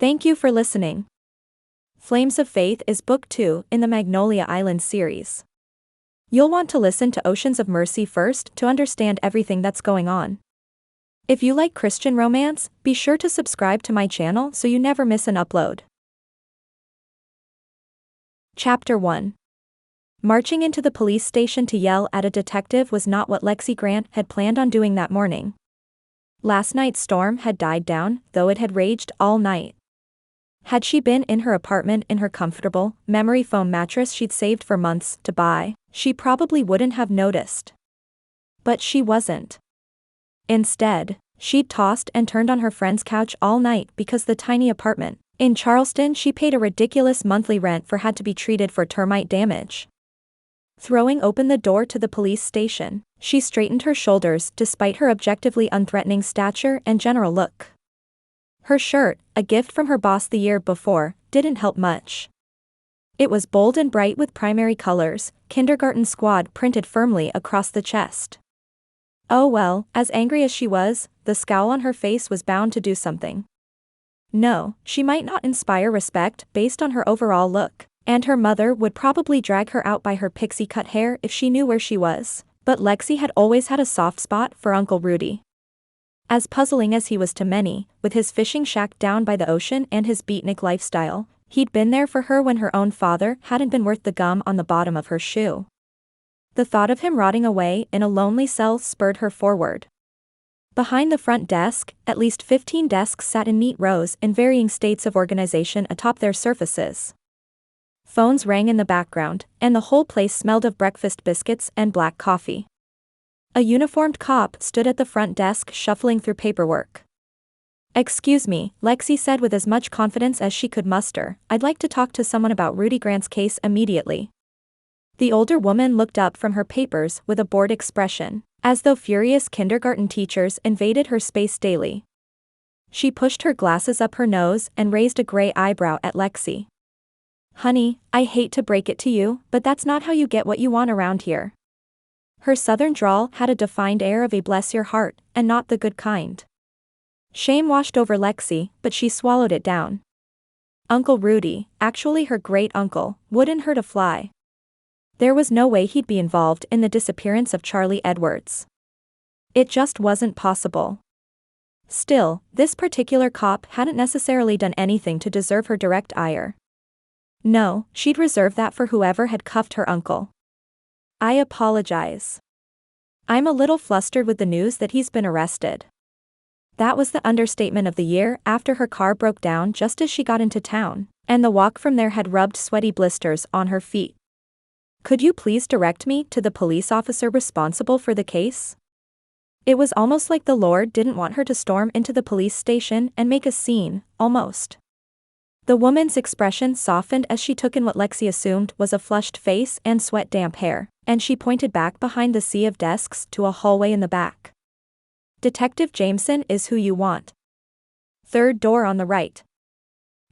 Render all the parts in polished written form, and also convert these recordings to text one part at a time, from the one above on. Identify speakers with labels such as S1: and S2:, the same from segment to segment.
S1: Thank you for listening. Flames of Faith is Book 2 in the Magnolia Island series. You'll want to listen to Oceans of Mercy first to understand everything that's going on. If you like Christian romance, be sure to subscribe to my channel so you never miss an upload. Chapter 1. Marching into the police station to yell at a detective was not what Lexi Grant had planned on doing that morning. Last night's storm had died down, though it had raged all night. Had she been in her apartment in her comfortable, memory foam mattress she'd saved for months to buy, she probably wouldn't have noticed. But she wasn't. Instead, she'd tossed and turned on her friend's couch all night because the tiny apartment in Charleston she paid a ridiculous monthly rent for had to be treated for termite damage. Throwing open the door to the police station, she straightened her shoulders despite her objectively unthreatening stature and general look. Her shirt, a gift from her boss the year before, didn't help much. It was bold and bright with primary colors, kindergarten squad printed firmly across the chest. Oh well, as angry as she was, the scowl on her face was bound to do something. No, she might not inspire respect based on her overall look, and her mother would probably drag her out by her pixie-cut hair if she knew where she was, but Lexi had always had a soft spot for Uncle Rudy. As puzzling as he was to many, with his fishing shack down by the ocean and his beatnik lifestyle, he'd been there for her when her own father hadn't been worth the gum on the bottom of her shoe. The thought of him rotting away in a lonely cell spurred her forward. Behind the front desk, at least 15 desks sat in neat rows in varying states of organization atop their surfaces. Phones rang in the background, and the whole place smelled of breakfast biscuits and black coffee. A uniformed cop stood at the front desk shuffling through paperwork. "Excuse me," Lexi said with as much confidence as she could muster, "I'd like to talk to someone about Rudy Grant's case immediately." The older woman looked up from her papers with a bored expression, as though furious kindergarten teachers invaded her space daily. She pushed her glasses up her nose and raised a gray eyebrow at Lexi. "Honey, I hate to break it to you, but that's not how you get what you want around here." Her southern drawl had a defined air of a bless your heart, and not the good kind. Shame washed over Lexi, but she swallowed it down. Uncle Rudy, actually her great-uncle, wouldn't hurt a fly. There was no way he'd be involved in the disappearance of Charlie Edwards. It just wasn't possible. Still, this particular cop hadn't necessarily done anything to deserve her direct ire. No, she'd reserve that for whoever had cuffed her uncle. "I apologize. I'm a little flustered with the news that he's been arrested." That was the understatement of the year after her car broke down just as she got into town, and the walk from there had rubbed sweaty blisters on her feet. "Could you please direct me to the police officer responsible for the case?" It was almost like the Lord didn't want her to storm into the police station and make a scene, almost. The woman's expression softened as she took in what Lexi assumed was a flushed face and sweat-damp hair, and she pointed back behind the sea of desks to a hallway in the back. "Detective Jameson is who you want. Third door on the right."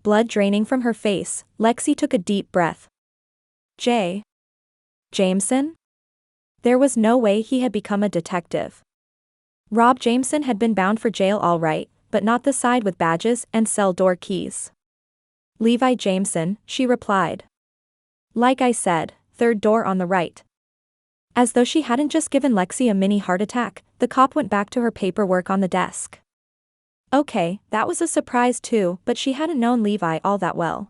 S1: Blood draining from her face, Lexi took a deep breath. Jameson? There was no way he had become a detective. Rob Jameson had been bound for jail all right, but not the side with badges and cell door keys. "Levi Jameson," she replied. "Like I said, third door on the right." As though she hadn't just given Lexi a mini heart attack, the cop went back to her paperwork on the desk. Okay, that was a surprise too, but she hadn't known Levi all that well.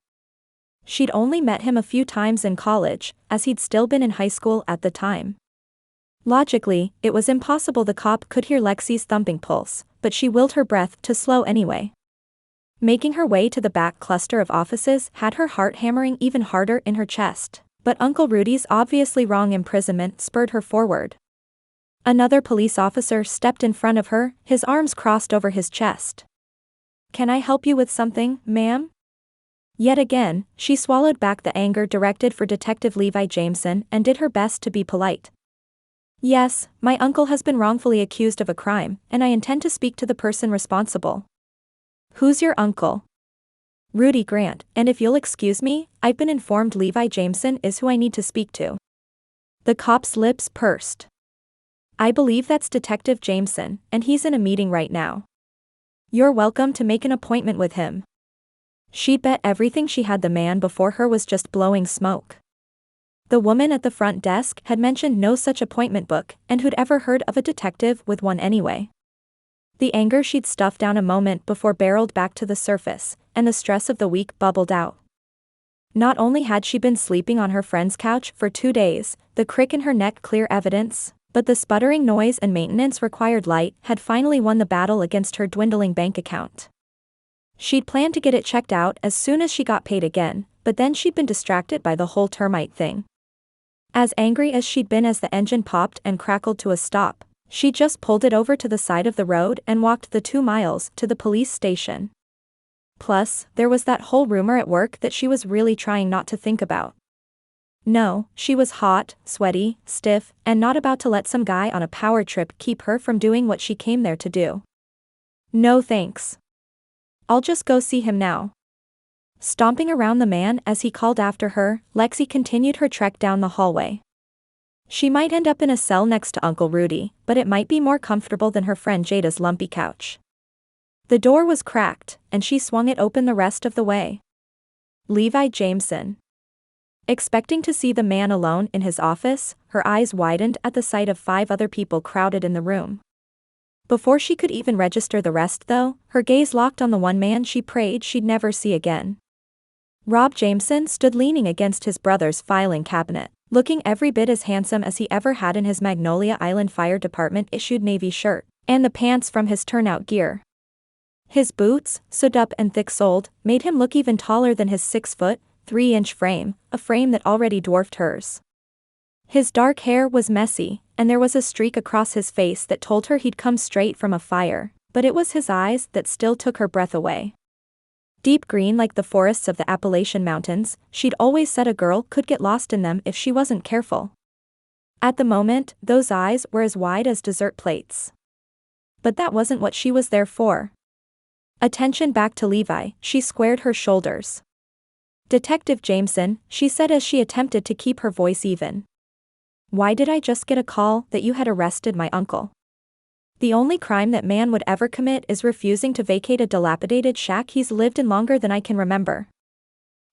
S1: She'd only met him a few times in college, as he'd still been in high school at the time. Logically, it was impossible the cop could hear Lexi's thumping pulse, but she willed her breath to slow anyway. Making her way to the back cluster of offices had her heart hammering even harder in her chest, but Uncle Rudy's obviously wrong imprisonment spurred her forward. Another police officer stepped in front of her, his arms crossed over his chest. "Can I help you with something, ma'am?" Yet again, she swallowed back the anger directed for Detective Levi Jameson and did her best to be polite. "Yes, my uncle has been wrongfully accused of a crime, and I intend to speak to the person responsible." "Who's your uncle?" "Rudy Grant, and if you'll excuse me, I've been informed Levi Jameson is who I need to speak to." The cop's lips pursed. "I believe that's Detective Jameson, and he's in a meeting right now. You're welcome to make an appointment with him." She'd bet everything she had the man before her was just blowing smoke. The woman at the front desk had mentioned no such appointment book, and who'd ever heard of a detective with one anyway? The anger she'd stuffed down a moment before barreled back to the surface, and the stress of the week bubbled out. Not only had she been sleeping on her friend's couch for 2 days, the crick in her neck clear evidence, but the sputtering noise and maintenance required light had finally won the battle against her dwindling bank account. She'd planned to get it checked out as soon as she got paid again, but then she'd been distracted by the whole termite thing. As angry as she'd been as the engine popped and crackled to a stop, she just pulled it over to the side of the road and walked the 2 miles to the police station. Plus, there was that whole rumor at work that she was really trying not to think about. No, she was hot, sweaty, stiff, and not about to let some guy on a power trip keep her from doing what she came there to do. No thanks. I'll just go see him now. Stomping around the man as he called after her, Lexi continued her trek down the hallway. She might end up in a cell next to Uncle Rudy, but it might be more comfortable than her friend Jada's lumpy couch. The door was cracked, and she swung it open the rest of the way. Levi Jameson. Expecting to see the man alone in his office, her eyes widened at the sight of 5 other people crowded in the room. Before she could even register the rest though, her gaze locked on the one man she prayed she'd never see again. Rob Jameson stood leaning against his brother's filing cabinet, looking every bit as handsome as he ever had in his Magnolia Island Fire Department issued navy shirt, and the pants from his turnout gear. His boots, sewed up and thick-soled, made him look even taller than his 6-foot, 3-inch frame, a frame that already dwarfed hers. His dark hair was messy, and there was a streak across his face that told her he'd come straight from a fire, but it was his eyes that still took her breath away. Deep green like the forests of the Appalachian Mountains, she'd always said a girl could get lost in them if she wasn't careful. At the moment, those eyes were as wide as dessert plates. But that wasn't what she was there for. Attention back to Levi, she squared her shoulders. Detective Jameson, she said as she attempted to keep her voice even. Why did I just get a call that you had arrested my uncle? The only crime that man would ever commit is refusing to vacate a dilapidated shack he's lived in longer than I can remember.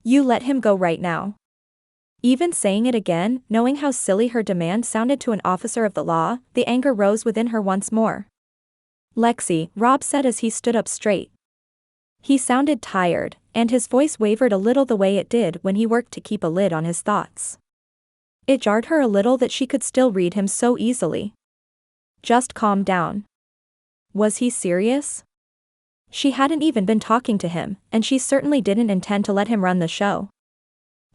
S1: You let him go right now. Even saying it again, knowing how silly her demand sounded to an officer of the law, the anger rose within her once more. Lexi, Rob said as he stood up straight. He sounded tired, and his voice wavered a little the way it did when he worked to keep a lid on his thoughts. It jarred her a little that she could still read him so easily. Just calm down. Was he serious? She hadn't even been talking to him, and she certainly didn't intend to let him run the show.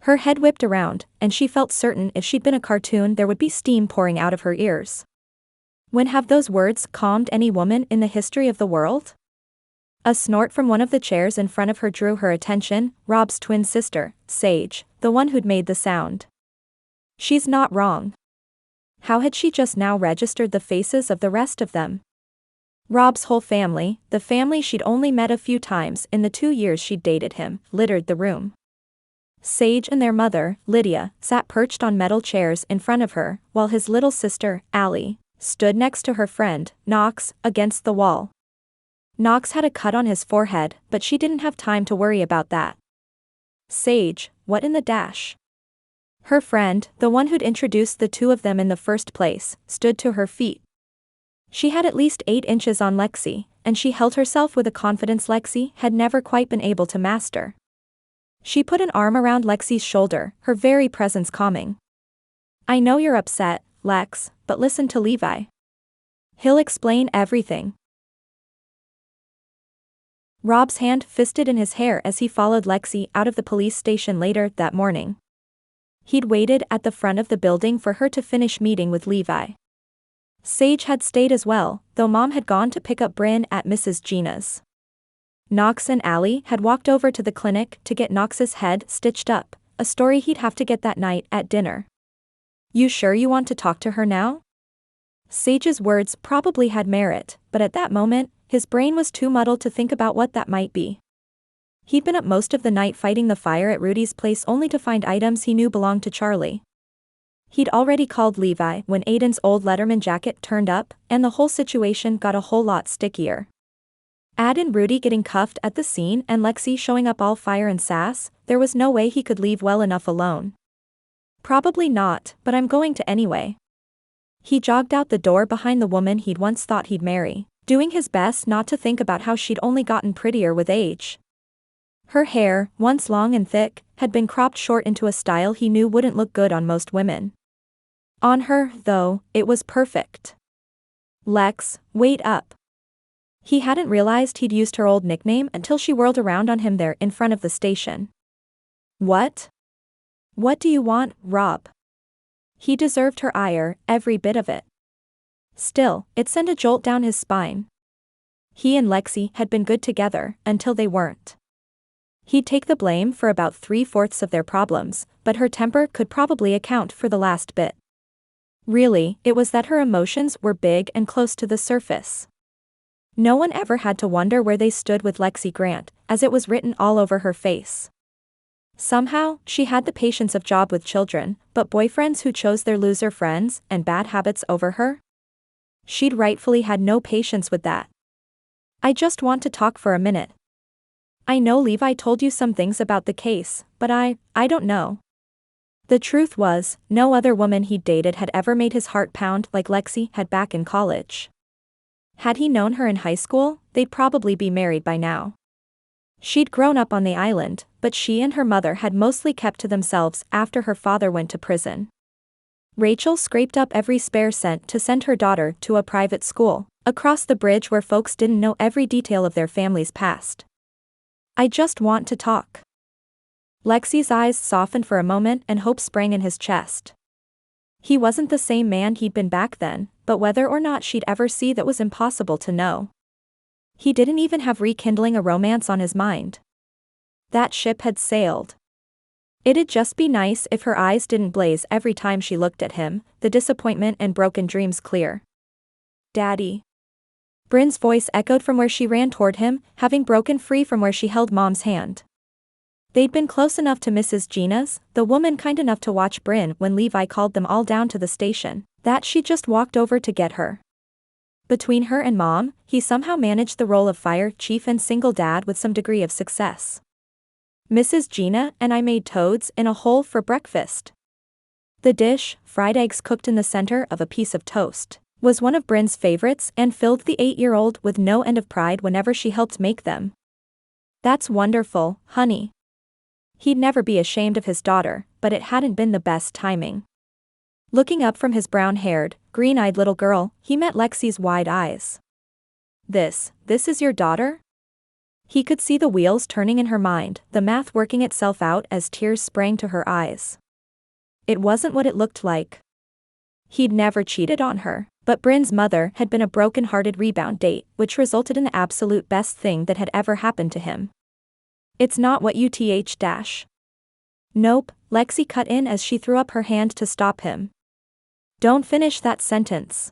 S1: Her head whipped around, and she felt certain if she'd been a cartoon there would be steam pouring out of her ears. When have those words calmed any woman in the history of the world? A snort from one of the chairs in front of her drew her attention, Rob's twin sister, Sage, the one who'd made the sound. She's not wrong. How had she just now registered the faces of the rest of them? Rob's whole family, the family she'd only met a few times in the 2 years she'd dated him, littered the room. Sage and their mother, Lydia, sat perched on metal chairs in front of her, while his little sister, Allie, stood next to her friend, Knox, against the wall. Knox had a cut on his forehead, but she didn't have time to worry about that. Sage, what in the dash? Her friend, the one who'd introduced the 2 of them in the first place, stood to her feet. She had at least 8 inches on Lexi, and she held herself with a confidence Lexi had never quite been able to master. She put an arm around Lexi's shoulder, her very presence calming. I know you're upset, Lex, but listen to Levi. He'll explain everything. Rob's hand fisted in his hair as he followed Lexi out of the police station later that morning. He'd waited at the front of the building for her to finish meeting with Levi. Sage had stayed as well, though Mom had gone to pick up Brynn at Mrs. Gina's. Knox and Allie had walked over to the clinic to get Knox's head stitched up, a story he'd have to get that night at dinner. You sure you want to talk to her now? Sage's words probably had merit, but at that moment, his brain was too muddled to think about what that might be. He'd been up most of the night fighting the fire at Rudy's place only to find items he knew belonged to Charlie. He'd already called Levi when Aiden's old Letterman jacket turned up, and the whole situation got a whole lot stickier. Add in Rudy getting cuffed at the scene and Lexi showing up all fire and sass, there was no way he could leave well enough alone. Probably not, but I'm going to anyway. He jogged out the door behind the woman he'd once thought he'd marry, doing his best not to think about how she'd only gotten prettier with age. Her hair, once long and thick, had been cropped short into a style he knew wouldn't look good on most women. On her, though, it was perfect. Lex, wait up. He hadn't realized he'd used her old nickname until she whirled around on him there in front of the station. What? What do you want, Rob? He deserved her ire, every bit of it. Still, it sent a jolt down his spine. He and Lexi had been good together, until they weren't. He'd take the blame for about 3/4 of their problems, but her temper could probably account for the last bit. Really, it was that her emotions were big and close to the surface. No one ever had to wonder where they stood with Lexi Grant, as it was written all over her face. Somehow, she had the patience of Job with children, but boyfriends who chose their loser friends and bad habits over her? She'd rightfully had no patience with that. I just want to talk for a minute. I know Levi told you some things about the case, but I don't know. The truth was, no other woman he'd dated had ever made his heart pound like Lexi had back in college. Had he known her in high school, they'd probably be married by now. She'd grown up on the island, but she and her mother had mostly kept to themselves after her father went to prison. Rachel scraped up every spare cent to send her daughter to a private school, across the bridge where folks didn't know every detail of their family's past. I just want to talk. Lexi's eyes softened for a moment and hope sprang in his chest. He wasn't the same man he'd been back then, but whether or not she'd ever see that was impossible to know. He didn't even have rekindling a romance on his mind. That ship had sailed. It'd just be nice if her eyes didn't blaze every time she looked at him, the disappointment and broken dreams clear. Daddy. Brynn's voice echoed from where she ran toward him, having broken free from where she held Mom's hand. They'd been close enough to Mrs. Gina's, the woman kind enough to watch Brynn when Levi called them all down to the station, that she just walked over to get her. Between her and Mom, he somehow managed the role of fire chief and single dad with some degree of success. Mrs. Gina and I made toads in a hole for breakfast. The dish, fried eggs cooked in the center of a piece of toast, was one of Brynn's favorites and filled the 8-year-old with no end of pride whenever she helped make them. That's wonderful, honey. He'd never be ashamed of his daughter, but it hadn't been the best timing. Looking up from his brown-haired, green-eyed little girl, he met Lexi's wide eyes. This is your daughter? He could see the wheels turning in her mind, the math working itself out as tears sprang to her eyes. It wasn't what it looked like. He'd never cheated on her, but Brynn's mother had been a broken-hearted rebound date, which resulted in the absolute best thing that had ever happened to him. It's not what you dash. Nope, Lexi cut in as she threw up her hand to stop him. Don't finish that sentence.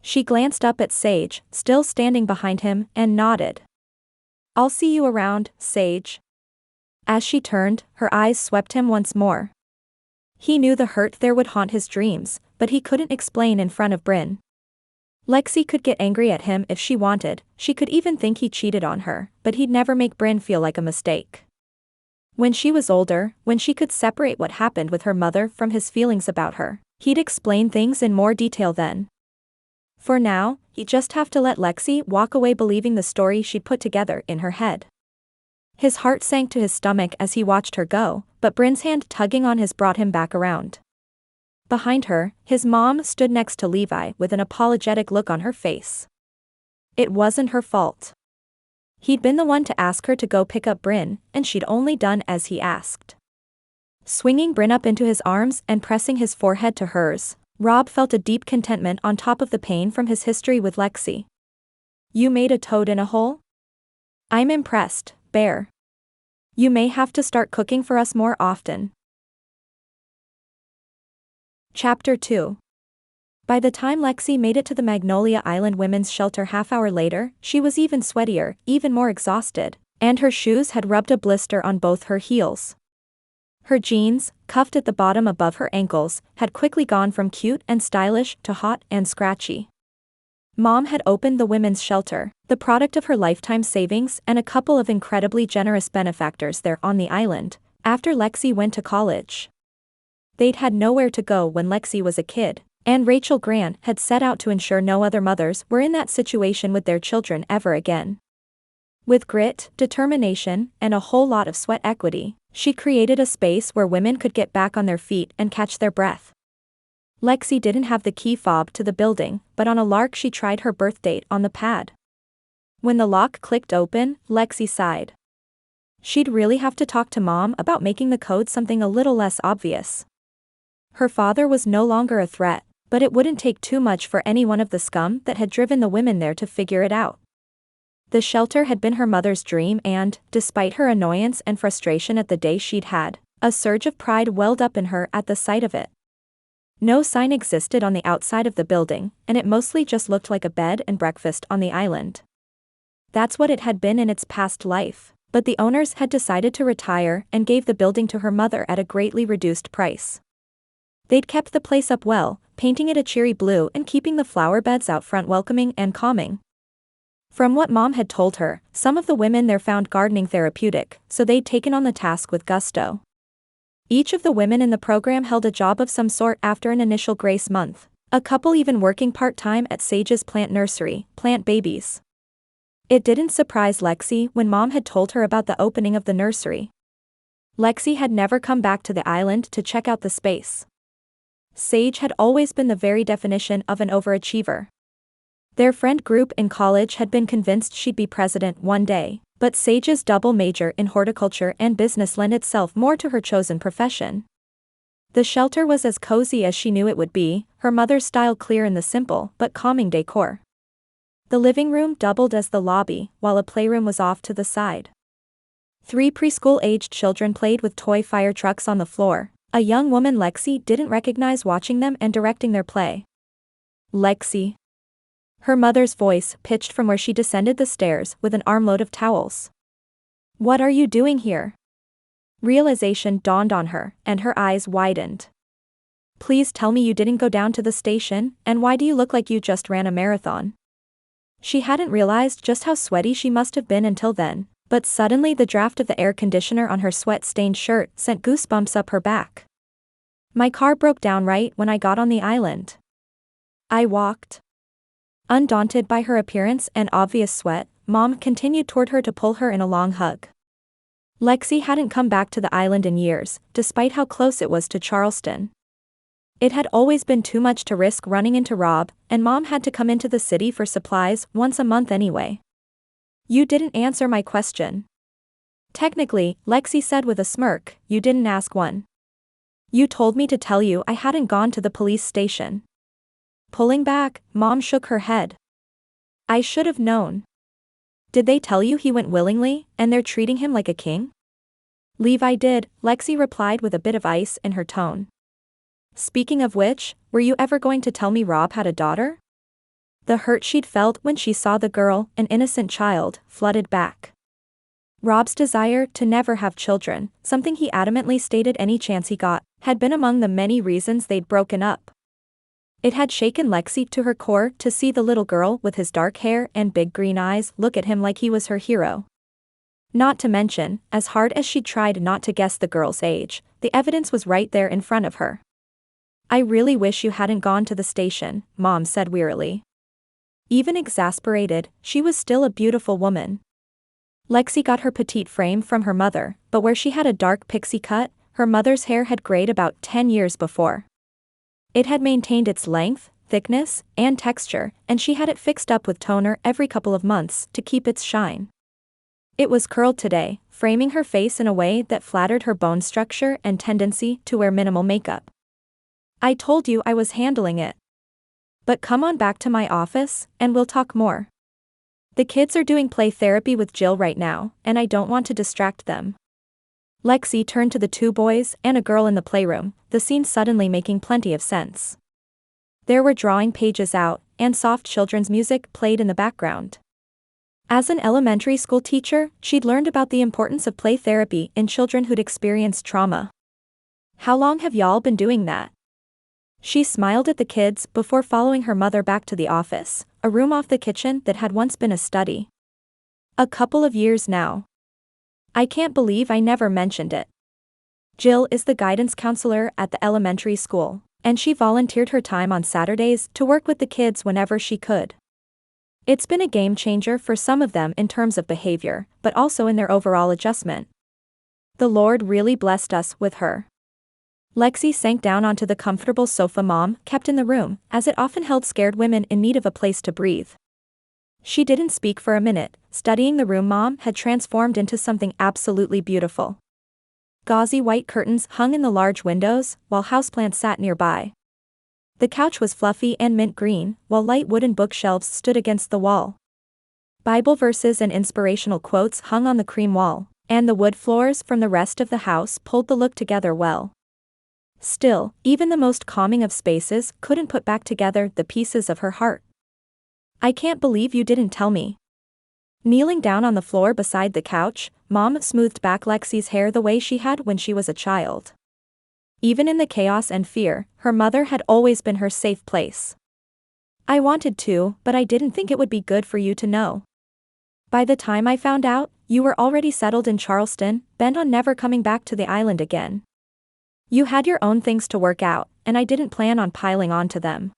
S1: She glanced up at Sage, still standing behind him, and nodded. I'll see you around, Sage. As she turned, her eyes swept him once more. He knew the hurt there would haunt his dreams, but he couldn't explain in front of Brynn. Lexi could get angry at him if she wanted, she could even think he cheated on her, but he'd never make Brynn feel like a mistake. When she was older, when she could separate what happened with her mother from his feelings about her, he'd explain things in more detail then. For now, he'd just have to let Lexi walk away believing the story she'd put together in her head. His heart sank to his stomach as he watched her go, but Brynn's hand tugging on his brought him back around. Behind her, his mom stood next to Levi with an apologetic look on her face. It wasn't her fault. He'd been the one to ask her to go pick up Brynn, and she'd only done as he asked. Swinging Brynn up into his arms and pressing his forehead to hers, Rob felt a deep contentment on top of the pain from his history with Lexi. You made a toad in a hole? I'm impressed, Bear. You may have to start cooking for us more often. Chapter 2. By the time Lexi made it to the Magnolia Island Women's Shelter half-hour later, she was even sweatier, even more exhausted, and her shoes had rubbed a blister on both her heels. Her jeans, cuffed at the bottom above her ankles, had quickly gone from cute and stylish to hot and scratchy. Mom had opened the women's shelter, the product of her lifetime savings and a couple of incredibly generous benefactors there on the island, after Lexi went to college. They'd had nowhere to go when Lexi was a kid, and Rachel Grant had set out to ensure no other mothers were in that situation with their children ever again. With grit, determination, and a whole lot of sweat equity, she created a space where women could get back on their feet and catch their breath. Lexi didn't have the key fob to the building, but on a lark she tried her birth date on the pad. When the lock clicked open, Lexi sighed. She'd really have to talk to Mom about making the code something a little less obvious. Her father was no longer a threat, but it wouldn't take too much for any one of the scum that had driven the women there to figure it out. The shelter had been her mother's dream and, despite her annoyance and frustration at the day she'd had, a surge of pride welled up in her at the sight of it. No sign existed on the outside of the building, and it mostly just looked like a bed and breakfast on the island. That's what it had been in its past life, but the owners had decided to retire and gave the building to her mother at a greatly reduced price. They'd kept the place up well, painting it a cheery blue and keeping the flower beds out front welcoming and calming. From what Mom had told her, some of the women there found gardening therapeutic, so they'd taken on the task with gusto. Each of the women in the program held a job of some sort after an initial grace month, a couple even working part-time at Sage's plant nursery, Plant Babies. It didn't surprise Lexi when Mom had told her about the opening of the nursery. Lexi had never come back to the island to check out the space. Sage had always been the very definition of an overachiever. Their friend group in college had been convinced she'd be president one day, but Sage's double major in horticulture and business lent itself more to her chosen profession. The shelter was as cozy as she knew it would be, her mother's style clear in the simple but calming decor. The living room doubled as the lobby, while a playroom was off to the side. 3 preschool-aged children played with toy fire trucks on the floor, a young woman Lexi didn't recognize watching them and directing their play. Lexi. Her mother's voice pitched from where she descended the stairs with an armload of towels. What are you doing here? Realization dawned on her, and her eyes widened. Please tell me you didn't go down to the station, and why do you look like you just ran a marathon? She hadn't realized just how sweaty she must have been until then, but suddenly the draft of the air conditioner on her sweat-stained shirt sent goosebumps up her back. My car broke down right when I got on the island. I walked. Undaunted by her appearance and obvious sweat, Mom continued toward her to pull her in a long hug. Lexi hadn't come back to the island in years, despite how close it was to Charleston. It had always been too much to risk running into Rob, and Mom had to come into the city for supplies once a month anyway. You didn't answer my question. Technically, Lexi said with a smirk, you didn't ask one. You told me to tell you I hadn't gone to the police station. Pulling back, Mom shook her head. I should have known. Did they tell you he went willingly, and they're treating him like a king? Levi did, Lexi replied with a bit of ice in her tone. Speaking of which, were you ever going to tell me Rob had a daughter? The hurt she'd felt when she saw the girl, an innocent child, flooded back. Rob's desire to never have children, something he adamantly stated any chance he got, had been among the many reasons they'd broken up. It had shaken Lexi to her core to see the little girl with his dark hair and big green eyes look at him like he was her hero. Not to mention, as hard as she tried not to guess the girl's age, the evidence was right there in front of her. I really wish you hadn't gone to the station, Mom said wearily. Even exasperated, she was still a beautiful woman. Lexi got her petite frame from her mother, but where she had a dark pixie cut, her mother's hair had grayed about 10 years before. It had maintained its length, thickness, and texture, and she had it fixed up with toner every couple of months to keep its shine. It was curled today, framing her face in a way that flattered her bone structure and tendency to wear minimal makeup. I told you I was handling it. But come on back to my office, and we'll talk more. The kids are doing play therapy with Jill right now, and I don't want to distract them. Lexi turned to the 2 boys and a girl in the playroom, the scene suddenly making plenty of sense. There were drawing pages out, and soft children's music played in the background. As an elementary school teacher, she'd learned about the importance of play therapy in children who'd experienced trauma. How long have y'all been doing that? She smiled at the kids before following her mother back to the office, a room off the kitchen that had once been a study. A couple of years now. I can't believe I never mentioned it. Jill is the guidance counselor at the elementary school, and she volunteered her time on Saturdays to work with the kids whenever she could. It's been a game changer for some of them in terms of behavior, but also in their overall adjustment. The Lord really blessed us with her. Lexi sank down onto the comfortable sofa Mom kept in the room, as it often held scared women in need of a place to breathe. She didn't speak for a minute. Studying the room Mom had transformed into something absolutely beautiful. Gauzy white curtains hung in the large windows, while houseplants sat nearby. The couch was fluffy and mint green, while light wooden bookshelves stood against the wall. Bible verses and inspirational quotes hung on the cream wall, and the wood floors from the rest of the house pulled the look together well. Still, even the most calming of spaces couldn't put back together the pieces of her heart. I can't believe you didn't tell me. Kneeling down on the floor beside the couch, Mom smoothed back Lexi's hair the way she had when she was a child. Even in the chaos and fear, her mother had always been her safe place. I wanted to, but I didn't think it would be good for you to know. By the time I found out, you were already settled in Charleston, bent on never coming back to the island again. You had your own things to work out, and I didn't plan on piling onto them.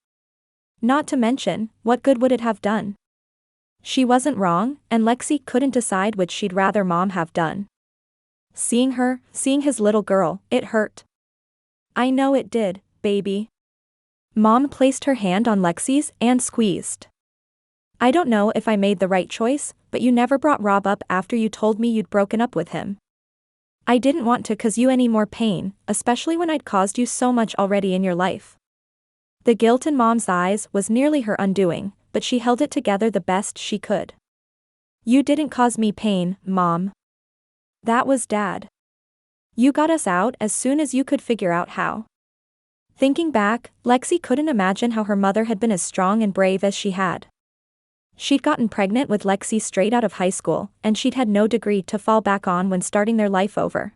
S1: Not to mention, what good would it have done? She wasn't wrong, and Lexi couldn't decide which she'd rather Mom have done. Seeing his little girl, it hurt. I know it did, baby. Mom placed her hand on Lexi's and squeezed. I don't know if I made the right choice, but you never brought Rob up after you told me you'd broken up with him. I didn't want to cause you any more pain, especially when I'd caused you so much already in your life. The guilt in Mom's eyes was nearly her undoing, but she held it together the best she could. You didn't cause me pain, Mom. That was Dad. You got us out as soon as you could figure out how. Thinking back, Lexi couldn't imagine how her mother had been as strong and brave as she had. She'd gotten pregnant with Lexi straight out of high school, and she'd had no degree to fall back on when starting their life over.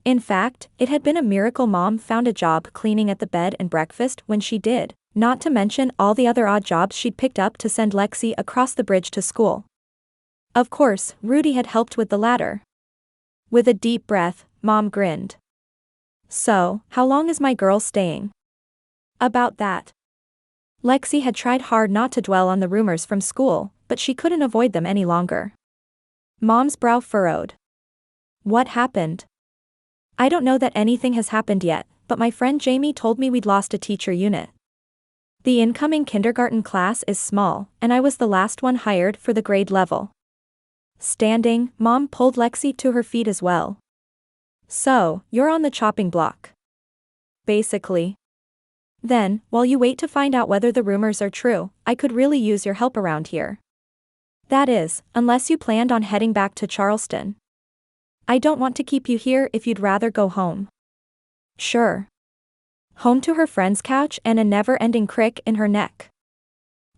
S1: In fact, it had been a miracle Mom found a job cleaning at the bed and breakfast when she did, not to mention all the other odd jobs she'd picked up to send Lexi across the bridge to school. Of course, Rudy had helped with the latter. With a deep breath, Mom grinned. So, how long is my girl staying? About that. Lexi had tried hard not to dwell on the rumors from school, but she couldn't avoid them any longer. Mom's brow furrowed. What happened? I don't know that anything has happened yet, but my friend Jamie told me we'd lost a teacher unit. The incoming kindergarten class is small, and I was the last one hired for the grade level. Standing, Mom pulled Lexi to her feet as well. So, you're on the chopping block. Basically. Then, while you wait to find out whether the rumors are true, I could really use your help around here. That is, unless you planned on heading back to Charleston. I don't want to keep you here if you'd rather go home. Sure. Home to her friend's couch and a never-ending crick in her neck.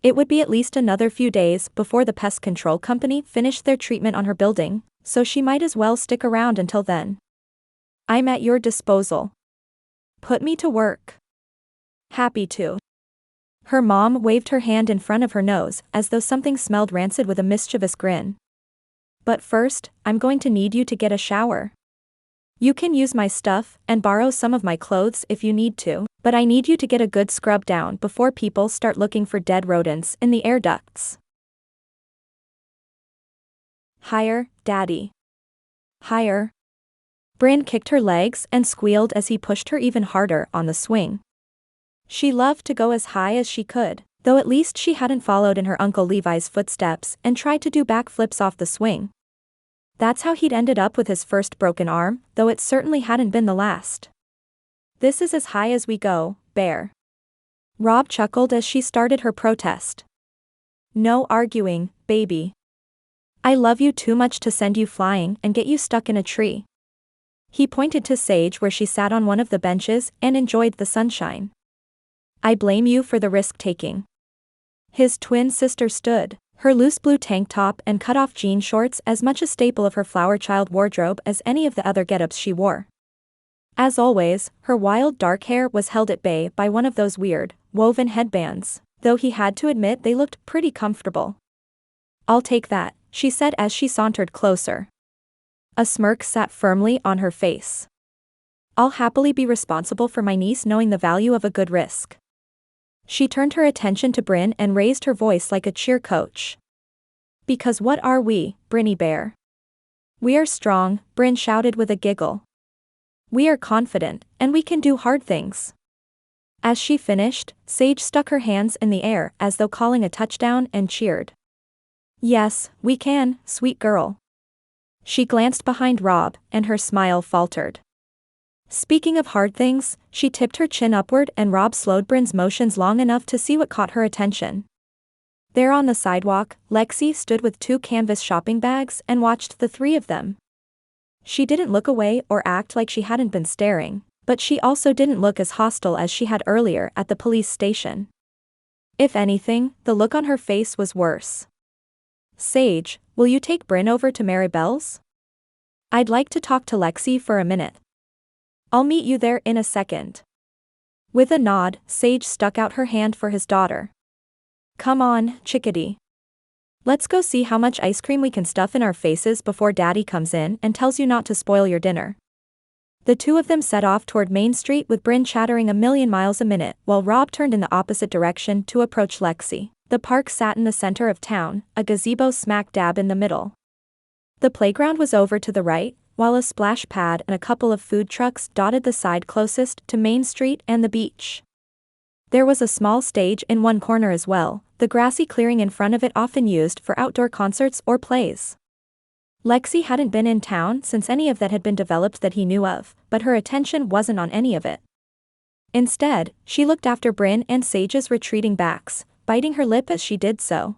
S1: It would be at least another few days before the pest control company finished their treatment on her building, so she might as well stick around until then. I'm at your disposal. Put me to work. Happy to. Her mom waved her hand in front of her nose, as though something smelled rancid with a mischievous grin. But first, I'm going to need you to get a shower. You can use my stuff and borrow some of my clothes if you need to, but I need you to get a good scrub down before people start looking for dead rodents in the air ducts. Higher, Daddy. Higher. Brynn kicked her legs and squealed as he pushed her even harder on the swing. She loved to go as high as she could, though at least she hadn't followed in her Uncle Levi's footsteps and tried to do backflips off the swing. That's how he'd ended up with his first broken arm, though it certainly hadn't been the last. This is as high as we go, Bear. Rob chuckled as she started her protest. No arguing, baby. I love you too much to send you flying and get you stuck in a tree. He pointed to Sage where she sat on one of the benches and enjoyed the sunshine. I blame you for the risk-taking. His twin sister stood, her loose blue tank top and cut-off jean shorts as much a staple of her flower child wardrobe as any of the other get-ups she wore. As always, her wild dark hair was held at bay by one of those weird, woven headbands though he had to admit they looked pretty comfortable. "I'll take that," she said as she sauntered closer. A smirk sat firmly on her face. "I'll happily be responsible for my niece knowing the value of a good risk." She turned her attention to Brynn and raised her voice like a cheer coach. "Because what are we, Brynny Bear?" "We are strong," Brynn shouted with a giggle. "We are confident, and we can do hard things." As she finished, Sage stuck her hands in the air as though calling a touchdown and cheered. "Yes, we can, sweet girl." She glanced behind Rob, and her smile faltered. Speaking of hard things, she tipped her chin upward and Rob slowed Brynn's motions long enough to see what caught her attention. There on the sidewalk, Lexi stood with 2 canvas shopping bags and watched the 3 of them. She didn't look away or act like she hadn't been staring, but she also didn't look as hostile as she had earlier at the police station. If anything, the look on her face was worse. "Sage, will you take Brynn over to Maribel's? I'd like to talk to Lexi for a minute." "I'll meet you there in a second." With a nod, Sage stuck out her hand for his daughter. "Come on, chickadee. Let's go see how much ice cream we can stuff in our faces before Daddy comes in and tells you not to spoil your dinner." The 2 of them set off toward Main Street with Brynn chattering a million miles a minute while Rob turned in the opposite direction to approach Lexi. The park sat in the center of town, a gazebo smack dab in the middle. The playground was over to the right, while a splash pad and a couple of food trucks dotted the side closest to Main Street and the beach. There was a small stage in one corner as well, the grassy clearing in front of it often used for outdoor concerts or plays. Lexi hadn't been in town since any of that had been developed that he knew of, but her attention wasn't on any of it. Instead, she looked after Brynn and Sage's retreating backs, biting her lip as she did so.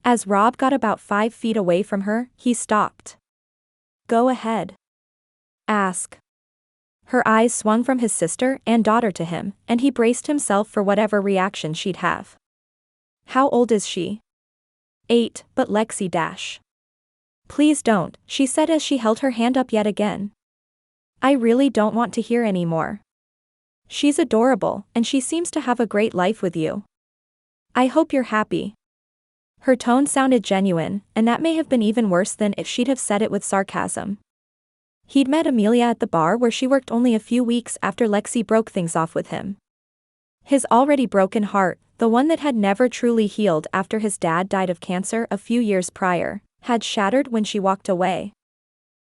S1: As Rob got about 5 feet away from her, he stopped. "Go ahead. Ask." Her eyes swung from his sister and daughter to him, and he braced himself for whatever reaction she'd have. "How old is she?" 8, but Lexi dash. "Please don't," she said as she held her hand up yet again. "I really don't want to hear any more. She's adorable, and she seems to have a great life with you. I hope you're happy." Her tone sounded genuine, and that may have been even worse than if she'd have said it with sarcasm. He'd met Amelia at the bar where she worked only a few weeks after Lexi broke things off with him. His already broken heart, the one that had never truly healed after his dad died of cancer a few years prior, had shattered when she walked away.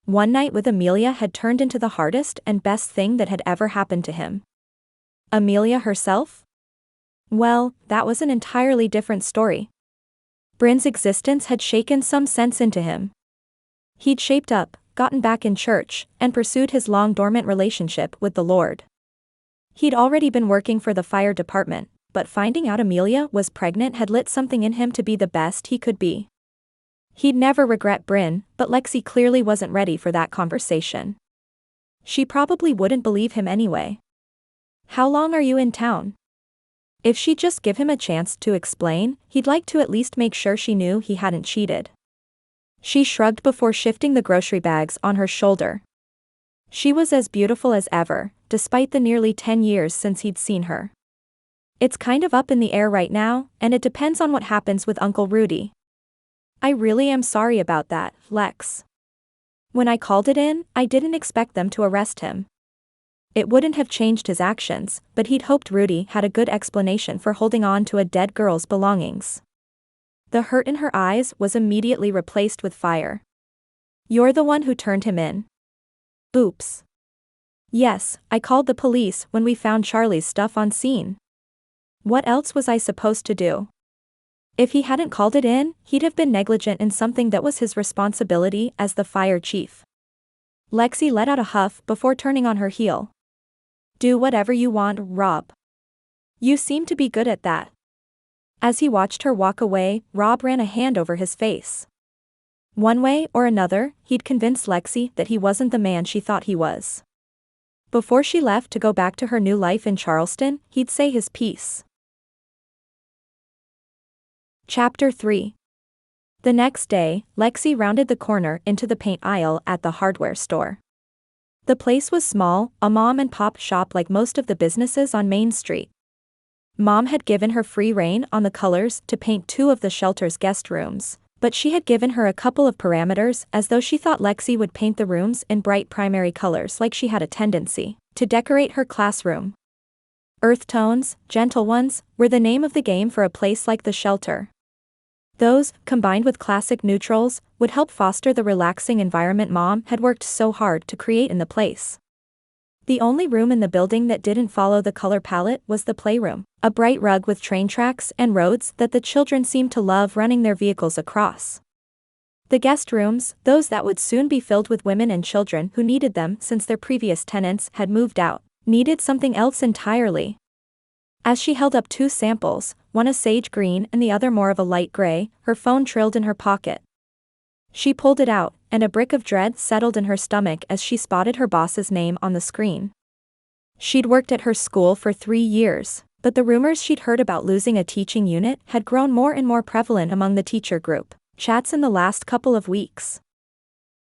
S1: One night with Amelia had turned into the hardest and best thing that had ever happened to him. Amelia herself? Well, that was an entirely different story. Brynn's existence had shaken some sense into him. He'd shaped up, gotten back in church, and pursued his long-dormant relationship with the Lord. He'd already been working for the fire department, but finding out Amelia was pregnant had lit something in him to be the best he could be. He'd never regret Brynn, but Lexi clearly wasn't ready for that conversation. She probably wouldn't believe him anyway. "How long are you in town?" If she'd just give him a chance to explain, he'd like to at least make sure she knew he hadn't cheated. She shrugged before shifting the grocery bags on her shoulder. She was as beautiful as ever, despite the nearly 10 years since he'd seen her. "It's kind of up in the air right now, and it depends on what happens with Uncle Rudy." "I really am sorry about that, Lex. When I called it in, I didn't expect them to arrest him. It wouldn't have changed his actions, but he'd hoped Rudy had a good explanation for holding on to a dead girl's belongings." The hurt in her eyes was immediately replaced with fire. "You're the one who turned him in." "Oops. Yes, I called the police when we found Charlie's stuff on scene. What else was I supposed to do? If he hadn't called it in, he'd have been negligent in something that was his responsibility as the fire chief." Lexi let out a huff before turning on her heel. "Do whatever you want, Rob. You seem to be good at that." As he watched her walk away, Rob ran a hand over his face. One way or another, he'd convinced Lexi that he wasn't the man she thought he was. Before she left to go back to her new life in Charleston, he'd say his piece. Chapter 3. The next day, Lexi rounded the corner into the paint aisle at the hardware store. The place was small, a mom-and-pop shop like most of the businesses on Main Street. Mom had given her free rein on the colors to paint 2 of the shelter's guest rooms, but she had given her a couple of parameters as though she thought Lexi would paint the rooms in bright primary colors like she had a tendency to decorate her classroom. Earth tones, gentle ones, were the name of the game for a place like the shelter. Those, combined with classic neutrals, would help foster the relaxing environment Mom had worked so hard to create in the place. The only room in the building that didn't follow the color palette was the playroom, a bright rug with train tracks and roads that the children seemed to love running their vehicles across. The guest rooms, those that would soon be filled with women and children who needed them since their previous tenants had moved out, needed something else entirely. As she held up 2 samples, one a sage green and the other more of a light gray, her phone trilled in her pocket. She pulled it out, and a brick of dread settled in her stomach as she spotted her boss's name on the screen. She'd worked at her school for 3 years, but the rumors she'd heard about losing a teaching unit had grown more and more prevalent among the teacher group chats in the last couple of weeks.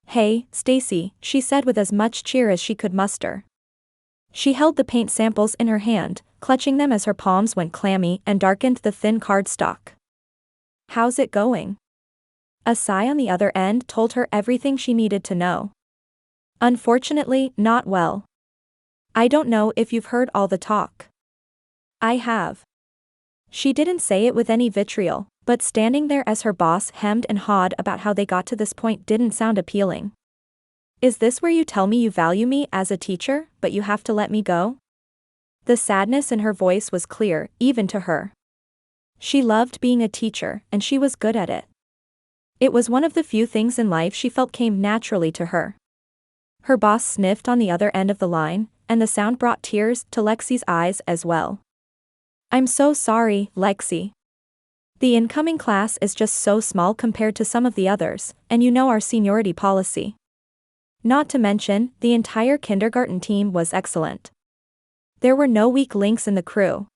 S1: "Hey, Stacy," she said with as much cheer as she could muster. She held the paint samples in her hand, clutching them as her palms went clammy and darkened the thin cardstock. "How's it going?" A sigh on the other end told her everything she needed to know. "Unfortunately, not well. I don't know if you've heard all the talk." "I have." She didn't say it with any vitriol, but standing there as her boss hemmed and hawed about how they got to this point didn't sound appealing. "Is this where you tell me you value me as a teacher, but you have to let me go?" The sadness in her voice was clear, even to her. She loved being a teacher, and she was good at it. It was one of the few things in life she felt came naturally to her. Her boss sniffed on the other end of the line, and the sound brought tears to Lexi's eyes as well. "I'm so sorry, Lexi. The incoming class is just so small compared to some of the others, and you know our seniority policy. Not to mention, the entire kindergarten team was excellent. There were no weak links in the crew.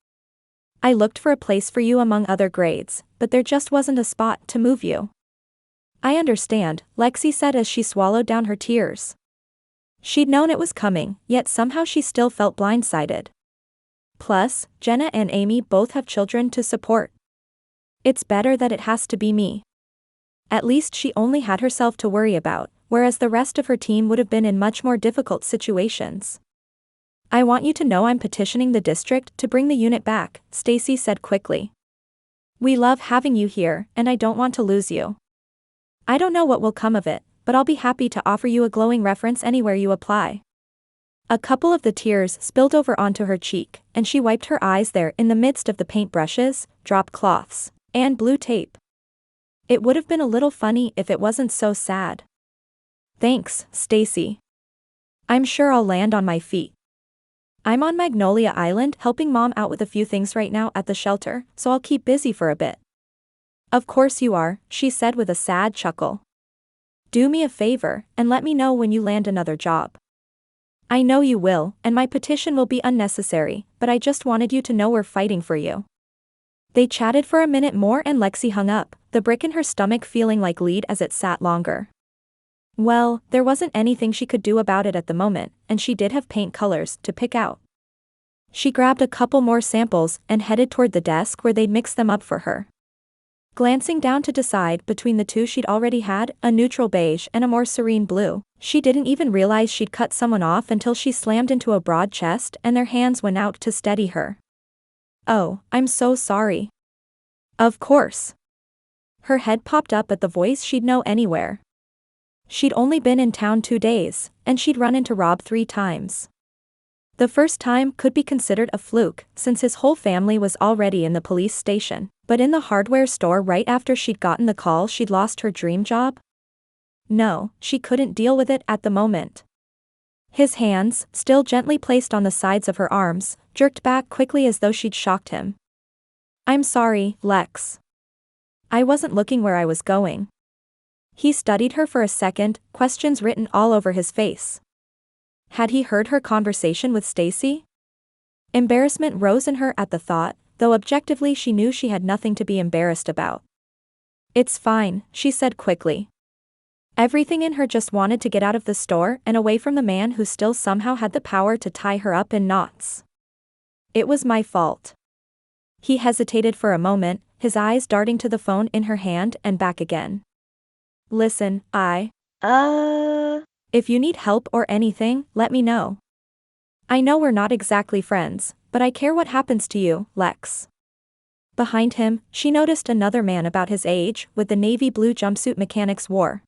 S1: I looked for a place for you among other grades, but there just wasn't a spot to move you." "I understand," Lexi said as she swallowed down her tears. She'd known it was coming, yet somehow she still felt blindsided. Plus, Jenna and Amy both have children to support. It's better that it has to be me. At least she only had herself to worry about, whereas the rest of her team would have been in much more difficult situations. "I want you to know I'm petitioning the district to bring the unit back," Stacy said quickly. "We love having you here, and I don't want to lose you. I don't know what will come of it, but I'll be happy to offer you a glowing reference anywhere you apply." A couple of the tears spilled over onto her cheek, and she wiped her eyes there in the midst of the paintbrushes, drop cloths, and blue tape. It would have been a little funny if it wasn't so sad. "Thanks, Stacy. I'm sure I'll land on my feet. I'm on Magnolia Island helping Mom out with a few things right now at the shelter, so I'll keep busy for a bit." "Of course you are," she said with a sad chuckle. "Do me a favor, and let me know when you land another job." "I know you will, and my petition will be unnecessary, but I just wanted you to know we're fighting for you." They chatted for a minute more and Lexi hung up, the brick in her stomach feeling like lead as it sat longer. Well, there wasn't anything she could do about it at the moment, and she did have paint colors to pick out. She grabbed a couple more samples and headed toward the desk where they'd mix them up for her. Glancing down to decide between the 2 she'd already had, a neutral beige and a more serene blue, she didn't even realize she'd cut someone off until she slammed into a broad chest and their hands went out to steady her. "Oh, I'm so sorry." "Of course." Her head popped up at the voice she'd know anywhere. She'd only been in town 2 days, and she'd run into Rob 3 times. The first time could be considered a fluke, since his whole family was already in the police station, but in the hardware store right after she'd gotten the call she'd lost her dream job? No, she couldn't deal with it at the moment. His hands, still gently placed on the sides of her arms, jerked back quickly as though she'd shocked him. "I'm sorry, Lex. I wasn't looking where I was going." He studied her for a second, questions written all over his face. Had he heard her conversation with Stacy? Embarrassment rose in her at the thought, though objectively she knew she had nothing to be embarrassed about. "It's fine," she said quickly. Everything in her just wanted to get out of the store and away from the man who still somehow had the power to tie her up in knots. "It was my fault. He hesitated for a moment, his eyes darting to the phone in her hand and back again. Listen, if you need help or anything, let me know. I know we're not exactly friends, but I care what happens to you, Lex. Behind him, she noticed another man about his age, with the navy blue jumpsuit mechanics wore.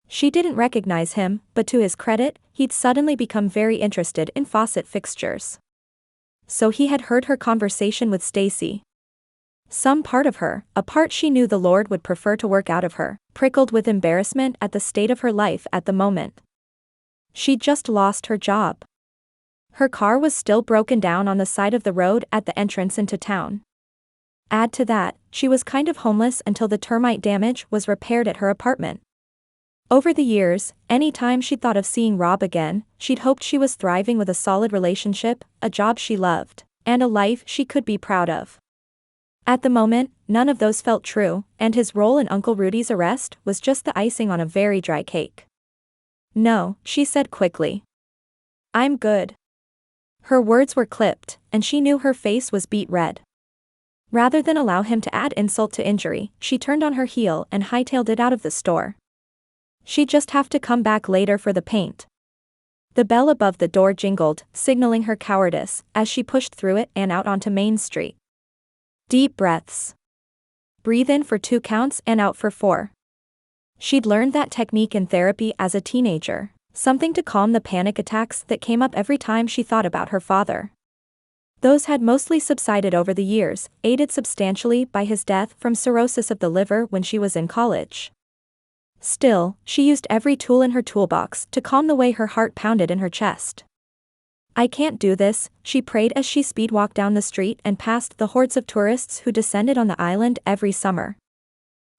S1: She didn't recognize him, but to his credit, he'd suddenly become very interested in faucet fixtures. So he had heard her conversation with Stacy. Some part of her, a part she knew the Lord would prefer to work out of her, prickled with embarrassment at the state of her life at the moment. She'd just lost her job. Her car was still broken down on the side of the road at the entrance into town. Add to that, she was kind of homeless until the termite damage was repaired at her apartment. Over the years, any time she'd thought of seeing Rob again, she'd hoped she was thriving with a solid relationship, a job she loved, and a life she could be proud of. At the moment, none of those felt true, and his role in Uncle Rudy's arrest was just the icing on a very dry cake. No, she said quickly. I'm good. Her words were clipped, and she knew her face was beet red. Rather than allow him to add insult to injury, she turned on her heel and hightailed it out of the store. She'd just have to come back later for the paint. The bell above the door jingled, signaling her cowardice, as she pushed through it and out onto Main Street. Deep breaths. Breathe in for 2 counts and out for 4. She'd learned that technique in therapy as a teenager, something to calm the panic attacks that came up every time she thought about her father. Those had mostly subsided over the years, aided substantially by his death from cirrhosis of the liver when she was in college. Still, she used every tool in her toolbox to calm the way her heart pounded in her chest. I can't do this, she prayed as she speed-walked down the street and past the hordes of tourists who descended on the island every summer.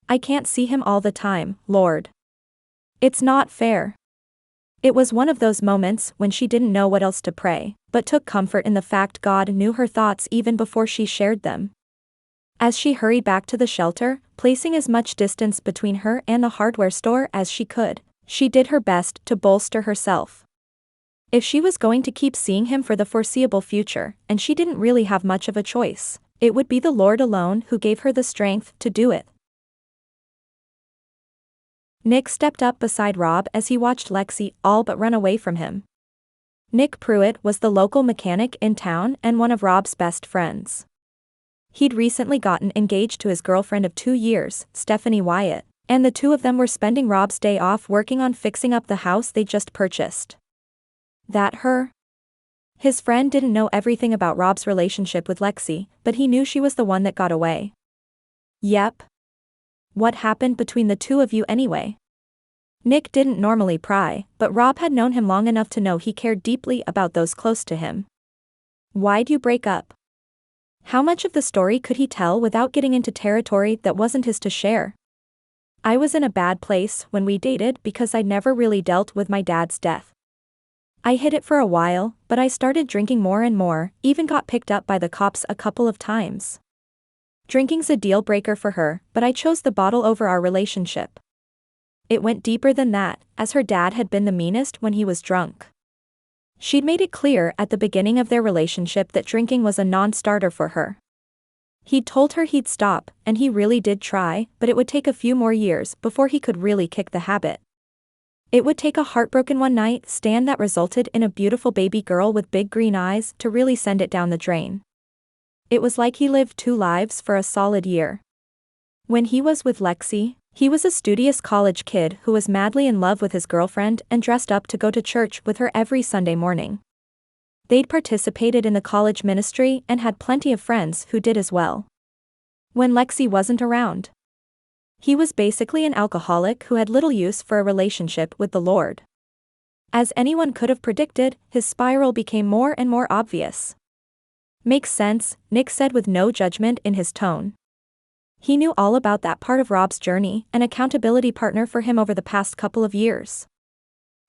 S1: I can't see him all the time, Lord. It's not fair. It was one of those moments when she didn't know what else to pray, but took comfort in the fact God knew her thoughts even before she shared them. As she hurried back to the shelter, placing as much distance between her and the hardware store as she could, she did her best to bolster herself. If she was going to keep seeing him for the foreseeable future, and she didn't really have much of a choice, it would be the Lord alone who gave her the strength to do it. Nick stepped up beside Rob as he watched Lexi all but run away from him. Nick Pruitt was the local mechanic in town and one of Rob's best friends. He'd recently gotten engaged to his girlfriend of 2 years, Stephanie Wyatt, and the two of them were spending Rob's day off working on fixing up the house they just purchased. That her? His friend didn't know everything about Rob's relationship with Lexi, but he knew she was the one that got away. Yep. What happened between the two of you anyway? Nick didn't normally pry, but Rob had known him long enough to know he cared deeply about those close to him. Why'd you break up? How much of the story could he tell without getting into territory that wasn't his to share? I was in a bad place when we dated because I'd never really dealt with my dad's death. I hid it for a while, but I started drinking more and more, even got picked up by the cops a couple of times. Drinking's a deal breaker for her, but I chose the bottle over our relationship. It went deeper than that, as her dad had been the meanest when he was drunk. She'd made it clear at the beginning of their relationship that drinking was a non-starter for her. He'd told her he'd stop, and he really did try, but it would take a few more years before he could really kick the habit. It would take a heartbroken one-night stand that resulted in a beautiful baby girl with big green eyes to really send it down the drain. It was like he lived 2 lives for a solid year. When he was with Lexi, he was a studious college kid who was madly in love with his girlfriend and dressed up to go to church with her every Sunday morning. They'd participated in the college ministry and had plenty of friends who did as well. When Lexi wasn't around, he was basically an alcoholic who had little use for a relationship with the Lord. As anyone could have predicted, his spiral became more and more obvious. Makes sense, Nick said with no judgment in his tone. He knew all about that part of Rob's journey, an accountability partner for him over the past couple of years.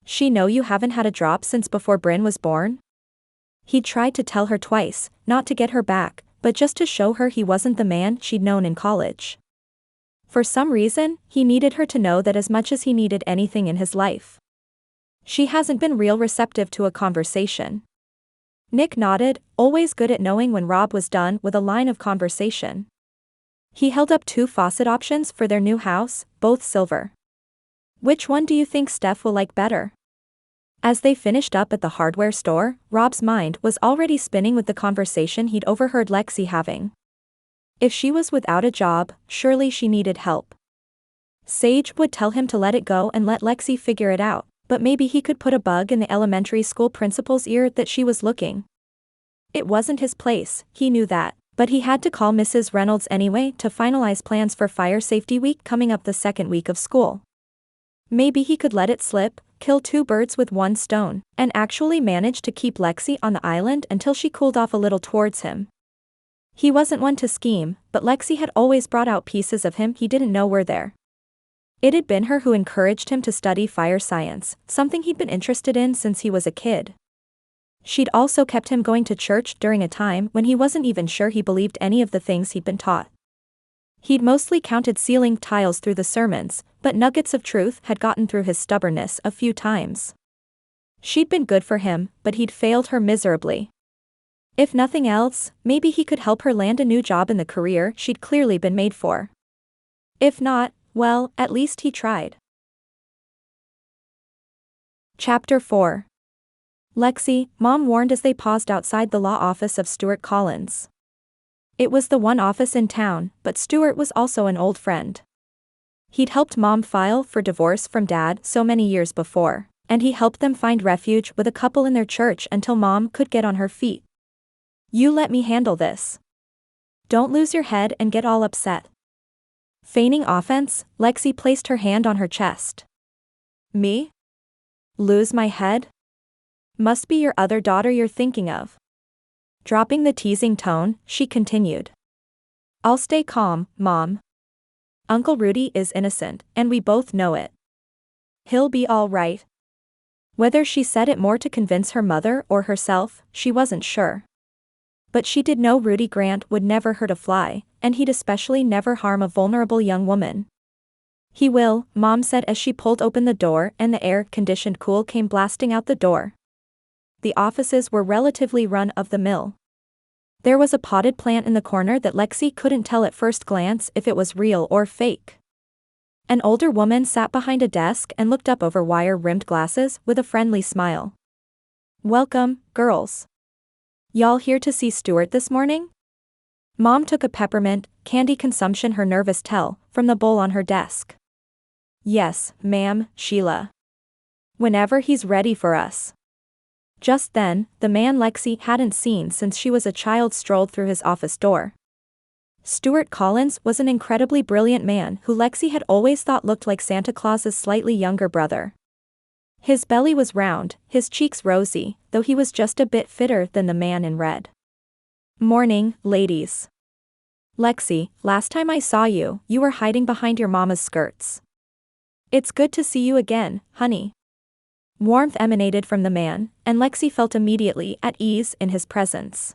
S1: She know you haven't had a drop since before Brynn was born? He tried to tell her twice, not to get her back, but just to show her he wasn't the man she'd known in college. For some reason, he needed her to know that as much as he needed anything in his life. She hasn't been real receptive to a conversation. Nick nodded, always good at knowing when Rob was done with a line of conversation. He held up 2 faucet options for their new house, both silver. Which one do you think Steph will like better? As they finished up at the hardware store, Rob's mind was already spinning with the conversation he'd overheard Lexi having. If she was without a job, surely she needed help. Sage would tell him to let it go and let Lexi figure it out, but maybe he could put a bug in the elementary school principal's ear that she was looking. It wasn't his place, he knew that, but he had to call Mrs. Reynolds anyway to finalize plans for Fire Safety Week coming up the second week of school. Maybe he could let it slip, kill 2 birds with 1 stone, and actually manage to keep Lexi on the island until she cooled off a little towards him. He wasn't one to scheme, but Lexi had always brought out pieces of him he didn't know were there. It had been her who encouraged him to study fire science, something he'd been interested in since he was a kid. She'd also kept him going to church during a time when he wasn't even sure he believed any of the things he'd been taught. He'd mostly counted ceiling tiles through the sermons, but nuggets of truth had gotten through his stubbornness a few times. She'd been good for him, but he'd failed her miserably. If nothing else, maybe he could help her land a new job in the career she'd clearly been made for. If not, well, at least he tried. Chapter 4. Lexi, Mom warned as they paused outside the law office of Stuart Collins. It was the one office in town, but Stuart was also an old friend. He'd helped Mom file for divorce from Dad so many years before, and he helped them find refuge with a couple in their church until Mom could get on her feet. You let me handle this. Don't lose your head and get all upset. Feigning offense, Lexi placed her hand on her chest. Me? Lose my head? Must be your other daughter you're thinking of. Dropping the teasing tone, she continued. I'll stay calm, Mom. Uncle Rudy is innocent, and we both know it. He'll be all right. Whether she said it more to convince her mother or herself, she wasn't sure. But she did know Rudy Grant would never hurt a fly, and he'd especially never harm a vulnerable young woman. He will, Mom said as she pulled open the door and the air-conditioned cool came blasting out the door. The offices were relatively run-of-the-mill. There was a potted plant in the corner that Lexi couldn't tell at first glance if it was real or fake. An older woman sat behind a desk and looked up over wire-rimmed glasses with a friendly smile. Welcome, girls. Y'all here to see Stuart this morning? Mom took a peppermint, candy consumption her nervous tell, from the bowl on her desk. Yes, ma'am, Sheila. Whenever he's ready for us. Just then, the man Lexi hadn't seen since she was a child strolled through his office door. Stuart Collins was an incredibly brilliant man who Lexi had always thought looked like Santa Claus's slightly younger brother. His belly was round, his cheeks rosy, though he was just a bit fitter than the man in red. Morning, ladies. Lexi, last time I saw you, you were hiding behind your mama's skirts. It's good to see you again, honey. Warmth emanated from the man, and Lexi felt immediately at ease in his presence.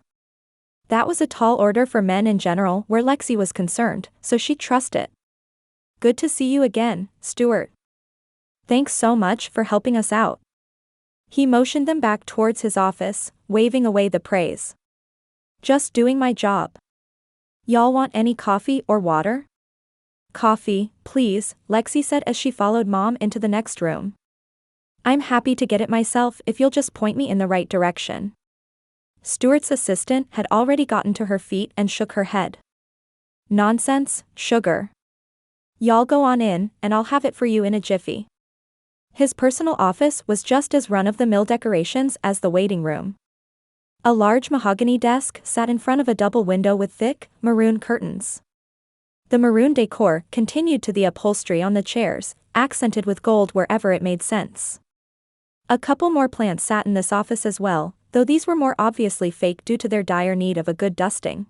S1: That was a tall order for men in general where Lexi was concerned, so she'd trust it. Good to see you again, Stuart. Thanks so much for helping us out. He motioned them back towards his office, waving away the praise. Just doing my job. Y'all want any coffee or water? Coffee, please, Lexi said as she followed Mom into the next room. I'm happy to get it myself if you'll just point me in the right direction. Stuart's assistant had already gotten to her feet and shook her head. Nonsense, sugar. Y'all go on in, and I'll have it for you in a jiffy. His personal office was just as run-of-the-mill decorations as the waiting room. A large mahogany desk sat in front of a double window with thick, maroon curtains. The maroon decor continued to the upholstery on the chairs, accented with gold wherever it made sense. A couple more plants sat in this office as well, though these were more obviously fake due to their dire need of a good dusting.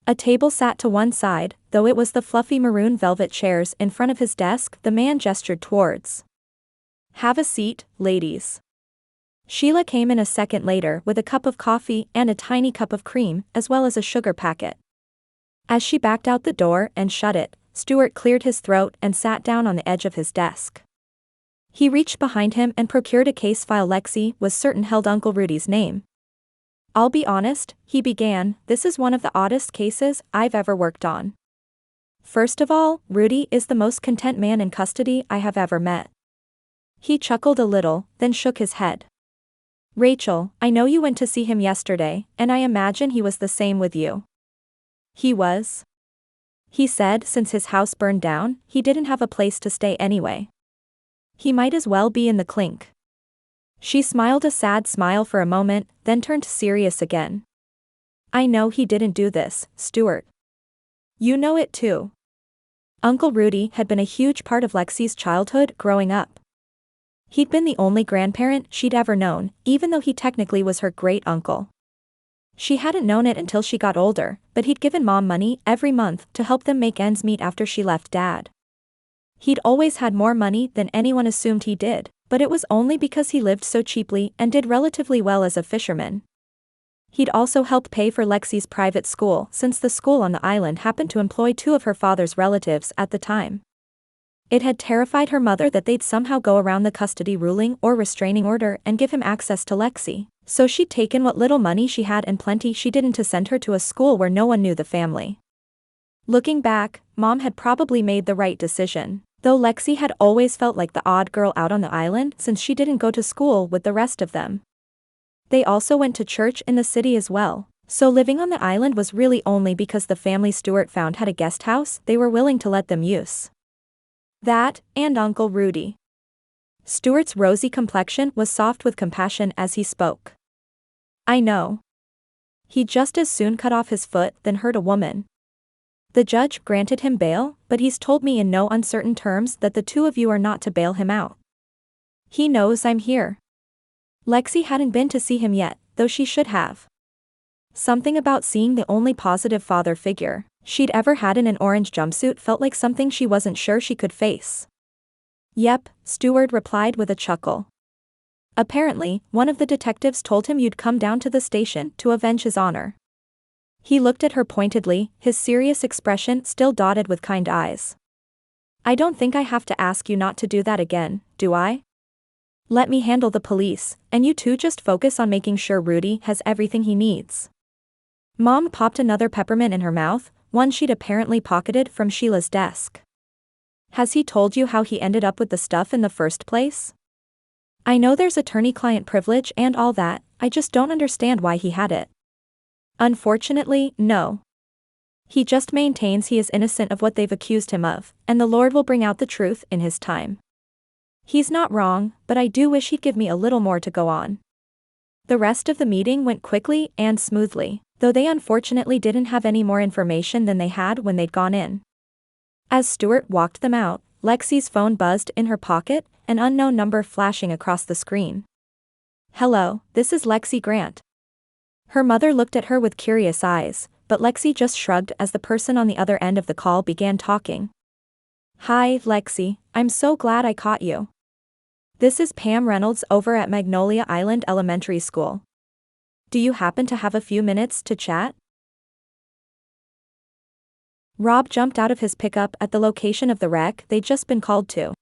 S1: A table sat to one side, though it was the fluffy maroon velvet chairs in front of his desk the man gestured towards. Have a seat, ladies. Sheila came in a second later with a cup of coffee and a tiny cup of cream, as well as a sugar packet. As she backed out the door and shut it, Stuart cleared his throat and sat down on the edge of his desk. He reached behind him and procured a case file Lexi was certain held Uncle Rudy's name. I'll be honest, he began, this is one of the oddest cases I've ever worked on. First of all, Rudy is the most content man in custody I have ever met. He chuckled a little, then shook his head. Rachel, I know you went to see him yesterday, and I imagine he was the same with you. He was? He said since his house burned down, he didn't have a place to stay anyway. He might as well be in the clink. She smiled a sad smile for a moment, then turned serious again. I know he didn't do this, Stuart. You know it too. Uncle Rudy had been a huge part of Lexi's childhood growing up. He'd been the only grandparent she'd ever known, even though he technically was her great-uncle. She hadn't known it until she got older, but he'd given Mom money every month to help them make ends meet after she left Dad. He'd always had more money than anyone assumed he did, but it was only because he lived so cheaply and did relatively well as a fisherman. He'd also helped pay for Lexi's private school since the school on the island happened to employ two of her father's relatives at the time. It had terrified her mother that they'd somehow go around the custody ruling or restraining order and give him access to Lexi, so she'd taken what little money she had and plenty she didn't to send her to a school where no one knew the family. Looking back, Mom had probably made the right decision, though Lexi had always felt like the odd girl out on the island since she didn't go to school with the rest of them. They also went to church in the city as well, so living on the island was really only because the family Stuart found had a guest house they were willing to let them use. That, and Uncle Rudy. Stuart's rosy complexion was soft with compassion as he spoke. I know. He'd just as soon cut off his foot than hurt a woman. The judge granted him bail, but he's told me in no uncertain terms that the two of you are not to bail him out. He knows I'm here. Lexi hadn't been to see him yet, though she should have. Something about seeing the only positive father figure she'd ever had in an orange jumpsuit felt like something she wasn't sure she could face. Yep, Stuart replied with a chuckle. Apparently, one of the detectives told him you'd come down to the station to avenge his honor. He looked at her pointedly, his serious expression still dotted with kind eyes. I don't think I have to ask you not to do that again, do I? Let me handle the police, and you two just focus on making sure Rudy has everything he needs. Mom popped another peppermint in her mouth, one she'd apparently pocketed from Sheila's desk. Has he told you how he ended up with the stuff in the first place? I know there's attorney-client privilege and all that, I just don't understand why he had it. Unfortunately, no. He just maintains he is innocent of what they've accused him of, and the Lord will bring out the truth in his time. He's not wrong, but I do wish he'd give me a little more to go on. The rest of the meeting went quickly and smoothly, though they unfortunately didn't have any more information than they had when they'd gone in. As Stuart walked them out, Lexi's phone buzzed in her pocket, an unknown number flashing across the screen. Hello, this is Lexi Grant. Her mother looked at her with curious eyes, but Lexi just shrugged as the person on the other end of the call began talking. Hi, Lexi, I'm so glad I caught you. This is Pam Reynolds over at Magnolia Island Elementary School. Do you happen to have a few minutes to chat? Rob jumped out of his pickup at the location of the wreck they'd just been called to.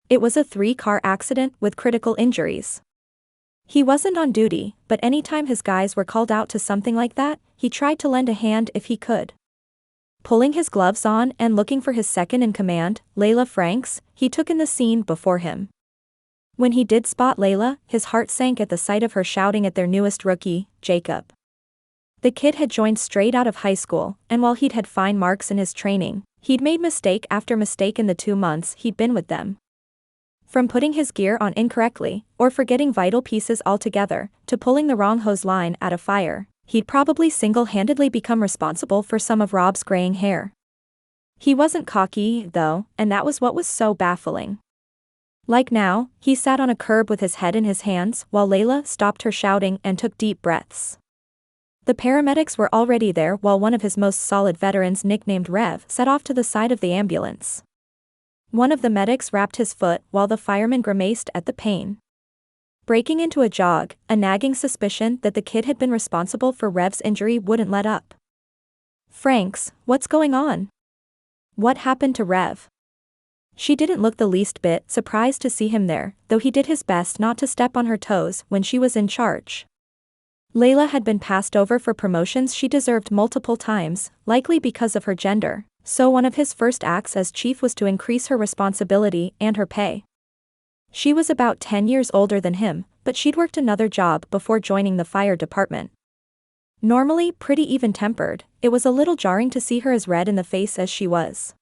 S1: It was a 3-car accident with critical injuries. He wasn't on duty, but anytime his guys were called out to something like that, he tried to lend a hand if he could. Pulling his gloves on and looking for his second-in-command, Layla Franks, he took in the scene before him. When he did spot Layla, his heart sank at the sight of her shouting at their newest rookie, Jacob. The kid had joined straight out of high school, and while he'd had fine marks in his training, he'd made mistake after mistake in the 2 months he'd been with them. From putting his gear on incorrectly, or forgetting vital pieces altogether, to pulling the wrong hose line at a fire, he'd probably single-handedly become responsible for some of Rob's graying hair. He wasn't cocky, though, and that was what was so baffling. Like now, he sat on a curb with his head in his hands while Layla stopped her shouting and took deep breaths. The paramedics were already there while one of his most solid veterans nicknamed Rev set off to the side of the ambulance. One of the medics wrapped his foot while the fireman grimaced at the pain. Breaking into a jog, a nagging suspicion that the kid had been responsible for Rev's injury wouldn't let up. Franks, what's going on? What happened to Rev? She didn't look the least bit surprised to see him there, though he did his best not to step on her toes when she was in charge. Layla had been passed over for promotions she deserved multiple times, likely because of her gender, so one of his first acts as chief was to increase her responsibility and her pay. She was about 10 years older than him, but she'd worked another job before joining the fire department. Normally pretty even-tempered, it was a little jarring to see her as red in the face as she was.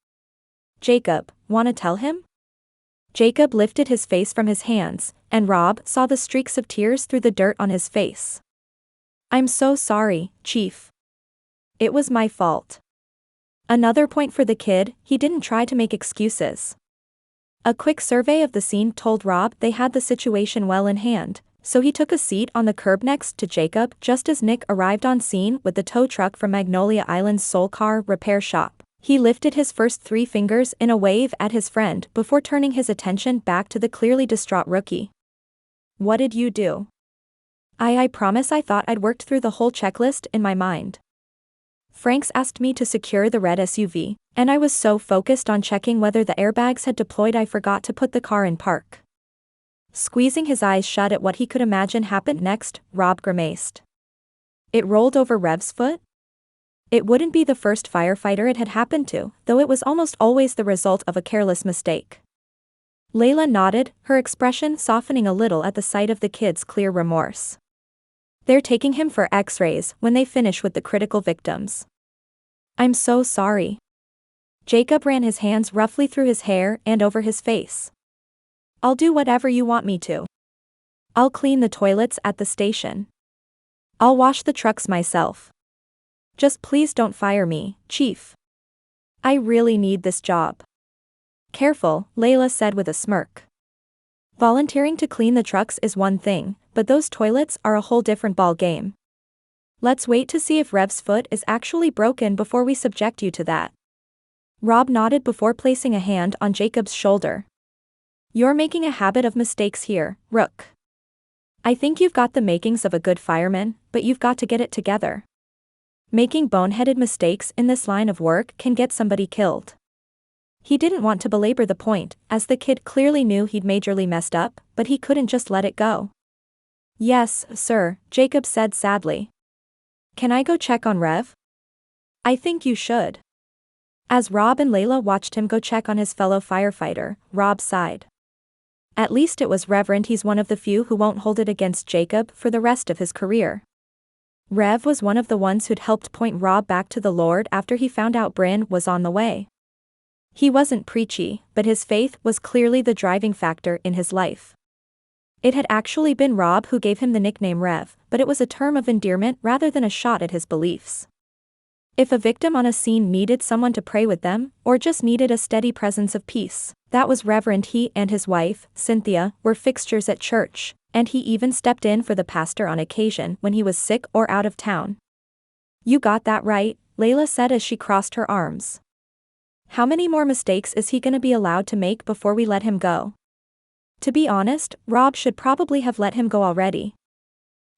S1: "Jacob, wanna tell him?" Jacob lifted his face from his hands, and Rob saw the streaks of tears through the dirt on his face. "I'm so sorry, Chief. It was my fault." Another point for the kid, he didn't try to make excuses. A quick survey of the scene told Rob they had the situation well in hand, so he took a seat on the curb next to Jacob just as Nick arrived on scene with the tow truck from Magnolia Island's soul car repair shop. He lifted his first 3 fingers in a wave at his friend before turning his attention back to the clearly distraught rookie. "What did you do?" I promise I thought I'd worked through the whole checklist in my mind. Franks asked me to secure the red SUV, and I was so focused on checking whether the airbags had deployed I forgot to put the car in park." Squeezing his eyes shut at what he could imagine happened next, Rob grimaced. It rolled over Rev's foot? It wouldn't be the first firefighter it had happened to, though it was almost always the result of a careless mistake. Layla nodded, her expression softening a little at the sight of the kid's clear remorse. "They're taking him for X-rays when they finish with the critical victims." "I'm so sorry." Jacob ran his hands roughly through his hair and over his face. "I'll do whatever you want me to. I'll clean the toilets at the station. I'll wash the trucks myself. Just please don't fire me, Chief. I really need this job." "Careful," Layla said with a smirk. "Volunteering to clean the trucks is one thing, but those toilets are a whole different ball game. Let's wait to see if Rev's foot is actually broken before we subject you to that." Rob nodded before placing a hand on Jacob's shoulder. "You're making a habit of mistakes here, Rook. I think you've got the makings of a good fireman, but you've got to get it together. Making boneheaded mistakes in this line of work can get somebody killed." He didn't want to belabor the point, as the kid clearly knew he'd majorly messed up, but he couldn't just let it go. "Yes, sir," Jacob said sadly. "Can I go check on Rev?" "I think you should." As Rob and Layla watched him go check on his fellow firefighter, Rob sighed. At least it was Reverend. He's one of the few who won't hold it against Jacob for the rest of his career. Rev was one of the ones who'd helped point Rob back to the Lord after he found out Brynn was on the way. He wasn't preachy, but his faith was clearly the driving factor in his life. It had actually been Rob who gave him the nickname Rev, but it was a term of endearment rather than a shot at his beliefs. If a victim on a scene needed someone to pray with them, or just needed a steady presence of peace, that was Reverend. He and his wife, Cynthia, were fixtures at church, and he even stepped in for the pastor on occasion when he was sick or out of town. "You got that right," Layla said as she crossed her arms. "How many more mistakes is he gonna be allowed to make before we let him go?" To be honest, Rob should probably have let him go already.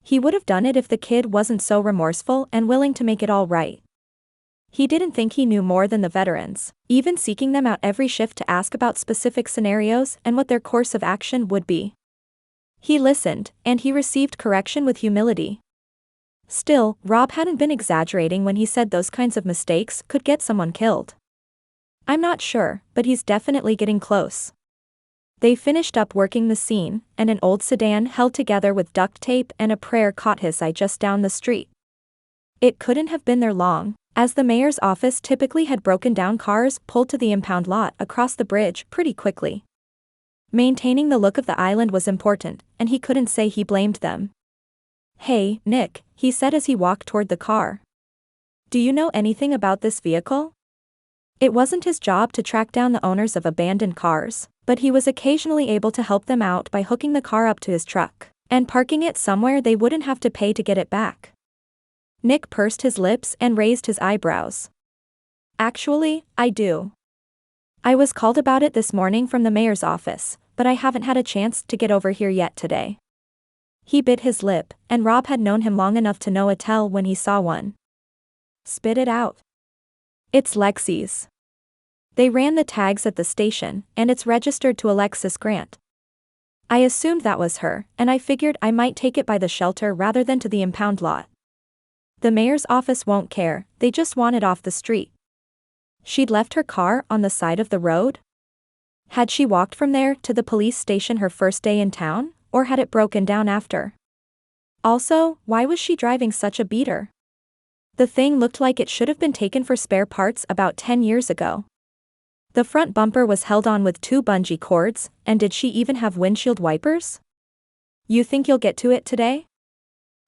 S1: He would have done it if the kid wasn't so remorseful and willing to make it all right. He didn't think he knew more than the veterans, even seeking them out every shift to ask about specific scenarios and what their course of action would be. He listened, and he received correction with humility. Still, Rob hadn't been exaggerating when he said those kinds of mistakes could get someone killed. "I'm not sure, but he's definitely getting close." They finished up working the scene, and an old sedan held together with duct tape and a prayer caught his eye just down the street. It couldn't have been there long, as the mayor's office typically had broken down cars pulled to the impound lot across the bridge pretty quickly. Maintaining the look of the island was important, and he couldn't say he blamed them. "Hey, Nick," he said as he walked toward the car. "Do you know anything about this vehicle?" It wasn't his job to track down the owners of abandoned cars, but he was occasionally able to help them out by hooking the car up to his truck and parking it somewhere they wouldn't have to pay to get it back. Nick pursed his lips and raised his eyebrows. "Actually, I do. I was called about it this morning from the mayor's office, but I haven't had a chance to get over here yet today." He bit his lip, and Rob had known him long enough to know a tell when he saw one. "Spit it out." "It's Lexi's. They ran the tags at the station, and it's registered to Lexi Grant." I assumed that was her, and I figured I might take it by the shelter rather than to the impound lot. The mayor's office won't care, they just want it off the street. She'd left her car on the side of the road? Had she walked from there to the police station her first day in town, or had it broken down after? Also, why was she driving such a beater? The thing looked like it should have been taken for spare parts about 10 years ago. The front bumper was held on with 2 bungee cords, and did she even have windshield wipers? You think you'll get to it today?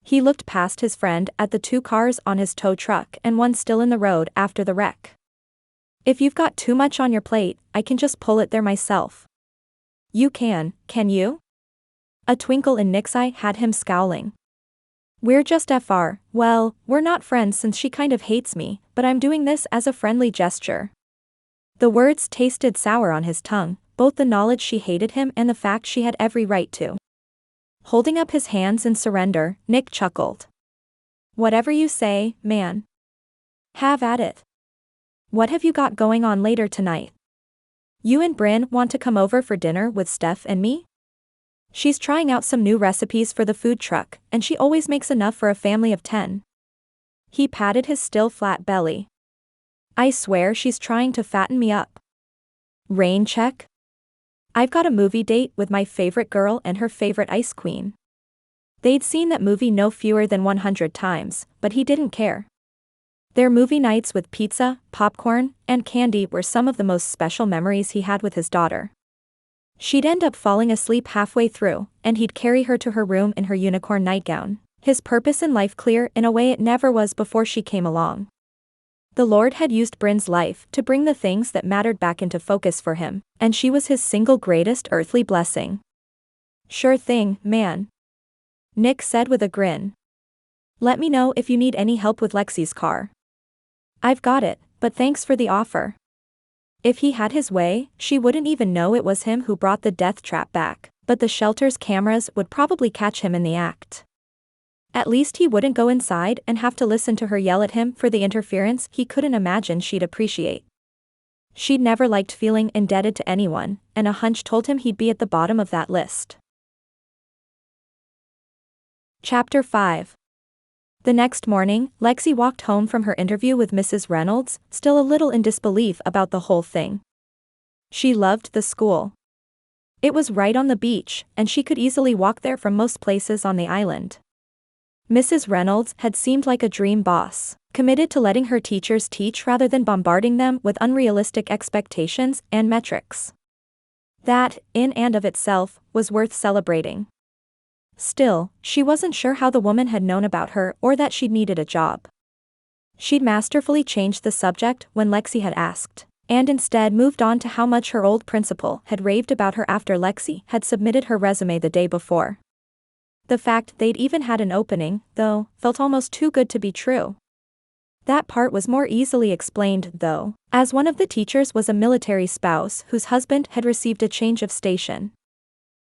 S1: He looked past his friend at the 2 cars on his tow truck and one still in the road after the wreck. If you've got too much on your plate, I can just pull it there myself. You can you? A twinkle in Nick's eye had him scowling. We're just FR, well, we're not friends since she kind of hates me, but I'm doing this as a friendly gesture. The words tasted sour on his tongue, both the knowledge she hated him and the fact she had every right to. Holding up his hands in surrender, Nick chuckled. Whatever you say, man. Have at it. What have you got going on later tonight? You and Brynn want to come over for dinner with Steph and me? She's trying out some new recipes for the food truck, and she always makes enough for a family of 10. He patted his still flat belly. I swear she's trying to fatten me up. Rain check? I've got a movie date with my favorite girl and her favorite ice queen. They'd seen that movie no fewer than 100 times, but he didn't care. Their movie nights with pizza, popcorn, and candy were some of the most special memories he had with his daughter. She'd end up falling asleep halfway through, and he'd carry her to her room in her unicorn nightgown, his purpose in life clear in a way it never was before she came along. The Lord had used Brynn's life to bring the things that mattered back into focus for him, and she was his single greatest earthly blessing. Sure thing, man. Nick said with a grin. Let me know if you need any help with Lexi's car. I've got it, but thanks for the offer. If he had his way, she wouldn't even know it was him who brought the death trap back, but the shelter's cameras would probably catch him in the act. At least he wouldn't go inside and have to listen to her yell at him for the interference he couldn't imagine she'd appreciate. She'd never liked feeling indebted to anyone, and a hunch told him he'd be at the bottom of that list. Chapter 5. The next morning, Lexi walked home from her interview with Mrs. Reynolds, still a little in disbelief about the whole thing. She loved the school. It was right on the beach, and she could easily walk there from most places on the island. Mrs. Reynolds had seemed like a dream boss, committed to letting her teachers teach rather than bombarding them with unrealistic expectations and metrics. That, in and of itself, was worth celebrating. Still, she wasn't sure how the woman had known about her or that she'd needed a job. She'd masterfully changed the subject when Lexi had asked, and instead moved on to how much her old principal had raved about her after Lexi had submitted her resume the day before. The fact they'd even had an opening, though, felt almost too good to be true. That part was more easily explained, though, as one of the teachers was a military spouse whose husband had received a change of station.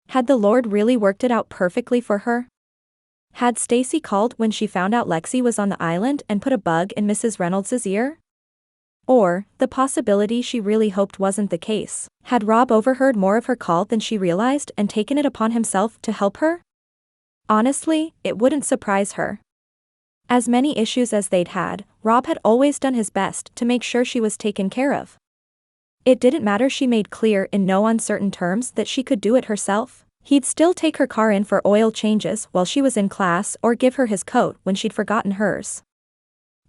S1: Had the Lord really worked it out perfectly for her? Had Stacy called when she found out Lexi was on the island and put a bug in Mrs. Reynolds' ear? Or, the possibility she really hoped wasn't the case, had Rob overheard more of her call than she realized and taken it upon himself to help her? Honestly, it wouldn't surprise her. As many issues as they'd had, Rob had always done his best to make sure she was taken care of. It didn't matter she made clear in no uncertain terms that she could do it herself. He'd still take her car in for oil changes while she was in class or give her his coat when she'd forgotten hers.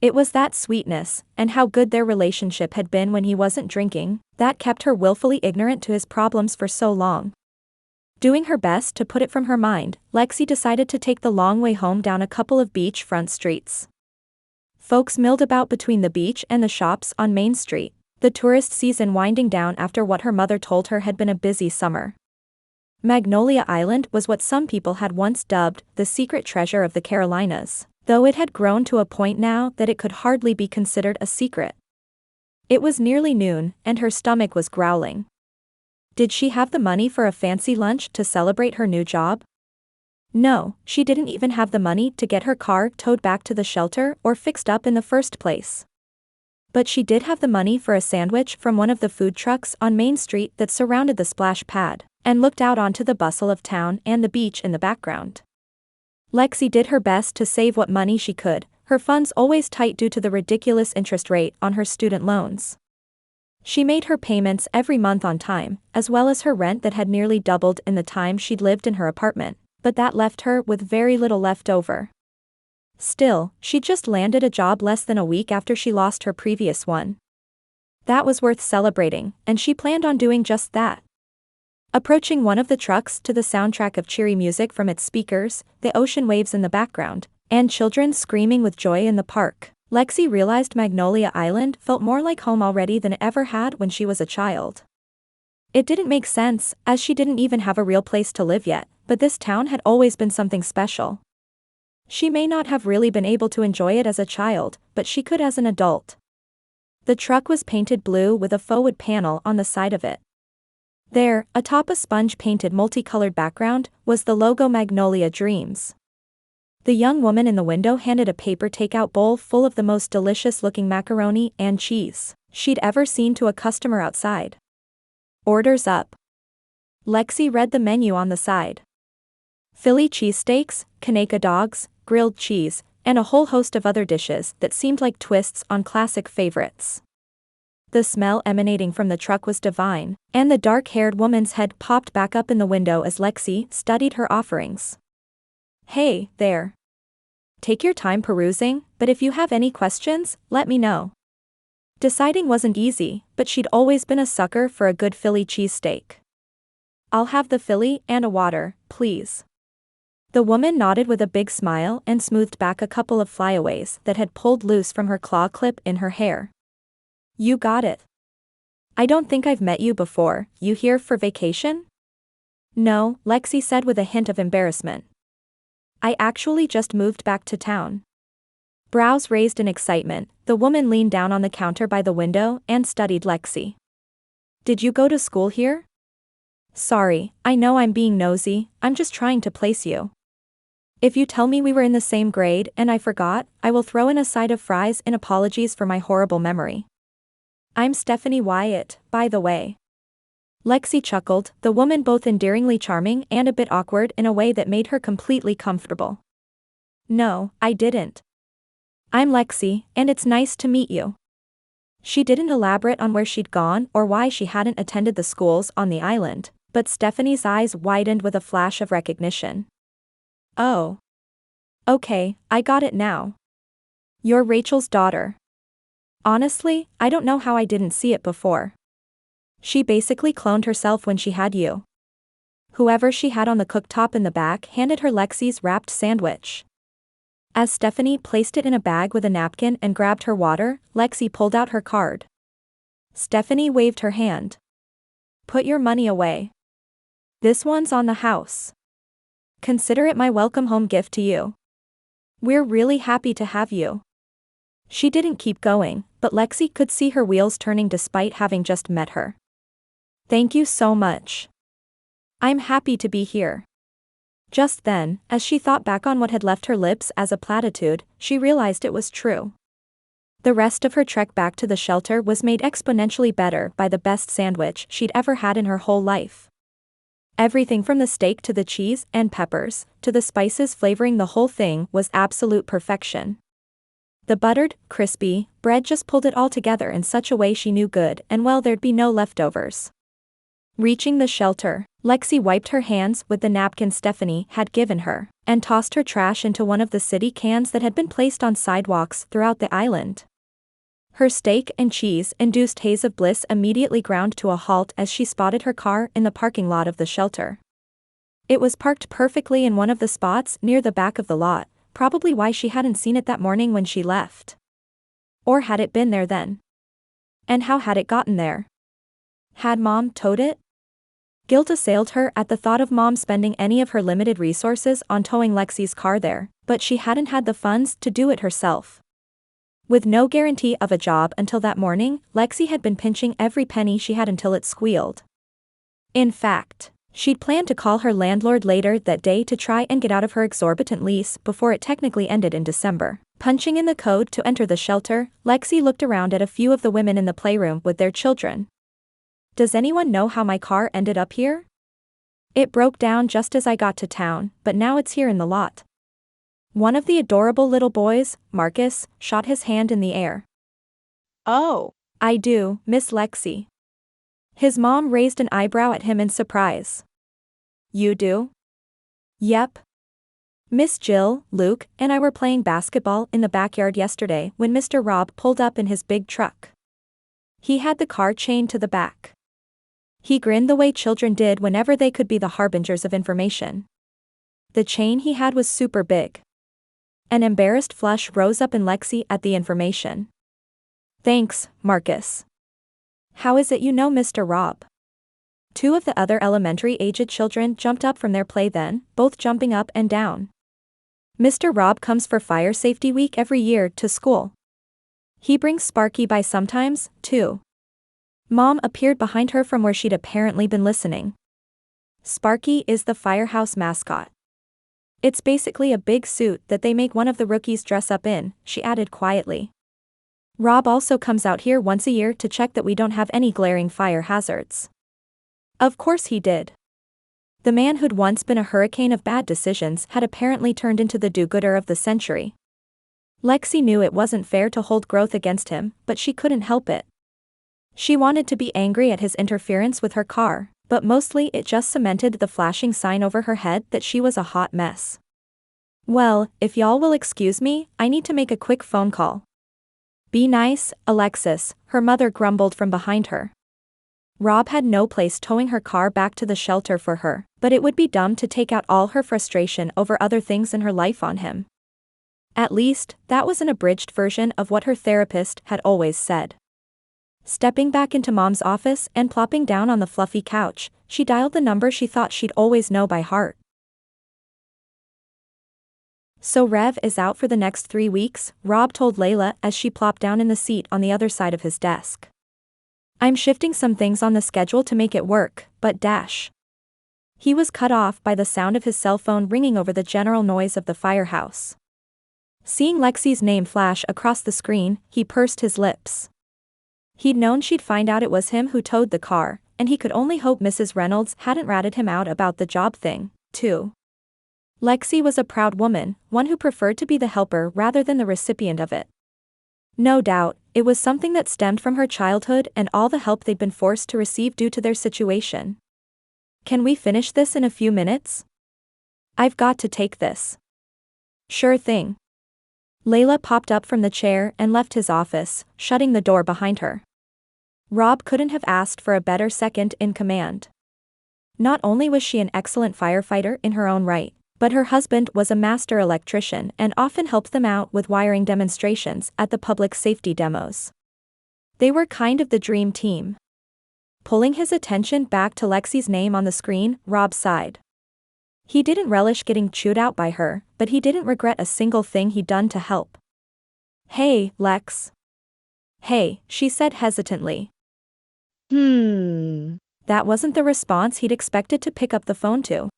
S1: It was that sweetness, and how good their relationship had been when he wasn't drinking, that kept her willfully ignorant to his problems for so long. Doing her best to put it from her mind, Lexi decided to take the long way home down a couple of beachfront streets. Folks milled about between the beach and the shops on Main Street, the tourist season winding down after what her mother told her had been a busy summer. Magnolia Island was what some people had once dubbed the secret treasure of the Carolinas, though it had grown to a point now that it could hardly be considered a secret. It was nearly noon, and her stomach was growling. Did she have the money for a fancy lunch to celebrate her new job? No, she didn't even have the money to get her car towed back to the shelter or fixed up in the first place. But she did have the money for a sandwich from one of the food trucks on Main Street that surrounded the splash pad, and looked out onto the bustle of town and the beach in the background. Lexi did her best to save what money she could, her funds always tight due to the ridiculous interest rate on her student loans. She made her payments every month on time, as well as her rent that had nearly doubled in the time she'd lived in her apartment, but that left her with very little left over. Still, she'd just landed a job less than a week after she lost her previous one. That was worth celebrating, and she planned on doing just that. Approaching one of the trucks to the soundtrack of cheery music from its speakers, the ocean waves in the background, and children screaming with joy in the park, Lexi realized Magnolia Island felt more like home already than it ever had when she was a child. It didn't make sense, as she didn't even have a real place to live yet, but this town had always been something special. She may not have really been able to enjoy it as a child, but she could as an adult. The truck was painted blue with a faux wood panel on the side of it. There, atop a sponge-painted multicolored background, was the logo Magnolia Dreams. The young woman in the window handed a paper takeout bowl full of the most delicious-looking macaroni and cheese she'd ever seen to a customer outside. Orders up. Lexi read the menu on the side. Philly cheesesteaks, Kanaka dogs, grilled cheese, and a whole host of other dishes that seemed like twists on classic favorites. The smell emanating from the truck was divine, and the dark-haired woman's head popped back up in the window as Lexi studied her offerings. Hey, there. Take your time perusing, but if you have any questions, let me know. Deciding wasn't easy, but she'd always been a sucker for a good Philly cheesesteak. I'll have the Philly and a water, please. The woman nodded with a big smile and smoothed back a couple of flyaways that had pulled loose from her claw clip in her hair. You got it. I don't think I've met you before. You here for vacation? No, Lexi said with a hint of embarrassment. I actually just moved back to town. Brows raised in excitement, the woman leaned down on the counter by the window and studied Lexi. Did you go to school here? Sorry, I know I'm being nosy, I'm just trying to place you. If you tell me we were in the same grade and I forgot, I will throw in a side of fries in apologies for my horrible memory. I'm Stephanie Wyatt, by the way. Lexi chuckled, the woman both endearingly charming and a bit awkward in a way that made her completely comfortable. No, I didn't. I'm Lexi, and it's nice to meet you. She didn't elaborate on where she'd gone or why she hadn't attended the schools on the island, but Stephanie's eyes widened with a flash of recognition. Oh. Okay, I got it now. You're Rachel's daughter. Honestly, I don't know how I didn't see it before. She basically cloned herself when she had you. Whoever she had on the cooktop in the back handed her Lexi's wrapped sandwich. As Stephanie placed it in a bag with a napkin and grabbed her water, Lexi pulled out her card. Stephanie waved her hand. Put your money away. This one's on the house. Consider it my welcome home gift to you. We're really happy to have you. She didn't keep going, but Lexi could see her wheels turning despite having just met her. Thank you so much. I'm happy to be here. Just then, as she thought back on what had left her lips as a platitude, she realized it was true. The rest of her trek back to the shelter was made exponentially better by the best sandwich she'd ever had in her whole life. Everything from the steak to the cheese and peppers, to the spices flavoring the whole thing was absolute perfection. The buttered, crispy bread just pulled it all together in such a way she knew good and well there'd be no leftovers. Reaching the shelter, Lexi wiped her hands with the napkin Stephanie had given her, and tossed her trash into one of the city cans that had been placed on sidewalks throughout the island. Her steak and cheese-induced haze of bliss immediately ground to a halt as she spotted her car in the parking lot of the shelter. It was parked perfectly in one of the spots near the back of the lot, probably why she hadn't seen it that morning when she left. Or had it been there then? And how had it gotten there? Had Mom towed it? Guilt assailed her at the thought of Mom spending any of her limited resources on towing Lexi's car there, but she hadn't had the funds to do it herself. With no guarantee of a job until that morning, Lexi had been pinching every penny she had until it squealed. In fact, she'd planned to call her landlord later that day to try and get out of her exorbitant lease before it technically ended in December. Punching in the code to enter the shelter, Lexi looked around at a few of the women in the playroom with their children. Does anyone know how my car ended up here? It broke down just as I got to town, but now it's here in the lot. One of the adorable little boys, Marcus, shot his hand in the air.
S2: Oh.
S1: I do, Miss Lexi. His mom raised an eyebrow at him in surprise. You do? Yep. Miss Jill, Luke, and I were playing basketball in the backyard yesterday when Mr. Rob pulled up in his big truck. He had the car chained to the back. He grinned the way children did whenever they could be the harbingers of information. The chain he had was super big. An embarrassed flush rose up in Lexi at the information. Thanks, Marcus. How is it you know Mr. Rob? Two of the other elementary-aged children jumped up from their play then, both jumping up and down. Mr. Rob comes for Fire Safety Week every year to school. He brings Sparky by sometimes, too. Mom appeared behind her from where she'd apparently been listening. Sparky is the firehouse mascot. It's basically a big suit that they make one of the rookies dress up in, she added quietly. Rob also comes out here once a year to check that we don't have any glaring fire hazards. Of course he did. The man who'd once been a hurricane of bad decisions had apparently turned into the do-gooder of the century. Lexi knew it wasn't fair to hold growth against him, but she couldn't help it. She wanted to be angry at his interference with her car, but mostly it just cemented the flashing sign over her head that she was a hot mess. Well, if y'all will excuse me, I need to make a quick phone call. Be nice, Alexis, her mother grumbled from behind her. Rob had no place towing her car back to the shelter for her, but it would be dumb to take out all her frustration over other things in her life on him. At least, that was an abridged version of what her therapist had always said. Stepping back into Mom's office and plopping down on the fluffy couch, she dialed the number she thought she'd always know by heart. So Rev is out for the next 3 weeks, Rob told Layla as she plopped down in the seat on the other side of his desk. I'm shifting some things on the schedule to make it work, but dash. He was cut off by the sound of his cell phone ringing over the general noise of the firehouse. Seeing Lexi's name flash across the screen, he pursed his lips. He'd known she'd find out it was him who towed the car, and he could only hope Mrs. Reynolds hadn't ratted him out about the job thing, too. Lexi was a proud woman, one who preferred to be the helper rather than the recipient of it. No doubt, it was something that stemmed from her childhood and all the help they'd been forced to receive due to their situation. Can we finish this in a few minutes? I've got to take this. Sure thing. Layla popped up from the chair and left his office, shutting the door behind her. Rob couldn't have asked for a better second in command. Not only was she an excellent firefighter in her own right, but her husband was a master electrician and often helped them out with wiring demonstrations at the public safety demos. They were kind of the dream team. Pulling his attention back to Lexi's name on the screen, Rob sighed. He didn't relish getting chewed out by her, but he didn't regret a single thing he'd done to help. Hey, Lex. Hey, she said hesitantly. That wasn't the response he'd expected to pick up the phone to.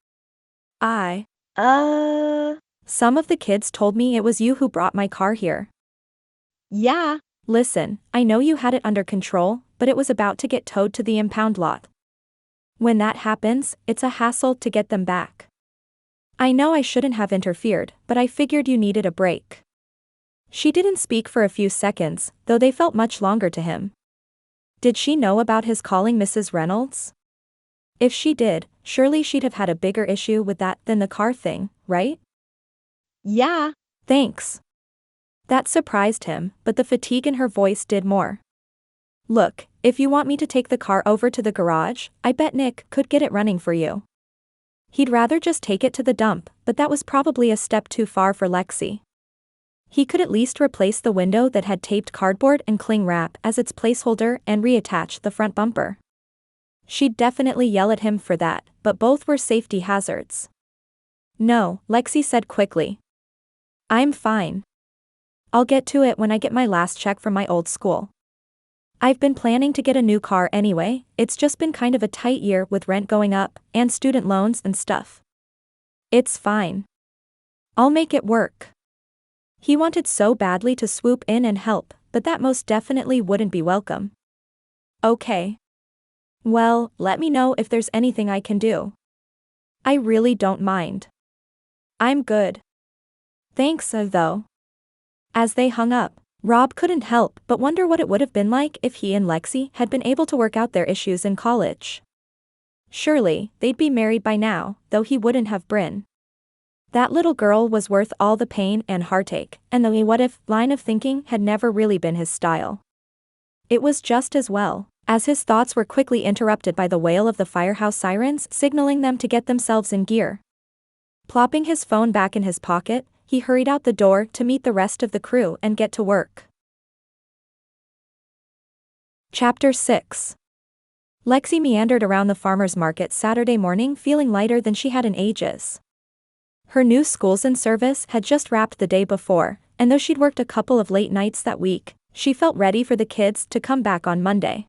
S1: Some of the kids told me it was you who brought my car here.
S2: Yeah.
S1: Listen, I know you had it under control, but it was about to get towed to the impound lot. When that happens, it's a hassle to get them back. I know I shouldn't have interfered, but I figured you needed a break. She didn't speak for a few seconds, though they felt much longer to him. Did she know about his calling Mrs. Reynolds? If she did, surely she'd have had a bigger issue with that than the car thing, right?
S2: Yeah.
S1: Thanks. That surprised him, but the fatigue in her voice did more. Look, if you want me to take the car over to the garage, I bet Nick could get it running for you. He'd rather just take it to the dump, but that was probably a step too far for Lexi. He could at least replace the window that had taped cardboard and cling wrap as its placeholder and reattach the front bumper. She'd definitely yell at him for that, but both were safety hazards. No, Lexi said quickly. I'm fine. I'll get to it when I get my last check from my old school. I've been planning to get a new car anyway, it's just been kind of a tight year with rent going up, and student loans and stuff. It's fine. I'll make it work. He wanted so badly to swoop in and help, but that most definitely wouldn't be welcome. Okay. Well, let me know if there's anything I can do. I really don't mind. I'm good. Thanks, though. As they hung up, Rob couldn't help but wonder what it would have been like if he and Lexi had been able to work out their issues in college. Surely, they'd be married by now, though he wouldn't have Brynn. That little girl was worth all the pain and heartache, and the what-if line of thinking had never really been his style. It was just as well, as his thoughts were quickly interrupted by the wail of the firehouse sirens signaling them to get themselves in gear. Plopping his phone back in his pocket, he hurried out the door to meet the rest of the crew and get to work. Chapter 6. Lexi meandered around the farmer's market Saturday morning feeling lighter than she had in ages. Her new schools in service had just wrapped the day before, and though she'd worked a couple of late nights that week, she felt ready for the kids to come back on Monday.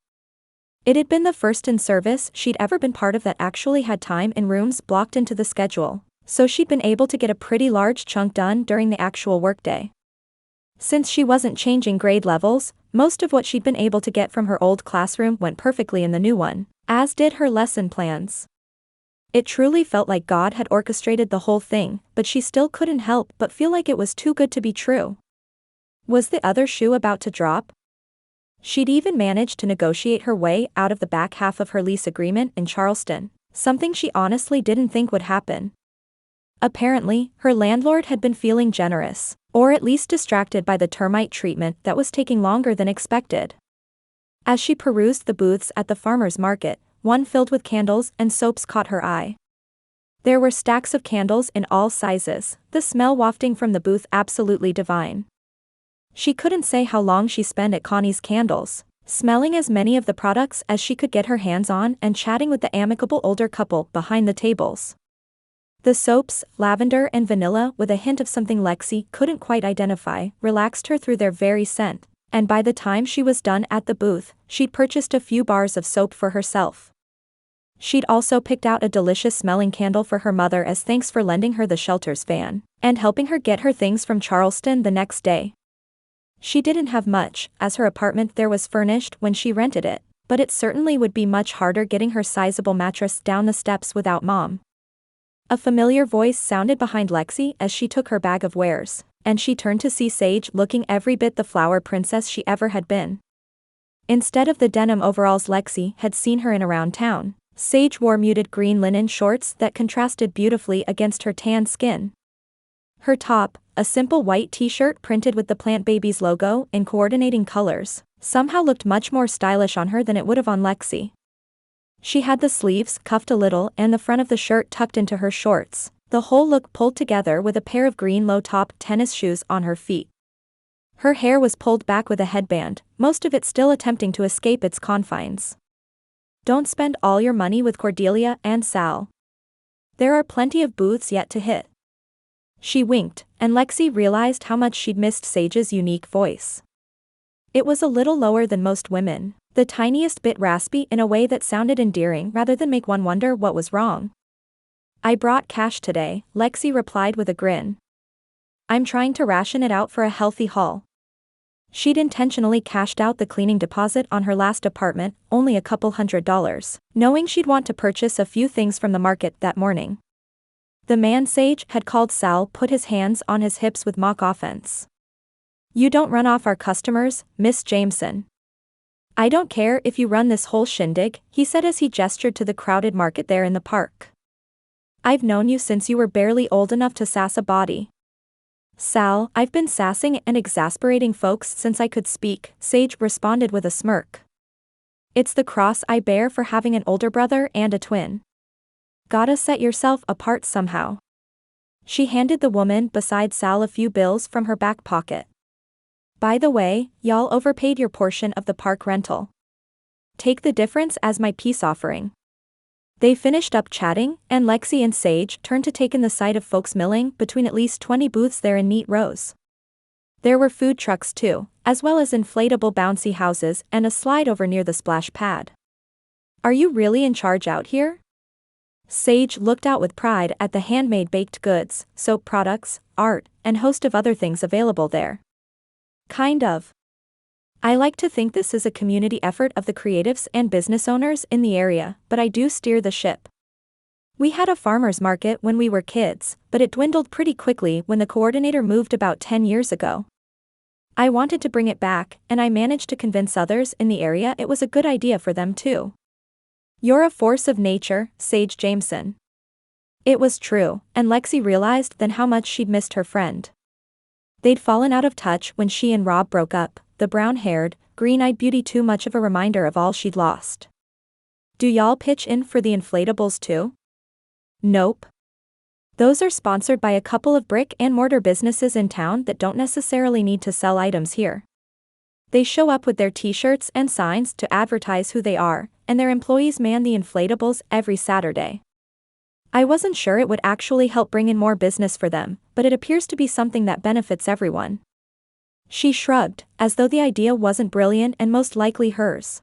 S1: It had been the first in service she'd ever been part of that actually had time in rooms blocked into the schedule, so she'd been able to get a pretty large chunk done during the actual workday. Since she wasn't changing grade levels, most of what she'd been able to get from her old classroom went perfectly in the new one, as did her lesson plans. It truly felt like God had orchestrated the whole thing, but she still couldn't help but feel like it was too good to be true. Was the other shoe about to drop? She'd even managed to negotiate her way out of the back half of her lease agreement in Charleston, something she honestly didn't think would happen. Apparently, her landlord had been feeling generous, or at least distracted by the termite treatment that was taking longer than expected. As she perused the booths at the farmer's market, one filled with candles and soaps caught her eye. There were stacks of candles in all sizes, the smell wafting from the booth absolutely divine. She couldn't say how long she spent at Connie's Candles, smelling as many of the products as she could get her hands on and chatting with the amicable older couple behind the tables. The soaps, lavender and vanilla with a hint of something Lexi couldn't quite identify, relaxed her through their very scent, and by the time she was done at the booth, she'd purchased a few bars of soap for herself. She'd also picked out a delicious-smelling candle for her mother as thanks for lending her the shelter's van, and helping her get her things from Charleston the next day. She didn't have much, as her apartment there was furnished when she rented it, but it certainly would be much harder getting her sizable mattress down the steps without Mom. A familiar voice sounded behind Lexi as she took her bag of wares, and she turned to see Sage looking every bit the flower princess she ever had been. Instead of the denim overalls Lexi had seen her in around town, Sage wore muted green linen shorts that contrasted beautifully against her tan skin. Her top, a simple white t-shirt printed with the Plant Babies logo in coordinating colors, somehow looked much more stylish on her than it would have on Lexi. She had the sleeves cuffed a little and the front of the shirt tucked into her shorts, the whole look pulled together with a pair of green low-top tennis shoes on her feet. Her hair was pulled back with a headband, most of it still attempting to escape its confines. Don't spend all your money with Cordelia and Sal. There are plenty of booths yet to hit. She winked, and Lexi realized how much she'd missed Sage's unique voice. It was a little lower than most women, the tiniest bit raspy in a way that sounded endearing rather than make one wonder what was wrong. I brought cash today, Lexi replied with a grin. I'm trying to ration it out for a healthy haul. She'd intentionally cashed out the cleaning deposit on her last apartment, only a couple $100s, knowing she'd want to purchase a few things from the market that morning. The man Sage had called Sal put his hands on his hips with mock offense. You don't run off our customers, Miss Jameson. I don't care if you run this whole shindig, he said as he gestured to the crowded market there in the park. I've known you since you were barely old enough to sass a body. Sal, I've been sassing and exasperating folks since I could speak, Sage responded with a smirk. It's the cross I bear for having an older brother and a twin. Gotta set yourself apart somehow. She handed the woman beside Sal a few bills from her back pocket. By the way, y'all overpaid your portion of the park rental. Take the difference as my peace offering. They finished up chatting, and Lexi and Sage turned to take in the sight of folks milling between at least 20 booths there in neat rows. There were food trucks too, as well as inflatable bouncy houses and a slide over near the splash pad. Are you really in charge out here? Sage looked out with pride at the handmade baked goods, soap products, art, and host of other things available there. Kind of. I like to think this is a community effort of the creatives and business owners in the area, but I do steer the ship. We had a farmer's market when we were kids, but it dwindled pretty quickly when the coordinator moved about 10 years ago. I wanted to bring it back, and I managed to convince others in the area it was a good idea for them too. You're a force of nature, Sage Jameson. It was true, and Lexi realized then how much she'd missed her friend. They'd fallen out of touch when she and Rob broke up, the brown-haired, green-eyed beauty too much of a reminder of all she'd lost. Do y'all pitch in for the inflatables too? Nope. Those are sponsored by a couple of brick-and-mortar businesses in town that don't necessarily need to sell items here. They show up with their t-shirts and signs to advertise who they are, and their employees man the inflatables every Saturday. I wasn't sure it would actually help bring in more business for them, but it appears to be something that benefits everyone. She shrugged, as though the idea wasn't brilliant and most likely hers.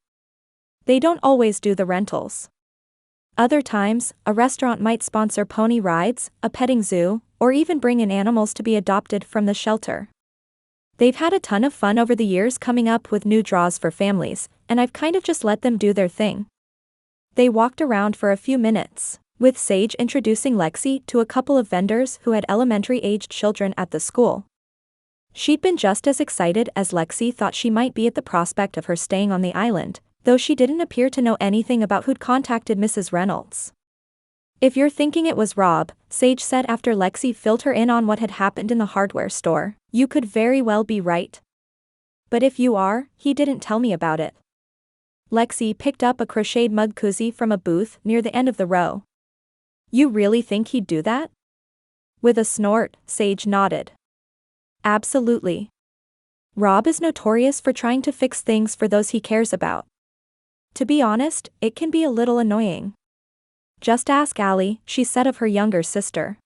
S1: They don't always do the rentals. Other times, a restaurant might sponsor pony rides, a petting zoo, or even bring in animals to be adopted from the shelter. They've had a ton of fun over the years coming up with new draws for families, and I've kind of just let them do their thing. They walked around for a few minutes, with Sage introducing Lexi to a couple of vendors who had elementary-aged children at the school. She'd been just as excited as Lexi thought she might be at the prospect of her staying on the island, though she didn't appear to know anything about who'd contacted Mrs. Reynolds. If you're thinking it was Rob, Sage said after Lexi filled her in on what had happened in the hardware store, you could very well be right. But if you are, he didn't tell me about it. Lexi picked up a crocheted mug koozie from a booth near the end of the row. You really think he'd do that? With a snort, Sage nodded. Absolutely. Rob is notorious for trying to fix things for those he cares about. To be honest, it can be a little annoying. Just ask Allie, she said of her younger sister.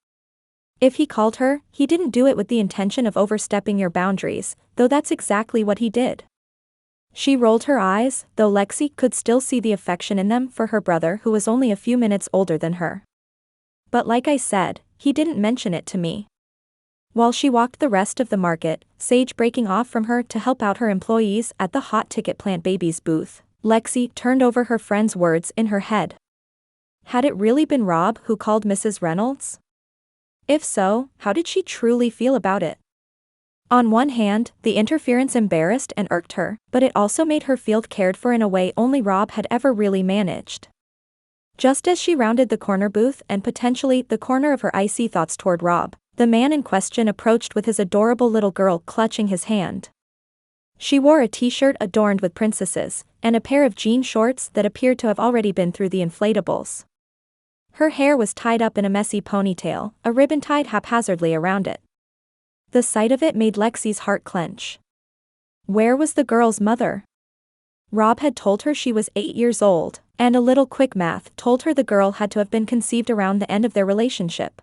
S1: If he called her, he didn't do it with the intention of overstepping your boundaries, though that's exactly what he did. She rolled her eyes, though Lexi could still see the affection in them for her brother who was only a few minutes older than her. But like I said, he didn't mention it to me. While she walked the rest of the market, Sage breaking off from her to help out her employees at the hot ticket plant babies booth, Lexi turned over her friend's words in her head. Had it really been Rob who called Mrs. Reynolds? If so, how did she truly feel about it? On one hand, the interference embarrassed and irked her, but it also made her feel cared for in a way only Rob had ever really managed. Just as she rounded the corner booth and potentially the corner of her icy thoughts toward Rob, the man in question approached with his adorable little girl clutching his hand. She wore a t-shirt adorned with princesses, and a pair of jean shorts that appeared to have already been through the inflatables. Her hair was tied up in a messy ponytail, a ribbon tied haphazardly around it. The sight of it made Lexi's heart clench. Where was the girl's mother? Rob had told her she was 8 years old, and a little quick math told her the girl had to have been conceived around the end of their relationship.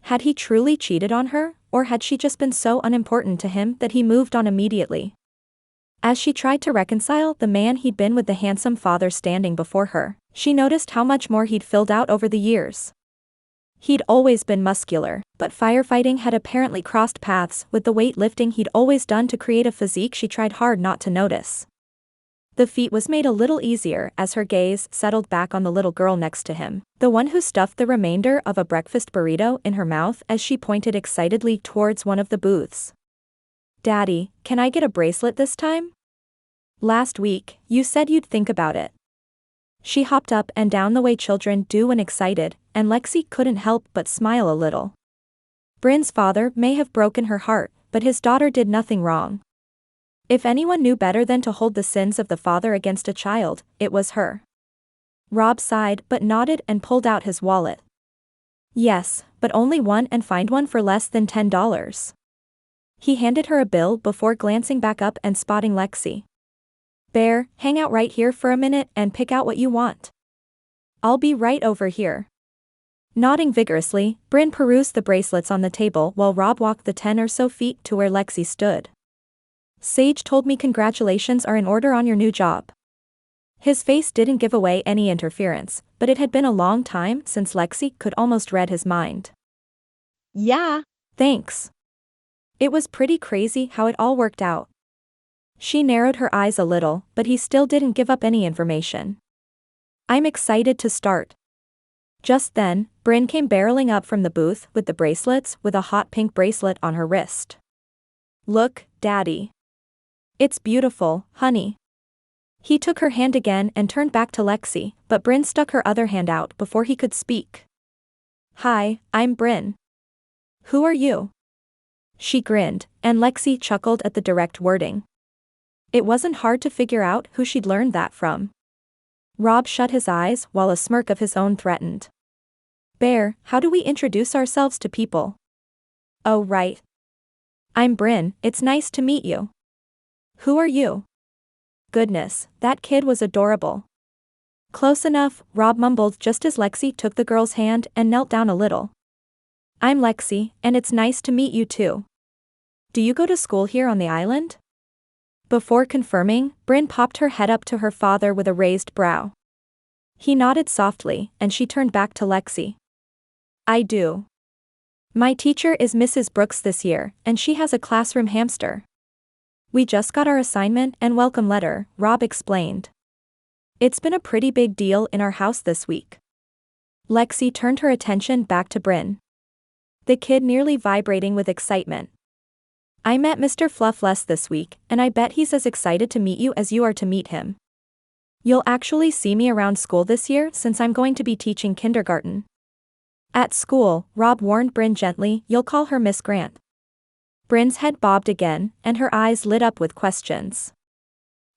S1: Had he truly cheated on her, or had she just been so unimportant to him that he moved on immediately? As she tried to reconcile the man he'd been with the handsome father standing before her, she noticed how much more he'd filled out over the years. He'd always been muscular, but firefighting had apparently crossed paths with the weightlifting he'd always done to create a physique she tried hard not to notice. The feat was made a little easier as her gaze settled back on the little girl next to him, the one who stuffed the remainder of a breakfast burrito in her mouth as she pointed excitedly towards one of the booths. Daddy, can I get a bracelet this time? Last week, you said you'd think about it. She hopped up and down the way children do when excited, and Lexi couldn't help but smile a little. Brynn's father may have broken her heart, but his daughter did nothing wrong. If anyone knew better than to hold the sins of the father against a child, it was her. Rob sighed but nodded and pulled out his wallet. Yes, but only one and find one for less than $10. He handed her a bill before glancing back up and spotting Lexi. Bear, hang out right here for a minute and pick out what you want. I'll be right over here. Nodding vigorously, Brynn perused the bracelets on the table while Rob walked the 10 or so feet to where Lexi stood. Sage told me congratulations are in order on your new job. His face didn't give away any interference, but it had been a long time since Lexi could almost read his mind.
S2: Yeah.
S1: Thanks. It was pretty crazy how it all worked out. She narrowed her eyes a little, but he still didn't give up any information. I'm excited to start. Just then, Brynn came barreling up from the booth with the bracelets with a hot pink bracelet on her wrist. Look, Daddy. It's beautiful, honey. He took her hand again and turned back to Lexi, but Brynn stuck her other hand out before he could speak. Hi, I'm Brynn. Who are you? She grinned, and Lexi chuckled at the direct wording. It wasn't hard to figure out who she'd learned that from. Rob shut his eyes while a smirk of his own threatened. Bear, how do we introduce ourselves to people? Oh right. I'm Brynn, it's nice to meet you. Who are you? Goodness, that kid was adorable. Close enough, Rob mumbled just as Lexi took the girl's hand and knelt down a little. I'm Lexi, and it's nice to meet you too. Do you go to school here on the island? Before confirming, Brynn popped her head up to her father with a raised brow. He nodded softly, and she turned back to Lexi. I do. My teacher is Mrs. Brooks this year, and she has a classroom hamster. We just got our assignment and welcome letter, Rob explained. It's been a pretty big deal in our house this week. Lexi turned her attention back to Brynn. The kid nearly vibrating with excitement. I met Mr. Fluffless this week, and I bet he's as excited to meet you as you are to meet him. You'll actually see me around school this year since I'm going to be teaching kindergarten. At school, Rob warned Brynn gently, you'll call her Miss Grant. Brynn's head bobbed again, and her eyes lit up with questions.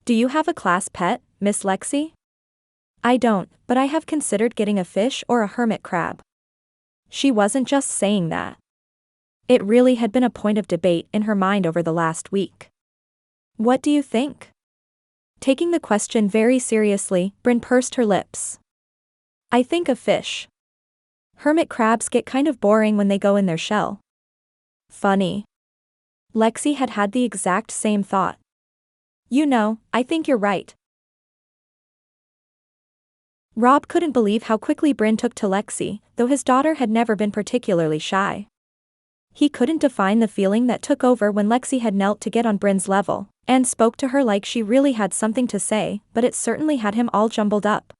S1: Do you have a class pet, Miss Lexi? I don't, but I have considered getting a fish or a hermit crab. She wasn't just saying that. It really had been a point of debate in her mind over the last week. What do you think? Taking the question very seriously, Brynn pursed her lips. I think a fish. Hermit crabs get kind of boring when they go in their shell. Funny. Lexi had had the exact same thought. You know, I think you're right. Rob couldn't believe how quickly Brynn took to Lexi, though his daughter had never been particularly shy. He couldn't define the feeling that took over when Lexi had knelt to get on Brynn's level, and spoke to her like she really had something to say, but it certainly had him all jumbled up.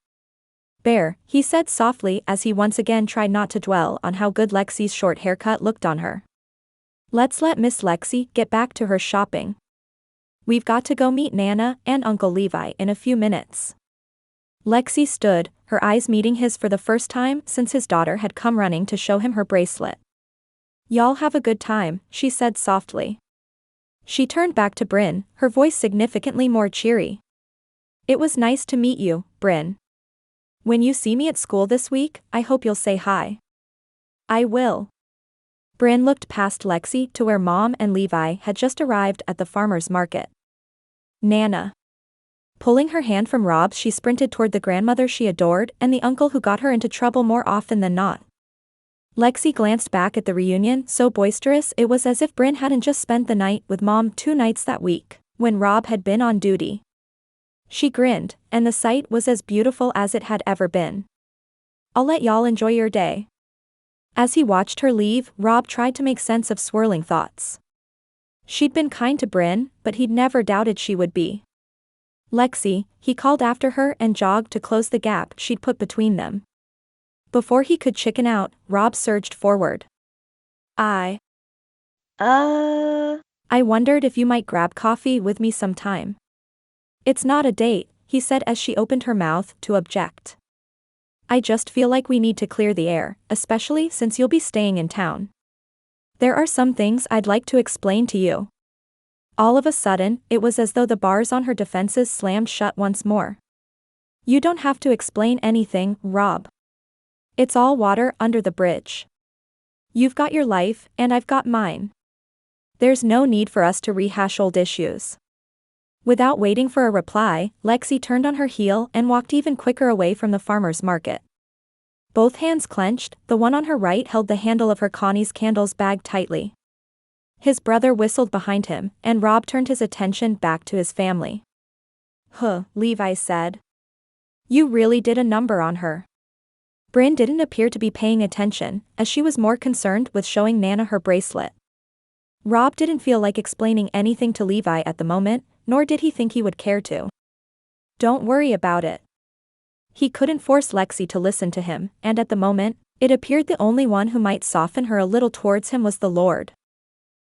S1: Bear, he said softly as he once again tried not to dwell on how good Lexi's short haircut looked on her. Let's let Miss Lexi get back to her shopping. We've got to go meet Nana and Uncle Levi in a few minutes. Lexi stood, her eyes meeting his for the first time since his daughter had come running to show him her bracelet. Y'all have a good time, she said softly. She turned back to Brynn, her voice significantly more cheery. It was nice to meet you, Brynn. When you see me at school this week, I hope you'll say hi. I will. Brynn looked past Lexi to where Mom and Levi had just arrived at the farmer's market. Nana. Pulling her hand from Rob's, she sprinted toward the grandmother she adored and the uncle who got her into trouble more often than not. Lexi glanced back at the reunion, so boisterous it was as if Brynn hadn't just spent the night with Mom 2 nights that week, when Rob had been on duty. She grinned, and the sight was as beautiful as it had ever been. I'll let y'all enjoy your day. As he watched her leave, Rob tried to make sense of swirling thoughts. She'd been kind to Brynn, but he'd never doubted she would be. Lexi, he called after her and jogged to close the gap she'd put between them. Before he could chicken out, Rob surged forward. I wondered if you might grab coffee with me sometime. It's not a date, he said as she opened her mouth to object. I just feel like we need to clear the air, especially since you'll be staying in town. There are some things I'd like to explain to you. All of a sudden, it was as though the bars on her defenses slammed shut once more. You don't have to explain anything, Rob. It's all water under the bridge. You've got your life, and I've got mine. There's no need for us to rehash old issues. Without waiting for a reply, Lexi turned on her heel and walked even quicker away from the farmer's market. Both hands clenched, the one on her right held the handle of her Connie's candles bag tightly. His brother whistled behind him, and Rob turned his attention back to his family. Huh, Levi said. You really did a number on her. Brynn didn't appear to be paying attention, as she was more concerned with showing Nana her bracelet. Rob didn't feel like explaining anything to Levi at the moment, nor did he think he would care to. Don't worry about it. He couldn't force Lexi to listen to him, and at the moment, it appeared the only one who might soften her a little towards him was the Lord.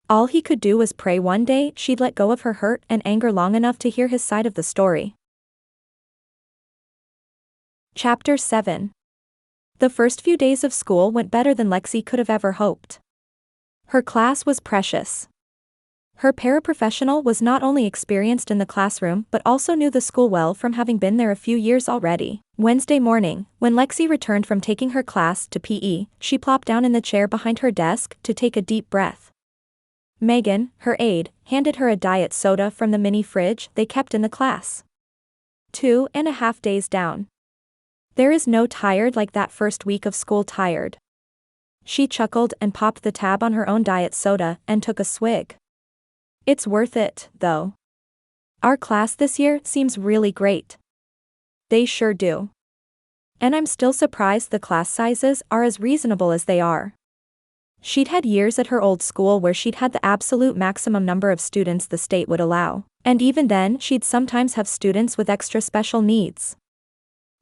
S1: All he could do was pray one day she'd let go of her hurt and anger long enough to hear his side of the story. Chapter 7. The first few days of school went better than Lexi could have ever hoped. Her class was precious. Her paraprofessional was not only experienced in the classroom but also knew the school well from having been there a few years already. Wednesday morning, when Lexi returned from taking her class to PE, she plopped down in the chair behind her desk to take a deep breath. Megan, her aide, handed her a diet soda from the mini fridge they kept in the class. 2.5 days down. There is no tired like that first week of school tired. She chuckled and popped the tab on her own diet soda and took a swig. It's worth it, though. Our class this year seems really great. They sure do. And I'm still surprised the class sizes are as reasonable as they are. She'd had years at her old school where she'd had the absolute maximum number of students the state would allow, and even then she'd sometimes have students with extra special needs.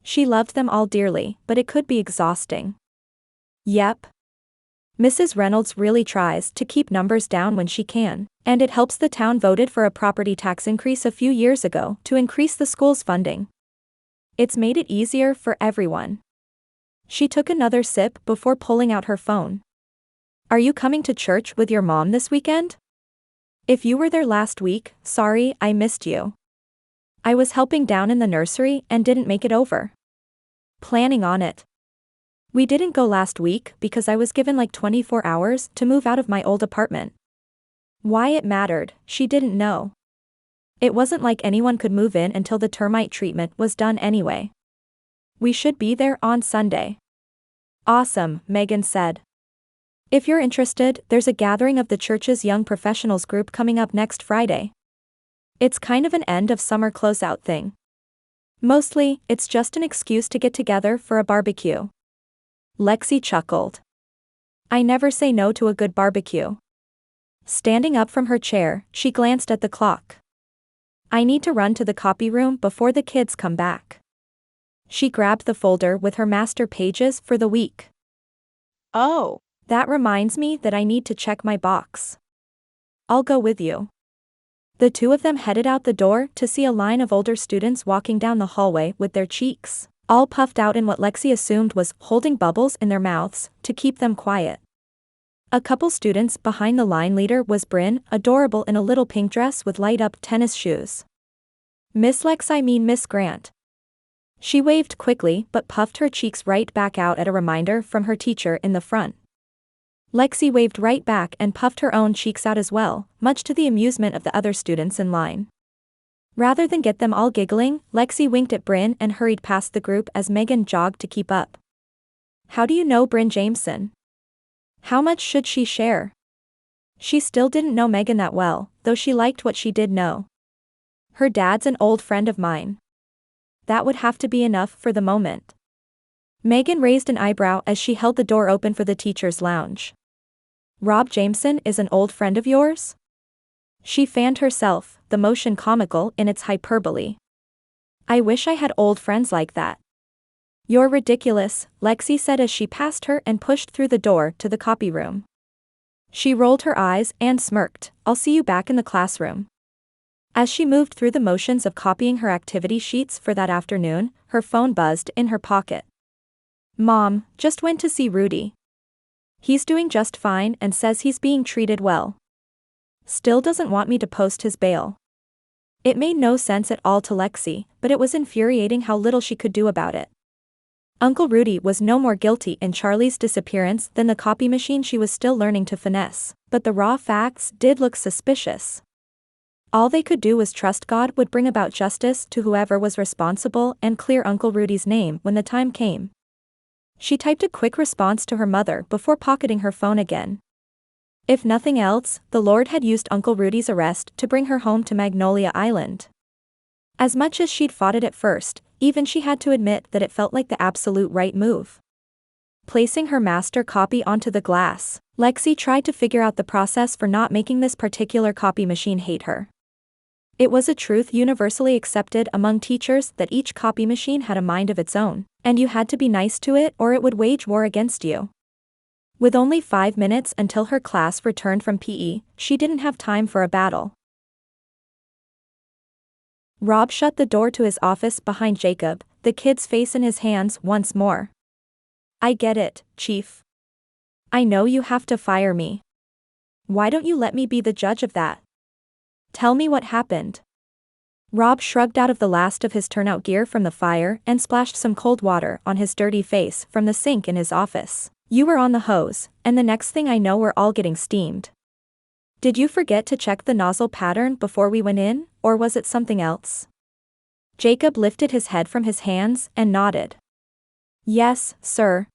S1: She loved them all dearly, but it could be exhausting. Yep. Mrs. Reynolds really tries to keep numbers down when she can, and it helps the town voted for a property tax increase a few years ago to increase the school's funding. It's made it easier for everyone. She took another sip before pulling out her phone. Are you coming to church with your mom this weekend? If you were there last week, sorry, I missed you. I was helping down in the nursery and didn't make it over. Planning on it. We didn't go last week because I was given like 24 hours to move out of my old apartment. Why it mattered, she didn't know. It wasn't like anyone could move in until the termite treatment was done anyway. We should be there on Sunday. Awesome, Megan said. If you're interested, there's a gathering of the church's young professionals group coming up next Friday. It's kind of an end of summer closeout thing. Mostly, it's just an excuse to get together for a barbecue. Lexi chuckled. I never say no to a good barbecue. Standing up from her chair, she glanced at the clock. I need to run to the copy room before the kids come back. She grabbed the folder with her master pages for the week.
S2: Oh.
S1: That reminds me that I need to check my box. I'll go with you. The two of them headed out the door to see a line of older students walking down the hallway with their cheeks all puffed out in what Lexi assumed was holding bubbles in their mouths to keep them quiet. A couple students behind the line leader was Brynn, adorable in a little pink dress with light-up tennis shoes. Miss Grant. She waved quickly but puffed her cheeks right back out at a reminder from her teacher in the front. Lexi waved right back and puffed her own cheeks out as well, much to the amusement of the other students in line. Rather than get them all giggling, Lexi winked at Brynn and hurried past the group as Megan jogged to keep up. How do you know Rob Jameson? How much should she share? She still didn't know Megan that well, though she liked what she did know. Her dad's an old friend of mine. That would have to be enough for the moment. Megan raised an eyebrow as she held the door open for the teacher's lounge. Rob Jameson is an old friend of yours? She fanned herself, the motion comical in its hyperbole. I wish I had old friends like that. You're ridiculous, Lexi said as she passed her and pushed through the door to the copy room. She rolled her eyes and smirked, I'll see you back in the classroom. As she moved through the motions of copying her activity sheets for that afternoon, her phone buzzed in her pocket. Mom, just went to see Rudy. He's doing just fine and says he's being treated well. Still doesn't want me to post his bail. It made no sense at all to Lexi, but it was infuriating how little she could do about it. Uncle Rudy was no more guilty in Charlie's disappearance than the copy machine she was still learning to finesse, but the raw facts did look suspicious. All they could do was trust God would bring about justice to whoever was responsible and clear Uncle Rudy's name when the time came. She typed a quick response to her mother before pocketing her phone again. If nothing else, the Lord had used Uncle Rudy's arrest to bring her home to Magnolia Island. As much as she'd fought it at first, even she had to admit that it felt like the absolute right move. Placing her master copy onto the glass, Lexi tried to figure out the process for not making this particular copy machine hate her. It was a truth universally accepted among teachers that each copy machine had a mind of its own, and you had to be nice to it or it would wage war against you. With only 5 minutes until her class returned from PE, she didn't have time for a battle. Rob shut the door to his office behind Jacob, the kid's face in his hands once more. I get it, Chief. I know you have to fire me. Why don't you let me be the judge of that? Tell me what happened. Rob shrugged out of the last of his turnout gear from the fire and splashed some cold water on his dirty face from the sink in his office. You were on the hose, and the next thing I know we're all getting steamed. Did you forget to check the nozzle pattern before we went in, or was it something else? Jacob lifted his head from his hands and nodded. Yes, sir.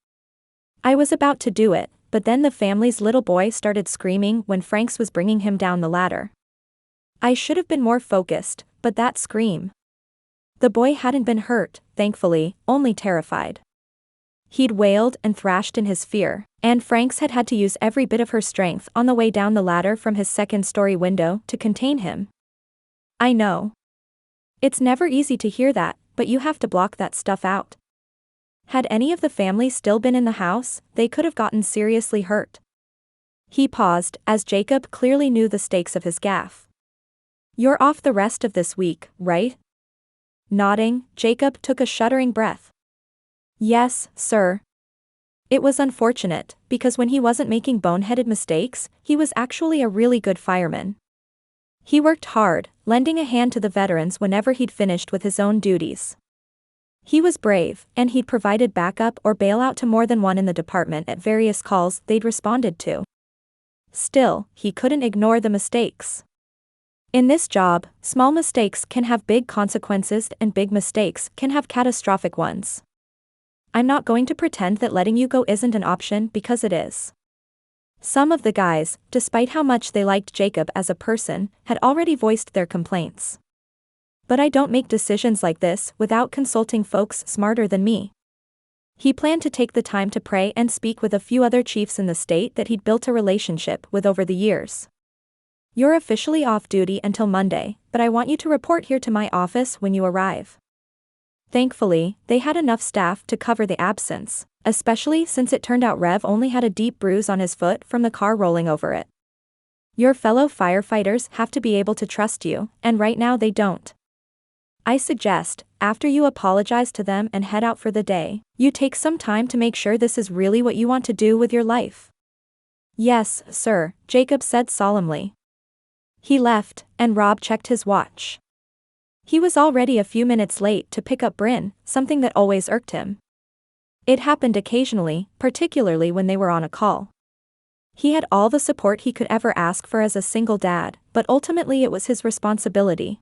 S1: I was about to do it, but then the family's little boy started screaming when Franks was bringing him down the ladder. I should have been more focused, but that scream. The boy hadn't been hurt, thankfully, only terrified. He'd wailed and thrashed in his fear, and Franks had had to use every bit of her strength on the way down the ladder from his second-story window to contain him. I know. It's never easy to hear that, but you have to block that stuff out. Had any of the family still been in the house, they could have gotten seriously hurt. He paused, as Jacob clearly knew the stakes of his gaffe. You're off the rest of this week, right? Nodding, Jacob took a shuddering breath. Yes, sir. It was unfortunate, because when he wasn't making boneheaded mistakes, he was actually a really good fireman. He worked hard, lending a hand to the veterans whenever he'd finished with his own duties. He was brave, and he'd provided backup or bailout to more than one in the department at various calls they'd responded to. Still, he couldn't ignore the mistakes. In this job, small mistakes can have big consequences and big mistakes can have catastrophic ones. I'm not going to pretend that letting you go isn't an option because it is. Some of the guys, despite how much they liked Jacob as a person, had already voiced their complaints. But I don't make decisions like this without consulting folks smarter than me. He planned to take the time to pray and speak with a few other chiefs in the state that he'd built a relationship with over the years. You're officially off duty until Monday, but I want you to report here to my office when you arrive. Thankfully, they had enough staff to cover the absence, especially since it turned out Rev only had a deep bruise on his foot from the car rolling over it. Your fellow firefighters have to be able to trust you, and right now they don't. I suggest, after you apologize to them and head out for the day, you take some time to make sure this is really what you want to do with your life. Yes, sir, Jacob said solemnly. He left, and Rob checked his watch. He was already a few minutes late to pick up Brynn, something that always irked him. It happened occasionally, particularly when they were on a call. He had all the support he could ever ask for as a single dad, but ultimately it was his responsibility.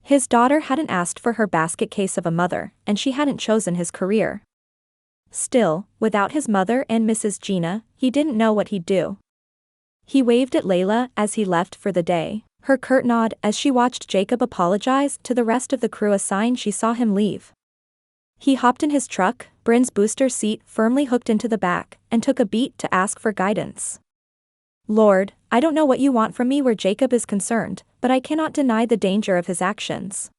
S1: His daughter hadn't asked for her basket case of a mother, and she hadn't chosen his career. Still, without his mother and Mrs. Gina, he didn't know what he'd do. He waved at Layla as he left for the day, her curt nod as she watched Jacob apologize to the rest of the crew a sign she saw him leave. He hopped in his truck, Brynn's booster seat firmly hooked into the back, and took a beat to ask for guidance. Lord, I don't know what you want from me where Jacob is concerned, but I cannot deny the danger of his actions.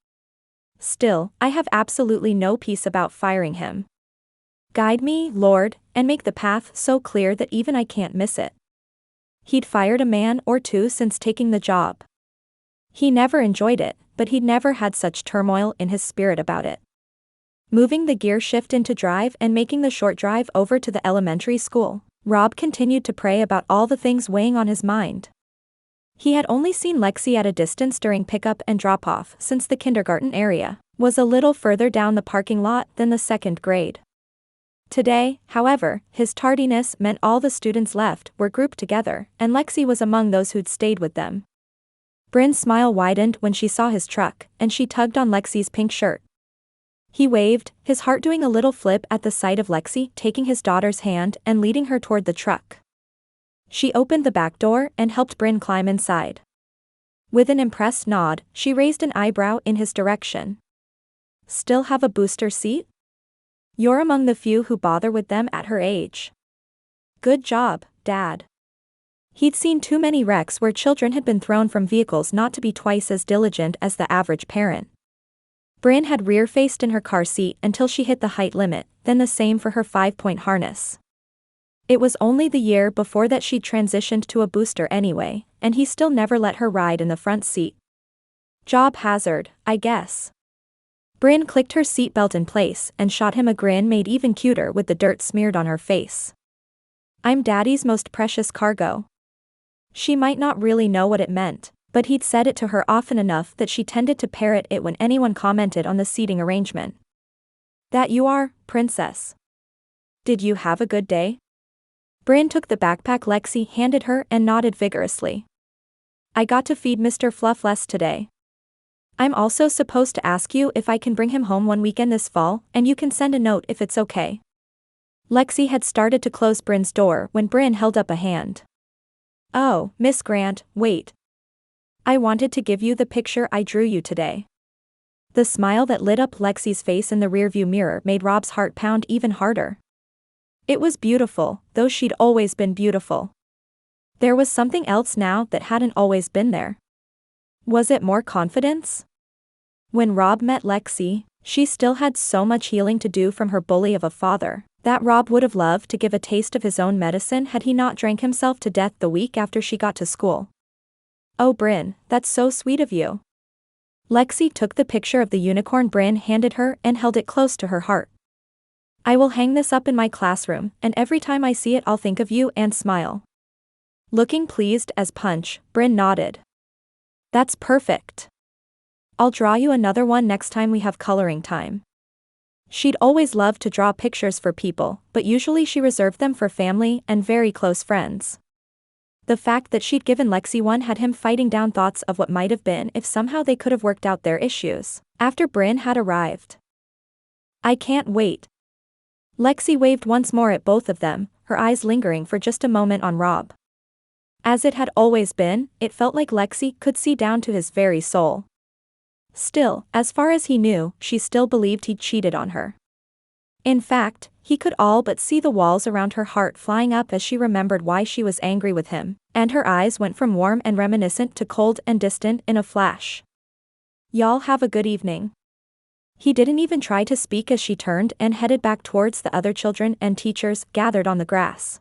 S1: Still, I have absolutely no peace about firing him. Guide me, Lord, and make the path so clear that even I can't miss it. He'd fired a man or two since taking the job. He never enjoyed it, but he'd never had such turmoil in his spirit about it. Moving the gear shift into drive and making the short drive over to the elementary school, Rob continued to pray about all the things weighing on his mind. He had only seen Lexi at a distance during pickup and drop-off since the kindergarten area was a little further down the parking lot than the second grade. Today, however, his tardiness meant all the students left were grouped together, and Lexi was among those who'd stayed with them. Brynn's smile widened when she saw his truck, and she tugged on Lexi's pink shirt. He waved, his heart doing a little flip at the sight of Lexi taking his daughter's hand and leading her toward the truck. She opened the back door and helped Brynn climb inside. With an impressed nod, she raised an eyebrow in his direction. Still have a booster seat? You're among the few who bother with them at her age. Good job, Dad. He'd seen too many wrecks where children had been thrown from vehicles not to be twice as diligent as the average parent. Brynn had rear-faced in her car seat until she hit the height limit, then the same for her 5-point harness. It was only the year before that she'd transitioned to a booster anyway, and he still never let her ride in the front seat. Job hazard, I guess. Brynn clicked her seatbelt in place and shot him a grin made even cuter with the dirt smeared on her face. I'm Daddy's most precious cargo. She might not really know what it meant, but he'd said it to her often enough that she tended to parrot it when anyone commented on the seating arrangement. That you are, princess. Did you have a good day? Brynn took the backpack Lexi handed her and nodded vigorously. I got to feed Mr. Fluff less today. I'm also supposed to ask you if I can bring him home one weekend this fall, and you can send a note if it's okay. Lexi had started to close Brynn's door when Brynn held up a hand. Oh, Miss Grant, wait. I wanted to give you the picture I drew you today. The smile that lit up Lexi's face in the rearview mirror made Rob's heart pound even harder. It was beautiful, though she'd always been beautiful. There was something else now that hadn't always been there. Was it more confidence? When Rob met Lexi, she still had so much healing to do from her bully of a father, that Rob would have loved to give a taste of his own medicine had he not drank himself to death the week after she got to school. Oh Brynn, that's so sweet of you. Lexi took the picture of the unicorn Brynn handed her and held it close to her heart. I will hang this up in my classroom, and every time I see it I'll think of you and smile. Looking pleased as punch, Brynn nodded. That's perfect. I'll draw you another one next time we have coloring time. She'd always loved to draw pictures for people, but usually she reserved them for family and very close friends. The fact that she'd given Lexi one had him fighting down thoughts of what might have been if somehow they could have worked out their issues, after Brynn had arrived. I can't wait. Lexi waved once more at both of them, her eyes lingering for just a moment on Rob. As it had always been, it felt like Lexi could see down to his very soul. Still, as far as he knew, she still believed he'd cheated on her. In fact, he could all but see the walls around her heart flying up as she remembered why she was angry with him, and her eyes went from warm and reminiscent to cold and distant in a flash. Y'all have a good evening. He didn't even try to speak as she turned and headed back towards the other children and teachers gathered on the grass.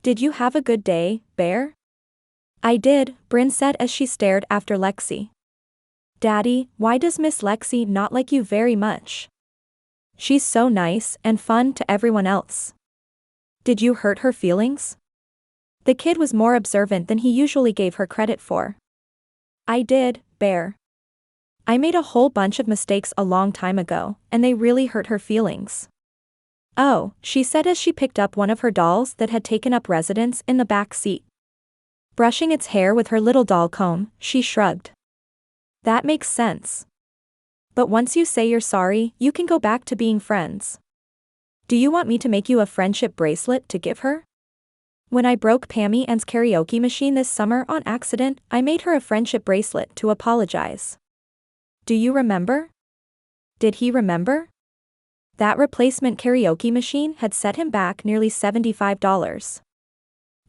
S1: Did you have a good day, Bear? I did, Brynn said as she stared after Lexi. Daddy, why does Miss Lexi not like you very much? She's so nice and fun to everyone else. Did you hurt her feelings? The kid was more observant than he usually gave her credit for. I did, Bear. I made a whole bunch of mistakes a long time ago, and they really hurt her feelings. Oh, she said as she picked up one of her dolls that had taken up residence in the back seat. Brushing its hair with her little doll comb, she shrugged. That makes sense. But once you say you're sorry, you can go back to being friends. Do you want me to make you a friendship bracelet to give her? When I broke Pammy Ann's karaoke machine this summer on accident, I made her a friendship bracelet to apologize. Do you remember? Did he remember? That replacement karaoke machine had set him back nearly $75.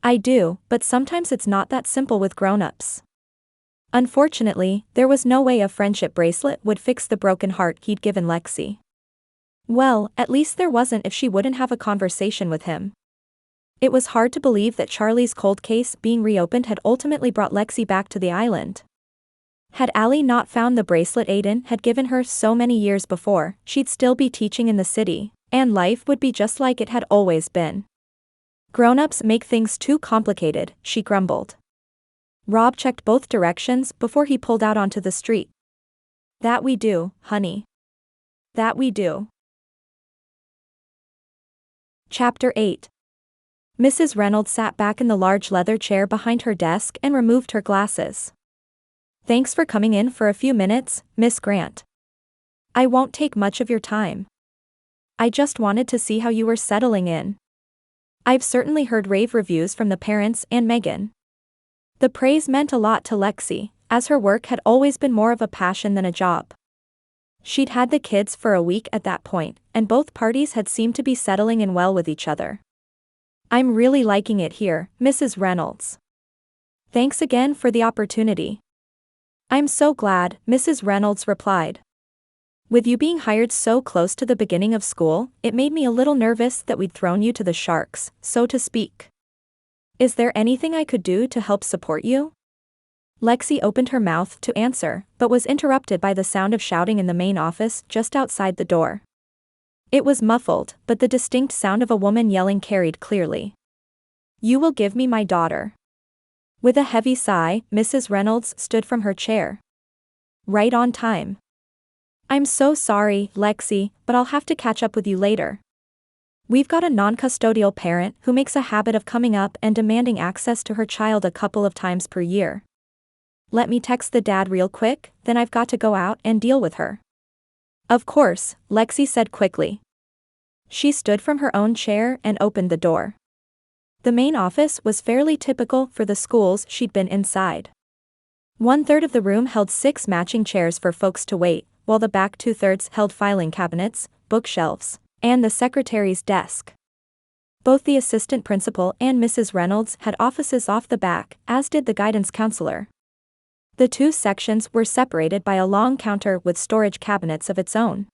S1: I do, but sometimes it's not that simple with grown-ups. Unfortunately, there was no way a friendship bracelet would fix the broken heart he'd given Lexi. Well, at least there wasn't if she wouldn't have a conversation with him. It was hard to believe that Charlie's cold case being reopened had ultimately brought Lexi back to the island. Had Allie not found the bracelet Aiden had given her so many years before, she'd still be teaching in the city, and life would be just like it had always been. Grown-ups make things too complicated, she grumbled. Rob checked both directions before he pulled out onto the street. That we do, honey. That we do. Chapter 8. Mrs. Reynolds sat back in the large leather chair behind her desk and removed her glasses. Thanks for coming in for a few minutes, Miss Grant. I won't take much of your time. I just wanted to see how you were settling in. I've certainly heard rave reviews from the parents and Megan. The praise meant a lot to Lexi, as her work had always been more of a passion than a job. She'd had the kids for a week at that point, and both parties had seemed to be settling in well with each other. I'm really liking it here, Mrs. Reynolds. Thanks again for the opportunity. I'm so glad, Mrs. Reynolds replied. With you being hired so close to the beginning of school, it made me a little nervous that we'd thrown you to the sharks, so to speak. Is there anything I could do to help support you? Lexi opened her mouth to answer, but was interrupted by the sound of shouting in the main office just outside the door. It was muffled, but the distinct sound of a woman yelling carried clearly. You will give me my daughter. With a heavy sigh, Mrs. Reynolds stood from her chair. Right on time. I'm so sorry, Lexi, but I'll have to catch up with you later. We've got a non-custodial parent who makes a habit of coming up and demanding access to her child a couple of times per year. Let me text the dad real quick, then I've got to go out and deal with her. Of course, Lexi said quickly. She stood from her own chair and opened the door. The main office was fairly typical for the schools she'd been inside. 1/3 of the room held 6 matching chairs for folks to wait, while the back 2/3 held filing cabinets, bookshelves, and the secretary's desk. Both the assistant principal and Mrs. Reynolds had offices off the back, as did the guidance counselor. The 2 sections were separated by a long counter with storage cabinets of its own.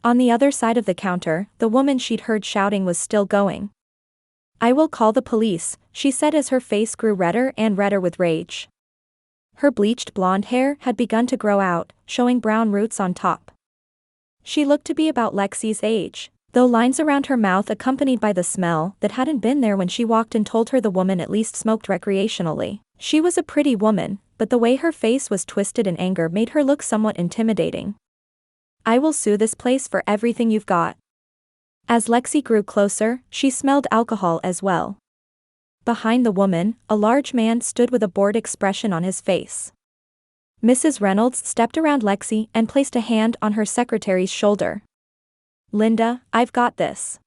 S1: On the other side of the counter, the woman she'd heard shouting was still going. I will call the police, she said as her face grew redder and redder with rage. Her bleached blonde hair had begun to grow out, showing brown roots on top. She looked to be about Lexi's age, though lines around her mouth accompanied by the smell that hadn't been there when she walked in told her the woman at least smoked recreationally. She was a pretty woman, but the way her face was twisted in anger made her look somewhat intimidating. I will sue this place for everything you've got. As Lexi grew closer, she smelled alcohol as well. Behind the woman, a large man stood with a bored expression on his face. Mrs. Reynolds stepped around Lexi and placed a hand on her secretary's shoulder. Linda, I've got this.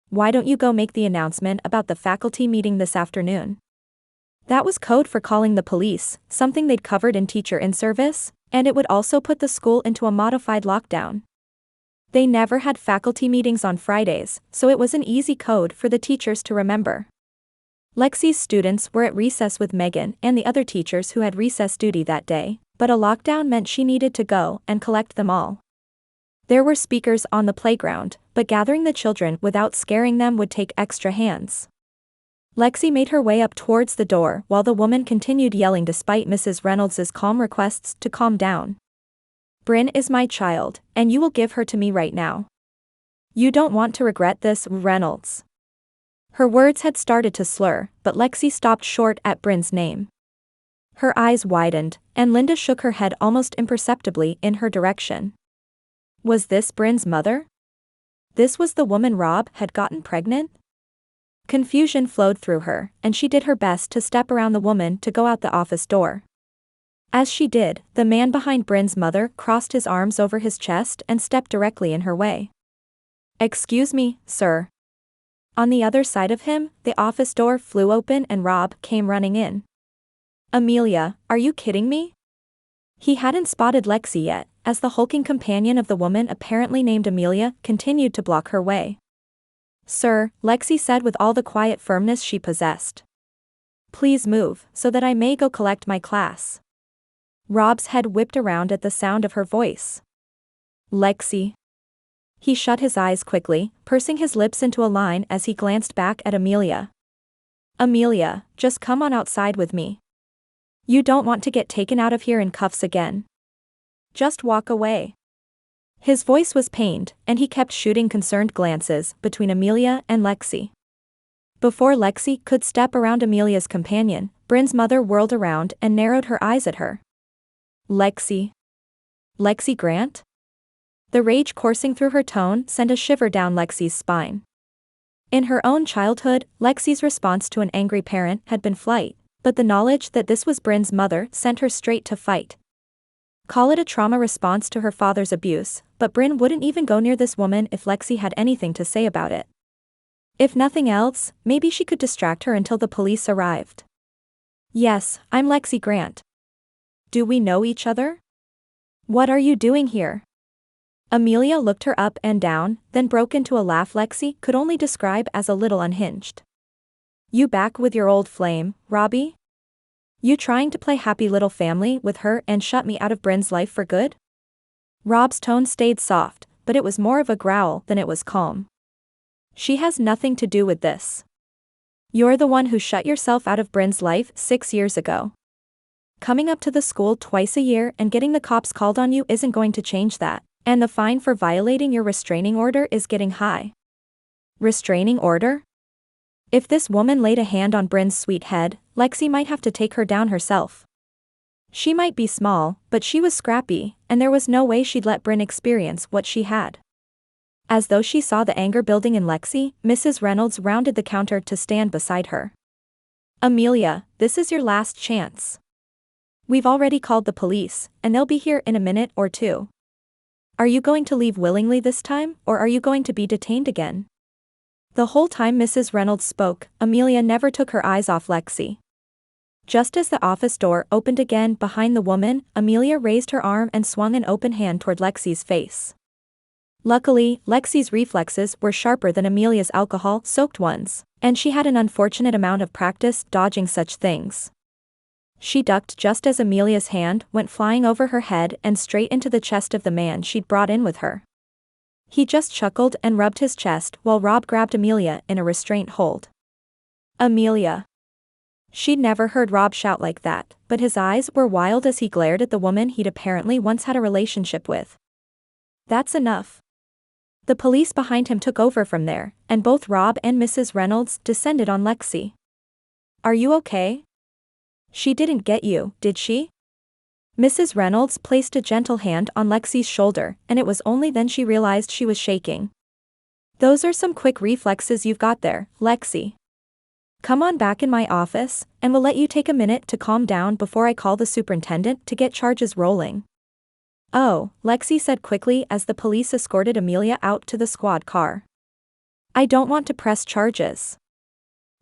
S1: Why don't you go make the announcement about the faculty meeting this afternoon? That was code for calling the police, something they'd covered in Teacher in Service, and it would also put the school into a modified lockdown. They never had faculty meetings on Fridays, so it was an easy code for the teachers to remember. Lexi's students were at recess with Megan and the other teachers who had recess duty that day, but a lockdown meant she needed to go and collect them all. There were speakers on the playground, but gathering the children without scaring them would take extra hands. Lexi made her way up towards the door while the woman continued yelling despite Mrs. Reynolds's calm requests to calm down. Brynn is my child, and you will give her to me right now. You don't want to regret this, Reynolds. Her words had started to slur, but Lexi stopped short at Brynn's name. Her eyes widened, and Linda shook her head almost imperceptibly in her direction. Was this Brynn's mother? This was the woman Rob had gotten pregnant? Confusion flowed through her, and she did her best to step around the woman to go out the office door. As she did, the man behind Brynn's mother crossed his arms over his chest and stepped directly in her way. Excuse me, sir. On the other side of him, the office door flew open and Rob came running in. Amelia, are you kidding me? He hadn't spotted Lexi yet, as the hulking companion of the woman apparently named Amelia continued to block her way. Sir, Lexi said with all the quiet firmness she possessed. Please move, so that I may go collect my class. Rob's head whipped around at the sound of her voice. Lexi. He shut his eyes quickly, pursing his lips into a line as he glanced back at Amelia. Amelia, just come on outside with me. You don't want to get taken out of here in cuffs again. Just walk away. His voice was pained, and he kept shooting concerned glances between Amelia and Lexi. Before Lexi could step around Amelia's companion, Brynn's mother whirled around and narrowed her eyes at her. Lexi. Lexi Grant? The rage coursing through her tone sent a shiver down Lexi's spine. In her own childhood, Lexi's response to an angry parent had been flight, but the knowledge that this was Brynn's mother sent her straight to fight. Call it a trauma response to her father's abuse, but Brynn wouldn't even go near this woman if Lexi had anything to say about it. If nothing else, maybe she could distract her until the police arrived. Yes, I'm Lexi Grant. Do we know each other? What are you doing here? Amelia looked her up and down, then broke into a laugh Lexi could only describe as a little unhinged. You back with your old flame, Robbie? You trying to play happy little family with her and shut me out of Brynn's life for good? Rob's tone stayed soft, but it was more of a growl than it was calm. She has nothing to do with this. You're the one who shut yourself out of Brynn's life 6 years ago. Coming up to the school twice a year and getting the cops called on you isn't going to change that, and the fine for violating your restraining order is getting high. Restraining order? If this woman laid a hand on Brynn's sweet head, Lexi might have to take her down herself. She might be small, but she was scrappy, and there was no way she'd let Brynn experience what she had. As though she saw the anger building in Lexi, Mrs. Reynolds rounded the counter to stand beside her. Amelia, this is your last chance. We've already called the police, and they'll be here in a minute or two. Are you going to leave willingly this time, or are you going to be detained again? The whole time Mrs. Reynolds spoke, Amelia never took her eyes off Lexi. Just as the office door opened again behind the woman, Amelia raised her arm and swung an open hand toward Lexi's face. Luckily, Lexi's reflexes were sharper than Amelia's alcohol-soaked ones, and she had an unfortunate amount of practice dodging such things. She ducked just as Amelia's hand went flying over her head and straight into the chest of the man she'd brought in with her. He just chuckled and rubbed his chest while Rob grabbed Amelia in a restraint hold. Amelia. She'd never heard Rob shout like that, but his eyes were wild as he glared at the woman he'd apparently once had a relationship with. That's enough. The police behind him took over from there, and both Rob and Mrs. Reynolds descended on Lexi. Are you okay? She didn't get you, did she? Mrs. Reynolds placed a gentle hand on Lexi's shoulder, and it was only then she realized she was shaking. Those are some quick reflexes you've got there, Lexi. Come on back in my office, and we'll let you take a minute to calm down before I call the superintendent to get charges rolling. Oh, Lexi said quickly as the police escorted Amelia out to the squad car. I don't want to press charges.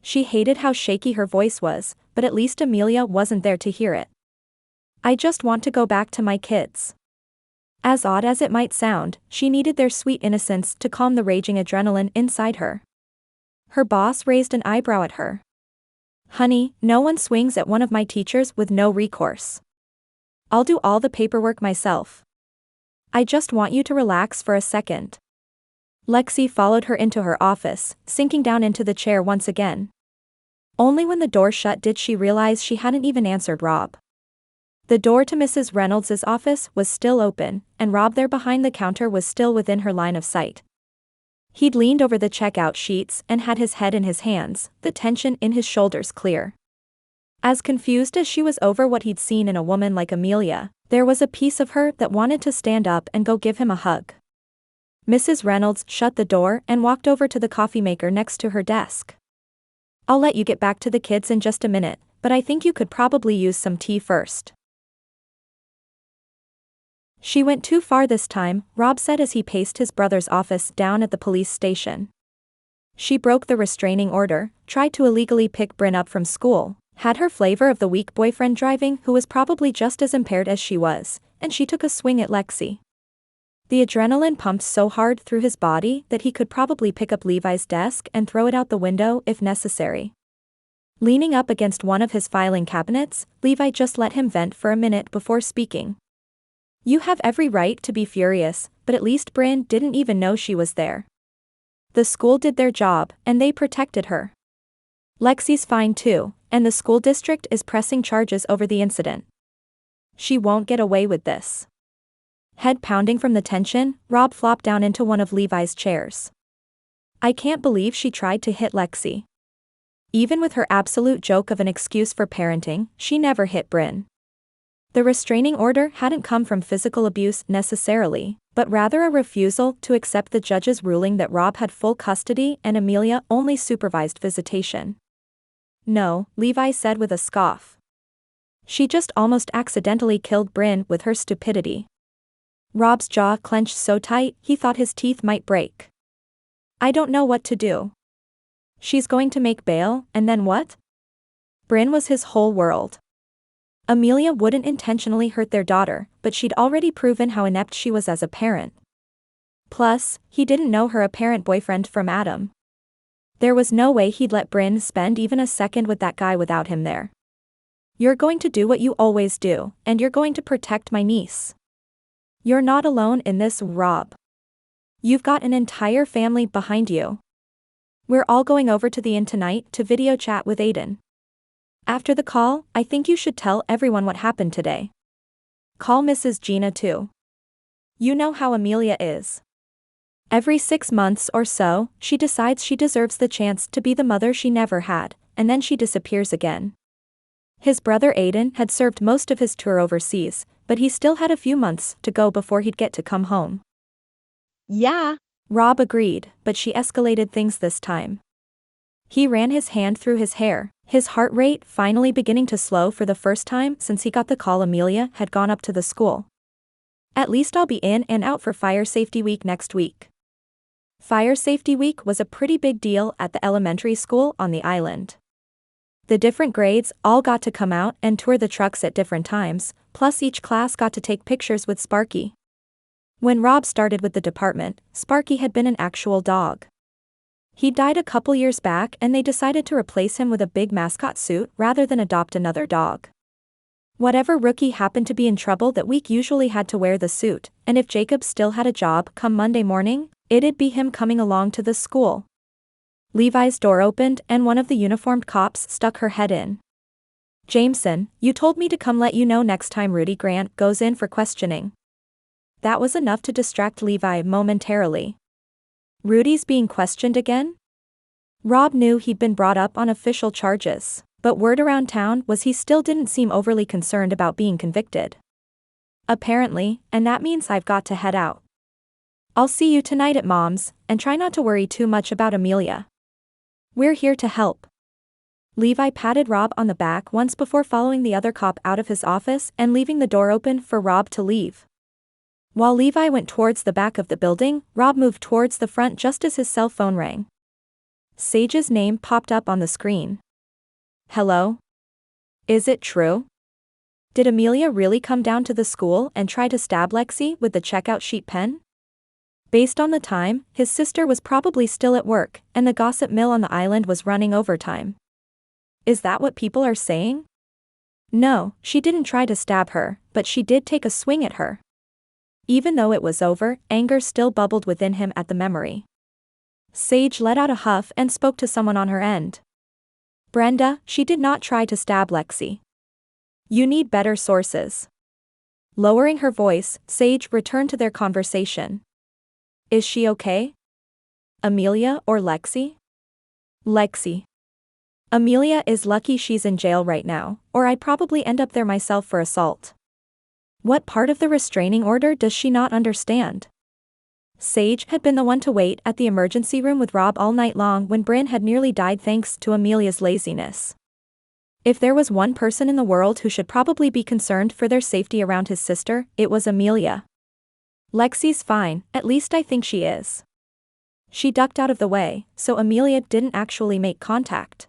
S1: She hated how shaky her voice was, but at least Amelia wasn't there to hear it. I just want to go back to my kids. As odd as it might sound, she needed their sweet innocence to calm the raging adrenaline inside her. Her boss raised an eyebrow at her. Honey, no one swings at one of my teachers with no recourse. I'll do all the paperwork myself. I just want you to relax for a second. Lexi followed her into her office, sinking down into the chair once again. Only when the door shut did she realize she hadn't even answered Rob. The door to Mrs. Reynolds' office was still open, and Rob there behind the counter was still within her line of sight. He'd leaned over the checkout sheets and had his head in his hands, the tension in his shoulders clear. As confused as she was over what he'd seen in a woman like Amelia, there was a piece of her that wanted to stand up and go give him a hug. Mrs. Reynolds shut the door and walked over to the coffee maker next to her desk. I'll let you get back to the kids in just a minute, but I think you could probably use some tea first. She went too far this time, Rob said as he paced his brother's office down at the police station. She broke the restraining order, tried to illegally pick Brynn up from school, had her flavor of the weak boyfriend driving who was probably just as impaired as she was, and she took a swing at Lexi. The adrenaline pumped so hard through his body that he could probably pick up Levi's desk and throw it out the window if necessary. Leaning up against one of his filing cabinets, Levi just let him vent for a minute before speaking. You have every right to be furious, but at least Brynn didn't even know she was there. The school did their job, and they protected her. Lexi's fine too, and the school district is pressing charges over the incident. She won't get away with this. Head pounding from the tension, Rob flopped down into one of Levi's chairs. I can't believe she tried to hit Lexi. Even with her absolute joke of an excuse for parenting, she never hit Brynn. The restraining order hadn't come from physical abuse necessarily, but rather a refusal to accept the judge's ruling that Rob had full custody and Amelia only supervised visitation. No, Levi said with a scoff. She just almost accidentally killed Brynn with her stupidity. Rob's jaw clenched so tight he thought his teeth might break. I don't know what to do. She's going to make bail, and then what? Brynn was his whole world. Amelia wouldn't intentionally hurt their daughter, but she'd already proven how inept she was as a parent. Plus, he didn't know her apparent boyfriend from Adam. There was no way he'd let Brynn spend even a second with that guy without him there. You're going to do what you always do, and you're going to protect my niece. You're not alone in this, Rob. You've got an entire family behind you. We're all going over to the inn tonight to video chat with Aiden. After the call, I think you should tell everyone what happened today. Call Mrs. Gina too. You know how Amelia is. Every 6 months or so, she decides she deserves the chance to be the mother she never had, and then she disappears again. His brother Aiden had served most of his tour overseas, but he still had a few months to go before he'd get to come home.
S2: Yeah.
S1: Rob agreed, but she escalated things this time. He ran his hand through his hair, his heart rate finally beginning to slow for the first time since he got the call Amelia had gone up to the school. At least I'll be in and out for Fire Safety Week next week. Fire Safety Week was a pretty big deal at the elementary school on the island. The different grades all got to come out and tour the trucks at different times, plus each class got to take pictures with Sparky. When Rob started with the department, Sparky had been an actual dog. He died a couple years back and they decided to replace him with a big mascot suit rather than adopt another dog. Whatever rookie happened to be in trouble that week usually had to wear the suit, and if Jacob still had a job come Monday morning, it'd be him coming along to the school. Levi's door opened and one of the uniformed cops stuck her head in. Jameson, you told me to come let you know next time Rudy Grant goes in for questioning. That was enough to distract Levi momentarily. Rudy's being questioned again? Rob knew he'd been brought up on official charges, but word around town was he still didn't seem overly concerned about being convicted. Apparently, and that means I've got to head out. I'll see you tonight at Mom's, and try not to worry too much about Amelia. We're here to help. Levi patted Rob on the back once before following the other cop out of his office and leaving the door open for Rob to leave. While Levi went towards the back of the building, Rob moved towards the front just as his cell phone rang. Sage's name popped up on the screen. Hello? Is it true? Did Amelia really come down to the school and try to stab Lexi with the checkout sheet pen? Based on the time, his sister was probably still at work, and the gossip mill on the island was running overtime. Is that what people are saying? No, she didn't try to stab her, but she did take a swing at her. Even though it was over, anger still bubbled within him at the memory. Sage let out a huff and spoke to someone on her end. Brenda, she did not try to stab Lexi. You need better sources. Lowering her voice, Sage returned to their conversation. Is she okay? Amelia or Lexi? Lexi. Amelia is lucky she's in jail right now, or I'd probably end up there myself for assault. What part of the restraining order does she not understand? Sage had been the one to wait at the emergency room with Rob all night long when Brynn had nearly died thanks to Amelia's laziness. If there was one person in the world who should probably be concerned for their safety around his sister, it was Amelia. Lexi's fine, at least I think she is. She ducked out of the way, so Amelia didn't actually make contact.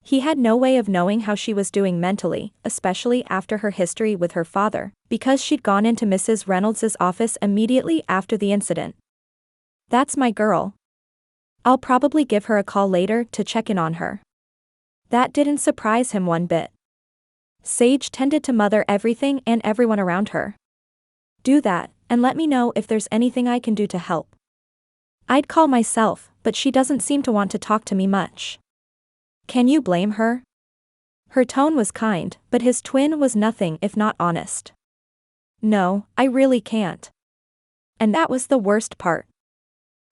S1: He had no way of knowing how she was doing mentally, especially after her history with her father, because she'd gone into Mrs. Reynolds's office immediately after the incident. That's my girl. I'll probably give her a call later to check in on her. That didn't surprise him one bit. Sage tended to mother everything and everyone around her. Do that, and let me know if there's anything I can do to help. I'd call myself, but she doesn't seem to want to talk to me much. Can you blame her? Her tone was kind, but his twin was nothing if not honest. No, I really can't. And that was the worst part.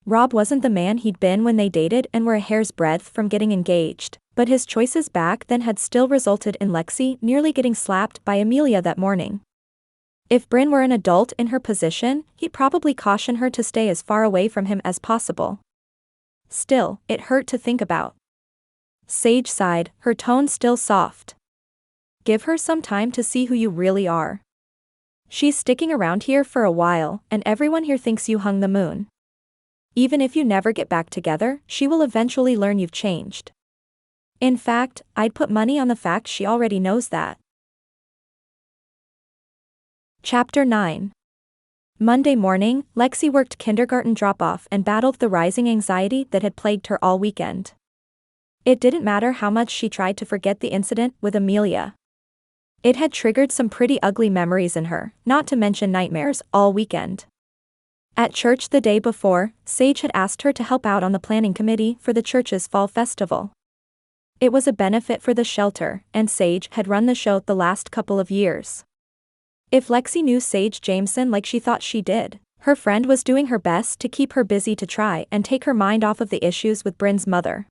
S1: Rob wasn't the man he'd been when they dated and were a hair's breadth from getting engaged, but his choices back then had still resulted in Lexi nearly getting slapped by Amelia that morning. If Brynn were an adult in her position, he'd probably caution her to stay as far away from him as possible. Still, it hurt to think about. Sage sighed, her tone still soft. Give her some time to see who you really are. She's sticking around here for a while, and everyone here thinks you hung the moon. Even if you never get back together, she will eventually learn you've changed. In fact, I'd put money on the fact she already knows that. Chapter 9. Monday morning, Lexi worked kindergarten drop-off and battled the rising anxiety that had plagued her all weekend. It didn't matter how much she tried to forget the incident with Amelia. It had triggered some pretty ugly memories in her, not to mention nightmares, all weekend. At church the day before, Sage had asked her to help out on the planning committee for the church's fall festival. It was a benefit for the shelter, and Sage had run the show the last couple of years. If Lexi knew Sage Jameson like she thought she did, her friend was doing her best to keep her busy to try and take her mind off of the issues with Brynn's mother.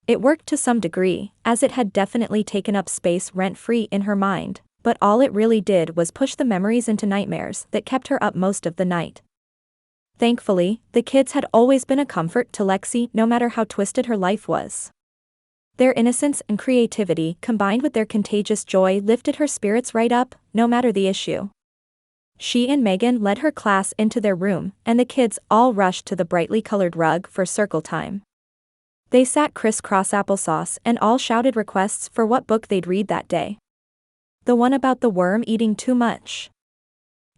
S1: It worked to some degree, as it had definitely taken up space rent-free in her mind, but all it really did was push the memories into nightmares that kept her up most of the night. Thankfully, the kids had always been a comfort to Lexi no matter how twisted her life was. Their innocence and creativity combined with their contagious joy lifted her spirits right up, no matter the issue. She and Megan led her class into their room, and the kids all rushed to the brightly colored rug for circle time. They sat crisscross applesauce and all shouted requests for what book they'd read that day. The one about the worm eating too much.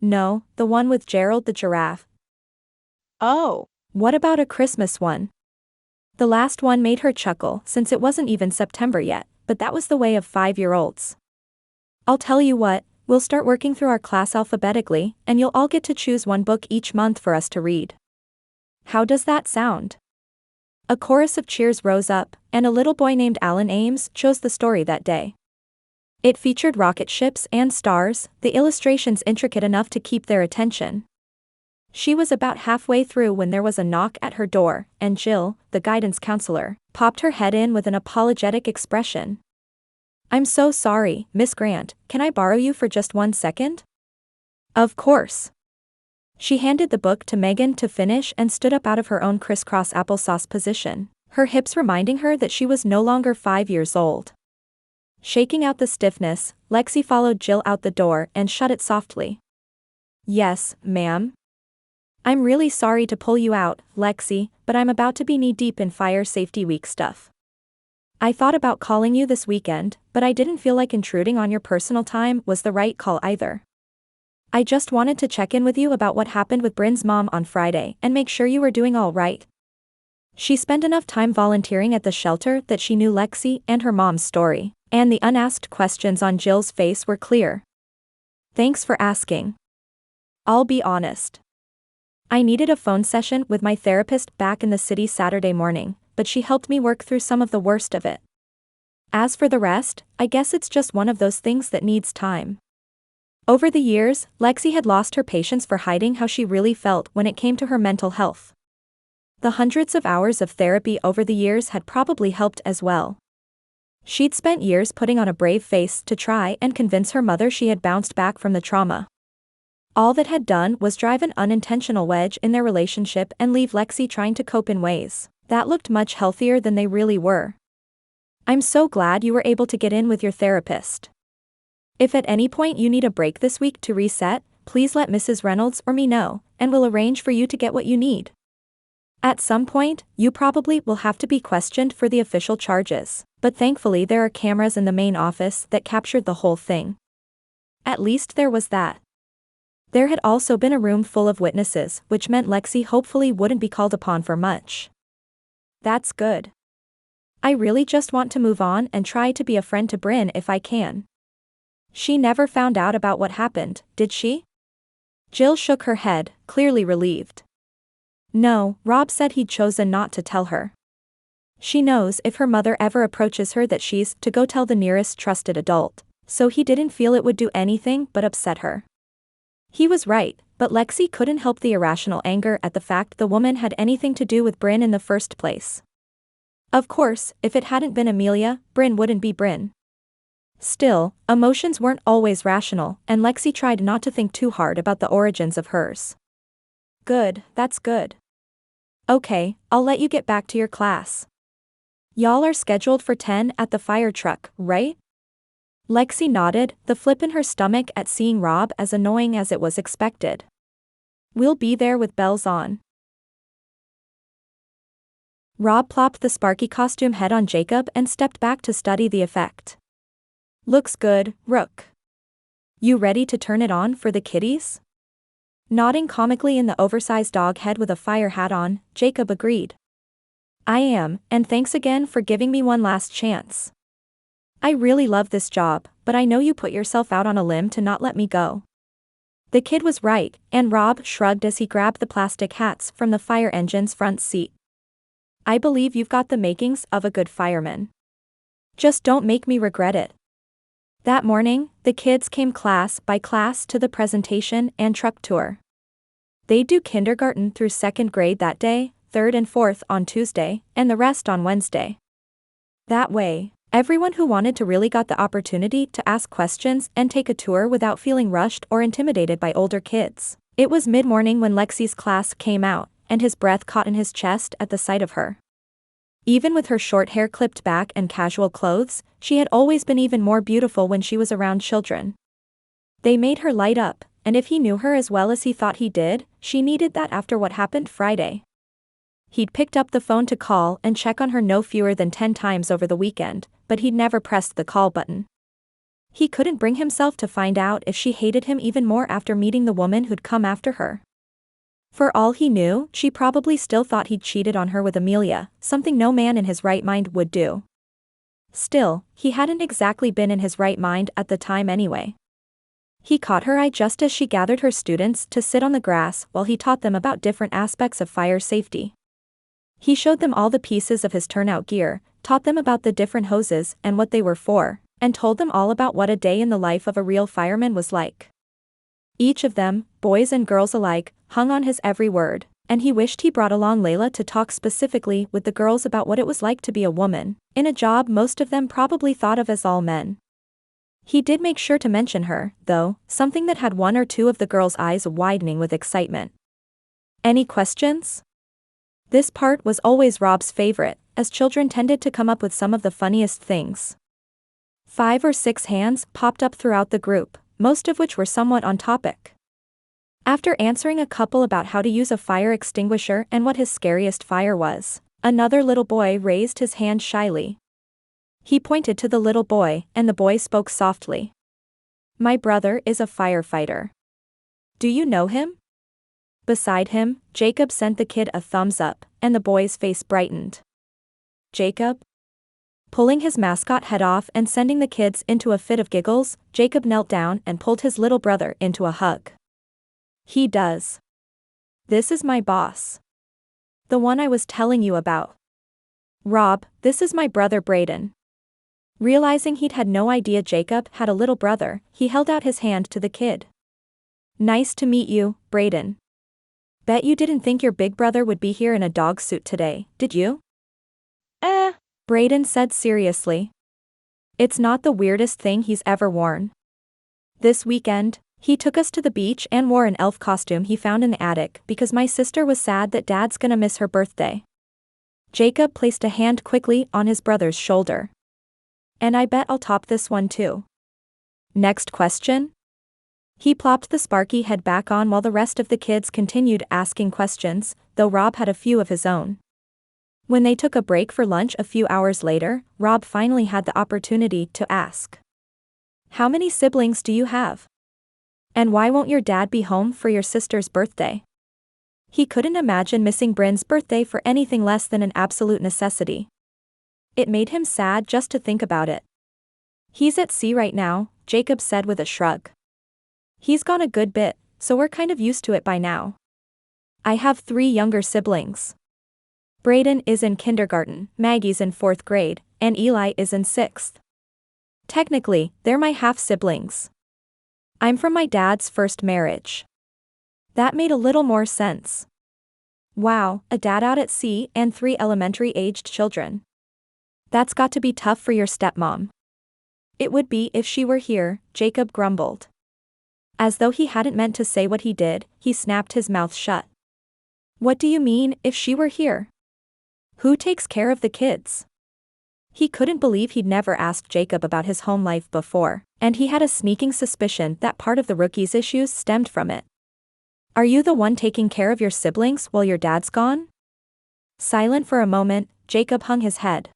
S1: No, the one with Gerald the giraffe.
S2: Oh.
S1: What about a Christmas one? The last one made her chuckle since it wasn't even September yet, but that was the way of 5-year-olds. I'll tell you what, we'll start working through our class alphabetically, and you'll all get to choose one book each month for us to read. How does that sound? A chorus of cheers rose up, and a little boy named Alan Ames chose the story that day. It featured rocket ships and stars, the illustrations intricate enough to keep their attention. She was about halfway through when there was a knock at her door, and Jill, the guidance counselor, popped her head in with an apologetic expression. "I'm so sorry, Miss Grant, can I borrow you for just 1 second?" "Of course." She handed the book to Megan to finish and stood up out of her own crisscross applesauce position, her hips reminding her that she was no longer 5 years old. Shaking out the stiffness, Lexi followed Jill out the door and shut it softly. "Yes, ma'am. I'm really sorry to pull you out, Lexi, but I'm about to be knee-deep in Fire Safety Week stuff. I thought about calling you this weekend, but I didn't feel like intruding on your personal time was the right call either. I just wanted to check in with you about what happened with Brynn's mom on Friday and make sure you were doing all right." She spent enough time volunteering at the shelter that she knew Lexi and her mom's story, and the unasked questions on Jill's face were clear. "Thanks for asking. I'll be honest. I needed a phone session with my therapist back in the city Saturday morning, but she helped me work through some of the worst of it. As for the rest, I guess it's just one of those things that needs time." Over the years, Lexi had lost her patience for hiding how she really felt when it came to her mental health. The hundreds of hours of therapy over the years had probably helped as well. She'd spent years putting on a brave face to try and convince her mother she had bounced back from the trauma. All that had done was drive an unintentional wedge in their relationship and leave Lexi trying to cope in ways that looked much healthier than they really were. "I'm so glad you were able to get in with your therapist. If at any point you need a break this week to reset, please let Mrs. Reynolds or me know, and we'll arrange for you to get what you need. At some point, you probably will have to be questioned for the official charges, but thankfully there are cameras in the main office that captured the whole thing." At least there was that. There had also been a room full of witnesses, which meant Lexi hopefully wouldn't be called upon for much. "That's good. I really just want to move on and try to be a friend to Brynn if I can." "She never found out about what happened, did she?" Jill shook her head, clearly relieved. "No, Rob said he'd chosen not to tell her. She knows if her mother ever approaches her that she's to go tell the nearest trusted adult, so he didn't feel it would do anything but upset her." He was right, but Lexi couldn't help the irrational anger at the fact the woman had anything to do with Brynn in the first place. Of course, if it hadn't been Amelia, Brynn wouldn't be Brynn. Still, emotions weren't always rational, and Lexi tried not to think too hard about the origins of hers. "Good, that's good. Okay, I'll let you get back to your class. Y'all are scheduled for 10 at the fire truck, right?" Lexi nodded, the flip in her stomach at seeing Rob as annoying as it was expected. "We'll be there with bells on." Rob plopped the Sparky costume head on Jacob and stepped back to study the effect. "Looks good, Rook. You ready to turn it on for the kiddies?" Nodding comically in the oversized dog head with a fire hat on, Jacob agreed. "I am, and thanks again for giving me one last chance." I really love this job, but I know you put yourself out on a limb to not let me go. The kid was right, and Rob shrugged as he grabbed the plastic hats from the fire engine's front seat. I believe you've got the makings of a good fireman. Just don't make me regret it. That morning, the kids came class by class to the presentation and truck tour. They'd do kindergarten through second grade that day, third and fourth on Tuesday, and the rest on Wednesday. That way, everyone who wanted to really got the opportunity to ask questions and take a tour without feeling rushed or intimidated by older kids. It was mid-morning when Lexi's class came out, and his breath caught in his chest at the sight of her. Even with her short hair clipped back and casual clothes, she had always been even more beautiful when she was around children. They made her light up, and if he knew her as well as he thought he did, she needed that after what happened Friday. He'd picked up the phone to call and check on her no fewer than 10 times over the weekend, but he'd never pressed the call button. He couldn't bring himself to find out if she hated him even more after meeting the woman who'd come after her. For all he knew, she probably still thought he'd cheated on her with Amelia, something no man in his right mind would do. Still, he hadn't exactly been in his right mind at the time anyway. He caught her eye just as she gathered her students to sit on the grass while he taught them about different aspects of fire safety. He showed them all the pieces of his turnout gear, taught them about the different hoses and what they were for, and told them all about what a day in the life of a real fireman was like. Each of them, boys and girls alike, hung on his every word, and he wished he brought along Layla to talk specifically with the girls about what it was like to be a woman, in a job most of them probably thought of as all men. He did make sure to mention her, though, something that had one or two of the girls' eyes widening with excitement. Any questions? This part was always Rob's favorite, as children tended to come up with some of the funniest things. 5 or 6 hands popped up throughout the group, most of which were somewhat on topic. After answering a couple about how to use a fire extinguisher and what his scariest fire was, another little boy raised his hand shyly. He pointed to the little boy, and the boy spoke softly. My brother is a firefighter. Do you know him? Beside him, Jacob sent the kid a thumbs up, and the boy's face brightened. Jacob? Pulling his mascot head off and sending the kids into a fit of giggles, Jacob knelt down and pulled his little brother into a hug. He does. This is my boss. The one I was telling you about. Rob, this is my brother Brayden. Realizing he'd had no idea Jacob had a little brother, he held out his hand to the kid. Nice to meet you, Brayden. Bet you didn't think your big brother would be here in a dog suit today, did you? Brayden said seriously. It's not the weirdest thing he's ever worn. This weekend, he took us to the beach and wore an elf costume he found in the attic because my sister was sad that Dad's gonna miss her birthday. Jacob placed a hand quickly on his brother's shoulder. And I bet I'll top this one too. Next question? He plopped the Sparky head back on while the rest of the kids continued asking questions, though Rob had a few of his own. When they took a break for lunch a few hours later, Rob finally had the opportunity to ask. How many siblings do you have? And why won't your dad be home for your sister's birthday? He couldn't imagine missing Brynn's birthday for anything less than an absolute necessity. It made him sad just to think about it. He's at sea right now, Jacob said with a shrug. He's gone a good bit, so we're kind of used to it by now. I have 3 younger siblings. Brayden is in kindergarten, Maggie's in 4th grade, and Eli is in 6th. Technically, they're my half-siblings. I'm from my dad's first marriage. That made a little more sense. Wow, a dad out at sea and 3 elementary-aged children. That's got to be tough for your stepmom. It would be if she were here, Jacob grumbled. As though he hadn't meant to say what he did, he snapped his mouth shut. What do you mean, if she were here? Who takes care of the kids? He couldn't believe he'd never asked Jacob about his home life before, and he had a sneaking suspicion that part of the rookie's issues stemmed from it. Are you the one taking care of your siblings while your dad's gone? Silent for a moment, Jacob hung his head.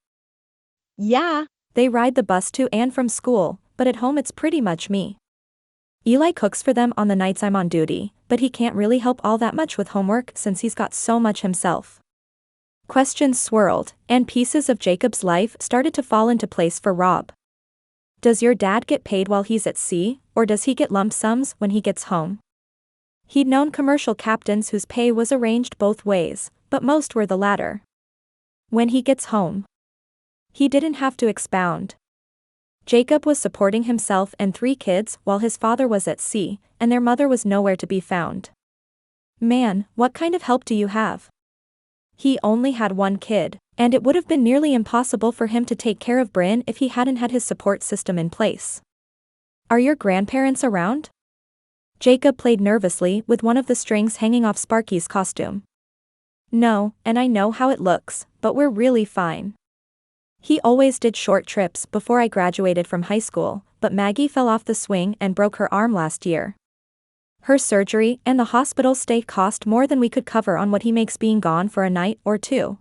S2: Yeah.
S1: They ride the bus to and from school, but at home it's pretty much me. Eli cooks for them on the nights I'm on duty, but he can't really help all that much with homework since he's got so much himself. Questions swirled, and pieces of Jacob's life started to fall into place for Rob. Does your dad get paid while he's at sea, or does he get lump sums when he gets home? He'd known commercial captains whose pay was arranged both ways, but most were the latter. When he gets home. He didn't have to expound. Jacob was supporting himself and 3 kids while his father was at sea, and their mother was nowhere to be found. Man, what kind of help do you have? He only had 1 kid, and it would have been nearly impossible for him to take care of Brynn if he hadn't had his support system in place. Are your grandparents around? Jacob played nervously with one of the strings hanging off Sparky's costume. No, and I know how it looks, but we're really fine. He always did short trips before I graduated from high school, but Maggie fell off the swing and broke her arm last year. Her surgery and the hospital stay cost more than we could cover on what he makes being gone for a night or 2.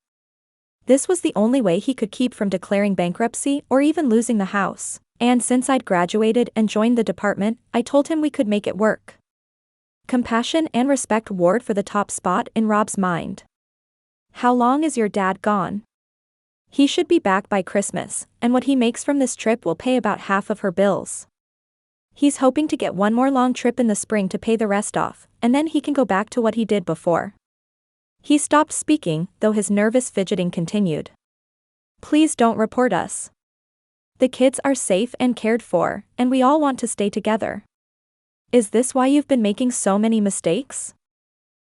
S1: This was the only way he could keep from declaring bankruptcy or even losing the house, and since I'd graduated and joined the department, I told him we could make it work. Compassion and respect warred for the top spot in Rob's mind. How long is your dad gone? He should be back by Christmas, and what he makes from this trip will pay about half of her bills. He's hoping to get 1 more long trip in the spring to pay the rest off, and then he can go back to what he did before. He stopped speaking, though his nervous fidgeting continued. Please don't report us. The kids are safe and cared for, and we all want to stay together. Is this why you've been making so many mistakes?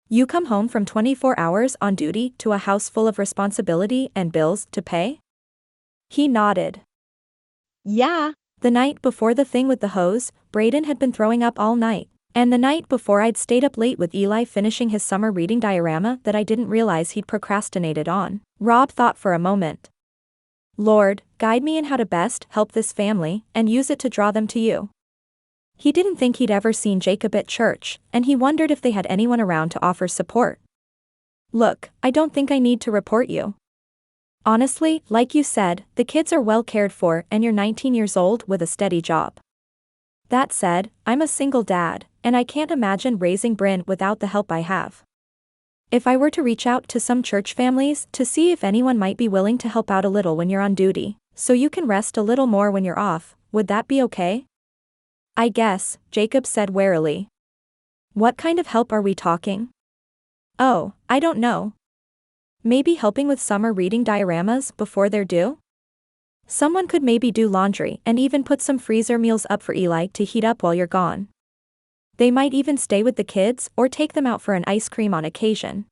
S1: You come home from 24 hours on duty to a house full of responsibility and bills to pay? He nodded.
S2: Yeah.
S1: The night before the thing with the hose, Brayden had been throwing up all night, and the night before I'd stayed up late with Eli finishing his summer reading diorama that I didn't realize he'd procrastinated on. Rob thought for a moment. Lord, guide me in how to best help this family, and use it to draw them to you. He didn't think he'd ever seen Jacob at church, and he wondered if they had anyone around to offer support. Look, I don't think I need to report you. Honestly, like you said, the kids are well cared for and you're 19 years old with a steady job. That said, I'm a single dad, and I can't imagine raising Brynn without the help I have. If I were to reach out to some church families to see if anyone might be willing to help out a little when you're on duty, so you can rest a little more when you're off, would that be okay? I guess, Jacob said warily. What kind of help are we talking? Oh, I don't know. Maybe helping with summer reading dioramas before they're due? Someone could maybe do laundry and even put some freezer meals up for Eli to heat up while you're gone. They might even stay with the kids or take them out for an ice cream on occasion.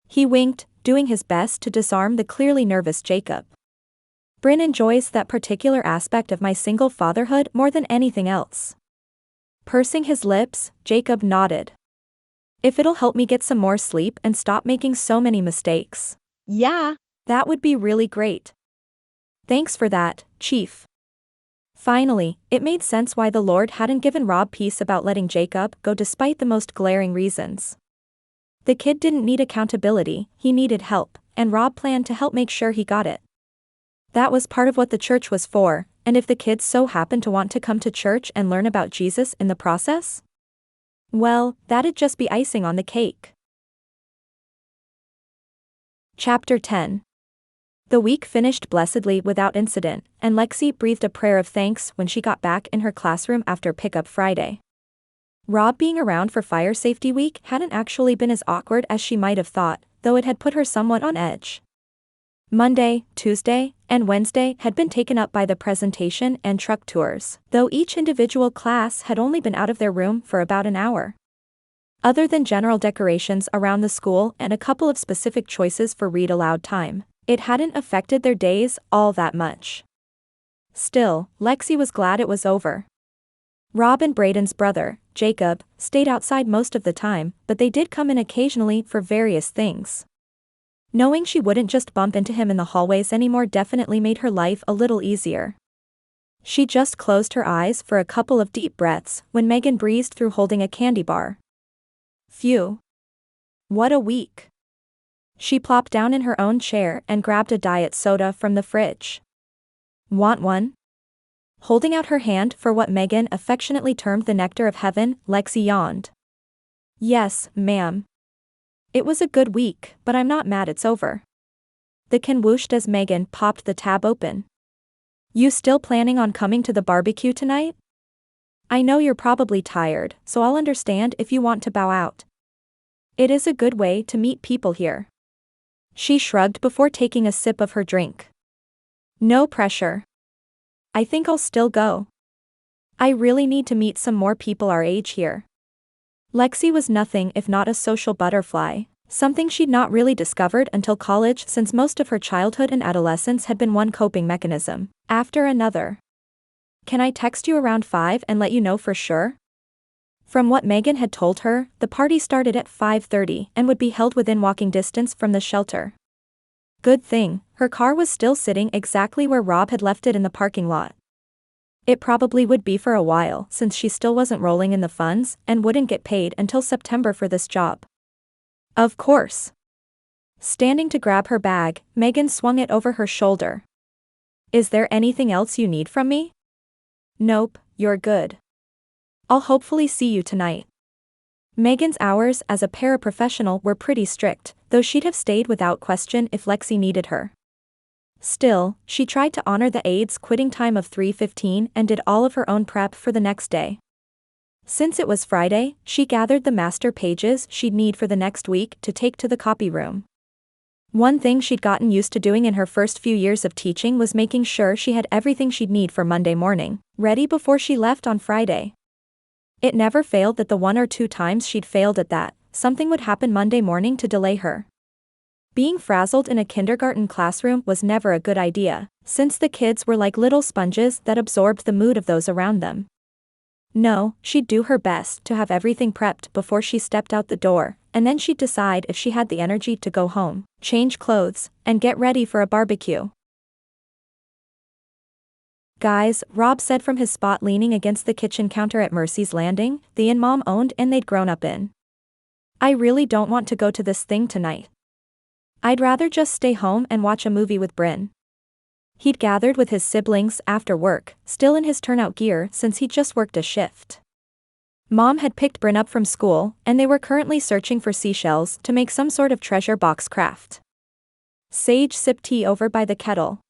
S1: He winked, doing his best to disarm the clearly nervous Jacob. Brynn enjoys that particular aspect of my single fatherhood more than anything else. Pursing his lips, Jacob nodded. If it'll help me get some more sleep and stop making so many mistakes.
S2: Yeah.
S1: That would be really great. Thanks for that, Chief. Finally, it made sense why the Lord hadn't given Rob peace about letting Jacob go despite the most glaring reasons. The kid didn't need accountability, he needed help, and Rob planned to help make sure he got it. That was part of what the church was for, and if the kids so happened to want to come to church and learn about Jesus in the process? Well, that'd just be icing on the cake. Chapter 10. The week finished blessedly without incident, and Lexi breathed a prayer of thanks when she got back in her classroom after pickup Friday. Rob being around for Fire Safety Week hadn't actually been as awkward as she might have thought, though it had put her somewhat on edge. Monday, Tuesday, and Wednesday had been taken up by the presentation and truck tours, though each individual class had only been out of their room for about an hour. Other than general decorations around the school and a couple of specific choices for read-aloud time, it hadn't affected their days all that much. Still, Lexi was glad it was over. Rob and Brayden's brother, Jacob, stayed outside most of the time, but they did come in occasionally for various things. Knowing she wouldn't just bump into him in the hallways anymore definitely made her life a little easier. She just closed her eyes for a couple of deep breaths when Megan breezed through holding a candy bar. Phew. What a week. She plopped down in her own chair and grabbed a diet soda from the fridge. Want one? Holding out her hand for what Megan affectionately termed the nectar of heaven, Lexi yawned. Yes, ma'am. It was a good week, but I'm not mad it's over. The can whooshed as Megan popped the tab open. You still planning on coming to the barbecue tonight? I know you're probably tired, so I'll understand if you want to bow out. It is a good way to meet people here. She shrugged before taking a sip of her drink. No pressure. I think I'll still go. I really need to meet some more people our age here. Lexi was nothing if not a social butterfly, something she'd not really discovered until college since most of her childhood and adolescence had been one coping mechanism after another. Can I text you around 5 and let you know for sure? From what Megan had told her, the party started at 5:30 and would be held within walking distance from the shelter. Good thing, her car was still sitting exactly where Rob had left it in the parking lot. It probably would be for a while since she still wasn't rolling in the funds and wouldn't get paid until September for this job. Of course. Standing to grab her bag, Megan swung it over her shoulder. Is there anything else you need from me? Nope, you're good. I'll hopefully see you tonight. Megan's hours as a paraprofessional were pretty strict, though she'd have stayed without question if Lexi needed her. Still, she tried to honor the aide's quitting time of 3:15 and did all of her own prep for the next day. Since it was Friday, she gathered the master pages she'd need for the next week to take to the copy room. One thing she'd gotten used to doing in her first few years of teaching was making sure she had everything she'd need for Monday morning, ready before she left on Friday. It never failed that the 1 or 2 times she'd failed at that, something would happen Monday morning to delay her. Being frazzled in a kindergarten classroom was never a good idea, since the kids were like little sponges that absorbed the mood of those around them. No, she'd do her best to have everything prepped before she stepped out the door, and then she'd decide if she had the energy to go home, change clothes, and get ready for a barbecue. Guys, Rob said from his spot leaning against the kitchen counter at Mercy's Landing, the inn Mom owned and they'd grown up in. I really don't want to go to this thing tonight. I'd rather just stay home and watch a movie with Brynn. He'd gathered with his siblings after work, still in his turnout gear since he'd just worked a shift. Mom had picked Brynn up from school, and they were currently searching for seashells to make some sort of treasure box craft. Sage sipped tea over by the kettle.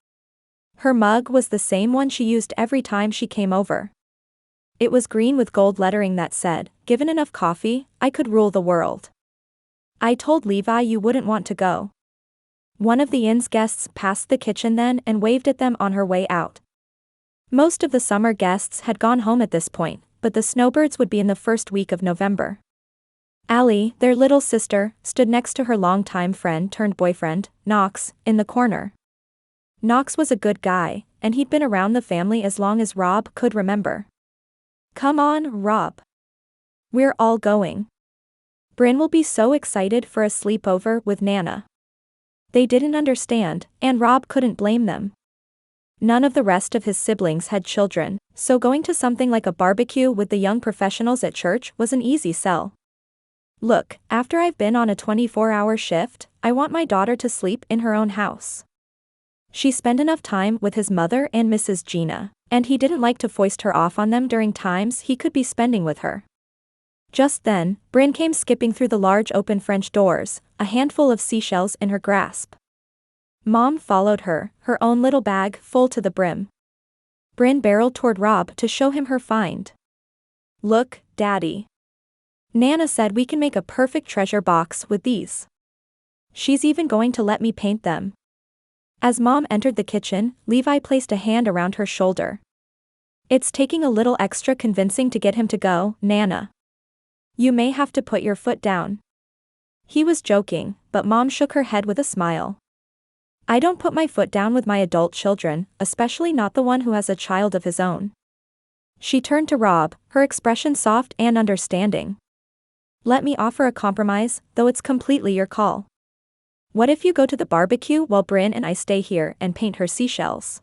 S1: Her mug was the same one she used every time she came over. It was green with gold lettering that said, "Given enough coffee, I could rule the world." I told Levi you wouldn't want to go. One of the inn's guests passed the kitchen then and waved at them on her way out. Most of the summer guests had gone home at this point, but the snowbirds would be in the first week of November. Allie, their little sister, stood next to her longtime friend turned boyfriend, Knox, in the corner. Knox was a good guy, and he'd been around the family as long as Rob could remember. Come on, Rob. We're all going. Brynn will be so excited for a sleepover with Nana. They didn't understand, and Rob couldn't blame them. None of the rest of his siblings had children, so going to something like a barbecue with the young professionals at church was an easy sell. Look, after I've been on a 24-hour shift, I want my daughter to sleep in her own house. She spent enough time with his mother and Mrs. Gina, and he didn't like to foist her off on them during times he could be spending with her. Just then, Brynn came skipping through the large open French doors, a handful of seashells in her grasp. Mom followed her, her own little bag full to the brim. Brynn barreled toward Rob to show him her find. Look, Daddy. Nana said we can make a perfect treasure box with these. She's even going to let me paint them. As Mom entered the kitchen, Levi placed a hand around her shoulder. It's taking a little extra convincing to get him to go, Nana. You may have to put your foot down. He was joking, but Mom shook her head with a smile. I don't put my foot down with my adult children, especially not the one who has a child of his own. She turned to Rob, her expression soft and understanding. Let me offer a compromise, though it's completely your call. What if you go to the barbecue while Brynn and I stay here and paint her seashells?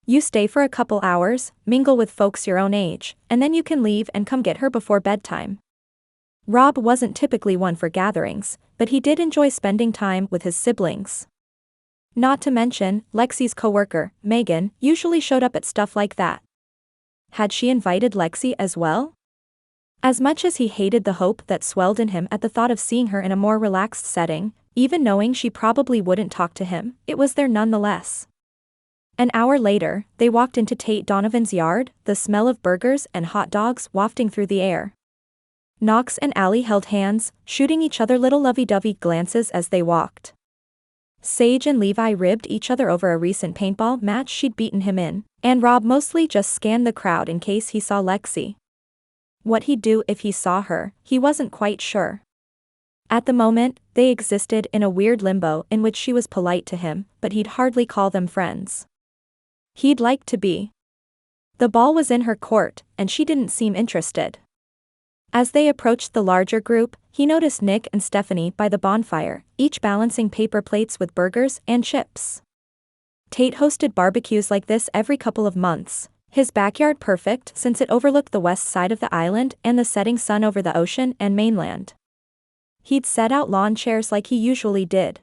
S1: You stay for a couple hours, mingle with folks your own age, and then you can leave and come get her before bedtime. Rob wasn't typically one for gatherings, but he did enjoy spending time with his siblings. Not to mention, Lexi's coworker, Megan, usually showed up at stuff like that. Had she invited Lexi as well? As much as he hated the hope that swelled in him at the thought of seeing her in a more relaxed setting, even knowing she probably wouldn't talk to him, it was there nonetheless. An hour later, they walked into Tate Donovan's yard, the smell of burgers and hot dogs wafting through the air. Knox and Allie held hands, shooting each other little lovey-dovey glances as they walked. Sage and Levi ribbed each other over a recent paintball match she'd beaten him in, and Rob mostly just scanned the crowd in case he saw Lexi. What he'd do if he saw her, he wasn't quite sure. At the moment, they existed in a weird limbo in which she was polite to him, but he'd hardly call them friends. He'd like to be. The ball was in her court, and she didn't seem interested. As they approached the larger group, he noticed Nick and Stephanie by the bonfire, each balancing paper plates with burgers and chips. Tate hosted barbecues like this every couple of months, his backyard perfect since it overlooked the west side of the island and the setting sun over the ocean and mainland. He'd set out lawn chairs like he usually did.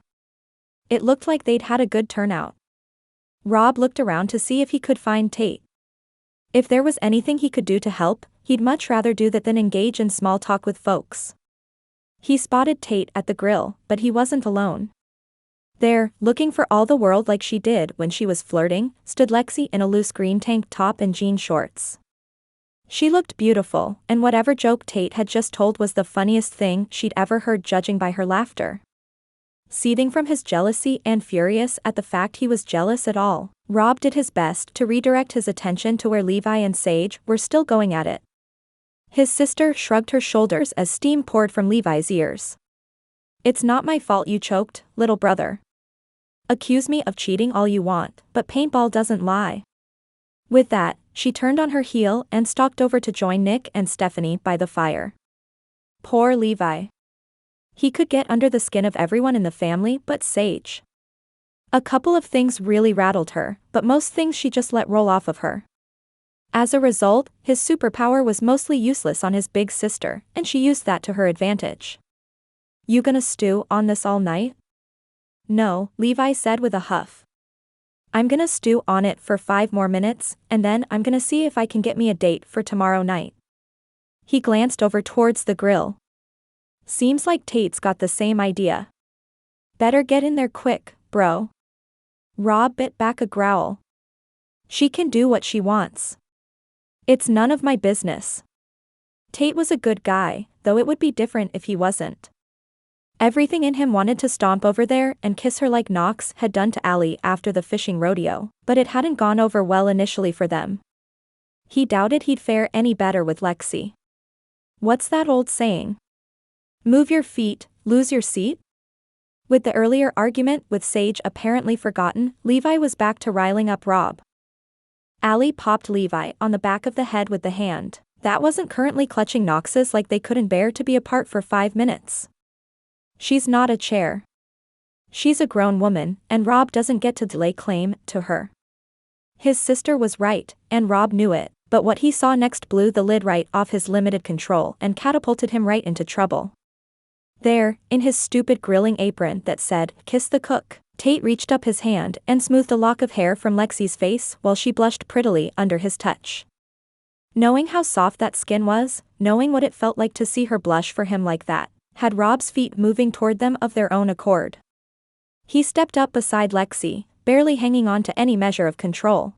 S1: It looked like they'd had a good turnout. Rob looked around to see if he could find Tate. If there was anything he could do to help, he'd much rather do that than engage in small talk with folks. He spotted Tate at the grill, but he wasn't alone. There, looking for all the world like she did when she was flirting, stood Lexi in a loose green tank top and jean shorts. She looked beautiful, and whatever joke Tate had just told was the funniest thing she'd ever heard, judging by her laughter. Seething from his jealousy and furious at the fact he was jealous at all, Rob did his best to redirect his attention to where Levi and Sage were still going at it. His sister shrugged her shoulders as steam poured from Levi's ears. "It's not my fault you choked, little brother. Accuse me of cheating all you want, but paintball doesn't lie." With that, she turned on her heel and stalked over to join Nick and Stephanie by the fire. Poor Levi. He could get under the skin of everyone in the family but Sage. A couple of things really rattled her, but most things she just let roll off of her. As a result, his superpower was mostly useless on his big sister, and she used that to her advantage. "You gonna stew on this all night?" "No," Levi said with a huff. "I'm gonna stew on it for 5 more minutes, and then I'm gonna see if I can get me a date for tomorrow night." He glanced over towards the grill. "Seems like Tate's got the same idea. Better get in there quick, bro." Rob bit back a growl. "She can do what she wants. It's none of my business." Tate was a good guy, though it would be different if he wasn't. Everything in him wanted to stomp over there and kiss her like Knox had done to Allie after the fishing rodeo, but it hadn't gone over well initially for them. He doubted he'd fare any better with Lexi. What's that old saying? Move your feet, lose your seat? With the earlier argument with Sage apparently forgotten, Levi was back to riling up Rob. Allie popped Levi on the back of the head with the hand that wasn't currently clutching Knox's like they couldn't bear to be apart for 5 minutes. "She's not a chair. She's a grown woman, and Rob doesn't get to lay claim to her." His sister was right, and Rob knew it, but what he saw next blew the lid right off his limited control and catapulted him right into trouble. There, in his stupid grilling apron that said, "Kiss the cook," Tate reached up his hand and smoothed a lock of hair from Lexi's face while she blushed prettily under his touch. Knowing how soft that skin was, knowing what it felt like to see her blush for him like that, had Rob's feet moving toward them of their own accord. He stepped up beside Lexi, barely hanging on to any measure of control.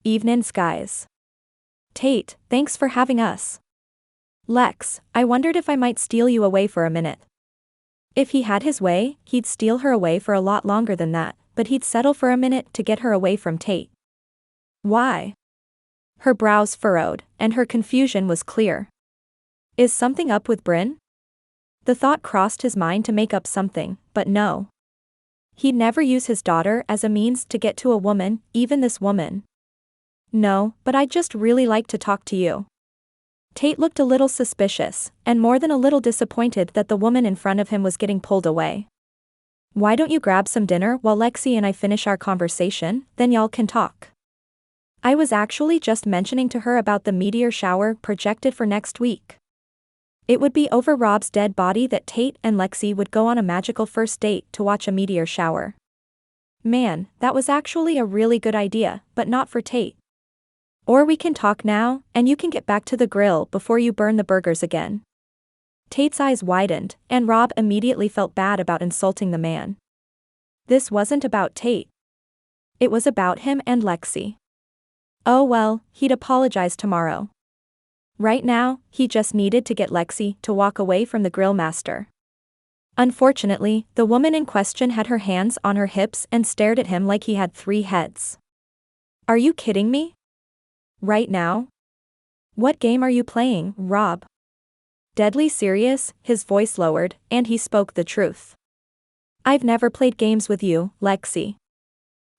S1: "Evenin' skies. Tate, thanks for having us." "Lex, I wondered if I might steal you away for a minute." If he had his way, he'd steal her away for a lot longer than that, but he'd settle for a minute to get her away from Tate. "Why?" Her brows furrowed, and her confusion was clear. "Is something up with Brynn?" The thought crossed his mind to make up something, but no. He'd never use his daughter as a means to get to a woman, even this woman. "No, but I'd just really like to talk to you." Tate looked a little suspicious, and more than a little disappointed that the woman in front of him was getting pulled away. "Why don't you grab some dinner while Lexi and I finish our conversation, then y'all can talk." "I was actually just mentioning to her about the meteor shower projected for next week. It would be over Rob's dead body that Tate and Lexi would go on a magical first date to watch a meteor shower. Man, that was actually a really good idea, but not for Tate. Or we can talk now, and you can get back to the grill before you burn the burgers again." Tate's eyes widened, and Rob immediately felt bad about insulting the man. This wasn't about Tate. It was about him and Lexi. Oh well, he'd apologize tomorrow. Right now, he just needed to get Lexi to walk away from the grill master. Unfortunately, the woman in question had her hands on her hips and stared at him like he had 3 heads. Are you kidding me? Right now? What game are you playing, Rob? Deadly serious, his voice lowered, and he spoke the truth. I've never played games with you, Lexi.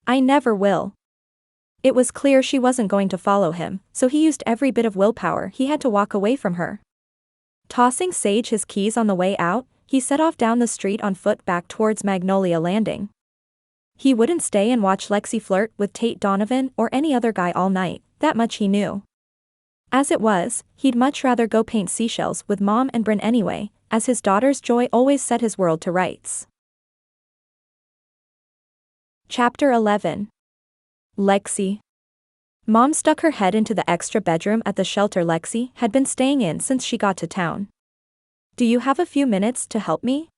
S1: I never will. It was clear she wasn't going to follow him, so he used every bit of willpower he had to walk away from her. Tossing Sage his keys on the way out, he set off down the street on foot back towards Magnolia Landing. He wouldn't stay and watch Lexi flirt with Tate Donovan or any other guy all night, that much he knew. As it was, he'd much rather go paint seashells with Mom and Brynn anyway, as his daughter's joy always set his world to rights. Chapter 11. Lexi. Mom stuck her head into the extra bedroom at the shelter Lexi had been staying in since she got to town. Do you have a few minutes to help me?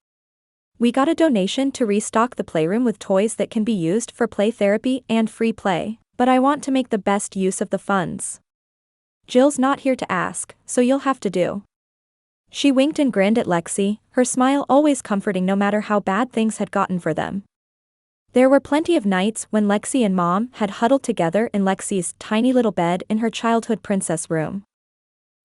S1: We got a donation to restock the playroom with toys that can be used for play therapy and free play, but I want to make the best use of the funds. Jill's not here to ask, so you'll have to do. She winked and grinned at Lexi, her smile always comforting no matter how bad things had gotten for them. There were plenty of nights when Lexi and Mom had huddled together in Lexi's tiny little bed in her childhood princess room.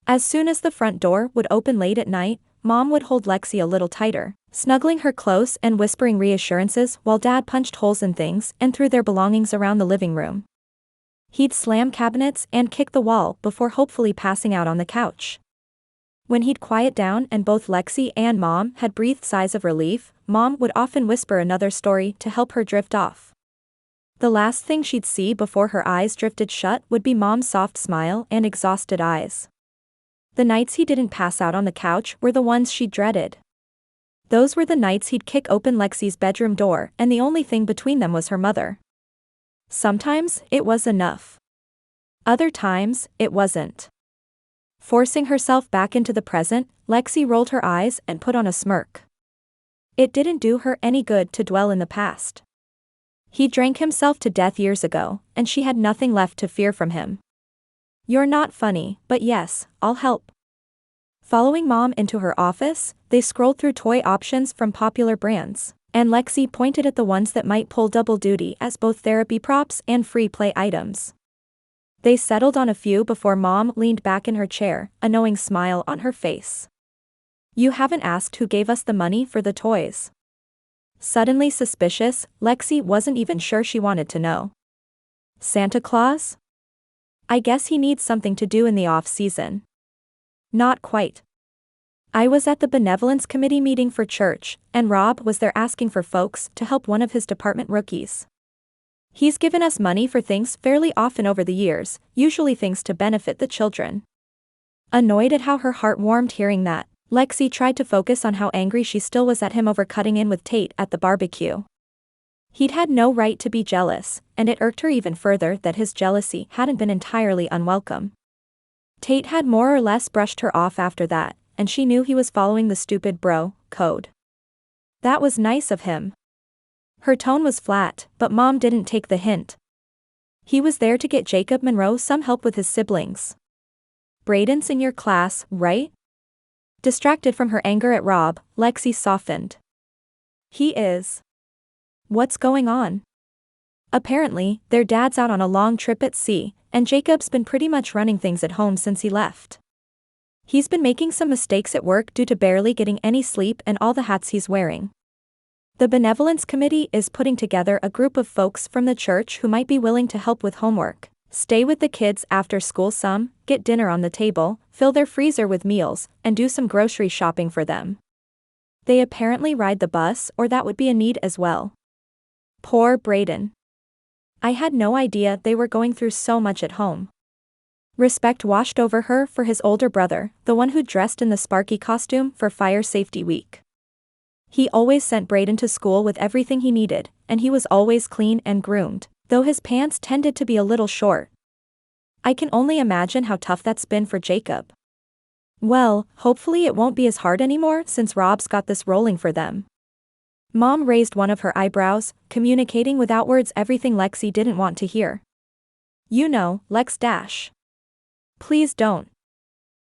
S1: As soon as the front door would open late at night, Mom would hold Lexi a little tighter, snuggling her close and whispering reassurances while Dad punched holes in things and threw their belongings around the living room. He'd slam cabinets and kick the wall before hopefully passing out on the couch. When he'd quiet down and both Lexi and Mom had breathed sighs of relief, Mom would often whisper another story to help her drift off. The last thing she'd see before her eyes drifted shut would be Mom's soft smile and exhausted eyes. The nights he didn't pass out on the couch were the ones she dreaded. Those were the nights he'd kick open Lexi's bedroom door and the only thing between them was her mother. Sometimes, it was enough. Other times, it wasn't. Forcing herself back into the present, Lexi rolled her eyes and put on a smirk. It didn't do her any good to dwell in the past. He drank himself to death years ago, and she had nothing left to fear from him. You're not funny, but yes, I'll help. Following Mom into her office, they scrolled through toy options from popular brands, and Lexi pointed at the ones that might pull double duty as both therapy props and free play items. They settled on a few before Mom leaned back in her chair, a knowing smile on her face. You haven't asked who gave us the money for the toys. Suddenly suspicious, Lexi wasn't even sure she wanted to know. Santa Claus? I guess he needs something to do in the off-season. Not quite. I was at the benevolence committee meeting for church, and Rob was there asking for folks to help one of his department rookies. He's given us money for things fairly often over the years, usually things to benefit the children. Annoyed at how her heart warmed hearing that, Lexi tried to focus on how angry she still was at him over cutting in with Tate at the barbecue. He'd had no right to be jealous, and it irked her even further that his jealousy hadn't been entirely unwelcome. Tate had more or less brushed her off after that, and she knew he was following the stupid bro code. That was nice of him. Her tone was flat, but Mom didn't take the hint. He was there to get Jacob Monroe some help with his siblings. Braden's in your class, right? Distracted from her anger at Rob, Lexi softened. He is. What's going on? Apparently, their dad's out on a long trip at sea, and Jacob's been pretty much running things at home since he left. He's been making some mistakes at work due to barely getting any sleep and all the hats he's wearing. The benevolence committee is putting together a group of folks from the church who might be willing to help with homework, stay with the kids after school some, get dinner on the table, fill their freezer with meals, and do some grocery shopping for them. They apparently ride the bus, or that would be a need as well. Poor Brayden. I had no idea they were going through so much at home. Respect washed over her for his older brother, the one who dressed in the Sparky costume for Fire Safety Week. He always sent Brayden to school with everything he needed, and he was always clean and groomed, though his pants tended to be a little short. I can only imagine how tough that's been for Jacob. Well, hopefully it won't be as hard anymore since Rob's got this rolling for them. Mom raised one of her eyebrows, communicating without words everything Lexi didn't want to hear. You know, Lex dash. Please don't.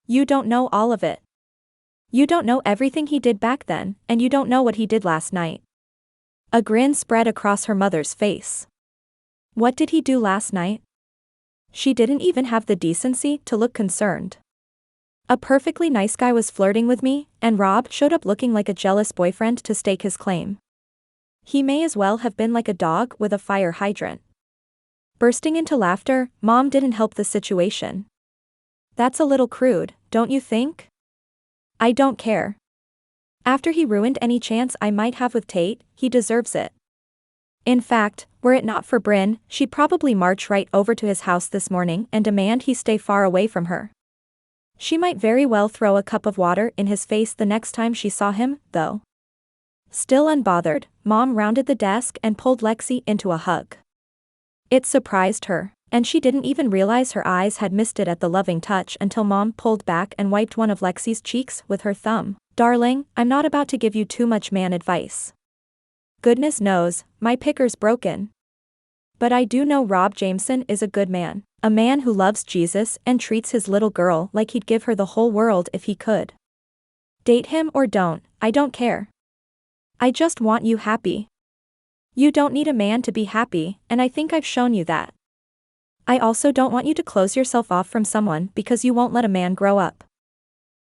S1: You don't know all of it. You don't know everything he did back then, and you don't know what he did last night. A grin spread across her mother's face. What did he do last night? She didn't even have the decency to look concerned. A perfectly nice guy was flirting with me, and Rob showed up looking like a jealous boyfriend to stake his claim. He may as well have been like a dog with a fire hydrant. Bursting into laughter, Mom didn't help the situation. That's a little crude, don't you think? I don't care. After he ruined any chance I might have with Tate, he deserves it. In fact, were it not for Brynn, she'd probably march right over to his house this morning and demand he stay far away from her. She might very well throw a cup of water in his face the next time she saw him, though. Still unbothered, Mom rounded the desk and pulled Lexi into a hug. It surprised her, and she didn't even realize her eyes had missed it at the loving touch until Mom pulled back and wiped one of Lexi's cheeks with her thumb. Darling, I'm not about to give you too much man advice. Goodness knows, my picker's broken. But I do know Rob Jameson is a good man, a man who loves Jesus and treats his little girl like he'd give her the whole world if he could. Date him or don't, I don't care. I just want you happy. You don't need a man to be happy, and I think I've shown you that. I also don't want you to close yourself off from someone because you won't let a man grow up.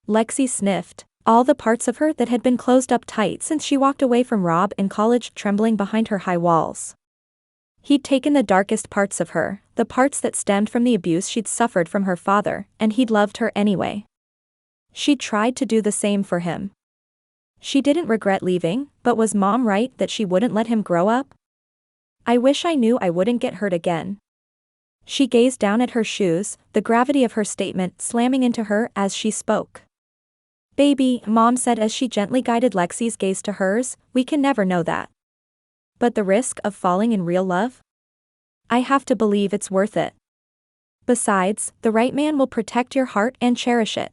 S1: Lexi sniffed, all the parts of her that had been closed up tight since she walked away from Rob in college trembling behind her high walls. He'd taken the darkest parts of her, the parts that stemmed from the abuse she'd suffered from her father, and he'd loved her anyway. She'd tried to do the same for him. She didn't regret leaving, but was Mom right that she wouldn't let him grow up? I wish I knew I wouldn't get hurt again. She gazed down at her shoes, the gravity of her statement slamming into her as she spoke. Baby, Mom said as she gently guided Lexi's gaze to hers, we can never know that. But the risk of falling in real love? I have to believe it's worth it. Besides, the right man will protect your heart and cherish it.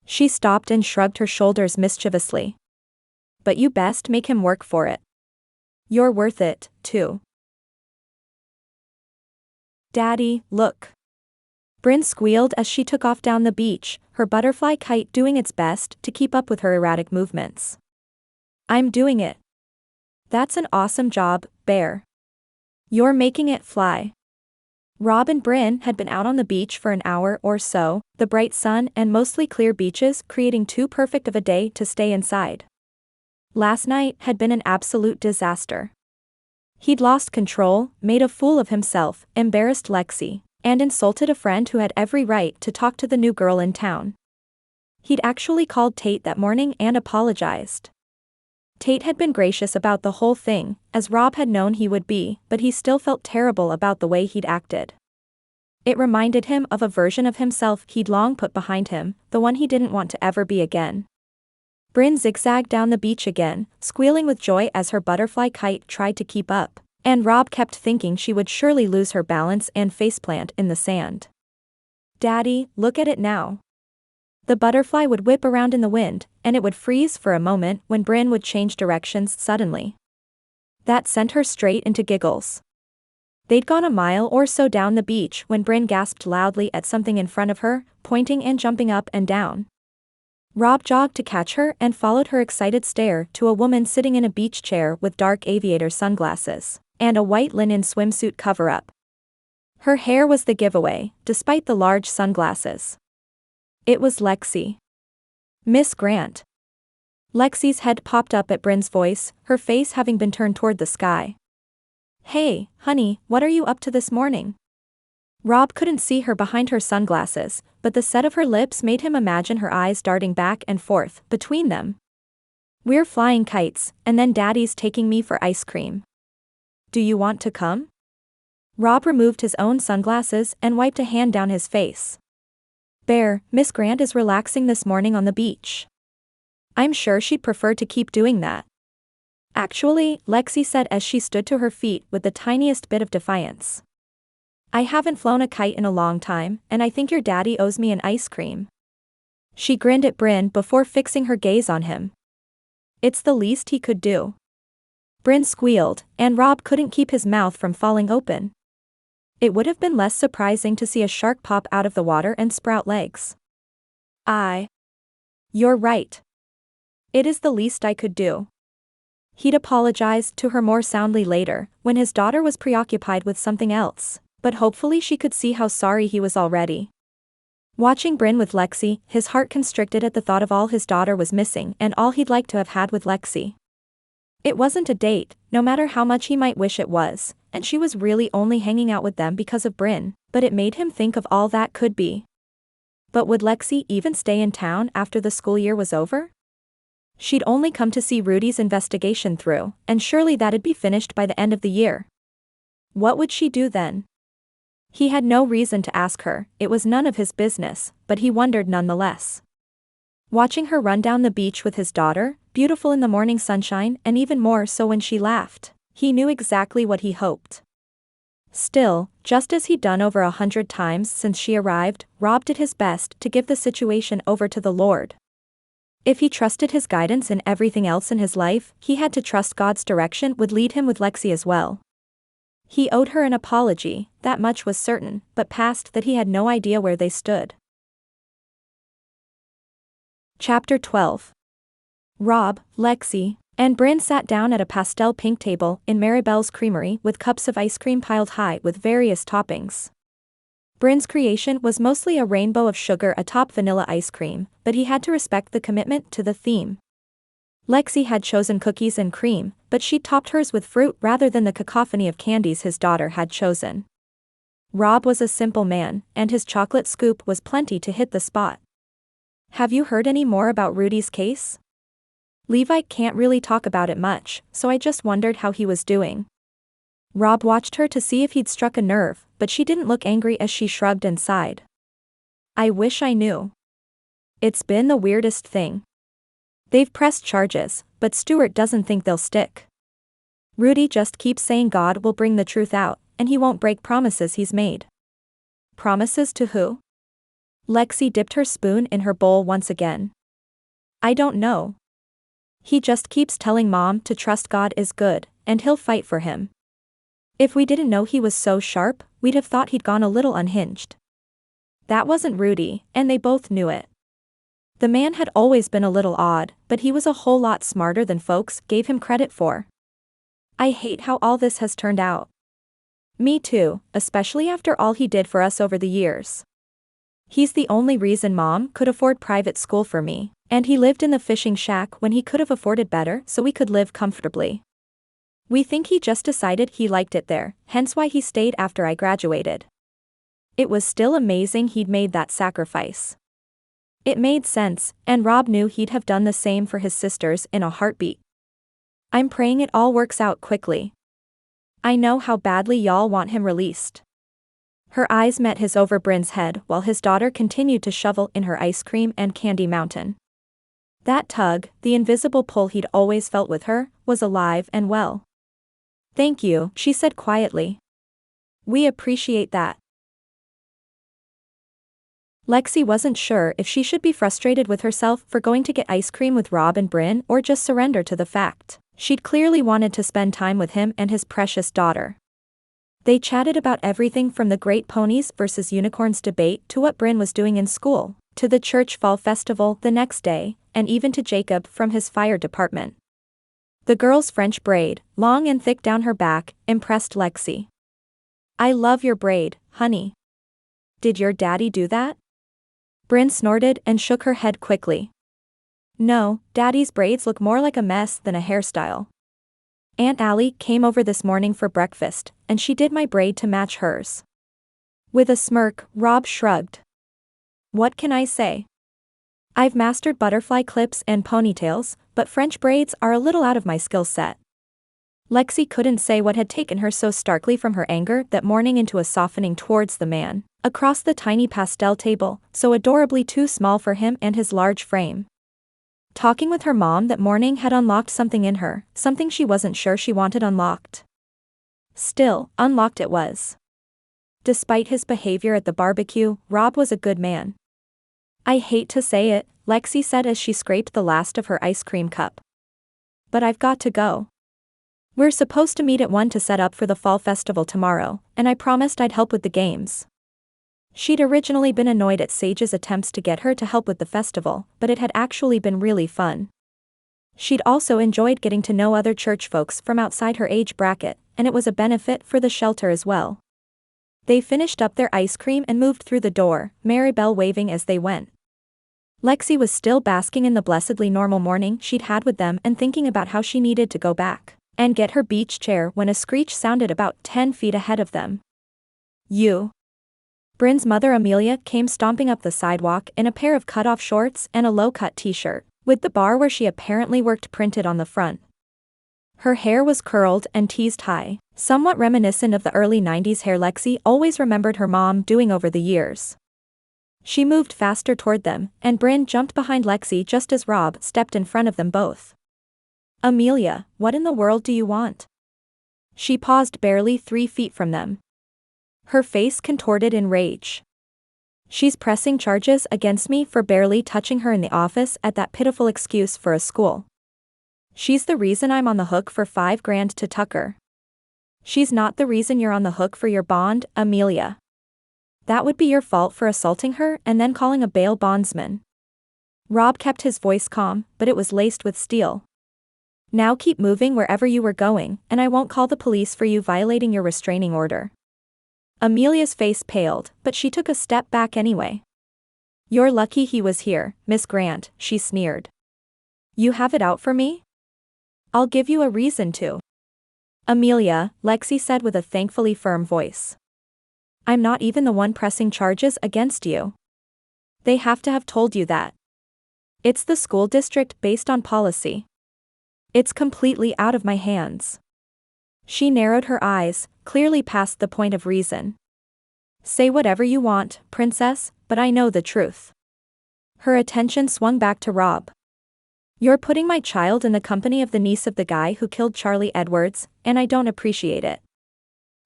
S1: She stopped and shrugged her shoulders mischievously. But you best make him work for it. You're worth it, too. Daddy, look. Brynn squealed as she took off down the beach, her butterfly kite doing its best to keep up with her erratic movements. I'm doing it. That's an awesome job, Bear. You're making it fly. Rob and Brynn had been out on the beach for an hour or so, the bright sun and mostly clear beaches creating too perfect of a day to stay inside. Last night had been an absolute disaster. He'd lost control, made a fool of himself, embarrassed Lexi, and insulted a friend who had every right to talk to the new girl in town. He'd actually called Tate that morning and apologized. Tate had been gracious about the whole thing, as Rob had known he would be, but he still felt terrible about the way he'd acted. It reminded him of a version of himself he'd long put behind him, the one he didn't want to ever be again. Brynn zigzagged down the beach again, squealing with joy as her butterfly kite tried to keep up, and Rob kept thinking she would surely lose her balance and faceplant in the sand. Daddy, look at it now. The butterfly would whip around in the wind, and it would freeze for a moment when Brynn would change directions suddenly. That sent her straight into giggles. They'd gone a mile or so down the beach when Brynn gasped loudly at something in front of her, pointing and jumping up and down. Rob jogged to catch her and followed her excited stare to a woman sitting in a beach chair with dark aviator sunglasses and a white linen swimsuit cover-up. Her hair was the giveaway, despite the large sunglasses. It was Lexi. Miss Grant. Lexi's head popped up at Brynn's voice, her face having been turned toward the sky. Hey, honey, what are you up to this morning? Rob couldn't see her behind her sunglasses, but the set of her lips made him imagine her eyes darting back and forth between them. We're flying kites, and then Daddy's taking me for ice cream. Do you want to come? Rob removed his own sunglasses and wiped a hand down his face. Bear, Miss Grant is relaxing this morning on the beach. I'm sure she'd prefer to keep doing that. Actually, Lexi said as she stood to her feet with the tiniest bit of defiance. I haven't flown a kite in a long time, and I think your daddy owes me an ice cream. She grinned at Brynn before fixing her gaze on him. It's the least he could do. Brynn squealed, and Rob couldn't keep his mouth from falling open. It would have been less surprising to see a shark pop out of the water and sprout legs. You're right. It is the least I could do. He'd apologized to her more soundly later, when his daughter was preoccupied with something else, but hopefully she could see how sorry he was already. Watching Brynn with Lexi, his heart constricted at the thought of all his daughter was missing and all he'd like to have had with Lexi. It wasn't a date, no matter how much he might wish it was, and she was really only hanging out with them because of Brynn, but it made him think of all that could be. But would Lexi even stay in town after the school year was over? She'd only come to see Rudy's investigation through, and surely that'd be finished by the end of the year. What would she do then? He had no reason to ask her, it was none of his business, but he wondered nonetheless. Watching her run down the beach with his daughter, beautiful in the morning sunshine and even more so when she laughed, he knew exactly what he hoped. Still, just as he'd done over 100 times since she arrived, Rob did his best to give the situation over to the Lord. If he trusted his guidance in everything else in his life, he had to trust God's direction would lead him with Lexi as well. He owed her an apology, that much was certain, but past that he had no idea where they stood. Chapter 12. Rob, Lexi, and Brynn sat down at a pastel pink table in Maribel's creamery with cups of ice cream piled high with various toppings. Brynn's creation was mostly a rainbow of sugar atop vanilla ice cream, but he had to respect the commitment to the theme. Lexi had chosen cookies and cream, but she topped hers with fruit rather than the cacophony of candies his daughter had chosen. Rob was a simple man, and his chocolate scoop was plenty to hit the spot. Have you heard any more about Rudy's case? Levi can't really talk about it much, so I just wondered how he was doing. Rob watched her to see if he'd struck a nerve, but she didn't look angry as she shrugged and sighed. I wish I knew. It's been the weirdest thing. They've pressed charges, but Stuart doesn't think they'll stick. Rudy just keeps saying God will bring the truth out, and he won't break promises he's made. Promises to who? Lexi dipped her spoon in her bowl once again. I don't know. He just keeps telling Mom to trust God is good, and he'll fight for him. If we didn't know he was so sharp, we'd have thought he'd gone a little unhinged. That wasn't Rudy, and they both knew it. The man had always been a little odd, but he was a whole lot smarter than folks gave him credit for. I hate how all this has turned out. Me too, especially after all he did for us over the years. He's the only reason Mom could afford private school for me, and he lived in the fishing shack when he could have afforded better so we could live comfortably. We think he just decided he liked it there, hence why he stayed after I graduated. It was still amazing he'd made that sacrifice. It made sense, and Rob knew he'd have done the same for his sisters in a heartbeat. I'm praying it all works out quickly. I know how badly y'all want him released. Her eyes met his over Brynn's head while his daughter continued to shovel in her ice cream and candy mountain. That tug, the invisible pull he'd always felt with her, was alive and well. Thank you, she said quietly. We appreciate that. Lexi wasn't sure if she should be frustrated with herself for going to get ice cream with Rob and Brynn or just surrender to the fact she'd clearly wanted to spend time with him and his precious daughter. They chatted about everything from the Great Ponies versus Unicorns debate to what Brynn was doing in school, to the church fall festival the next day, and even to Jacob from his fire department. The girl's French braid, long and thick down her back, impressed Lexi. I love your braid, honey. Did your daddy do that? Brynn snorted and shook her head quickly. No, Daddy's braids look more like a mess than a hairstyle. Aunt Allie came over this morning for breakfast, and she did my braid to match hers. With a smirk, Rob shrugged. What can I say? I've mastered butterfly clips and ponytails, but French braids are a little out of my skill set. Lexi couldn't say what had taken her so starkly from her anger that morning into a softening towards the man, across the tiny pastel table, so adorably too small for him and his large frame. Talking with her mom that morning had unlocked something in her, something she wasn't sure she wanted unlocked. Still, unlocked it was. Despite his behavior at the barbecue, Rob was a good man. I hate to say it, Lexi said as she scraped the last of her ice cream cup. But I've got to go. We're supposed to meet at 1 to set up for the fall festival tomorrow, and I promised I'd help with the games. She'd originally been annoyed at Sage's attempts to get her to help with the festival, but it had actually been really fun. She'd also enjoyed getting to know other church folks from outside her age bracket, and it was a benefit for the shelter as well. They finished up their ice cream and moved through the door, Maribel waving as they went. Lexi was still basking in the blessedly normal morning she'd had with them and thinking about how she needed to go back and get her beach chair when a screech sounded about 10 feet ahead of them. You. Brynn's mother Amelia came stomping up the sidewalk in a pair of cut-off shorts and a low-cut t-shirt, with the bar where she apparently worked printed on the front. Her hair was curled and teased high, somewhat reminiscent of the early 90s hair Lexi always remembered her mom doing over the years. She moved faster toward them, and Brynn jumped behind Lexi just as Rob stepped in front of them both. Amelia, what in the world do you want? She paused barely 3 feet from them. Her face contorted in rage. She's pressing charges against me for barely touching her in the office at that pitiful excuse for a school. She's the reason I'm on the hook for $5,000 to Tucker. She's not the reason you're on the hook for your bond, Amelia. That would be your fault for assaulting her and then calling a bail bondsman. Rob kept his voice calm, but it was laced with steel. Now keep moving wherever you were going, and I won't call the police for you violating your restraining order. Amelia's face paled, but she took a step back anyway. You're lucky he was here, Miss Grant, she sneered. You have it out for me? I'll give you a reason to. Amelia, Lexi said with a thankfully firm voice. I'm not even the one pressing charges against you. They have to have told you that. It's the school district based on policy. It's completely out of my hands. She narrowed her eyes, clearly past the point of reason. Say whatever you want, princess, but I know the truth. Her attention swung back to Rob. You're putting my child in the company of the niece of the guy who killed Charlie Edwards, and I don't appreciate it.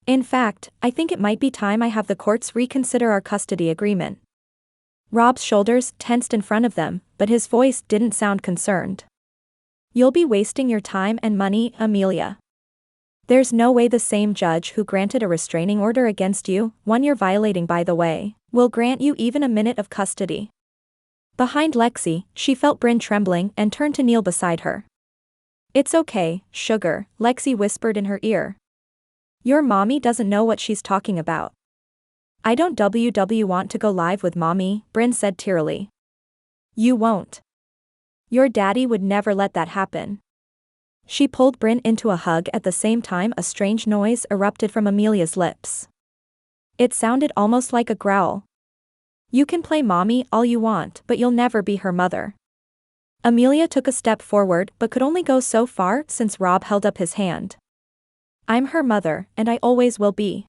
S1: In fact, I think it might be time I have the courts reconsider our custody agreement. Rob's shoulders tensed in front of them, but his voice didn't sound concerned. You'll be wasting your time and money, Amelia. There's no way the same judge who granted a restraining order against you, one you're violating by the way, will grant you even a minute of custody. Behind Lexi, she felt Brynn trembling and turned to kneel beside her. It's okay, sugar, Lexi whispered in her ear. Your mommy doesn't know what she's talking about. I don't want to go live with mommy, Brynn said tearily. You won't. Your daddy would never let that happen. She pulled Brynn into a hug at the same time a strange noise erupted from Amelia's lips. It sounded almost like a growl. You can play mommy all you want, but you'll never be her mother. Amelia took a step forward but could only go so far since Rob held up his hand. I'm her mother, and I always will be.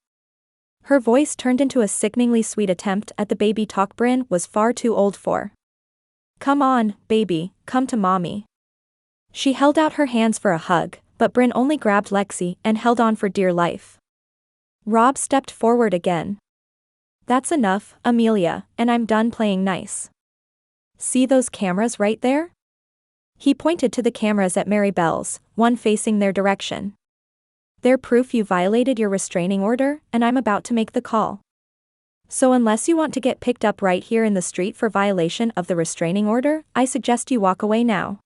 S1: Her voice turned into a sickeningly sweet attempt at the baby talk Brynn was far too old for. Come on, baby, come to mommy. She held out her hands for a hug, but Brynn only grabbed Lexi and held on for dear life. Rob stepped forward again. That's enough, Amelia, and I'm done playing nice. See those cameras right there? He pointed to the cameras at Maribel's, one facing their direction. They're proof you violated your restraining order, and I'm about to make the call. So unless you want to get picked up right here in the street for violation of the restraining order, I suggest you walk away now.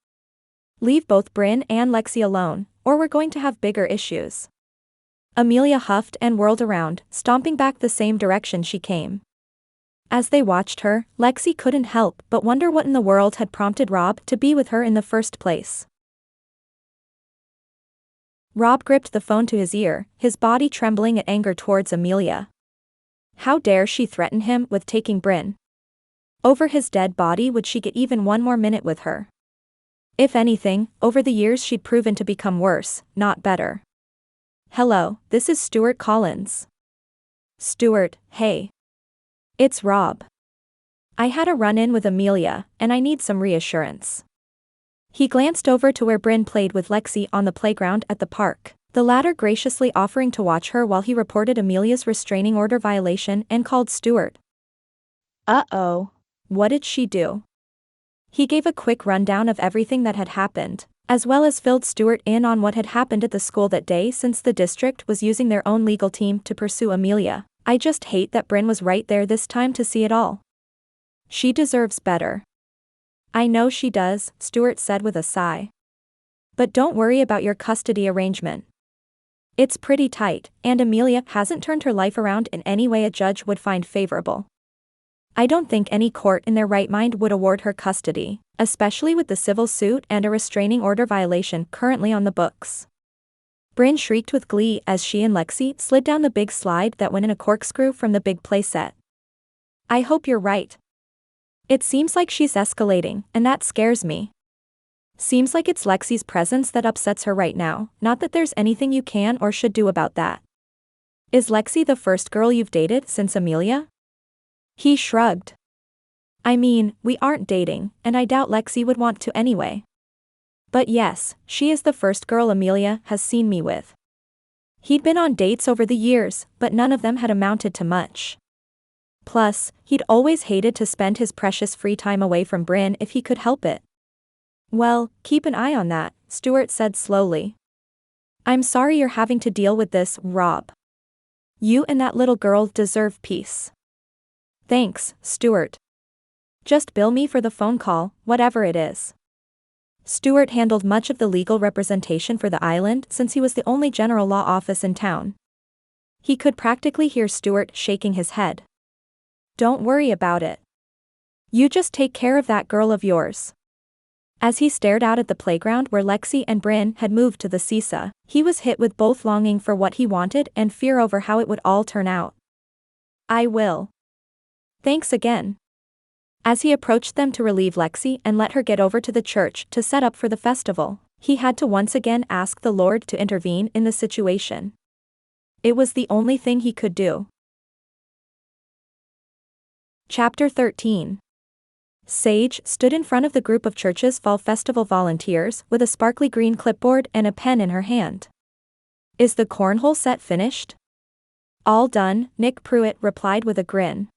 S1: Leave both Brynn and Lexi alone, or we're going to have bigger issues. Amelia huffed and whirled around, stomping back the same direction she came. As they watched her, Lexi couldn't help but wonder what in the world had prompted Rob to be with her in the first place. Rob gripped the phone to his ear, his body trembling at anger towards Amelia. How dare she threaten him with taking Brynn? Over his dead body would she get even one more minute with her? If anything, over the years she'd proven to become worse, not better. Hello, this is Stuart Collins. Stuart, hey. It's Rob. I had a run-in with Amelia, and I need some reassurance. He glanced over to where Brynn played with Lexi on the playground at the park, the latter graciously offering to watch her while he reported Amelia's restraining order violation and called Stuart. Uh-oh. What did she do? He gave a quick rundown of everything that had happened, as well as filled Stewart in on what had happened at the school that day since the district was using their own legal team to pursue Amelia. I just hate that Brynn was right there this time to see it all. She deserves better. I know she does, Stewart said with a sigh. But don't worry about your custody arrangement. It's pretty tight, and Amelia hasn't turned her life around in any way a judge would find favorable. I don't think any court in their right mind would award her custody, especially with the civil suit and a restraining order violation currently on the books. Brynn shrieked with glee as she and Lexi slid down the big slide that went in a corkscrew from the big playset. I hope you're right. It seems like she's escalating, and that scares me. Seems like it's Lexi's presence that upsets her right now, not that there's anything you can or should do about that. Is Lexi the first girl you've dated since Amelia? He shrugged. I mean, we aren't dating, and I doubt Lexi would want to anyway. But yes, she is the first girl Amelia has seen me with. He'd been on dates over the years, but none of them had amounted to much. Plus, he'd always hated to spend his precious free time away from Brynn if he could help it. Well, keep an eye on that, Stewart said slowly. I'm sorry you're having to deal with this, Rob. You and that little girl deserve peace. Thanks, Stewart. Just bill me for the phone call, whatever it is. Stewart handled much of the legal representation for the island since he was the only general law office in town. He could practically hear Stewart shaking his head. Don't worry about it. You just take care of that girl of yours. As he stared out at the playground where Lexi and Brynn had moved to the seesaw, he was hit with both longing for what he wanted and fear over how it would all turn out. I will. Thanks again. As he approached them to relieve Lexi and let her get over to the church to set up for the festival, he had to once again ask the Lord to intervene in the situation. It was the only thing he could do. Chapter 13. Sage stood in front of the group of church's fall festival volunteers with a sparkly green clipboard and a pen in her hand. Is the cornhole set finished? All done, Nick Pruitt replied with a grin.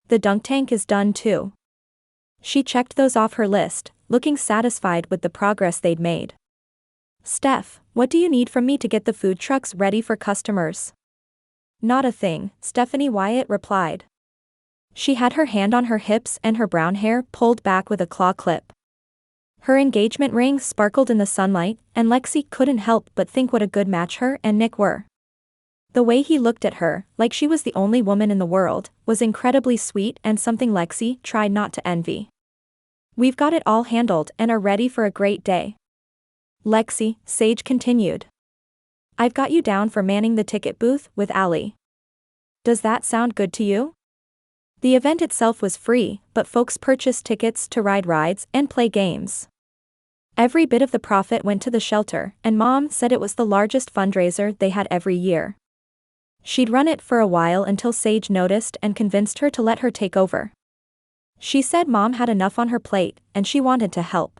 S1: The dunk tank is done too. She checked those off her list, looking satisfied with the progress they'd made. Steph, what do you need from me to get the food trucks ready for customers? Not a thing, Stephanie Wyatt replied. She had her hand on her hips and her brown hair pulled back with a claw clip. Her engagement ring sparkled in the sunlight, and Lexi couldn't help but think what a good match her and Nick were. The way he looked at her, like she was the only woman in the world, was incredibly sweet and something Lexi tried not to envy. We've got it all handled and are ready for a great day. Lexi, Sage continued. I've got you down for manning the ticket booth with Allie. Does that sound good to you? The event itself was free, but folks purchased tickets to ride rides and play games. Every bit of the profit went to the shelter, and Mom said it was the largest fundraiser they had every year. She'd run it for a while until Sage noticed and convinced her to let her take over. She said Mom had enough on her plate, and she wanted to help.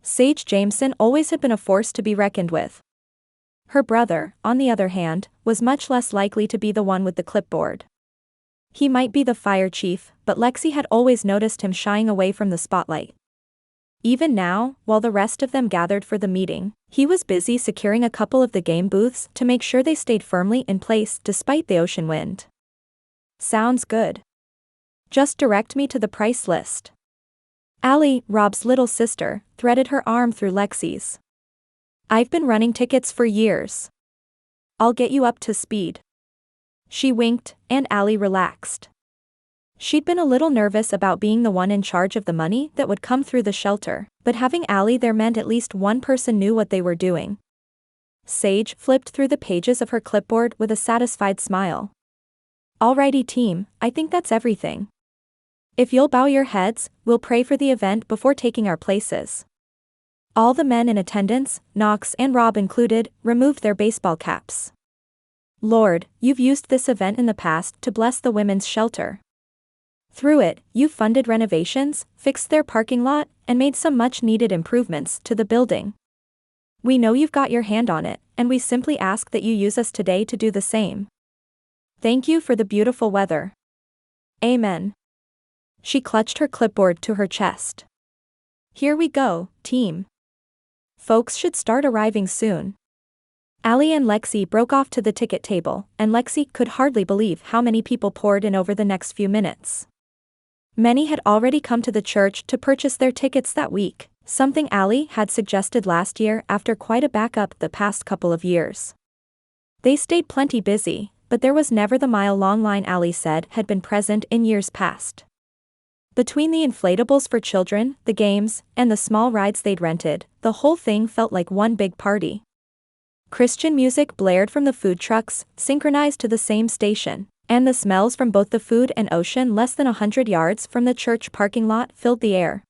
S1: Sage Jameson always had been a force to be reckoned with. Her brother, on the other hand, was much less likely to be the one with the clipboard. He might be the fire chief, but Lexi had always noticed him shying away from the spotlight. Even now, while the rest of them gathered for the meeting, he was busy securing a couple of the game booths to make sure they stayed firmly in place despite the ocean wind. Sounds good. Just direct me to the price list. Allie, Rob's little sister, threaded her arm through Lexi's. I've been running tickets for years. I'll get you up to speed. She winked, and Allie relaxed. She'd been a little nervous about being the one in charge of the money that would come through the shelter, but having Allie there meant at least one person knew what they were doing. Sage flipped through the pages of her clipboard with a satisfied smile. Alrighty team, I think that's everything. If you'll bow your heads, we'll pray for the event before taking our places. All the men in attendance, Knox and Rob included, removed their baseball caps. Lord, you've used this event in the past to bless the women's shelter. Through it, you've funded renovations, fixed their parking lot, and made some much-needed improvements to the building. We know you've got your hand on it, and we simply ask that you use us today to do the same. Thank you for the beautiful weather. Amen. She clutched her clipboard to her chest. Here we go, team. Folks should start arriving soon. Allie and Lexi broke off to the ticket table, and Lexi could hardly believe how many people poured in over the next few minutes. Many had already come to the church to purchase their tickets that week, something Allie had suggested last year after quite a backup the past couple of years. They stayed plenty busy, but there was never the mile-long line Allie said had been present in years past. Between the inflatables for children, the games, and the small rides they'd rented, the whole thing felt like one big party. Christian music blared from the food trucks, synchronized to the same station, and the smells from both the food and ocean less than 100 yards from the church parking lot filled the air.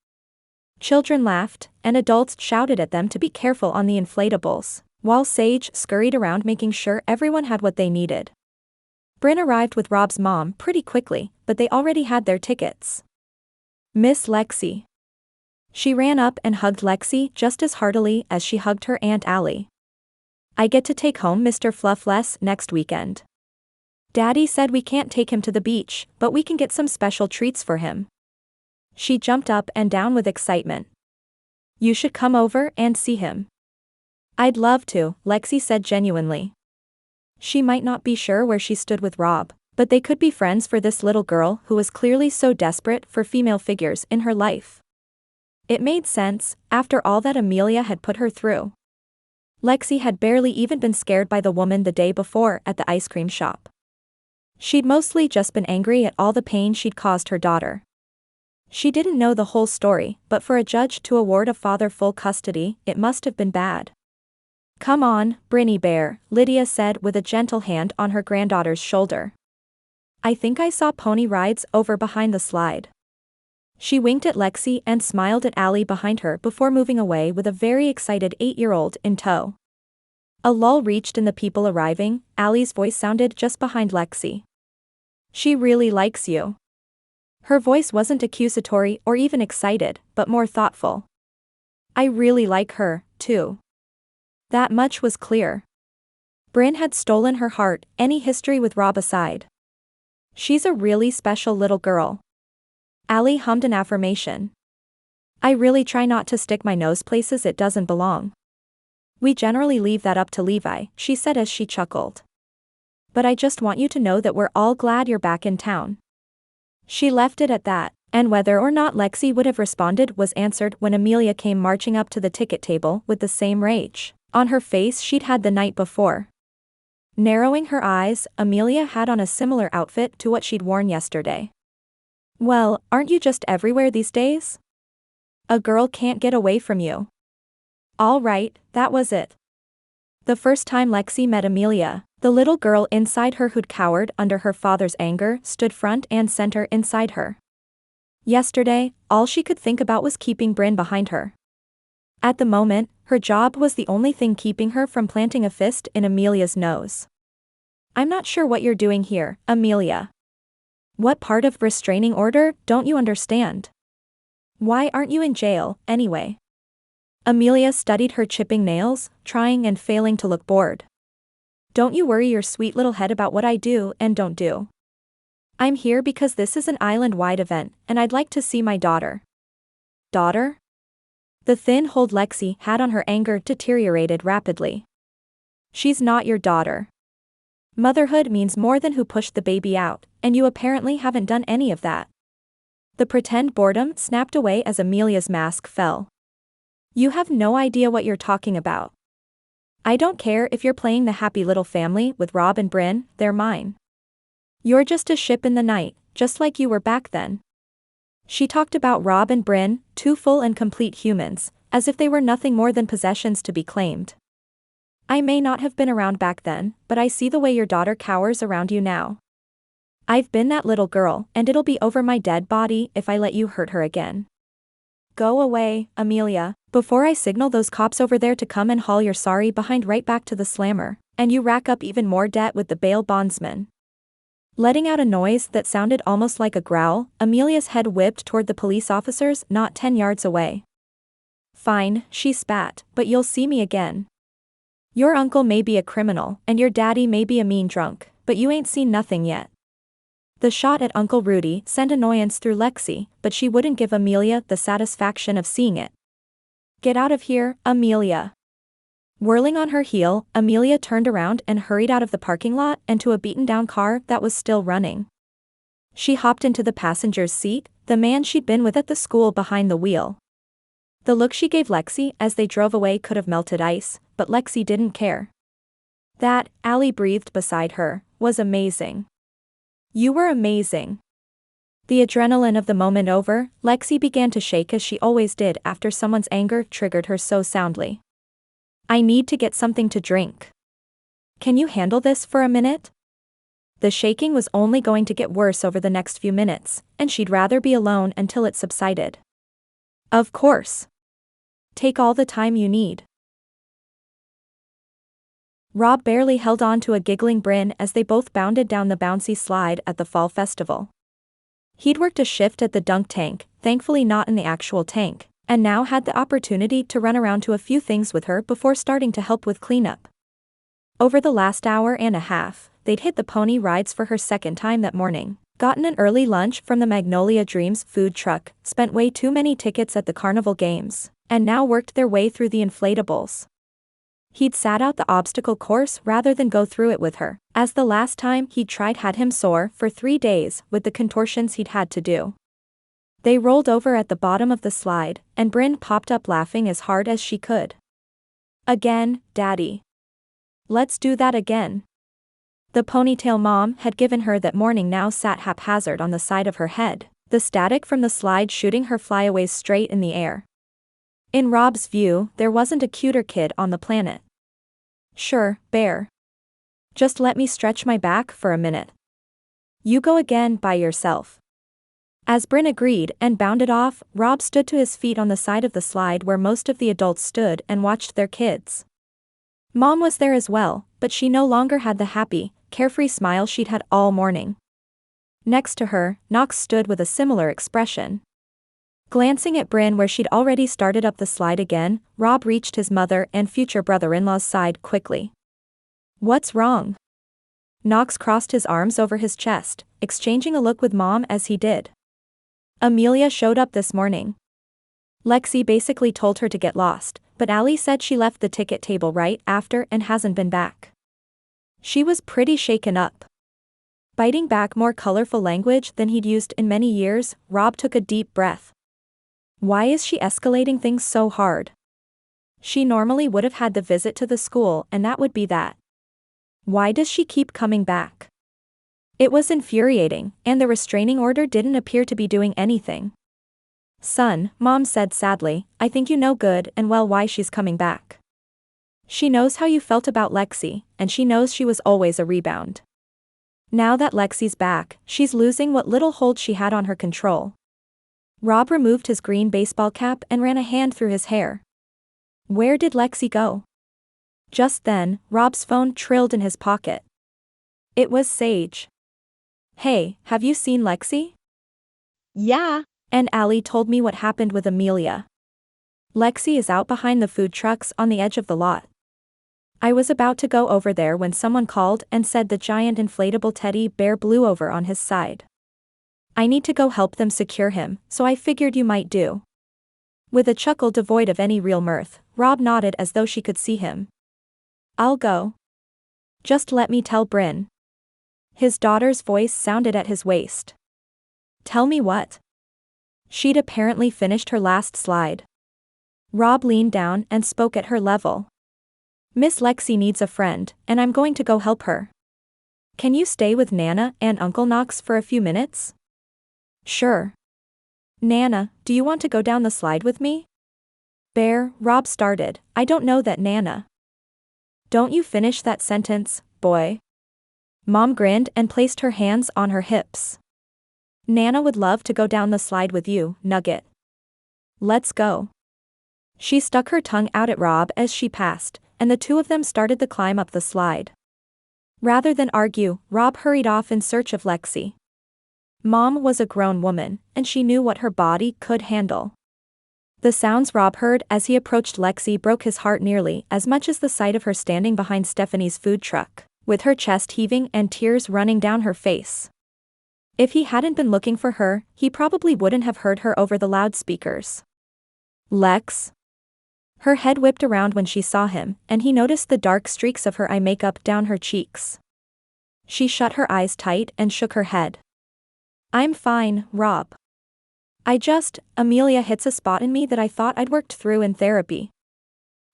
S1: Children laughed, and adults shouted at them to be careful on the inflatables, while Sage scurried around making sure everyone had what they needed. Brynn arrived with Rob's mom pretty quickly, but they already had their tickets. Miss Lexi. She ran up and hugged Lexi just as heartily as she hugged her Aunt Allie. I get to take home Mr. Fluffless next weekend. Daddy said we can't take him to the beach, but we can get some special treats for him. She jumped up and down with excitement. You should come over and see him. I'd love to, Lexi said genuinely. She might not be sure where she stood with Rob, but they could be friends for this little girl who was clearly so desperate for female figures in her life. It made sense, after all that Amelia had put her through. Lexi had barely even been scared by the woman the day before at the ice cream shop. She'd mostly just been angry at all the pain she'd caused her daughter. She didn't know the whole story, but for a judge to award a father full custody, it must have been bad. Come on, Brynny Bear, Lydia said with a gentle hand on her granddaughter's shoulder. I think I saw pony rides over behind the slide. She winked at Lexi and smiled at Allie behind her before moving away with a very excited 8-year-old in tow. A lull reached in the people arriving. Allie's voice sounded just behind Lexi. She really likes you. Her voice wasn't accusatory or even excited, but more thoughtful. I really like her, too. That much was clear. Brynn had stolen her heart, any history with Rob aside. She's a really special little girl. Allie hummed an affirmation. I really try not to stick my nose places it doesn't belong. We generally leave that up to Levi, she said as she chuckled. But I just want you to know that we're all glad you're back in town. She left it at that, and whether or not Lexi would have responded was answered when Amelia came marching up to the ticket table with the same rage on her face she'd had the night before. Narrowing her eyes, Amelia had on a similar outfit to what she'd worn yesterday. Well, aren't you just everywhere these days? A girl can't get away from you. All right, that was it. The first time Lexi met Amelia, the little girl inside her who'd cowered under her father's anger stood front and center inside her. Yesterday, all she could think about was keeping Brynn behind her. At the moment, her job was the only thing keeping her from planting a fist in Amelia's nose. I'm not sure what you're doing here, Amelia. What part of restraining order don't you understand? Why aren't you in jail, anyway? Amelia studied her chipping nails, trying and failing to look bored. Don't you worry your sweet little head about what I do and don't do. I'm here because this is an island-wide event, and I'd like to see my daughter. Daughter? The thin hold Lexi had on her anger deteriorated rapidly. She's not your daughter. Motherhood means more than who pushed the baby out, and you apparently haven't done any of that. The pretend boredom snapped away as Amelia's mask fell. You have no idea what you're talking about. I don't care if you're playing the happy little family with Rob and Brynn, they're mine. You're just a ship in the night, just like you were back then. She talked about Rob and Brynn, two full and complete humans, as if they were nothing more than possessions to be claimed. I may not have been around back then, but I see the way your daughter cowers around you now. I've been that little girl, and it'll be over my dead body if I let you hurt her again. Go away, Amelia, before I signal those cops over there to come and haul your sorry behind right back to the slammer, and you rack up even more debt with the bail bondsman. Letting out a noise that sounded almost like a growl, Amelia's head whipped toward the police officers not 10 yards away. Fine, she spat, but you'll see me again. Your uncle may be a criminal, and your daddy may be a mean drunk, but you ain't seen nothing yet. The shot at Uncle Rudy sent annoyance through Lexi, but she wouldn't give Amelia the satisfaction of seeing it. Get out of here, Amelia. Whirling on her heel, Amelia turned around and hurried out of the parking lot and to a beaten-down car that was still running. She hopped into the passenger's seat, the man she'd been with at the school behind the wheel. The look she gave Lexi as they drove away could have melted ice, but Lexi didn't care. That, Allie breathed beside her, was amazing. You were amazing. The adrenaline of the moment over, Lexi began to shake as she always did after someone's anger triggered her so soundly. I need to get something to drink. Can you handle this for a minute? The shaking was only going to get worse over the next few minutes, and she'd rather be alone until it subsided. Of course. Take all the time you need. Rob barely held on to a giggling Brynn as they both bounded down the bouncy slide at the fall festival. He'd worked a shift at the dunk tank, thankfully not in the actual tank, and now had the opportunity to run around to a few things with her before starting to help with cleanup. Over the last hour and a half, they'd hit the pony rides for her second time that morning, gotten an early lunch from the Magnolia Dreams food truck, spent way too many tickets at the carnival games, and now worked their way through the inflatables. He'd sat out the obstacle course rather than go through it with her, as the last time he'd tried had him sore for 3 days with the contortions he'd had to do. They rolled over at the bottom of the slide, and Brynn popped up laughing as hard as she could. Again, Daddy. Let's do that again. The ponytail Mom had given her that morning now sat haphazard on the side of her head, the static from the slide shooting her flyaways straight in the air. In Rob's view, there wasn't a cuter kid on the planet. Sure, Bear. Just let me stretch my back for a minute. You go again by yourself. As Brynn agreed and bounded off, Rob stood to his feet on the side of the slide where most of the adults stood and watched their kids. Mom was there as well, but she no longer had the happy, carefree smile she'd had all morning. Next to her, Knox stood with a similar expression. Glancing at Brynn where she'd already started up the slide again, Rob reached his mother and future brother-in-law's side quickly. What's wrong? Knox crossed his arms over his chest, exchanging a look with Mom as he did. Amelia showed up this morning. Lexi basically told her to get lost, but Allie said she left the ticket table right after and hasn't been back. She was pretty shaken up. Biting back more colorful language than he'd used in many years, Rob took a deep breath. Why is she escalating things so hard? She normally would have had the visit to the school and that would be that. Why does she keep coming back? It was infuriating, and the restraining order didn't appear to be doing anything. Son, Mom said sadly, I think you know good and well why she's coming back. She knows how you felt about Lexi, and she knows she was always a rebound. Now that Lexi's back, she's losing what little hold she had on her control. Rob removed his green baseball cap and ran a hand through his hair. Where did Lexi go? Just then, Rob's phone trilled in his pocket. It was Sage. Hey, have you seen Lexi?
S2: Yeah.
S1: And Allie told me what happened with Amelia. Lexi is out behind the food trucks on the edge of the lot. I was about to go over there when someone called and said the giant inflatable teddy bear blew over on his side. I need to go help them secure him, so I figured you might do. With a chuckle devoid of any real mirth, Rob nodded as though she could see him. I'll go. Just let me tell Brynn. His daughter's voice sounded at his waist. Tell me what? She'd apparently finished her last slide. Rob leaned down and spoke at her level. Miss Lexi needs a friend, and I'm going to go help her. Can you stay with Nana and Uncle Knox for a few minutes? Sure. Nana, do you want to go down the slide with me? Bear, Rob started, I don't know that Nana. Don't you finish that sentence, boy. Mom grinned and placed her hands on her hips. Nana would love to go down the slide with you, Nugget. Let's go. She stuck her tongue out at Rob as she passed, and the two of them started the climb up the slide. Rather than argue, Rob hurried off in search of Lexi. Mom was a grown woman, and she knew what her body could handle. The sounds Rob heard as he approached Lexi broke his heart nearly as much as the sight of her standing behind Stephanie's food truck, with her chest heaving and tears running down her face. If he hadn't been looking for her, he probably wouldn't have heard her over the loudspeakers. Lex? Her head whipped around when she saw him, and he noticed the dark streaks of her eye makeup down her cheeks. She shut her eyes tight and shook her head. I'm fine, Rob. Amelia hits a spot in me that I thought I'd worked through in therapy.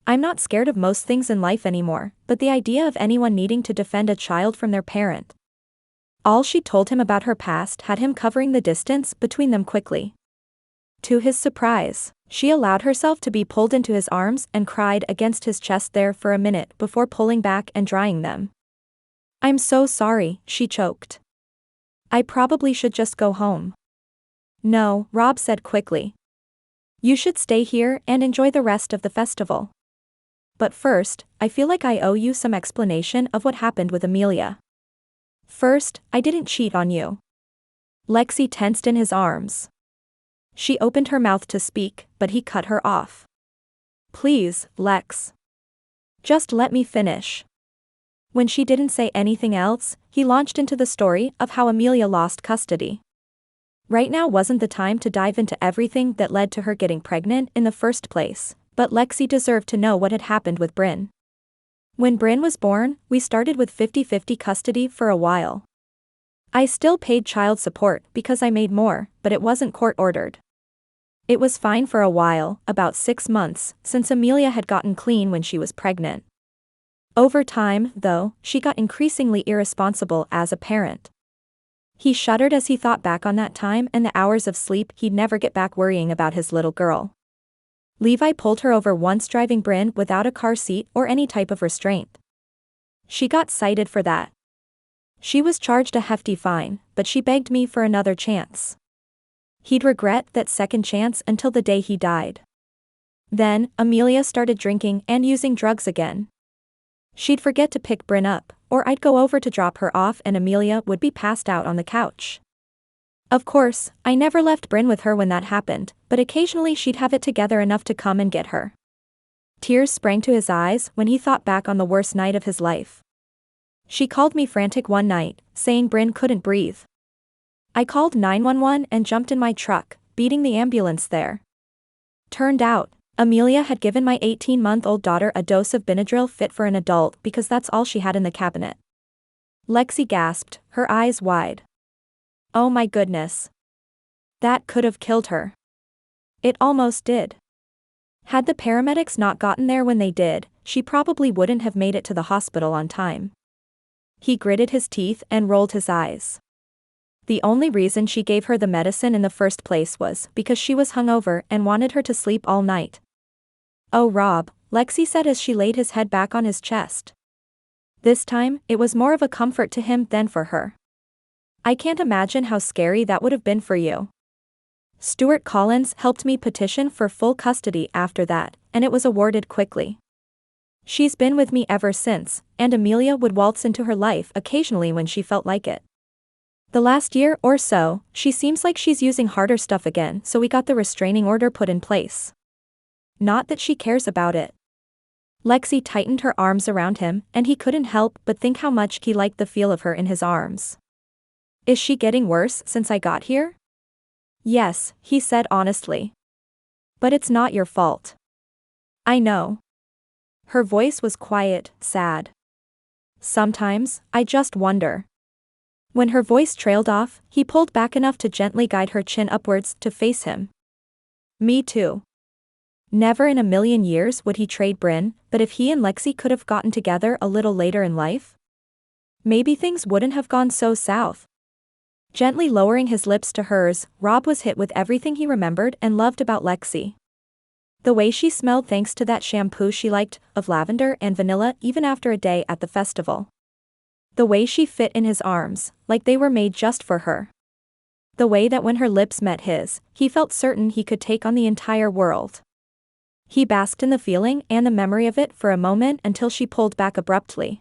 S1: I'm not scared of most things in life anymore, but the idea of anyone needing to defend a child from their parent. All she told him about her past had him covering the distance between them quickly. To his surprise, she allowed herself to be pulled into his arms and cried against his chest there for a minute before pulling back and drying them. I'm so sorry, she choked. I probably should just go home. No, Rob said quickly. You should stay here and enjoy the rest of the festival. But first, I feel like I owe you some explanation of what happened with Amelia. First, I didn't cheat on you. Lexi tensed in his arms. She opened her mouth to speak, but he cut her off. Please, Lex. Just let me finish. When she didn't say anything else, he launched into the story of how Amelia lost custody. Right now wasn't the time to dive into everything that led to her getting pregnant in the first place, but Lexi deserved to know what had happened with Brynn. When Brynn was born, we started with 50-50 custody for a while. I still paid child support because I made more, but it wasn't court-ordered. It was fine for a while, about 6 months, since Amelia had gotten clean when she was pregnant. Over time, though, she got increasingly irresponsible as a parent. He shuddered as he thought back on that time and the hours of sleep he'd never get back worrying about his little girl. Levi pulled her over once driving Brynn without a car seat or any type of restraint. She got cited for that. She was charged a hefty fine, but she begged me for another chance. He'd regret that second chance until the day he died. Then, Amelia started drinking and using drugs again. She'd forget to pick Brynn up, or I'd go over to drop her off and Amelia would be passed out on the couch. Of course, I never left Brynn with her when that happened, but occasionally she'd have it together enough to come and get her. Tears sprang to his eyes when he thought back on the worst night of his life. She called me frantic one night, saying Brynn couldn't breathe. I called 911 and jumped in my truck, beating the ambulance there. Turned out, Amelia had given my 18-month-old daughter a dose of Benadryl fit for an adult because that's all she had in the cabinet. Lexi gasped, her eyes wide. Oh my goodness. That could have killed her. It almost did. Had the paramedics not gotten there when they did, she probably wouldn't have made it to the hospital on time. He gritted his teeth and rolled his eyes. The only reason she gave her the medicine in the first place was because she was hungover and wanted her to sleep all night. Oh Rob, Lexi said as she laid his head back on his chest. This time, it was more of a comfort to him than for her. I can't imagine how scary that would have been for you. Stuart Collins helped me petition for full custody after that, and it was awarded quickly. She's been with me ever since, and Amelia would waltz into her life occasionally when she felt like it. The last year or so, she seems like she's using harder stuff again, so we got the restraining order put in place. Not that she cares about it. Lexi tightened her arms around him, and he couldn't help but think how much he liked the feel of her in his arms. Is she getting worse since I got here? Yes, he said honestly. But it's not your fault. I know. Her voice was quiet, sad. Sometimes, I just wonder. When her voice trailed off, he pulled back enough to gently guide her chin upwards to face him. Me too. Never in a million years would he trade Brynn, but if he and Lexi could have gotten together a little later in life, maybe things wouldn't have gone so south. Gently lowering his lips to hers, Rob was hit with everything he remembered and loved about Lexi. The way she smelled thanks to that shampoo she liked, of lavender and vanilla even after a day at the festival. The way she fit in his arms, like they were made just for her. The way that when her lips met his, he felt certain he could take on the entire world. He basked in the feeling and the memory of it for a moment until she pulled back abruptly.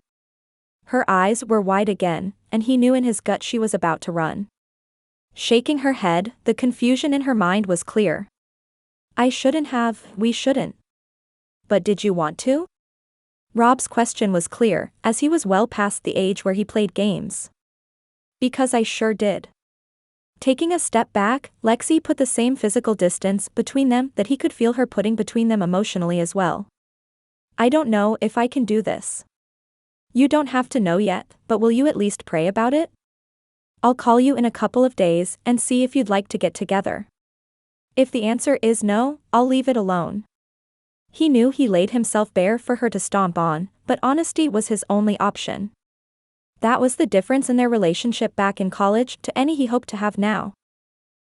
S1: Her eyes were wide again, and he knew in his gut she was about to run. Shaking her head, the confusion in her mind was clear. We shouldn't. But did you want to? Rob's question was clear, as he was well past the age where he played games. Because I sure did. Taking a step back, Lexi put the same physical distance between them that he could feel her putting between them emotionally as well. I don't know if I can do this. You don't have to know yet, but will you at least pray about it? I'll call you in a couple of days and see if you'd like to get together. If the answer is no, I'll leave it alone. He knew he laid himself bare for her to stomp on, but honesty was his only option. That was the difference in their relationship back in college to any he hoped to have now.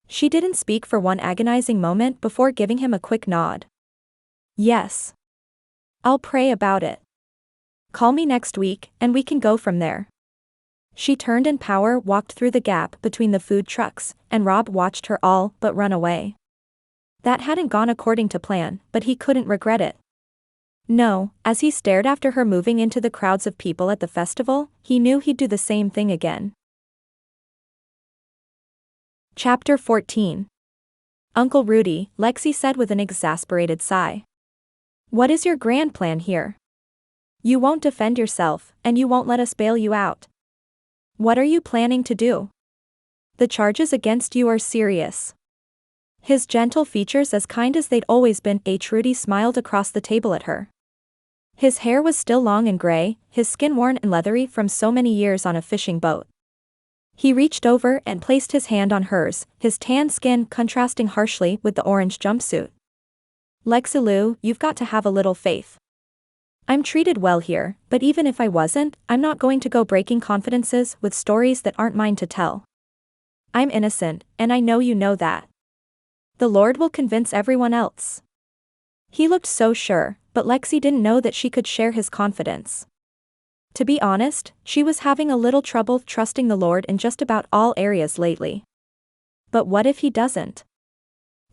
S1: She didn't speak for one agonizing moment before giving him a quick nod. Yes. I'll pray about it. Call me next week, and we can go from there. She turned and power walked through the gap between the food trucks, and Rob watched her all but run away. That hadn't gone according to plan, but he couldn't regret it. No, as he stared after her moving into the crowds of people at the festival, he knew he'd do the same thing again. Chapter 14. Uncle Rudy, Lexi said with an exasperated sigh. What is your grand plan here? You won't defend yourself, and you won't let us bail you out. What are you planning to do? The charges against you are serious. His gentle features as kind as they'd always been, Rudy smiled across the table at her. His hair was still long and gray, his skin worn and leathery from so many years on a fishing boat. He reached over and placed his hand on hers, his tan skin contrasting harshly with the orange jumpsuit. Lexi Lou, you've got to have a little faith. I'm treated well here, but even if I wasn't, I'm not going to go breaking confidences with stories that aren't mine to tell. I'm innocent, and I know you know that. The Lord will convince everyone else. He looked so sure, but Lexi didn't know that she could share his confidence. To be honest, she was having a little trouble trusting the Lord in just about all areas lately. But what if he doesn't?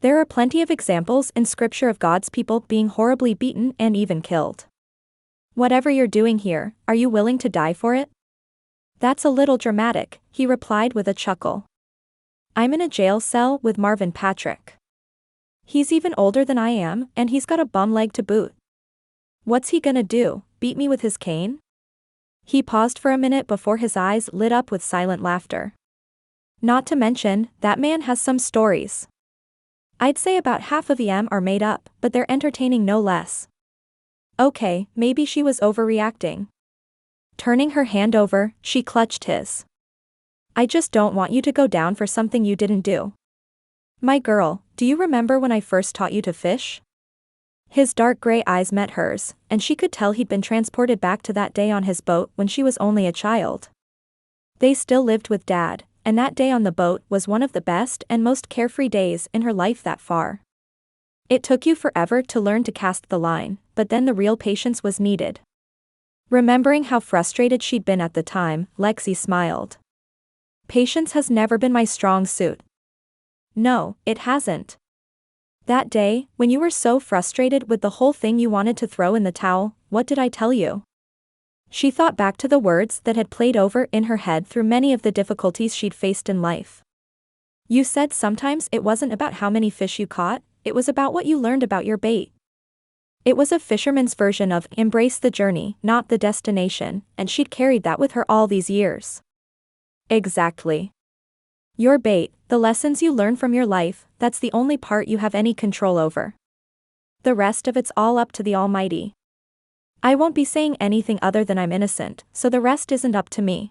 S1: There are plenty of examples in Scripture of God's people being horribly beaten and even killed. Whatever you're doing here, are you willing to die for it? That's a little dramatic, he replied with a chuckle. I'm in a jail cell with Marvin Patrick. He's even older than I am, and he's got a bum leg to boot. What's he gonna do, beat me with his cane? He paused for a minute before his eyes lit up with silent laughter. Not to mention, that man has some stories. I'd say about half of them are made up, but they're entertaining no less. Okay, maybe she was overreacting. Turning her hand over, she clutched his. I just don't want you to go down for something you didn't do. My girl, do you remember when I first taught you to fish? His dark gray eyes met hers, and she could tell he'd been transported back to that day on his boat when she was only a child. They still lived with Dad, and that day on the boat was one of the best and most carefree days in her life that far. It took you forever to learn to cast the line, but then the real patience was needed. Remembering how frustrated she'd been at the time, Lexi smiled. Patience has never been my strong suit. No, it hasn't. That day, when you were so frustrated with the whole thing you wanted to throw in the towel, what did I tell you? She thought back to the words that had played over in her head through many of the difficulties she'd faced in life. You said sometimes it wasn't about how many fish you caught, it was about what you learned about your bait. It was a fisherman's version of embrace the journey, not the destination, and she'd carried that with her all these years. Exactly. Your bait, the lessons you learn from your life, that's the only part you have any control over. The rest of it's all up to the Almighty. I won't be saying anything other than I'm innocent, so the rest isn't up to me.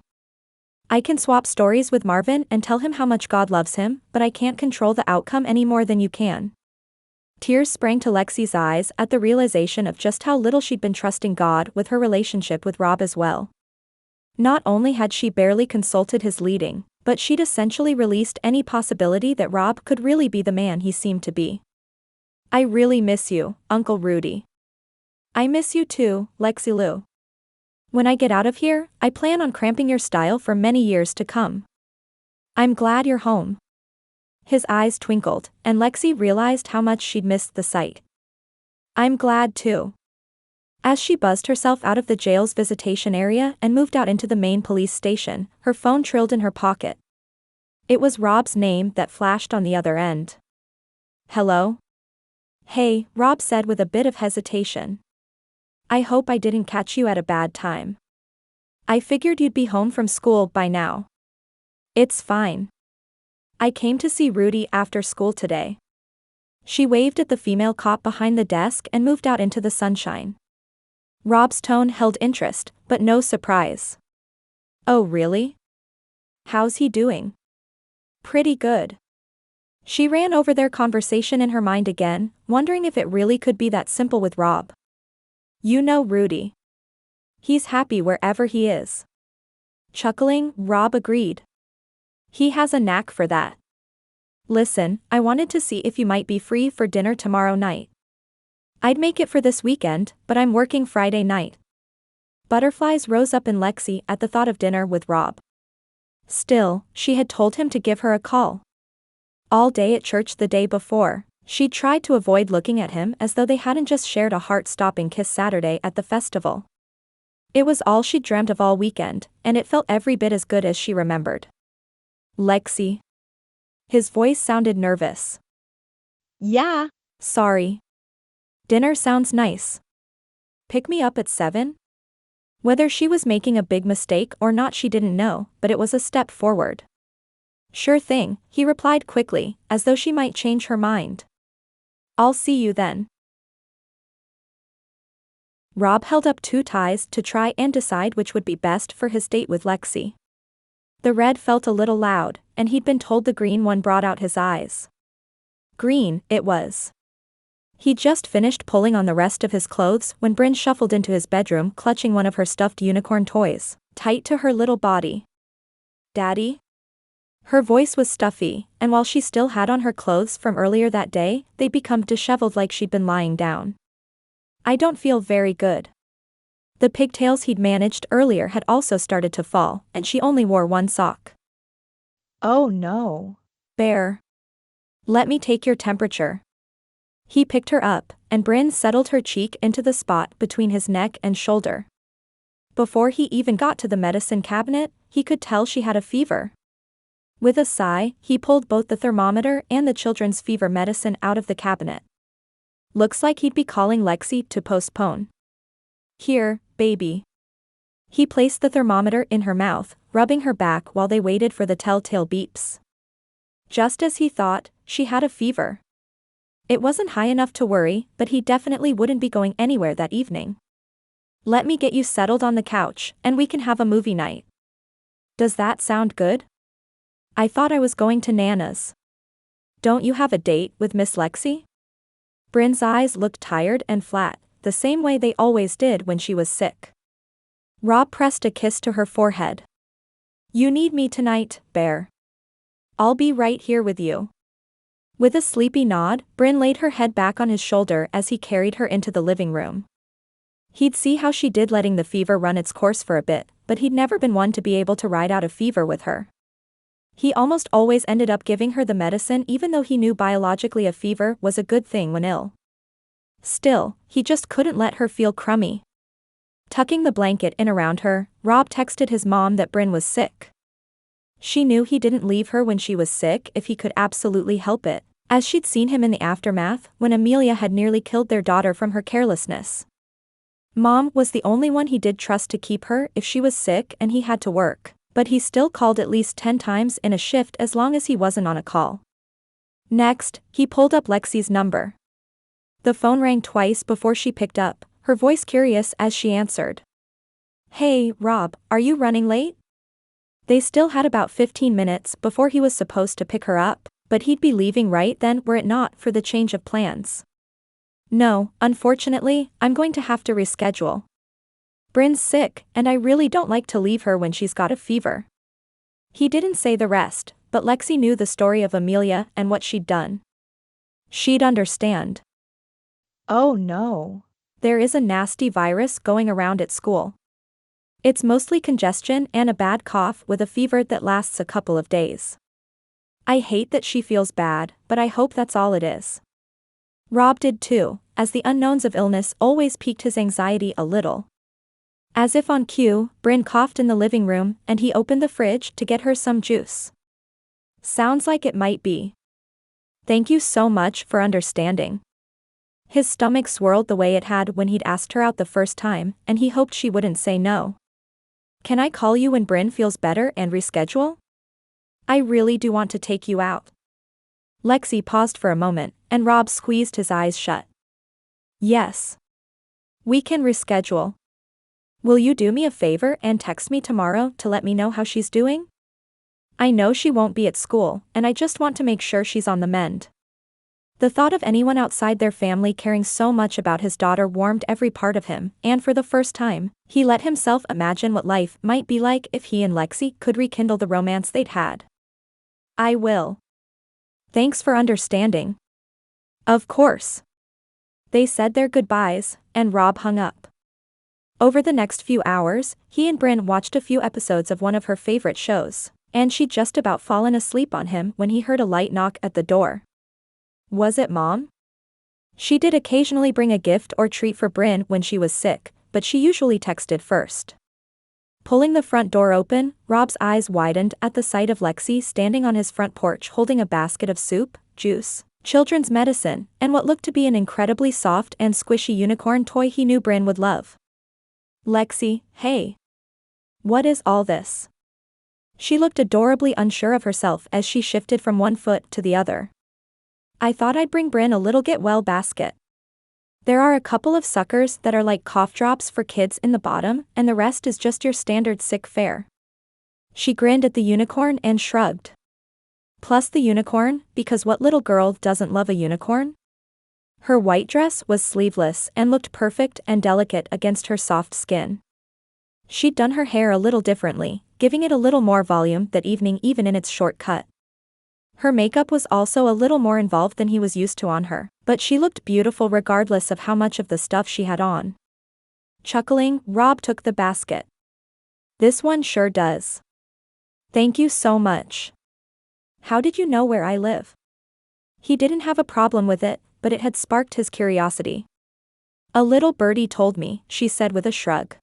S1: I can swap stories with Marvin and tell him how much God loves him, but I can't control the outcome any more than you can. Tears sprang to Lexi's eyes at the realization of just how little she'd been trusting God with her relationship with Rob as well. Not only had she barely consulted his leading, but she'd essentially released any possibility that Rob could really be the man he seemed to be. I really miss you, Uncle Rudy. I miss you too, Lexi Lou. When I get out of here, I plan on cramping your style for many years to come. I'm glad you're home. His eyes twinkled, and Lexi realized how much she'd missed the sight. I'm glad too. As she buzzed herself out of the jail's visitation area and moved out into the main police station, her phone trilled in her pocket. It was Rob's name that flashed on the other end. Hello? Hey, Rob said with a bit of hesitation. I hope I didn't catch you at a bad time. I figured you'd be home from school by now. It's fine. I came to see Rudy after school today. She waved at the female cop behind the desk and moved out into the sunshine. Rob's tone held interest, but no surprise. Oh really? How's he doing? Pretty good. She ran over their conversation in her mind again, wondering if it really could be that simple with Rob. You know Rudy. He's happy wherever he is. Chuckling, Rob agreed. He has a knack for that. Listen, I wanted to see if you might be free for dinner tomorrow night. I'd make it for this weekend, but I'm working Friday night. Butterflies rose up in Lexi at the thought of dinner with Rob. Still, she had told him to give her a call. All day at church the day before, she'd tried to avoid looking at him as though they hadn't just shared a heart-stopping kiss Saturday at the festival. It was all she'd dreamt of all weekend, and it felt every bit as good as she remembered. Lexi. His voice sounded nervous.
S2: Yeah.
S1: Sorry. Dinner sounds nice. Pick me up at 7? Whether she was making a big mistake or not she didn't know, but it was a step forward. Sure thing, he replied quickly, as though she might change her mind. I'll see you then. Rob held up 2 ties to try and decide which would be best for his date with Lexi. The red felt a little loud, and he'd been told the green one brought out his eyes. Green, it was. He'd just finished pulling on the rest of his clothes when Brynn shuffled into his bedroom clutching one of her stuffed unicorn toys, tight to her little body. Daddy? Her voice was stuffy, and while she still had on her clothes from earlier that day, they'd become disheveled like she'd been lying down. I don't feel very good. The pigtails he'd managed earlier had also started to fall, and she only wore 1 sock.
S2: Oh no.
S1: Bear. Let me take your temperature. He picked her up, and Brynn settled her cheek into the spot between his neck and shoulder. Before he even got to the medicine cabinet, he could tell she had a fever. With a sigh, he pulled both the thermometer and the children's fever medicine out of the cabinet. Looks like he'd be calling Lexi to postpone. Here, baby. He placed the thermometer in her mouth, rubbing her back while they waited for the telltale beeps. Just as he thought, she had a fever. It wasn't high enough to worry, but he definitely wouldn't be going anywhere that evening. Let me get you settled on the couch, and we can have a movie night. Does that sound good? I thought I was going to Nana's. Don't you have a date with Miss Lexi? Brynn's eyes looked tired and flat, the same way they always did when she was sick. Rob pressed a kiss to her forehead. You need me tonight, Bear. I'll be right here with you. With a sleepy nod, Brynn laid her head back on his shoulder as he carried her into the living room. He'd see how she did letting the fever run its course for a bit, but he'd never been one to be able to ride out a fever with her. He almost always ended up giving her the medicine even though he knew biologically a fever was a good thing when ill. Still, he just couldn't let her feel crummy. Tucking the blanket in around her, Rob texted his mom that Brynn was sick. She knew he didn't leave her when she was sick if he could absolutely help it, as she'd seen him in the aftermath when Amelia had nearly killed their daughter from her carelessness. Mom was the only one he did trust to keep her if she was sick and he had to work, but he still called at least 10 times in a shift as long as he wasn't on a call. Next, he pulled up Lexi's number. The phone rang twice before she picked up, her voice curious as she answered. Hey, Rob, are you running late? They still had about 15 minutes before he was supposed to pick her up, but he'd be leaving right then were it not for the change of plans. No, unfortunately, I'm going to have to reschedule. Brynn's sick, and I really don't like to leave her when she's got a fever. He didn't say the rest, but Lexi knew the story of Amelia and what she'd done. She'd understand.
S2: Oh no.
S1: There is a nasty virus going around at school. It's mostly congestion and a bad cough with a fever that lasts a couple of days. I hate that she feels bad, but I hope that's all it is. Rob did too, as the unknowns of illness always piqued his anxiety a little. As if on cue, Brynn coughed in the living room and he opened the fridge to get her some juice. Sounds like it might be. Thank you so much for understanding. His stomach swirled the way it had when he'd asked her out the first time, and he hoped she wouldn't say no. Can I call you when Brynn feels better and reschedule? I really do want to take you out. Lexi paused for a moment, and Rob squeezed his eyes shut. Yes. We can reschedule. Will you do me a favor and text me tomorrow to let me know how she's doing? I know she won't be at school, and I just want to make sure she's on the mend. The thought of anyone outside their family caring so much about his daughter warmed every part of him, and for the first time, he let himself imagine what life might be like if he and Lexi could rekindle the romance they'd had. I will. Thanks for understanding. Of course. They said their goodbyes, and Rob hung up. Over the next few hours, he and Brynn watched a few episodes of one of her favorite shows, and she'd just about fallen asleep on him when he heard a light knock at the door. Was it Mom? She did occasionally bring a gift or treat for Brynn when she was sick, but she usually texted first. Pulling the front door open, Rob's eyes widened at the sight of Lexi standing on his front porch holding a basket of soup, juice, children's medicine, and what looked to be an incredibly soft and squishy unicorn toy he knew Brynn would love. Lexi, hey. What is all this? She looked adorably unsure of herself as she shifted from one foot to the other. I thought I'd bring Brynn a little get well basket. There are a couple of suckers that are like cough drops for kids in the bottom, and the rest is just your standard sick fare. She grinned at the unicorn and shrugged. Plus the unicorn, because what little girl doesn't love a unicorn? Her white dress was sleeveless and looked perfect and delicate against her soft skin. She'd done her hair a little differently, giving it a little more volume that evening even in its short cut. Her makeup was also a little more involved than he was used to on her, but she looked beautiful regardless of how much of the stuff she had on. Chuckling, Rob took the basket. This one sure does. Thank you so much. How did you know where I live? He didn't have a problem with it, but it had sparked his curiosity. A little birdie told me, she said with a shrug.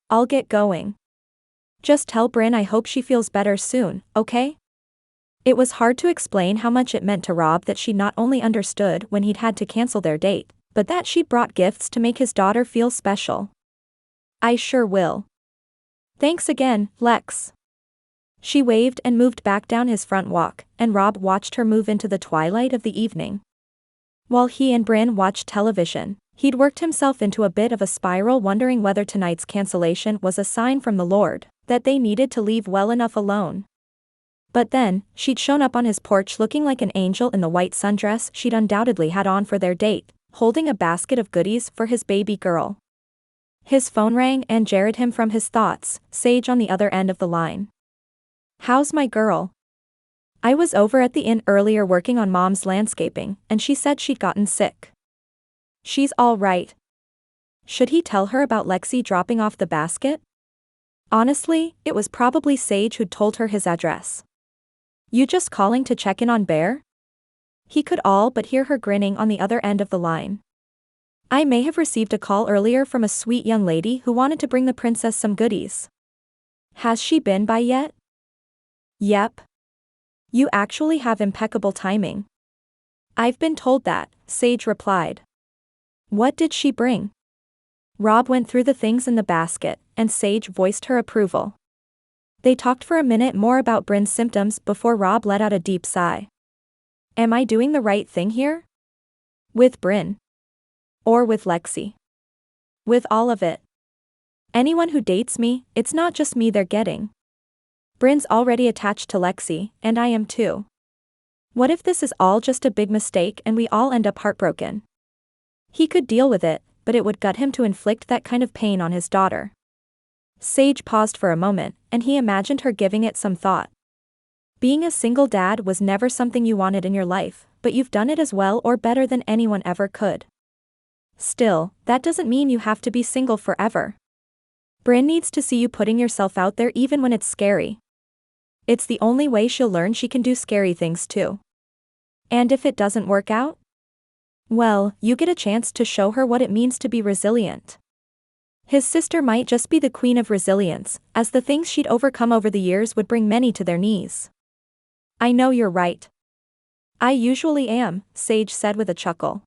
S1: I'll get going. Just tell Brynn I hope she feels better soon, okay? It was hard to explain how much it meant to Rob that she not only understood when he'd had to cancel their date, but that she'd brought gifts to make his daughter feel special. I sure will. Thanks again, Lex. She waved and moved back down his front walk, and Rob watched her move into the twilight of the evening. While he and Brynn watched television, he'd worked himself into a bit of a spiral wondering whether tonight's cancellation was a sign from the Lord that they needed to leave well enough alone. But then, she'd shown up on his porch looking like an angel in the white sundress she'd undoubtedly had on for their date, holding a basket of goodies for his baby girl. His phone rang and jarred him from his thoughts, Sage on the other end of the line. How's my girl? I was over at the inn earlier working on Mom's landscaping, and she said she'd gotten sick. She's all right. Should he tell her about Lexi dropping off the basket? Honestly, it was probably Sage who'd told her his address. You just calling to check in on Bear? He could all but hear her grinning on the other end of the line. I may have received a call earlier from a sweet young lady who wanted to bring the princess some goodies. Has she been by yet? Yep. You actually have impeccable timing. I've been told that, Sage replied. What did she bring? Rob went through the things in the basket, and Sage voiced her approval. They talked for a minute more about Brynn's symptoms before Rob let out a deep sigh. Am I doing the right thing here? With Brynn? Or with Lexi? With all of it. Anyone who dates me, it's not just me they're getting. Brynn's already attached to Lexi, and I am too. What if this is all just a big mistake and we all end up heartbroken? He could deal with it, but it would gut him to inflict that kind of pain on his daughter. Sage paused for a moment, and he imagined her giving it some thought. Being a single dad was never something you wanted in your life, but you've done it as well or better than anyone ever could. Still, that doesn't mean you have to be single forever. Brynn needs to see you putting yourself out there even when it's scary. It's the only way she'll learn she can do scary things too. And if it doesn't work out? Well, you get a chance to show her what it means to be resilient. His sister might just be the queen of resilience, as the things she'd overcome over the years would bring many to their knees. I know you're right. I usually am, Sage said with a chuckle.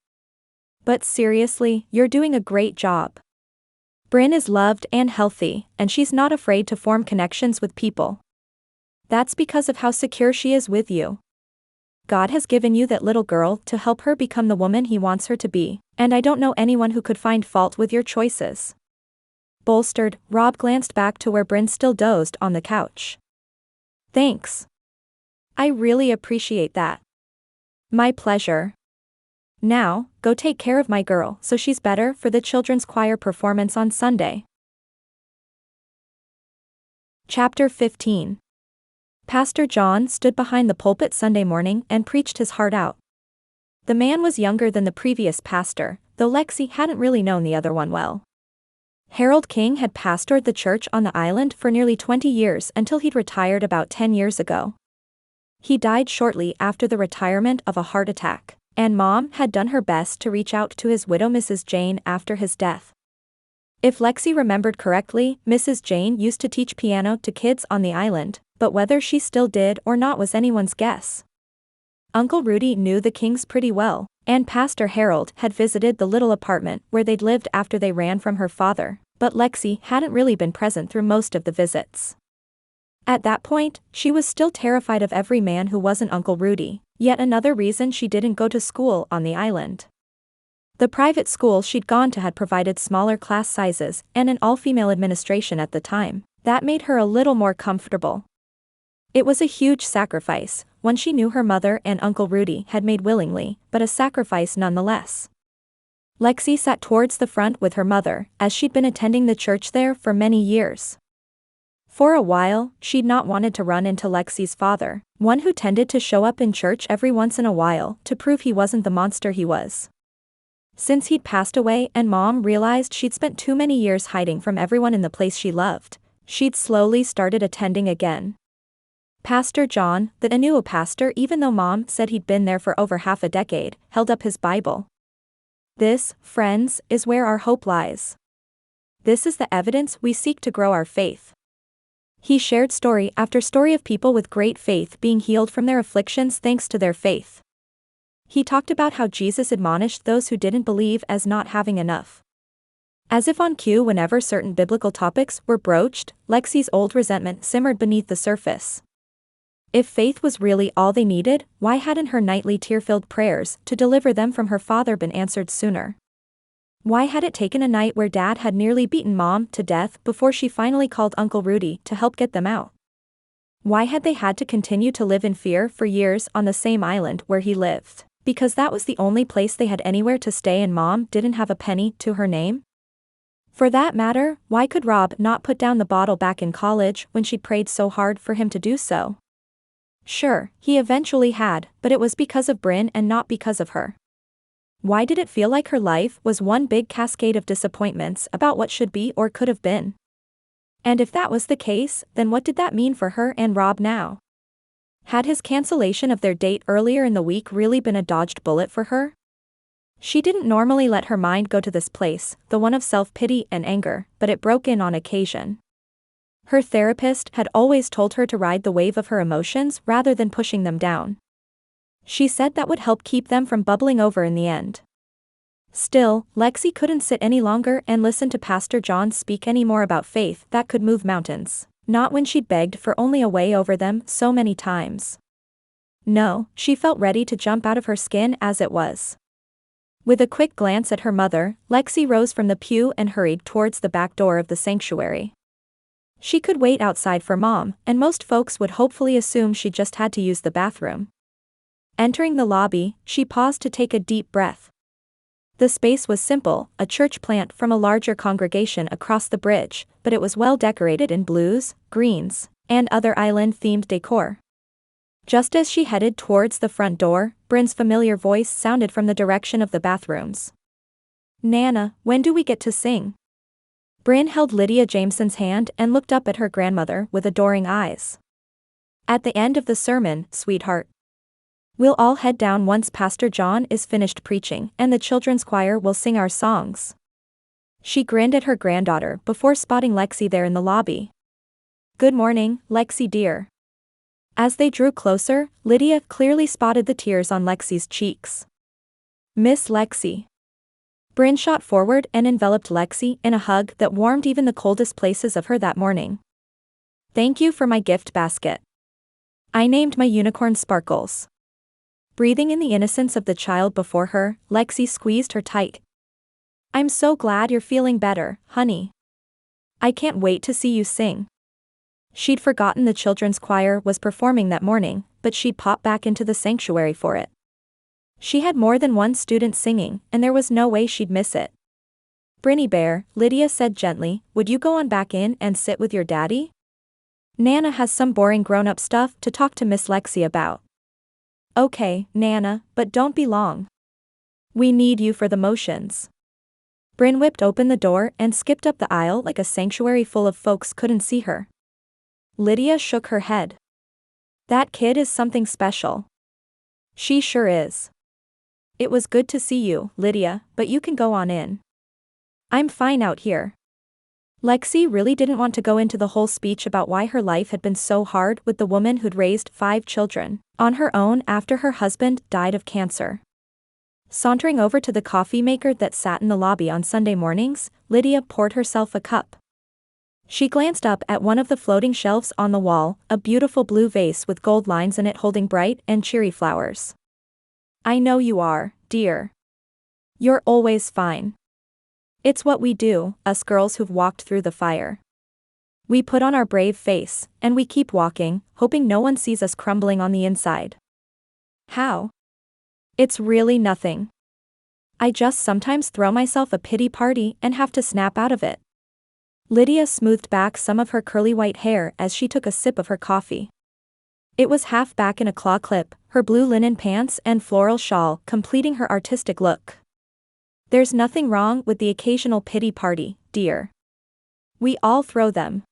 S1: But seriously, you're doing a great job. Brynn is loved and healthy, and she's not afraid to form connections with people. That's because of how secure she is with you. God has given you that little girl to help her become the woman He wants her to be, and I don't know anyone who could find fault with your choices." Bolstered, Rob glanced back to where Brynn still dozed on the couch. "Thanks. I really appreciate that." "My pleasure. Now, go take care of my girl so she's better for the children's choir performance on Sunday." Chapter 15. Pastor John stood behind the pulpit Sunday morning and preached his heart out. The man was younger than the previous pastor, though Lexi hadn't really known the other one well. Harold King had pastored the church on the island for nearly 20 years until he'd retired about 10 years ago. He died shortly after the retirement of a heart attack, and Mom had done her best to reach out to his widow Mrs. Jane after his death. If Lexi remembered correctly, Mrs. Jane used to teach piano to kids on the island, but whether she still did or not was anyone's guess. Uncle Rudy knew the Kings pretty well, and Pastor Harold had visited the little apartment where they'd lived after they ran from her father, but Lexi hadn't really been present through most of the visits. At that point, she was still terrified of every man who wasn't Uncle Rudy, yet another reason she didn't go to school on the island. The private school she'd gone to had provided smaller class sizes and an all-female administration at the time. That made her a little more comfortable. It was a huge sacrifice, one she knew her mother and Uncle Rudy had made willingly, but a sacrifice nonetheless. Lexi sat towards the front with her mother, as she'd been attending the church there for many years. For a while, she'd not wanted to run into Lexi's father, one who tended to show up in church every once in a while to prove he wasn't the monster he was. Since he'd passed away and Mom realized she'd spent too many years hiding from everyone in the place she loved, she'd slowly started attending again. Pastor John, a new pastor even though Mom said he'd been there for over half a decade, held up his Bible. "This, friends, is where our hope lies. This is the evidence we seek to grow our faith." He shared story after story of people with great faith being healed from their afflictions thanks to their faith. He talked about how Jesus admonished those who didn't believe as not having enough. As if on cue whenever certain biblical topics were broached, Lexi's old resentment simmered beneath the surface. If faith was really all they needed, why hadn't her nightly tear-filled prayers to deliver them from her father been answered sooner? Why had it taken a night where Dad had nearly beaten Mom to death before she finally called Uncle Rudy to help get them out? Why had they had to continue to live in fear for years on the same island where he lived? Because that was the only place they had anywhere to stay and Mom didn't have a penny to her name? For that matter, why could Rob not put down the bottle back in college when she'd prayed so hard for him to do so? Sure, he eventually had, but it was because of Brynn and not because of her. Why did it feel like her life was one big cascade of disappointments about what should be or could have been? And if that was the case, then what did that mean for her and Rob now? Had his cancellation of their date earlier in the week really been a dodged bullet for her? She didn't normally let her mind go to this place, the one of self-pity and anger, but it broke in on occasion. Her therapist had always told her to ride the wave of her emotions rather than pushing them down. She said that would help keep them from bubbling over in the end. Still, Lexi couldn't sit any longer and listen to Pastor John speak any more about faith that could move mountains, not when she'd begged for only a way over them so many times. No, she felt ready to jump out of her skin as it was. With a quick glance at her mother, Lexi rose from the pew and hurried towards the back door of the sanctuary. She could wait outside for Mom, and most folks would hopefully assume she just had to use the bathroom. Entering the lobby, she paused to take a deep breath. The space was simple, a church plant from a larger congregation across the bridge, but it was well decorated in blues, greens, and other island-themed decor. Just as she headed towards the front door, Brynn's familiar voice sounded from the direction of the bathrooms. "Nana, when do we get to sing?" Brynn held Lydia Jameson's hand and looked up at her grandmother with adoring eyes. "At the end of the sermon, sweetheart. We'll all head down once Pastor John is finished preaching and the children's choir will sing our songs." She grinned at her granddaughter before spotting Lexi there in the lobby. "Good morning, Lexi dear." As they drew closer, Lydia clearly spotted the tears on Lexi's cheeks. "Miss Lexi." Brynn shot forward and enveloped Lexi in a hug that warmed even the coldest places of her that morning. "Thank you for my gift basket. I named my unicorn Sparkles. Breathing in the innocence of the child before her, Lexi squeezed her tight. I'm so glad you're feeling better, honey. I can't wait to see you sing. She'd forgotten the children's choir was performing that morning, but she'd pop back into the sanctuary for it. She had more than one student singing, and there was no way she'd miss it. Brynny Bear, Lydia said gently, would you go on back in and sit with your daddy? Nana has some boring grown-up stuff to talk to Miss Lexi about. Okay, Nana, but don't be long. We need you for the motions. Brynn whipped open the door and skipped up the aisle like a sanctuary full of folks couldn't see her. Lydia shook her head. That kid is something special. She sure is. It was good to see you, Lydia, but you can go on in. I'm fine out here. Lexi really didn't want to go into the whole speech about why her life had been so hard with the woman who'd raised 5 children on her own after her husband died of cancer. Sauntering over to the coffee maker that sat in the lobby on Sunday mornings, Lydia poured herself a cup. She glanced up at one of the floating shelves on the wall, a beautiful blue vase with gold lines in it holding bright and cheery flowers. I know you are, dear. You're always fine. It's what we do, us girls who've walked through the fire. We put on our brave face, and we keep walking, hoping no one sees us crumbling on the inside. How? It's really nothing. I just sometimes throw myself a pity party and have to snap out of it. Lydia smoothed back some of her curly white hair as she took a sip of her coffee. It was half back in a claw clip, her blue linen pants and floral shawl completing her artistic look. There's nothing wrong with the occasional pity party, dear. We all throw them.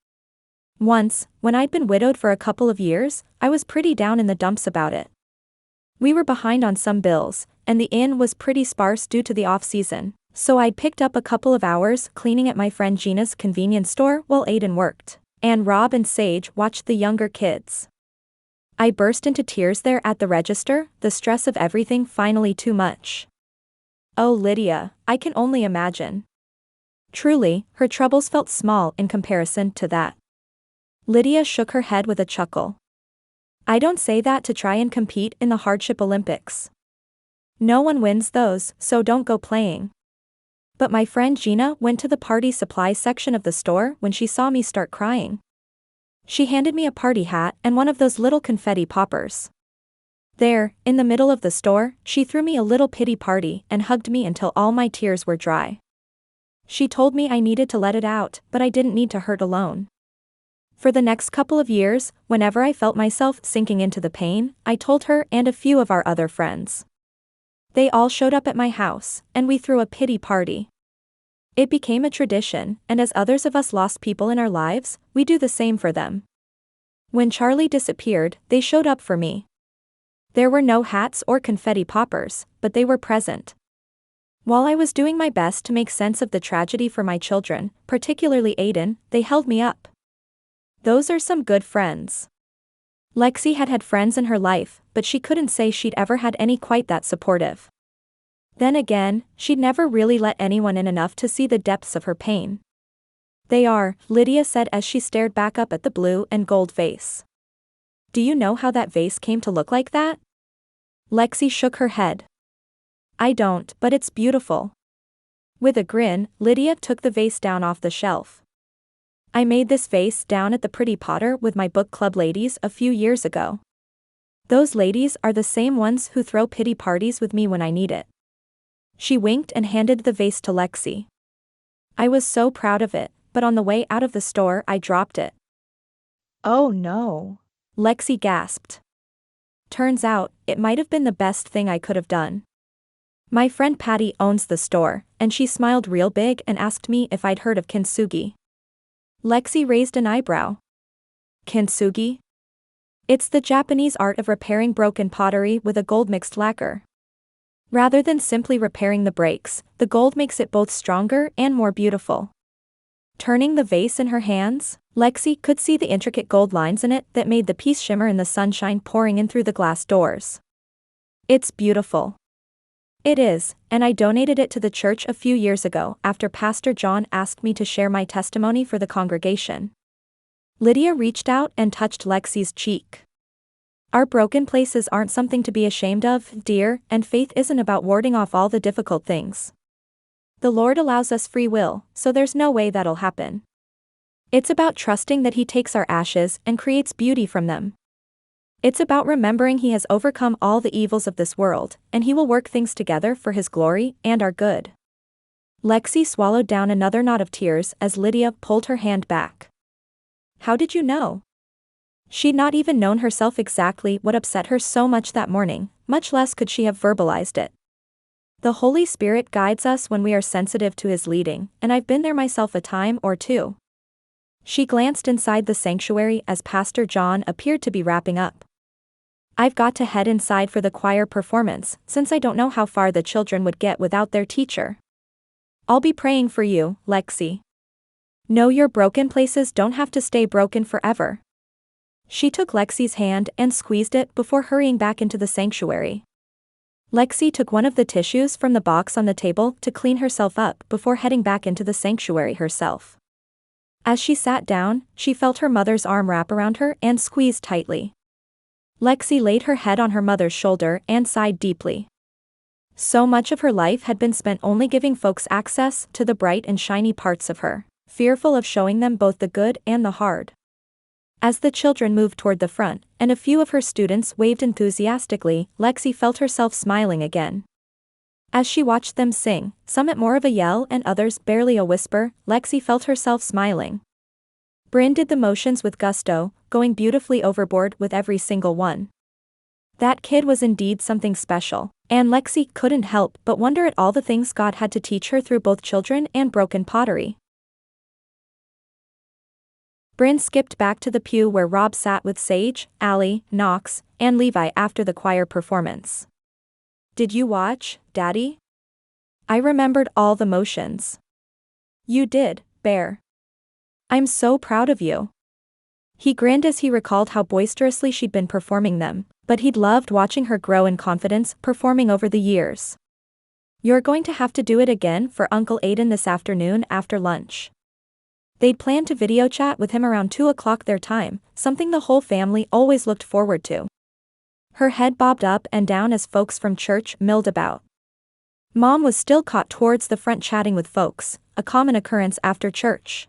S1: Once, when I'd been widowed for a couple of years, I was pretty down in the dumps about it. We were behind on some bills, and the inn was pretty sparse due to the off-season, so I'd picked up a couple of hours cleaning at my friend Gina's convenience store while Aiden worked, and Rob and Sage watched the younger kids. I burst into tears there at the register, the stress of everything finally too much. Oh Lydia, I can only imagine. Truly, her troubles felt small in comparison to that. Lydia shook her head with a chuckle. I don't say that to try and compete in the hardship Olympics. No one wins those, so don't go playing. But my friend Gina went to the party supply section of the store when she saw me start crying. She handed me a party hat and one of those little confetti poppers. There, in the middle of the store, she threw me a little pity party and hugged me until all my tears were dry. She told me I needed to let it out, but I didn't need to hurt alone. For the next couple of years, whenever I felt myself sinking into the pain, I told her and a few of our other friends. They all showed up at my house, and we threw a pity party. It became a tradition, and as others of us lost people in our lives, we do the same for them. When Charlie disappeared, they showed up for me. There were no hats or confetti poppers, but they were present. While I was doing my best to make sense of the tragedy for my children, particularly Aiden, they held me up. Those are some good friends. Lexi had had friends in her life, but she couldn't say she'd ever had any quite that supportive. Then again, she'd never really let anyone in enough to see the depths of her pain. They are, Lydia said as she stared back up at the blue and gold vase. Do you know how that vase came to look like that? Lexi shook her head. I don't, but it's beautiful. With a grin, Lydia took the vase down off the shelf. I made this vase down at the Pretty Potter with my book club ladies a few years ago. Those ladies are the same ones who throw pity parties with me when I need it. She winked and handed the vase to Lexi. I was so proud of it, but on the way out of the store I dropped it.
S2: Oh no.
S1: Lexi gasped. Turns out, it might have been the best thing I could have done. My friend Patty owns the store, and she smiled real big and asked me if I'd heard of kintsugi. Lexi raised an eyebrow. Kintsugi? It's the Japanese art of repairing broken pottery with a gold-mixed lacquer. Rather than simply repairing the breaks, the gold makes it both stronger and more beautiful. Turning the vase in her hands, Lexi could see the intricate gold lines in it that made the piece shimmer in the sunshine pouring in through the glass doors. It's beautiful. It is, and I donated it to the church a few years ago after Pastor John asked me to share my testimony for the congregation. Lydia reached out and touched Lexi's cheek. Our broken places aren't something to be ashamed of, dear, and faith isn't about warding off all the difficult things. The Lord allows us free will, so there's no way that'll happen. It's about trusting that He takes our ashes and creates beauty from them. It's about remembering He has overcome all the evils of this world, and He will work things together for His glory and our good. Lexi swallowed down another knot of tears as Lydia pulled her hand back. How did you know? She'd not even known herself exactly what upset her so much that morning, much less could she have verbalized it. The Holy Spirit guides us when we are sensitive to His leading, and I've been there myself a time or two. She glanced inside the sanctuary as Pastor John appeared to be wrapping up. I've got to head inside for the choir performance, since I don't know how far the children would get without their teacher. I'll be praying for you, Lexi. No, your broken places don't have to stay broken forever. She took Lexi's hand and squeezed it before hurrying back into the sanctuary. Lexi took one of the tissues from the box on the table to clean herself up before heading back into the sanctuary herself. As she sat down, she felt her mother's arm wrap around her and squeeze tightly. Lexi laid her head on her mother's shoulder and sighed deeply. So much of her life had been spent only giving folks access to the bright and shiny parts of her, fearful of showing them both the good and the hard. As the children moved toward the front, and a few of her students waved enthusiastically, Lexi felt herself smiling again. As she watched them sing, some at more of a yell and others barely a whisper, Lexi felt herself smiling. Brynn did the motions with gusto, going beautifully overboard with every single one. That kid was indeed something special, and Lexi couldn't help but wonder at all the things God had to teach her through both children and broken pottery. Brynn skipped back to the pew where Rob sat with Sage, Allie, Knox, and Levi after the choir performance. Did you watch, Daddy? I remembered all the motions. You did, Bear. I'm so proud of you. He grinned as he recalled how boisterously she'd been performing them, but he'd loved watching her grow in confidence performing over the years. You're going to have to do it again for Uncle Aiden this afternoon after lunch. They'd planned to video chat with him around 2 o'clock their time, something the whole family always looked forward to. Her head bobbed up and down as folks from church milled about. Mom was still caught towards the front chatting with folks, a common occurrence after church.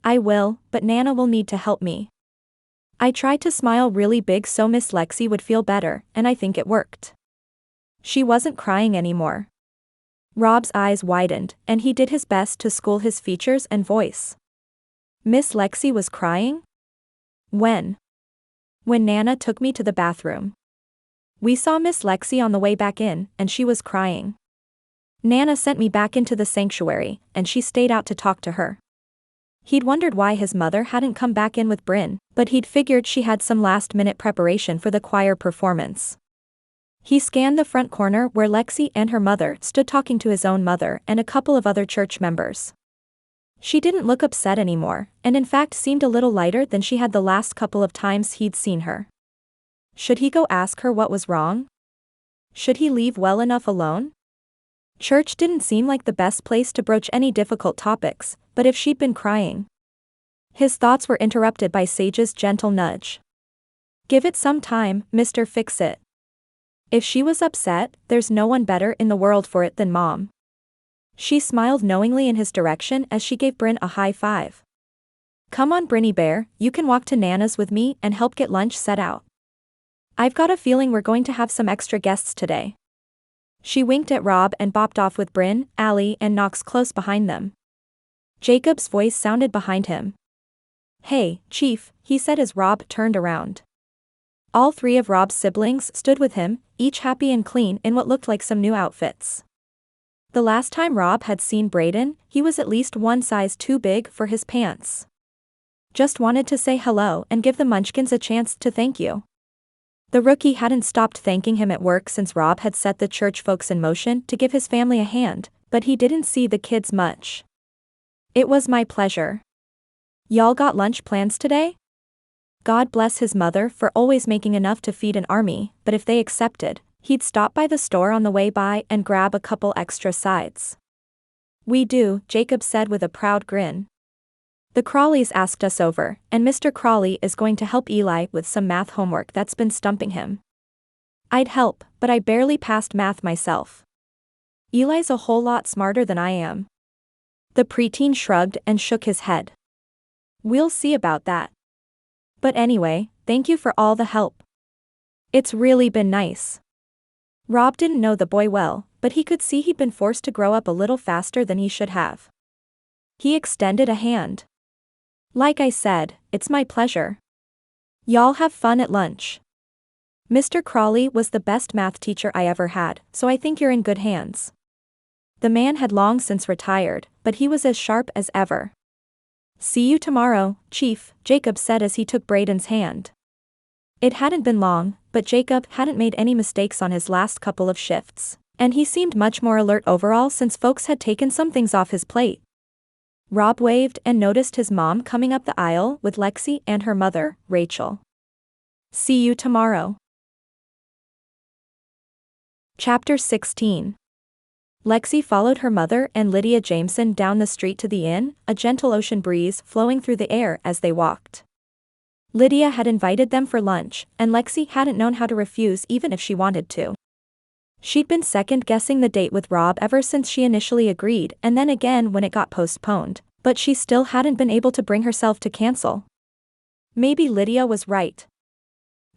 S1: I will, but Nana will need to help me. I tried to smile really big so Miss Lexi would feel better, and I think it worked. She wasn't crying anymore. Rob's eyes widened, and he did his best to school his features and voice. Miss Lexi was crying? When? When Nana took me to the bathroom. We saw Miss Lexi on the way back in, and she was crying. Nana sent me back into the sanctuary, and she stayed out to talk to her. He'd wondered why his mother hadn't come back in with Brynn, but he'd figured she had some last-minute preparation for the choir performance. He scanned the front corner where Lexi and her mother stood talking to his own mother and a couple of other church members. She didn't look upset anymore, and in fact seemed a little lighter than she had the last couple of times he'd seen her. Should he go ask her what was wrong? Should he leave well enough alone? Church didn't seem like the best place to broach any difficult topics, but if she'd been crying. His thoughts were interrupted by Sage's gentle nudge. Give it some time, Mr. Fix-It. If she was upset, there's no one better in the world for it than Mom. She smiled knowingly in his direction as she gave Brynn a high five. Come on, Brynny Bear, you can walk to Nana's with me and help get lunch set out. I've got a feeling we're going to have some extra guests today. She winked at Rob and bopped off with Brynn, Allie, and Knox close behind them. Jacob's voice sounded behind him. Hey, Chief, he said as Rob turned around. All three of Rob's siblings stood with him, each happy and clean in what looked like some new outfits. The last time Rob had seen Brayden, he was at least one size too big for his pants. Just wanted to say hello and give the Munchkins a chance to thank you. The rookie hadn't stopped thanking him at work since Rob had set the church folks in motion to give his family a hand, but he didn't see the kids much. It was my pleasure. Y'all got lunch plans today? God bless his mother for always making enough to feed an army, but if they accepted, he'd stop by the store on the way by and grab a couple extra sides. We do, Jacob said with a proud grin. The Crawleys asked us over, and Mr. Crawley is going to help Eli with some math homework that's been stumping him. I'd help, but I barely passed math myself. Eli's a whole lot smarter than I am. The preteen shrugged and shook his head. We'll see about that. But anyway, thank you for all the help. It's really been nice. Rob didn't know the boy well, but he could see he'd been forced to grow up a little faster than he should have. He extended a hand. Like I said, it's my pleasure. Y'all have fun at lunch. Mr. Crawley was the best math teacher I ever had, so I think you're in good hands. The man had long since retired, but he was as sharp as ever. See you tomorrow, Chief, Jacob said as he took Braden's hand. It hadn't been long, but Jacob hadn't made any mistakes on his last couple of shifts, and he seemed much more alert overall since folks had taken some things off his plate. Rob waved and noticed his mom coming up the aisle with Lexi and her mother, Rachel. See you tomorrow. Chapter 16. Lexi followed her mother and Lydia Jameson down the street to the inn, a gentle ocean breeze flowing through the air as they walked. Lydia had invited them for lunch, and Lexi hadn't known how to refuse even if she wanted to. She'd been second-guessing the date with Rob ever since she initially agreed and then again when it got postponed, but she still hadn't been able to bring herself to cancel. Maybe Lydia was right.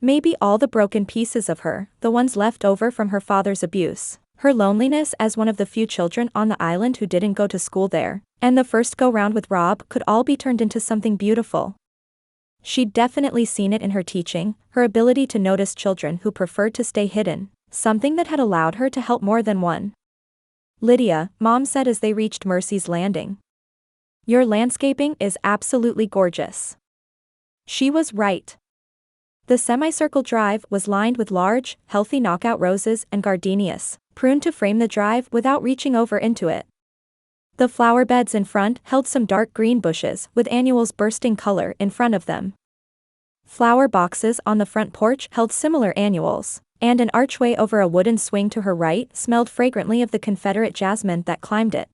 S1: Maybe all the broken pieces of her, the ones left over from her father's abuse, her loneliness as one of the few children on the island who didn't go to school there, and the first go-round with Rob could all be turned into something beautiful. She'd definitely seen it in her teaching, her ability to notice children who preferred to stay hidden, something that had allowed her to help more than one. Lydia, Mom said as they reached Mercy's Landing. Your landscaping is absolutely gorgeous. She was right. The semicircle drive was lined with large, healthy knockout roses and gardenias, pruned to frame the drive without reaching over into it. The flower beds in front held some dark green bushes with annuals bursting color in front of them. Flower boxes on the front porch held similar annuals, and an archway over a wooden swing to her right smelled fragrantly of the Confederate jasmine that climbed it.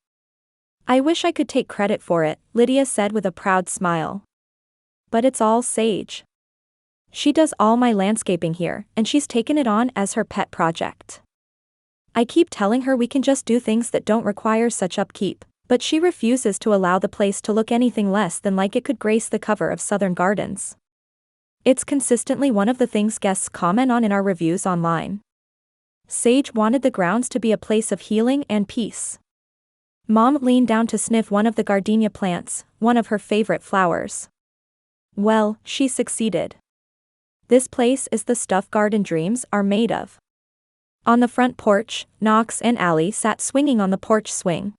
S1: I wish I could take credit for it, Lydia said with a proud smile. But it's all Sage. She does all my landscaping here, and she's taken it on as her pet project. I keep telling her we can just do things that don't require such upkeep, but she refuses to allow the place to look anything less than like it could grace the cover of Southern Gardens. It's consistently one of the things guests comment on in our reviews online. Sage wanted the grounds to be a place of healing and peace. Mom leaned down to sniff one of the gardenia plants, one of her favorite flowers. Well, she succeeded. This place is the stuff garden dreams are made of. On the front porch, Knox and Allie sat swinging on the porch swing.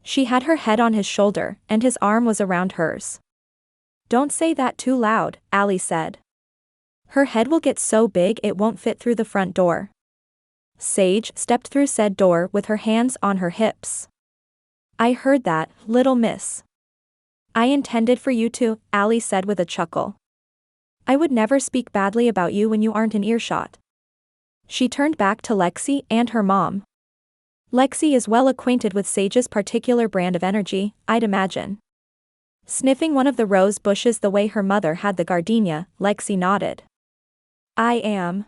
S1: She had her head on his shoulder, and his arm was around hers. Don't say that too loud, Allie said. Her head will get so big it won't fit through the front door. Sage stepped through said door with her hands on her hips. I heard that, little miss. I intended for you to, Allie said with a chuckle. I would never speak badly about you when you aren't in earshot. She turned back to Lexi and her mom. Lexi is well acquainted with Sage's particular brand of energy, I'd imagine. Sniffing one of the rose bushes the way her mother had the gardenia, Lexi nodded. I am.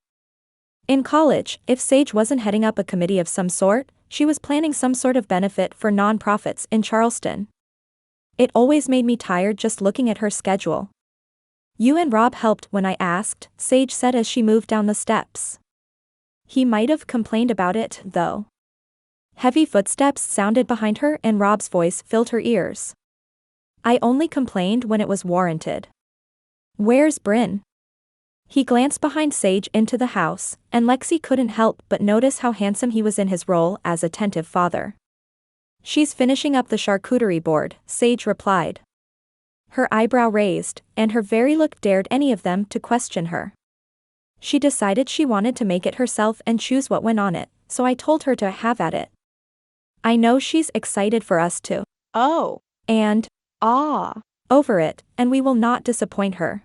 S1: In college, if Sage wasn't heading up a committee of some sort, she was planning some sort of benefit for non-profits in Charleston. It always made me tired just looking at her schedule. You and Rob helped when I asked, Sage said as she moved down the steps. He might have complained about it, though. Heavy footsteps sounded behind her and Rob's voice filled her ears. I only complained when it was warranted. Where's Brynn? He glanced behind Sage into the house, and Lexi couldn't help but notice how handsome he was in his role as attentive father. She's finishing up the charcuterie board, Sage replied. Her eyebrow raised, and her very look dared any of them to question her. She decided she wanted to make it herself and choose what went on it, so I told her to have at it. I know she's excited for us to.
S2: Oh.
S1: And.
S2: Ah.
S1: Over it, and we will not disappoint her.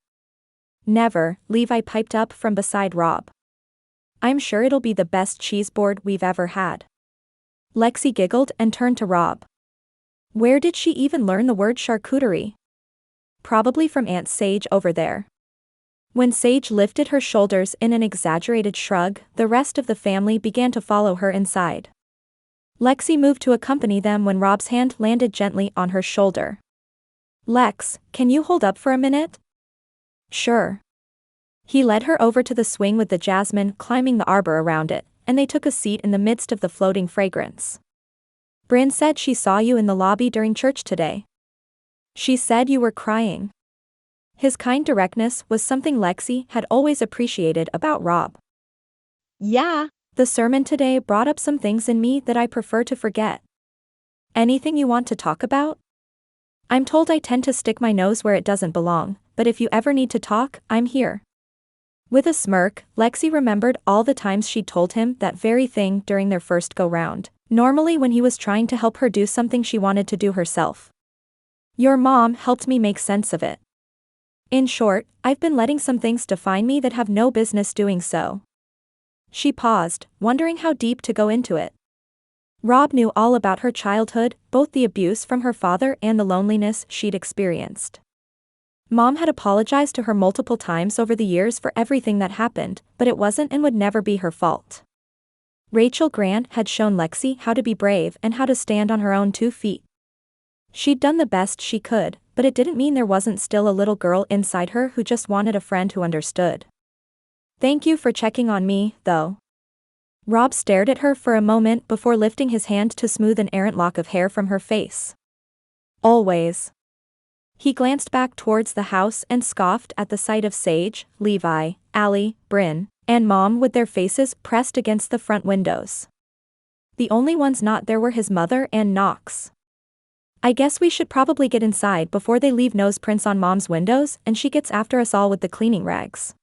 S1: Never, Levi piped up from beside Rob. I'm sure it'll be the best cheese board we've ever had. Lexi giggled and turned to Rob. Where did she even learn the word charcuterie? probably from Aunt Sage over there. When Sage lifted her shoulders in an exaggerated shrug, the rest of the family began to follow her inside. Lexi moved to accompany them when Rob's hand landed gently on her shoulder. "Lex, can you hold up for a minute?" "Sure." He led her over to the swing with the jasmine climbing the arbor around it, and they took a seat in the midst of the floating fragrance. "Brynn said she saw you in the lobby during church today. She said you were crying." His kind directness was something Lexi had always appreciated about Rob.
S2: Yeah.
S1: "The sermon today brought up some things in me that I prefer to forget. Anything you want to talk about? I'm told I tend to stick my nose where it doesn't belong, but if you ever need to talk, I'm here." With a smirk, Lexi remembered all the times she'd told him that very thing during their first go-round, normally when he was trying to help her do something she wanted to do herself. "Your mom helped me make sense of it. In short, I've been letting some things define me that have no business doing so." She paused, wondering how deep to go into it. Rob knew all about her childhood, both the abuse from her father and the loneliness she'd experienced. Mom had apologized to her multiple times over the years for everything that happened, but it wasn't and would never be her fault. Rachel Grant had shown Lexi how to be brave and how to stand on her own 2 feet. She'd done the best she could, but it didn't mean there wasn't still a little girl inside her who just wanted a friend who understood. "Thank you for checking on me, though." Rob stared at her for a moment before lifting his hand to smooth an errant lock of hair from her face. "Always." He glanced back towards the house and scoffed at the sight of Sage, Levi, Allie, Brynn, and Mom with their faces pressed against the front windows. The only ones not there were his mother and Knox. "I guess we should probably get inside before they leave nose prints on Mom's windows and she gets after us all with the cleaning rags."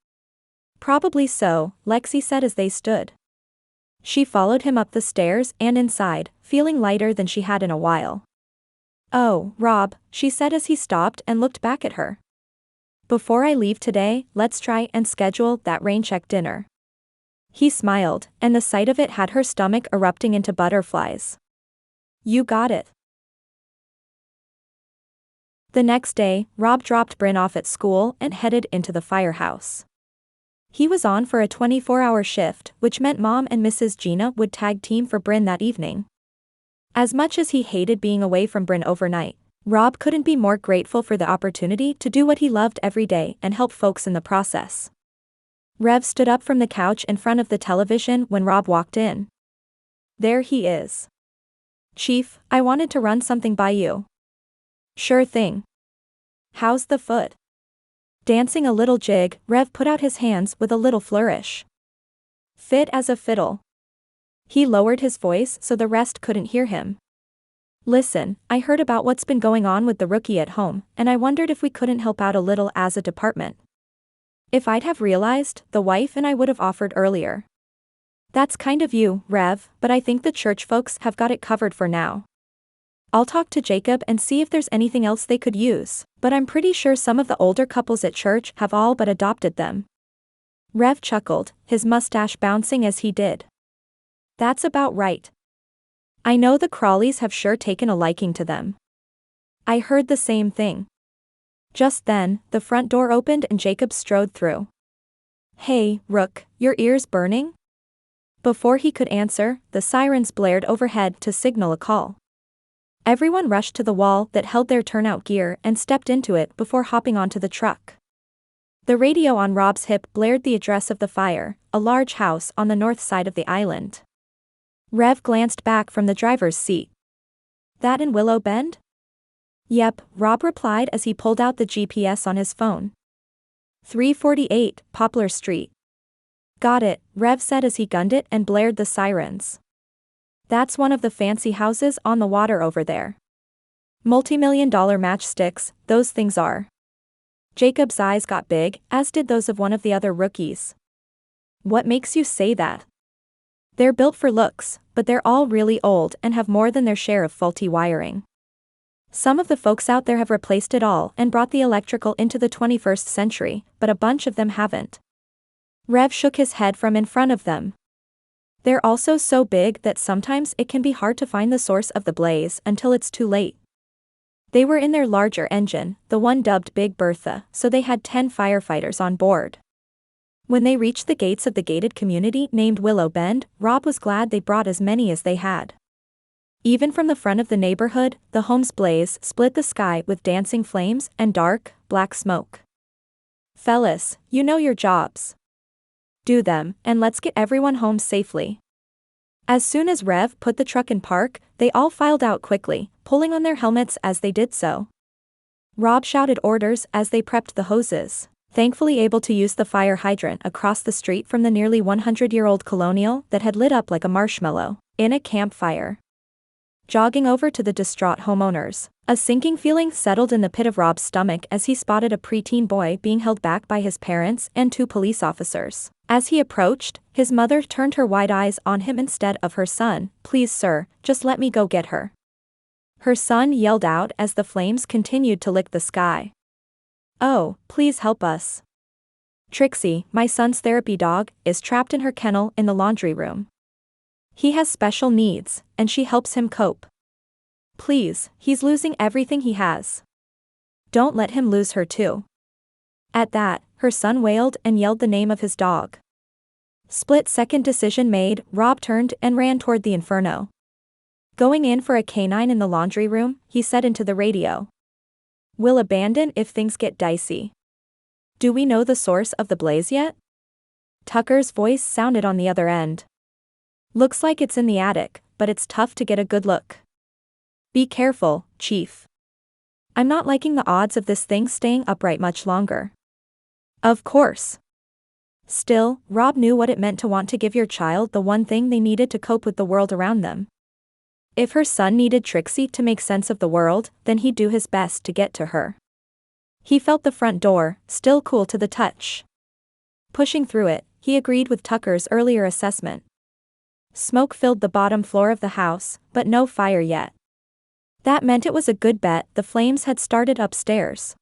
S1: "Probably so," Lexi said as they stood. She followed him up the stairs and inside, feeling lighter than she had in a while. "Oh, Rob," she said as he stopped and looked back at her. "Before I leave today, let's try and schedule that rain check dinner." He smiled, and the sight of it had her stomach erupting into butterflies. "You got it." The next day, Rob dropped Brynn off at school and headed into the firehouse. He was on for a 24-hour shift, which meant Mom and Mrs. Gina would tag team for Brynn that evening. As much as he hated being away from Brynn overnight, Rob couldn't be more grateful for the opportunity to do what he loved every day and help folks in the process. Rev stood up from the couch in front of the television when Rob walked in. "There he is. Chief, I wanted to run something by you." "Sure thing. How's the foot?" Dancing a little jig, Rev put out his hands with a little flourish. "Fit as a fiddle." He lowered his voice so the rest couldn't hear him. "Listen, I heard about what's been going on with the rookie at home, and I wondered if we couldn't help out a little as a department. If I'd have realized, the wife and I would have offered earlier." "That's kind of you, Rev, but I think the church folks have got it covered for now. I'll talk to Jacob and see if there's anything else they could use, but I'm pretty sure some of the older couples at church have all but adopted them." Rev chuckled, his mustache bouncing as he did. "That's about right. I know the Crawleys have sure taken a liking to them." "I heard the same thing." Just then, the front door opened and Jacob strode through. "Hey, Rook, your ears burning?" Before he could answer, the sirens blared overhead to signal a call. Everyone rushed to the wall that held their turnout gear and stepped into it before hopping onto the truck. The radio on Rob's hip blared the address of the fire, a large house on the north side of the island. Rev glanced back from the driver's seat. "That in Willow Bend?" "Yep," Rob replied as he pulled out the GPS on his phone. 348, Poplar Street. "Got it," Rev said as he gunned it and blared the sirens. "That's one of the fancy houses on the water over there. Multi-million-dollar matchsticks, those things are." Jacob's eyes got big, as did those of one of the other rookies. "What makes you say that?" "They're built for looks, but they're all really old and have more than their share of faulty wiring. Some of the folks out there have replaced it all and brought the electrical into the 21st century, but a bunch of them haven't." Rev shook his head from in front of them. "They're also so big that sometimes it can be hard to find the source of the blaze until it's too late. They were in their larger engine, the one dubbed Big Bertha, so they had 10 firefighters on board. When they reached the gates of the gated community named Willow Bend, Rob was glad they brought as many as they had. Even from the front of the neighborhood, the home's blaze split the sky with dancing flames and dark, black smoke. Fellas, you know your jobs. Do them, and let's get everyone home safely. As soon as Rev put the truck in park, they all filed out quickly, pulling on their helmets as they did so. Rob shouted orders as they prepped the hoses, thankfully able to use the fire hydrant across the street from the nearly 100-year-old colonial that had lit up like a marshmallow in a campfire. Jogging over to the distraught homeowners, a sinking feeling settled in the pit of Rob's stomach as he spotted a preteen boy being held back by his parents and 2 police officers. As he approached, his mother turned her wide eyes on him instead of her son. "Please sir, just let me go get her." Her son yelled out as the flames continued to lick the sky. "Oh, please help us. Trixie, my son's therapy dog, is trapped in her kennel in the laundry room. He has special needs, and she helps him cope. Please, he's losing everything he has. Don't let him lose her too." At that, her son wailed and yelled the name of his dog. Split-second decision made, Rob turned and ran toward the inferno. Going in for a canine in the laundry room, he said into the radio. "We'll abandon if things get dicey. Do we know the source of the blaze yet?" Tucker's voice sounded on the other end. "Looks like it's in the attic, but it's tough to get a good look. Be careful, Chief. I'm not liking the odds of this thing staying upright much longer." Of course. Still, Rob knew what it meant to want to give your child the one thing they needed to cope with the world around them. If her son needed Trixie to make sense of the world, then he'd do his best to get to her. He felt the front door, still cool to the touch. Pushing through it, he agreed with Tucker's earlier assessment. Smoke filled the bottom floor of the house, but no fire yet. That meant it was a good bet the flames had started upstairs.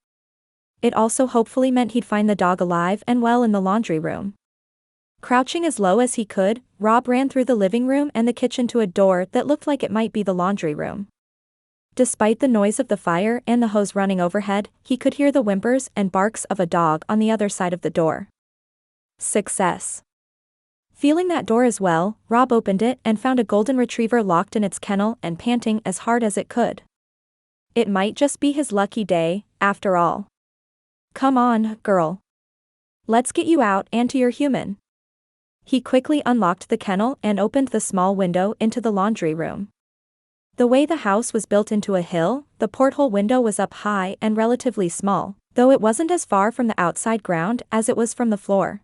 S1: It also hopefully meant he'd find the dog alive and well in the laundry room. Crouching as low as he could, Rob ran through the living room and the kitchen to a door that looked like it might be the laundry room. Despite the noise of the fire and the hose running overhead, he could hear the whimpers and barks of a dog on the other side of the door. Success. Feeling that door as well, Rob opened it and found a golden retriever locked in its kennel and panting as hard as it could. It might just be his lucky day, after all. "Come on, girl. Let's get you out and to your human." He quickly unlocked the kennel and opened the small window into the laundry room. The way the house was built into a hill, the porthole window was up high and relatively small, though it wasn't as far from the outside ground as it was from the floor.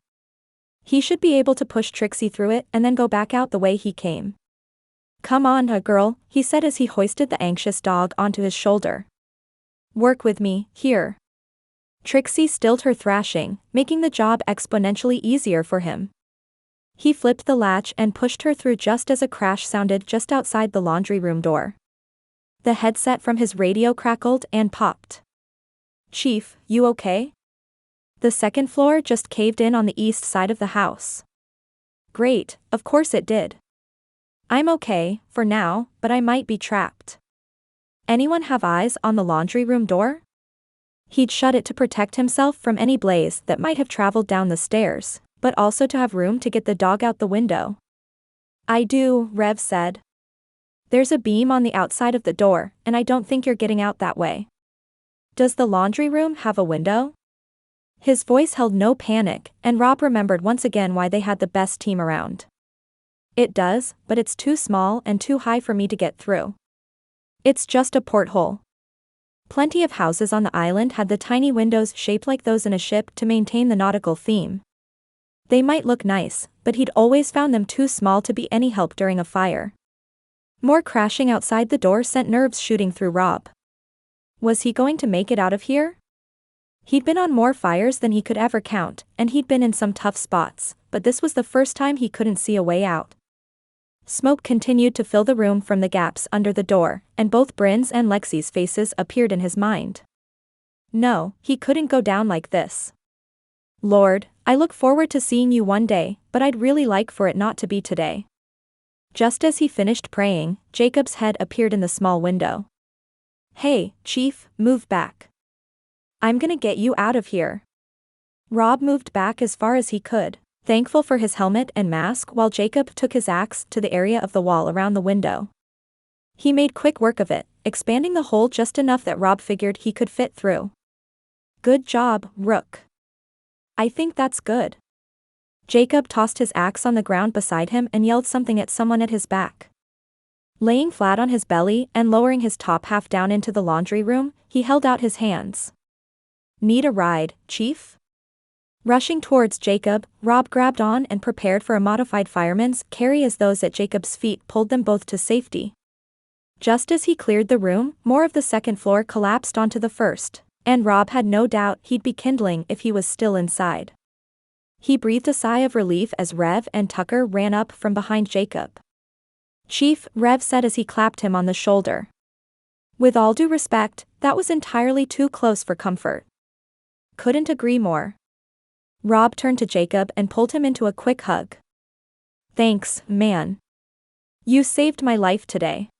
S1: He should be able to push Trixie through it and then go back out the way he came. "Come on, girl," he said as he hoisted the anxious dog onto his shoulder. "Work with me, here." Trixie stilled her thrashing, making the job exponentially easier for him. He flipped the latch and pushed her through just as a crash sounded just outside the laundry room door. The headset from his radio crackled and popped. "Chief, you okay?" The second floor just caved in on the east side of the house. "Great, of course it did. I'm okay, for now, but I might be trapped. Anyone have eyes on the laundry room door?" He'd shut it to protect himself from any blaze that might have traveled down the stairs, but also to have room to get the dog out the window. "I do," Rev said. "There's a beam on the outside of the door, and I don't think you're getting out that way." "Does the laundry room have a window?" His voice held no panic, and Rob remembered once again why they had the best team around. "It does, but it's too small and too high for me to get through. It's just a porthole." Plenty of houses on the island had the tiny windows shaped like those in a ship to maintain the nautical theme. They might look nice, but he'd always found them too small to be any help during a fire. More crashing outside the door sent nerves shooting through Rob. Was he going to make it out of here? He'd been on more fires than he could ever count, and he'd been in some tough spots, but this was the first time he couldn't see a way out. Smoke continued to fill the room from the gaps under the door, and both Brynn's and Lexi's faces appeared in his mind. No, he couldn't go down like this. "Lord, I look forward to seeing you one day, but I'd really like for it not to be today." Just as he finished praying, Jacob's head appeared in the small window. Hey, Chief, move back. I'm gonna get you out of here. Rob moved back as far as he could, thankful for his helmet and mask, while Jacob took his axe to the area of the wall around the window. He made quick work of it, expanding the hole just enough that Rob figured he could fit through. Good job, Rook. I think that's good. Jacob tossed his axe on the ground beside him and yelled something at someone at his back. Laying flat on his belly and lowering his top half down into the laundry room, he held out his hands. Need a ride, Chief? Rushing towards Jacob, Rob grabbed on and prepared for a modified fireman's carry as those at Jacob's feet pulled them both to safety. Just as he cleared the room, more of the second floor collapsed onto the first, and Rob had no doubt he'd be kindling if he was still inside. He breathed a sigh of relief as Rev and Tucker ran up from behind Jacob. Chief, Rev said as he clapped him on the shoulder. With all due respect, that was entirely too close for comfort. Couldn't agree more. Rob turned to Jacob and pulled him into a quick hug. Thanks, man. You saved my life today.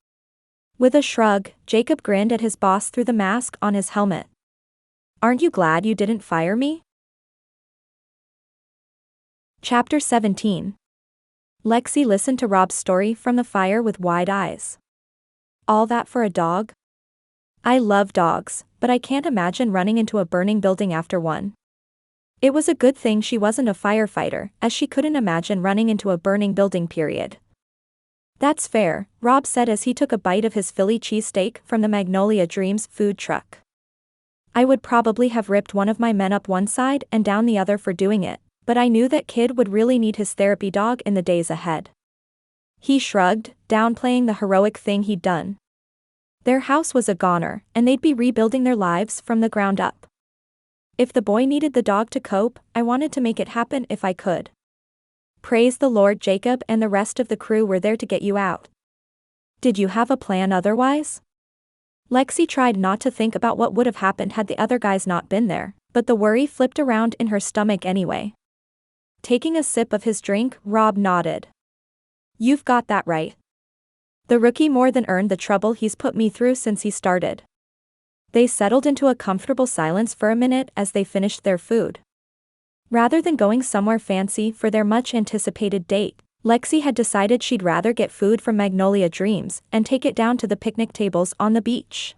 S1: With a shrug, Jacob grinned at his boss through the mask on his helmet. Aren't you glad you didn't fire me? Chapter 17. Lexi listened to Rob's story from the fire with wide eyes. All that for a dog? I love dogs, but I can't imagine running into a burning building after one. It was a good thing she wasn't a firefighter, as she couldn't imagine running into a burning building, period. That's fair, Rob said as he took a bite of his Philly cheesesteak from the Magnolia Dreams food truck. I would probably have ripped one of my men up one side and down the other for doing it, but I knew that kid would really need his therapy dog in the days ahead. He shrugged, downplaying the heroic thing he'd done. Their house was a goner, and they'd be rebuilding their lives from the ground up. If the boy needed the dog to cope, I wanted to make it happen if I could. Praise the Lord, Jacob and the rest of the crew were there to get you out. Did you have a plan otherwise? Lexi tried not to think about what would have happened had the other guys not been there, but the worry flipped around in her stomach anyway. Taking a sip of his drink, Rob nodded. You've got that right. The rookie more than earned the trouble he's put me through since he started. They settled into a comfortable silence for a minute as they finished their food. Rather than going somewhere fancy for their much-anticipated date, Lexi had decided she'd rather get food from Magnolia Dreams and take it down to the picnic tables on the beach.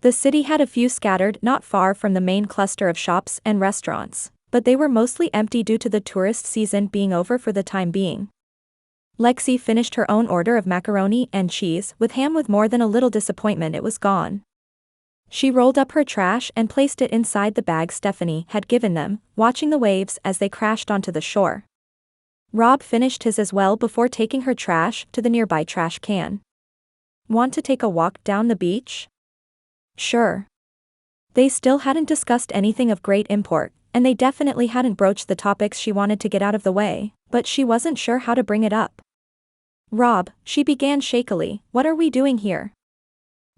S1: The city had a few scattered not far from the main cluster of shops and restaurants, but they were mostly empty due to the tourist season being over for the time being. Lexi finished her own order of macaroni and cheese with ham with more than a little disappointment it was gone. She rolled up her trash and placed it inside the bag Stephanie had given them, watching the waves as they crashed onto the shore. Rob finished his as well before taking her trash to the nearby trash can. Want to take a walk down the beach? Sure. They still hadn't discussed anything of great import, and they definitely hadn't broached the topics she wanted to get out of the way, but she wasn't sure how to bring it up. Rob, she began shakily, what are we doing here?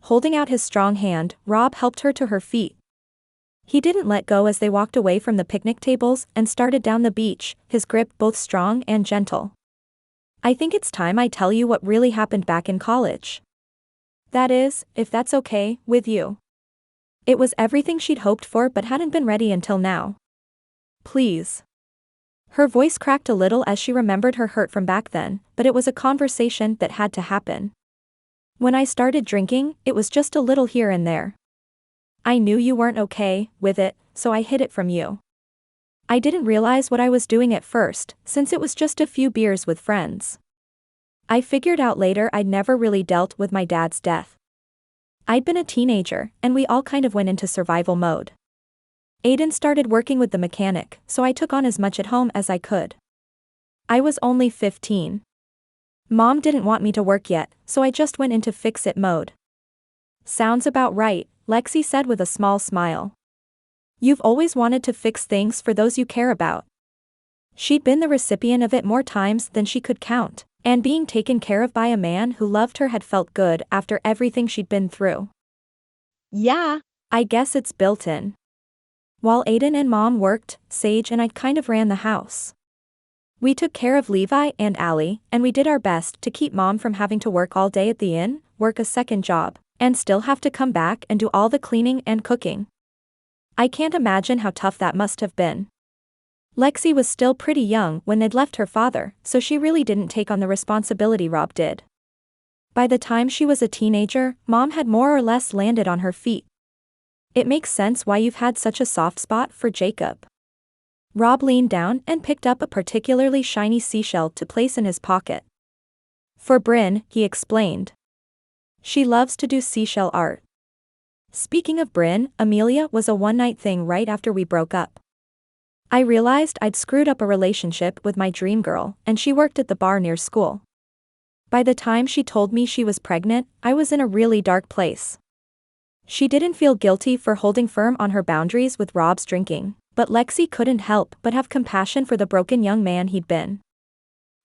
S1: Holding out his strong hand, Rob helped her to her feet. He didn't let go as they walked away from the picnic tables and started down the beach, his grip both strong and gentle. I think it's time I tell you what really happened back in college. That is, if that's okay with you. It was everything she'd hoped for but hadn't been ready until now. Please. Her voice cracked a little as she remembered her hurt from back then, but it was a conversation that had to happen. When I started drinking, it was just a little here and there. I knew you weren't okay with it, so I hid it from you. I didn't realize what I was doing at first, since it was just a few beers with friends. I figured out later I'd never really dealt with my dad's death. I'd been a teenager, and we all kind of went into survival mode. Aiden started working with the mechanic, so I took on as much at home as I could. I was only 15. Mom didn't want me to work yet, so I just went into fix-it mode. Sounds about right, Lexi said with a small smile. You've always wanted to fix things for those you care about. She'd been the recipient of it more times than she could count, and being taken care of by a man who loved her had felt good after everything she'd been through.
S2: Yeah.
S1: I guess it's built in. While Aiden and Mom worked, Sage and I kind of ran the house. We took care of Levi and Allie, and we did our best to keep Mom from having to work all day at the inn, work a second job, And still have to come back and do all the cleaning and cooking. I can't imagine how tough that must have been. Lexi was still pretty young when they'd left her father, so she really didn't take on the responsibility Rob did. By the time she was a teenager, Mom had more or less landed on her feet. It makes sense why you've had such a soft spot for Jacob. Rob leaned down and picked up a particularly shiny seashell to place in his pocket. For Brynn, he explained. She loves to do seashell art. Speaking of Brynn, Amelia was a one-night thing right after we broke up. I realized I'd screwed up a relationship with my dream girl, and she worked at the bar near school. By the time she told me she was pregnant, I was in a really dark place. She didn't feel guilty for holding firm on her boundaries with Rob's drinking, but Lexi couldn't help but have compassion for the broken young man he'd been.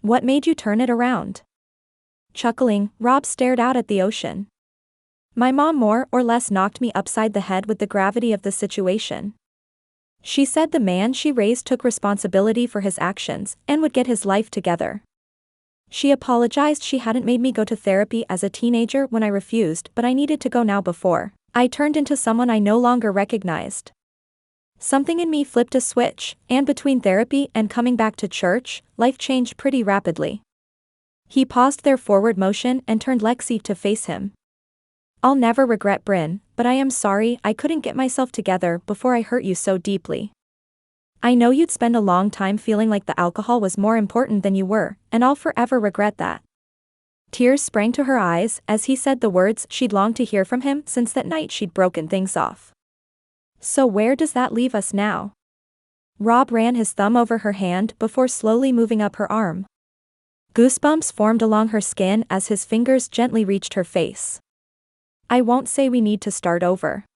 S1: What made you turn it around? Chuckling, Rob stared out at the ocean. My mom more or less knocked me upside the head with the gravity of the situation. She said the man she raised took responsibility for his actions and would get his life together. She apologized she hadn't made me go to therapy as a teenager when I refused, but I needed to go now before I turned into someone I no longer recognized. Something in me flipped a switch, and between therapy and coming back to church, life changed pretty rapidly. He paused their forward motion and turned Lexi to face him. I'll never regret Brynn, but I am sorry I couldn't get myself together before I hurt you so deeply. I know you'd spend a long time feeling like the alcohol was more important than you were, and I'll forever regret that. Tears sprang to her eyes as he said the words she'd longed to hear from him since that night she'd broken things off. So where does that leave us now? Rob ran his thumb over her hand before slowly moving up her arm. Goosebumps formed along her skin as his fingers gently reached her face. I won't say we need to start over.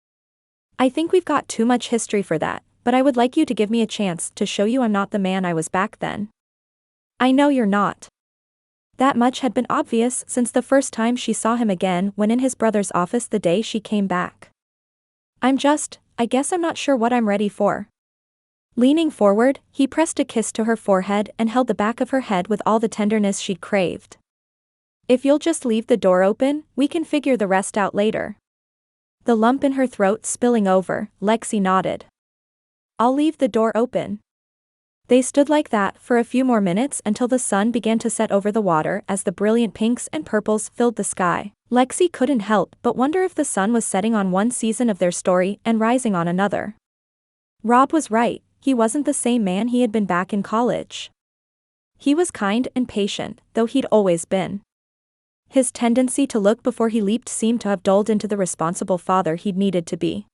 S1: I think we've got too much history for that, but I would like you to give me a chance to show you I'm not the man I was back then. I know you're not. That much had been obvious since the first time she saw him again when in his brother's office the day she came back. I guess I'm not sure what I'm ready for. Leaning forward, he pressed a kiss to her forehead and held the back of her head with all the tenderness she'd craved. If you'll just leave the door open, we can figure the rest out later. The lump in her throat spilling over, Lexi nodded. I'll leave the door open. They stood like that for a few more minutes until the sun began to set over the water as the brilliant pinks and purples filled the sky. Lexi couldn't help but wonder if the sun was setting on one season of their story and rising on another. Rob was right, he wasn't the same man he had been back in college. He was kind and patient, though he'd always been. His tendency to look before he leaped seemed to have dulled into the responsible father he'd needed to be.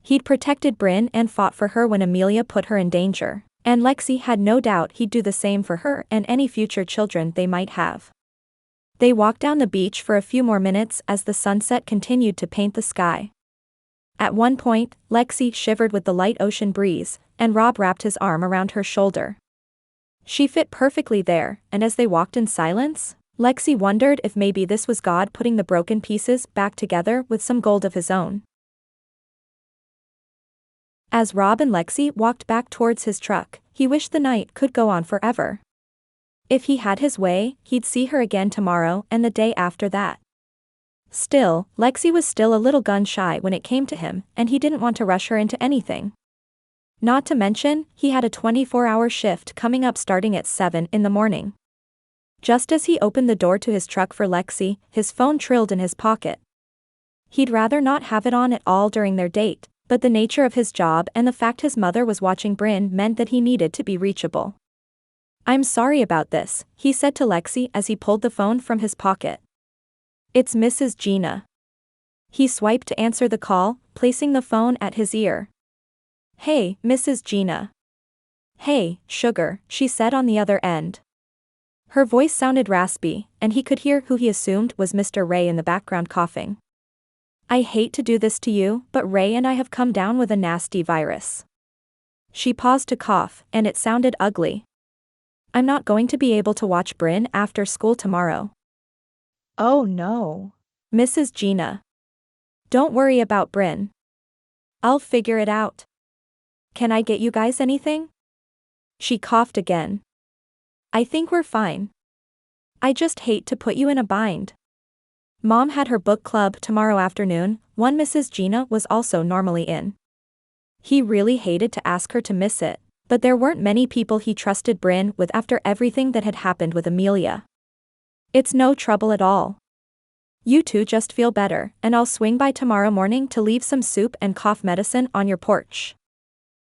S1: He'd protected Brynn and fought for her when Amelia put her in danger, and Lexi had no doubt he'd do the same for her and any future children they might have. They walked down the beach for a few more minutes as the sunset continued to paint the sky. At one point, Lexi shivered with the light ocean breeze, and Rob wrapped his arm around her shoulder. She fit perfectly there, and as they walked in silence, Lexi wondered if maybe this was God putting the broken pieces back together with some gold of his own. As Rob and Lexi walked back towards his truck, he wished the night could go on forever. If he had his way, he'd see her again tomorrow and the day after that. Still, Lexi was still a little gun-shy when it came to him, and he didn't want to rush her into anything. Not to mention, he had a 24-hour shift coming up starting at 7 in the morning. Just as he opened the door to his truck for Lexi, his phone trilled in his pocket. He'd rather not have it on at all during their date, but the nature of his job and the fact his mother was watching Brynn meant that he needed to be reachable. I'm sorry about this, he said to Lexi as he pulled the phone from his pocket. It's Mrs. Gina. He swiped to answer the call, placing the phone at his ear. Hey, Mrs. Gina. Hey, sugar, she said on the other end. Her voice sounded raspy, and he could hear who he assumed was Mr. Ray in the background coughing. I hate to do this to you, but Ray and I have come down with a nasty virus. She paused to cough, and it sounded ugly. I'm not going to be able to watch Brynn after school tomorrow.
S2: Oh no.
S1: Mrs. Gina. Don't worry about Brynn. I'll figure it out. Can I get you guys anything? She coughed again. I think we're fine. I just hate to put you in a bind. Mom had her book club tomorrow afternoon, one Mrs. Gina was also normally in. He really hated to ask her to miss it, but there weren't many people he trusted Brynn with after everything that had happened with Amelia. It's no trouble at all. You two just feel better, and I'll swing by tomorrow morning to leave some soup and cough medicine on your porch.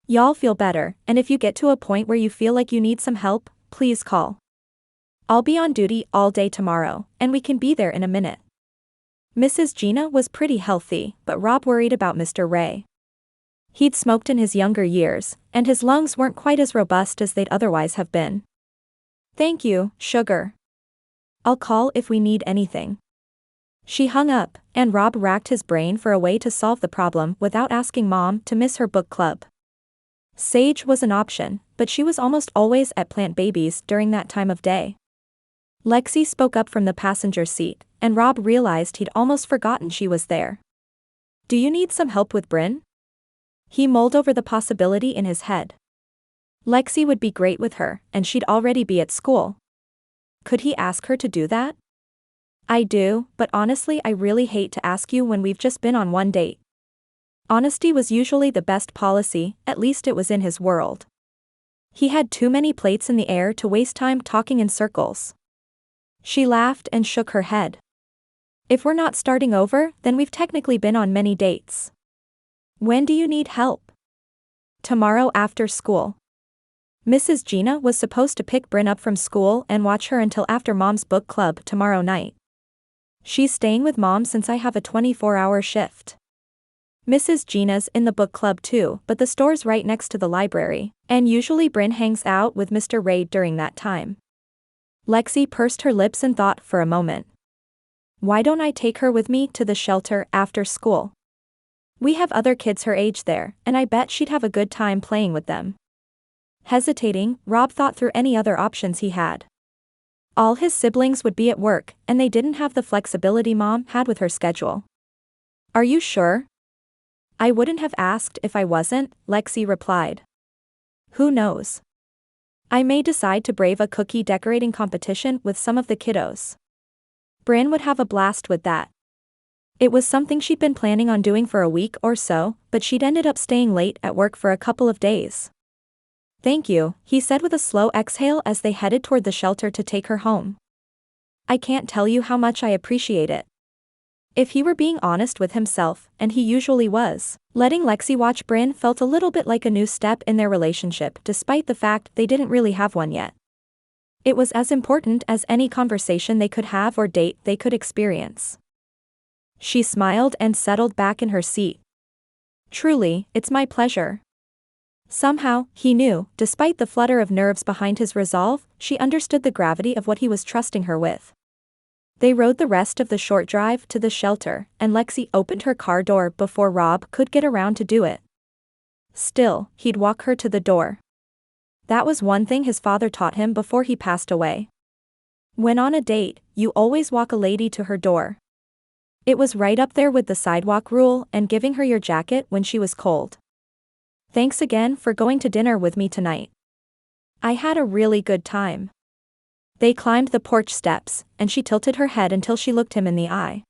S1: Y'all feel better, and if you get to a point where you feel like you need some help, please call. I'll be on duty all day tomorrow, and we can be there in a minute. Mrs. Gina was pretty healthy, but Rob worried about Mr. Ray. He'd smoked in his younger years, and his lungs weren't quite as robust as they'd otherwise have been. Thank you, sugar. I'll call if we need anything. She hung up, and Rob racked his brain for a way to solve the problem without asking Mom to miss her book club. Sage was an option, but she was almost always at Plant Babies during that time of day. Lexi spoke up from the passenger seat, and Rob realized he'd almost forgotten she was there. Do you need some help with Brynn? He mulled over the possibility in his head. Lexi would be great with her, and she'd already be at school. Could he ask her to do that? I do, but honestly I really hate to ask you when we've just been on one date. Honesty was usually the best policy, at least it was in his world. He had too many plates in the air to waste time talking in circles. She laughed and shook her head. If we're not starting over, then we've technically been on many dates. When do you need help? Tomorrow after school. Mrs. Gina was supposed to pick Brynn up from school and watch her until after Mom's book club tomorrow night. She's staying with Mom since I have a 24-hour shift. Mrs. Gina's in the book club too, but the store's right next to the library, and usually Brynn hangs out with Mr. Ray during that time. Lexi pursed her lips and thought for a moment. Why don't I take her with me to the shelter after school? We have other kids her age there, and I bet she'd have a good time playing with them. Hesitating, Rob thought through any other options he had. All his siblings would be at work, and they didn't have the flexibility Mom had with her schedule. Are you sure? I wouldn't have asked if I wasn't, Lexi replied. Who knows? I may decide to brave a cookie decorating competition with some of the kiddos. Brynn would have a blast with that. It was something she'd been planning on doing for a week or so, but she'd ended up staying late at work for a couple of days. Thank you, he said with a slow exhale as they headed toward the shelter to take her home. I can't tell you how much I appreciate it. If he were being honest with himself, and he usually was, letting Lexi watch Brynn felt a little bit like a new step in their relationship despite the fact they didn't really have one yet. It was as important as any conversation they could have or date they could experience. She smiled and settled back in her seat. Truly, it's my pleasure. Somehow, he knew, despite the flutter of nerves behind his resolve, she understood the gravity of what he was trusting her with. They rode the rest of the short drive to the shelter, and Lexi opened her car door before Rob could get around to do it. Still, he'd walk her to the door. That was one thing his father taught him before he passed away. When on a date, you always walk a lady to her door. It was right up there with the sidewalk rule and giving her your jacket when she was cold. Thanks again for going to dinner with me tonight. I had a really good time. They climbed the porch steps, and she tilted her head until she looked him in the eye.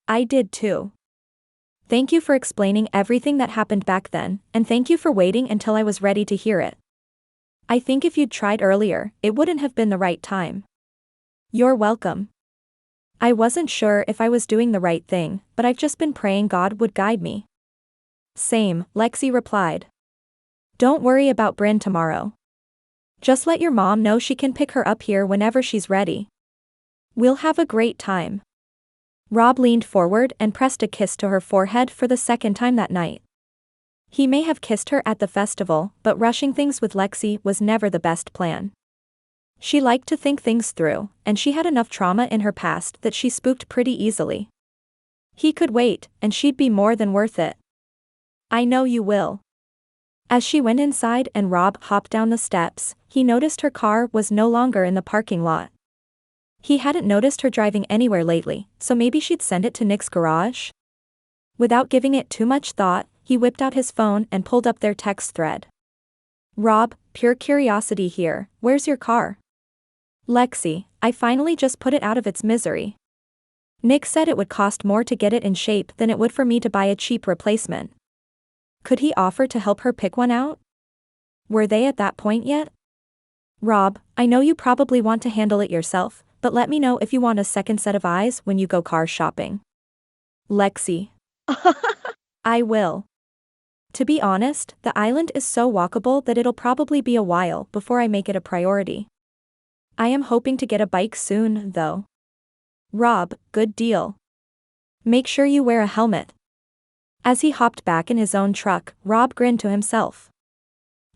S1: I did too. Thank you for explaining everything that happened back then, and thank you for waiting until I was ready to hear it. I think if you'd tried earlier, it wouldn't have been the right time. You're welcome. I wasn't sure if I was doing the right thing, but I've just been praying God would guide me. Same, Lexi replied. Don't worry about Brynn tomorrow. Just let your mom know she can pick her up here whenever she's ready. We'll have a great time. Rob leaned forward and pressed a kiss to her forehead for the second time that night. He may have kissed her at the festival, but rushing things with Lexi was never the best plan. She liked to think things through, and she had enough trauma in her past that she spooked pretty easily. He could wait, and she'd be more than worth it. I know you will. As she went inside and Rob hopped down the steps, he noticed her car was no longer in the parking lot. He hadn't noticed her driving anywhere lately, so maybe she'd send it to Nick's garage? Without giving it too much thought, he whipped out his phone and pulled up their text thread. Rob, pure curiosity here, where's your car? Lexi, I finally just put it out of its misery. Nick said it would cost more to get it in shape than it would for me to buy a cheap replacement. Could he offer to help her pick one out? Were they at that point yet? Rob, I know you probably want to handle it yourself, but let me know if you want a second set of eyes when you go car shopping. Lexi. I will. To be honest, the island is so walkable that it'll probably be a while before I make it a priority. I am hoping to get a bike soon, though. Rob, good deal. Make sure you wear a helmet. As he hopped back in his own truck, Rob grinned to himself.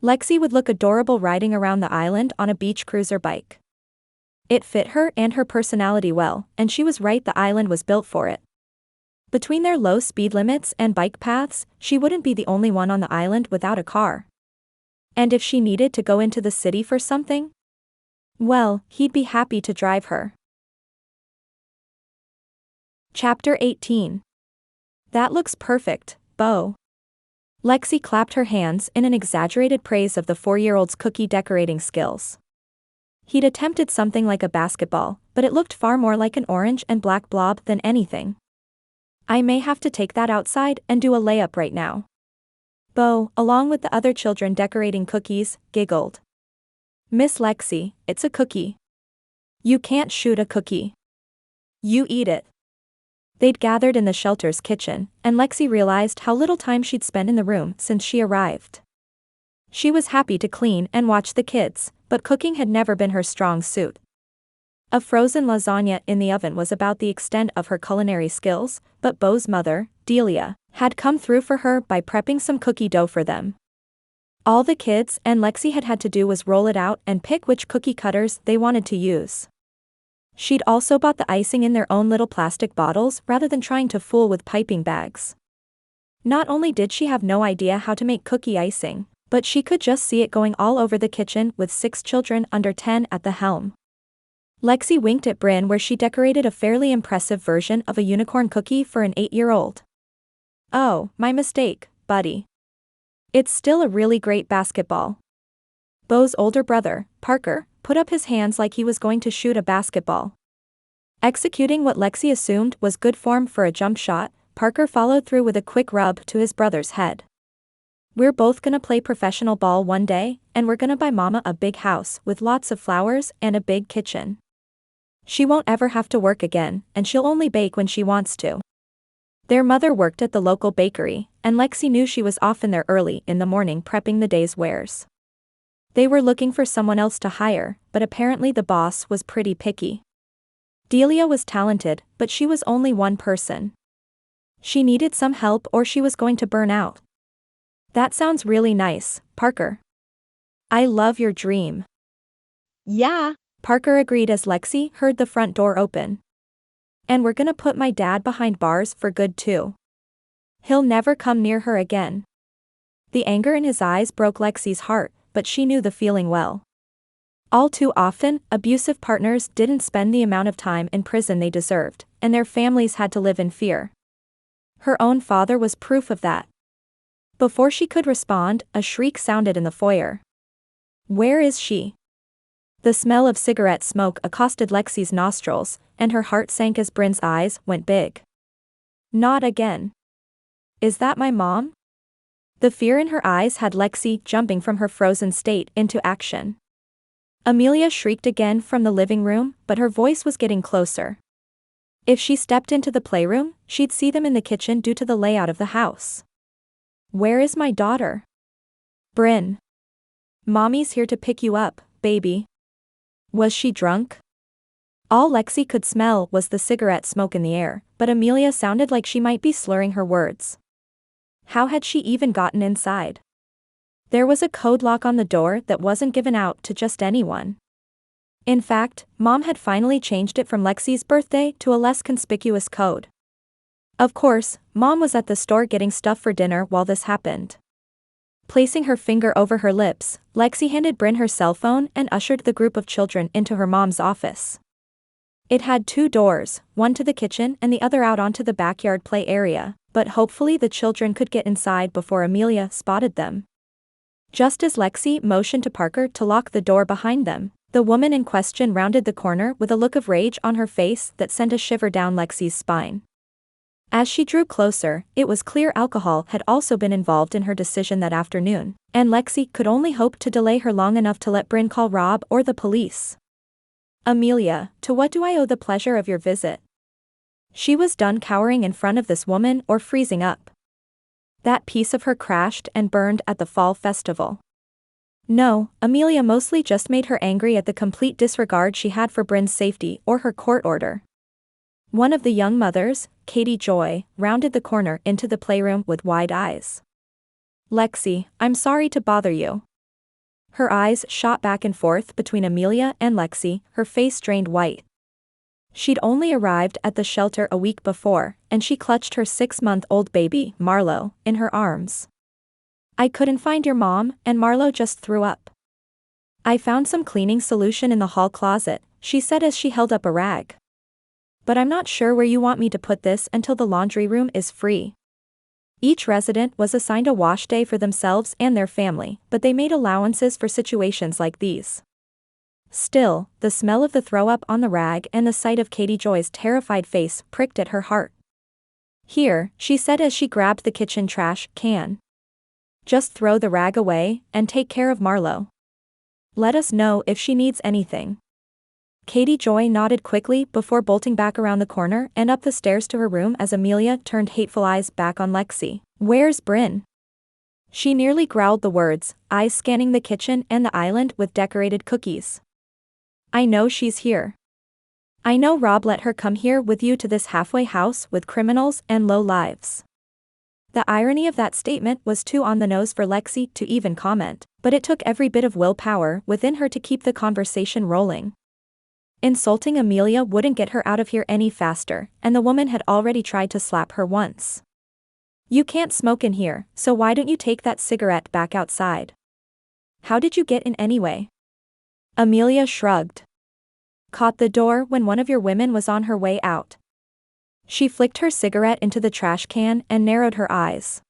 S1: Lexi would look adorable riding around the island on a beach cruiser bike. It fit her and her personality well, and she was right, the island was built for it. Between their low speed limits and bike paths, she wouldn't be the only one on the island without a car. And if she needed to go into the city for something? Well, he'd be happy to drive her. Chapter 18. That looks perfect, Beau. Lexi clapped her hands in an exaggerated praise of the 4-year-old's cookie decorating skills. He'd attempted something like a basketball, but it looked far more like an orange and black blob than anything. I may have to take that outside and do a layup right now. Beau, along with the other children decorating cookies, giggled. Miss Lexi, it's a cookie. You can't shoot a cookie. You eat it. They'd gathered in the shelter's kitchen, and Lexi realized how little time she'd spent in the room since she arrived. She was happy to clean and watch the kids, but cooking had never been her strong suit. A frozen lasagna in the oven was about the extent of her culinary skills, but Beau's mother, Delia, had come through for her by prepping some cookie dough for them. All the kids and Lexi had to do was roll it out and pick which cookie cutters they wanted to use. She'd also bought the icing in their own little plastic bottles rather than trying to fool with piping bags. Not only did she have no idea how to make cookie icing, but she could just see it going all over the kitchen with 6 children under 10 at the helm. Lexi winked at Brynn where she decorated a fairly impressive version of a unicorn cookie for an 8-year-old. Oh, my mistake, buddy. It's still a really great basketball. Beau's older brother, Parker, put up his hands like he was going to shoot a basketball. Executing what Lexi assumed was good form for a jump shot, Parker followed through with a quick rub to his brother's head. We're both gonna play professional ball one day, and we're gonna buy Mama a big house with lots of flowers and a big kitchen. She won't ever have to work again, and she'll only bake when she wants to. Their mother worked at the local bakery, and Lexi knew she was often there early in the morning prepping the day's wares. They were looking for someone else to hire, but apparently the boss was pretty picky. Delia was talented, but she was only one person. She needed some help or she was going to burn out. That sounds really nice, Parker. I love your dream.
S2: Yeah.
S1: Parker agreed as Lexi heard the front door open. And we're gonna put my dad behind bars for good too. He'll never come near her again. The anger in his eyes broke Lexi's heart, but she knew the feeling well. All too often, abusive partners didn't spend the amount of time in prison they deserved, and their families had to live in fear. Her own father was proof of that. Before she could respond, a shriek sounded in the foyer. Where is she? The smell of cigarette smoke accosted Lexi's nostrils, and her heart sank as Brynn's eyes went big. Not again. Is that my mom? The fear in her eyes had Lexi jumping from her frozen state into action. Amelia shrieked again from the living room, but her voice was getting closer. If she stepped into the playroom, she'd see them in the kitchen due to the layout of the house. Where is my daughter? Brynn. Mommy's here to pick you up, baby. Was she drunk? All Lexi could smell was the cigarette smoke in the air, but Amelia sounded like she might be slurring her words. How had she even gotten inside? There was a code lock on the door that wasn't given out to just anyone. In fact, Mom had finally changed it from Lexi's birthday to a less conspicuous code. Of course, Mom was at the store getting stuff for dinner while this happened. Placing her finger over her lips, Lexi handed Brynn her cell phone and ushered the group of children into her mom's office. It had 2 doors, one to the kitchen and the other out onto the backyard play area, but hopefully the children could get inside before Amelia spotted them. Just as Lexi motioned to Parker to lock the door behind them, The woman in question rounded the corner with a look of rage on her face that sent a shiver down Lexi's spine. As she drew closer, it was clear alcohol had also been involved in her decision that afternoon, and Lexi could only hope to delay her long enough to let Brynn call Rob or the police. "Amelia, to what do I owe the pleasure of your visit?" She was done cowering in front of this woman or freezing up. That piece of her crashed and burned at the fall festival. No, Amelia mostly just made her angry at the complete disregard she had for Brynn's safety or her court order. One of the young mothers, Katie Joy, rounded the corner into the playroom with wide eyes. "Lexi, I'm sorry to bother you." Her eyes shot back and forth between Amelia and Lexi, her face drained white. She'd only arrived at the shelter a week before, and she clutched her 6-month-old baby, Marlo, in her arms. "I couldn't find your mom, and Marlo just threw up. I found some cleaning solution in the hall closet," she said as she held up a rag. "But I'm not sure where you want me to put this until the laundry room is free." Each resident was assigned a wash day for themselves and their family, but they made allowances for situations like these. Still, the smell of the throw-up on the rag and the sight of Katie Joy's terrified face pricked at her heart. "Here," she said as she grabbed the kitchen trash can. "Just throw the rag away, and take care of Marlo. Let us know if she needs anything." Katie Joy nodded quickly before bolting back around the corner and up the stairs to her room as Amelia turned hateful eyes back on Lexi. "Where's Brynn?" She nearly growled the words, eyes scanning the kitchen and the island with decorated cookies. "I know she's here. I know Rob let her come here with you to this halfway house with criminals and low lives." The irony of that statement was too on the nose for Lexi to even comment, but it took every bit of willpower within her to keep the conversation rolling. Insulting Amelia wouldn't get her out of here any faster, and the woman had already tried to slap her once. "You can't smoke in here, so why don't you take that cigarette back outside? How did you get in anyway?" Amelia shrugged. "Caught the door when one of your women was on her way out." She flicked her cigarette into the trash can and narrowed her eyes.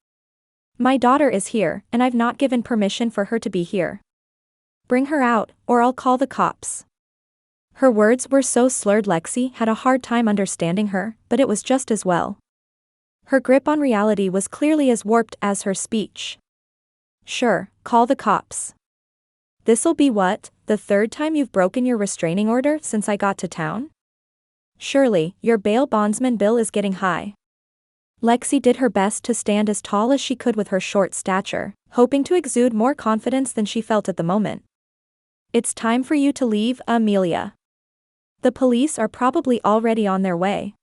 S1: "My daughter is here, and I've not given permission for her to be here. Bring her out, or I'll call the cops." Her words were so slurred Lexi had a hard time understanding her, but it was just as well. Her grip on reality was clearly as warped as her speech. "Sure, call the cops. This'll be what, the third time you've broken your restraining order since I got to town? Surely, your bail bondsman bill is getting high." Lexi did her best to stand as tall as she could with her short stature, hoping to exude more confidence than she felt at the moment. "It's time for you to leave, Amelia. The police are probably already on their way."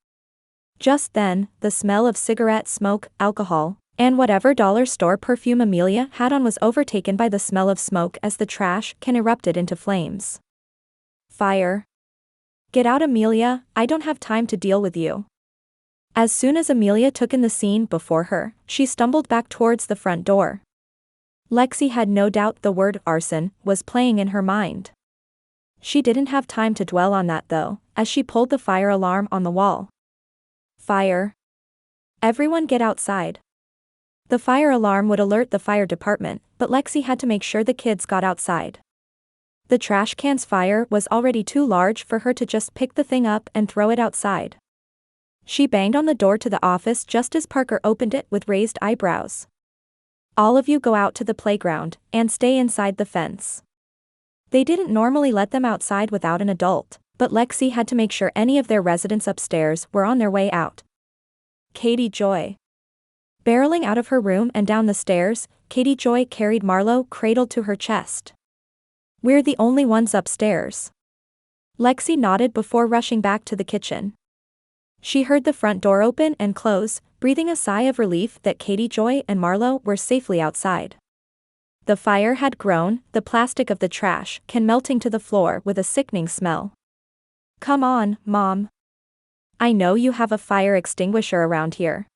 S1: Just then, the smell of cigarette smoke, alcohol, and whatever dollar store perfume Amelia had on was overtaken by the smell of smoke as the trash can erupted into flames. "Fire. Get out, Amelia, I don't have time to deal with you." As soon as Amelia took in the scene before her, she stumbled back towards the front door. Lexi had no doubt the word arson was playing in her mind. She didn't have time to dwell on that though, as she pulled the fire alarm on the wall. "Fire. Everyone get outside." The fire alarm would alert the fire department, but Lexi had to make sure the kids got outside. The trash can's fire was already too large for her to just pick the thing up and throw it outside. She banged on the door to the office just as Parker opened it with raised eyebrows. "All of you go out to the playground, and stay inside the fence." They didn't normally let them outside without an adult, but Lexi had to make sure any of their residents upstairs were on their way out. Katie Joy. Barreling out of her room and down the stairs, Katie Joy carried Marlo cradled to her chest. "We're the only ones upstairs." Lexi nodded before rushing back to the kitchen. She heard the front door open and close, breathing a sigh of relief that Katie Joy and Marlo were safely outside. The fire had grown, the plastic of the trash can melting to the floor with a sickening smell. "Come on, Mom. I know you have a fire extinguisher around here."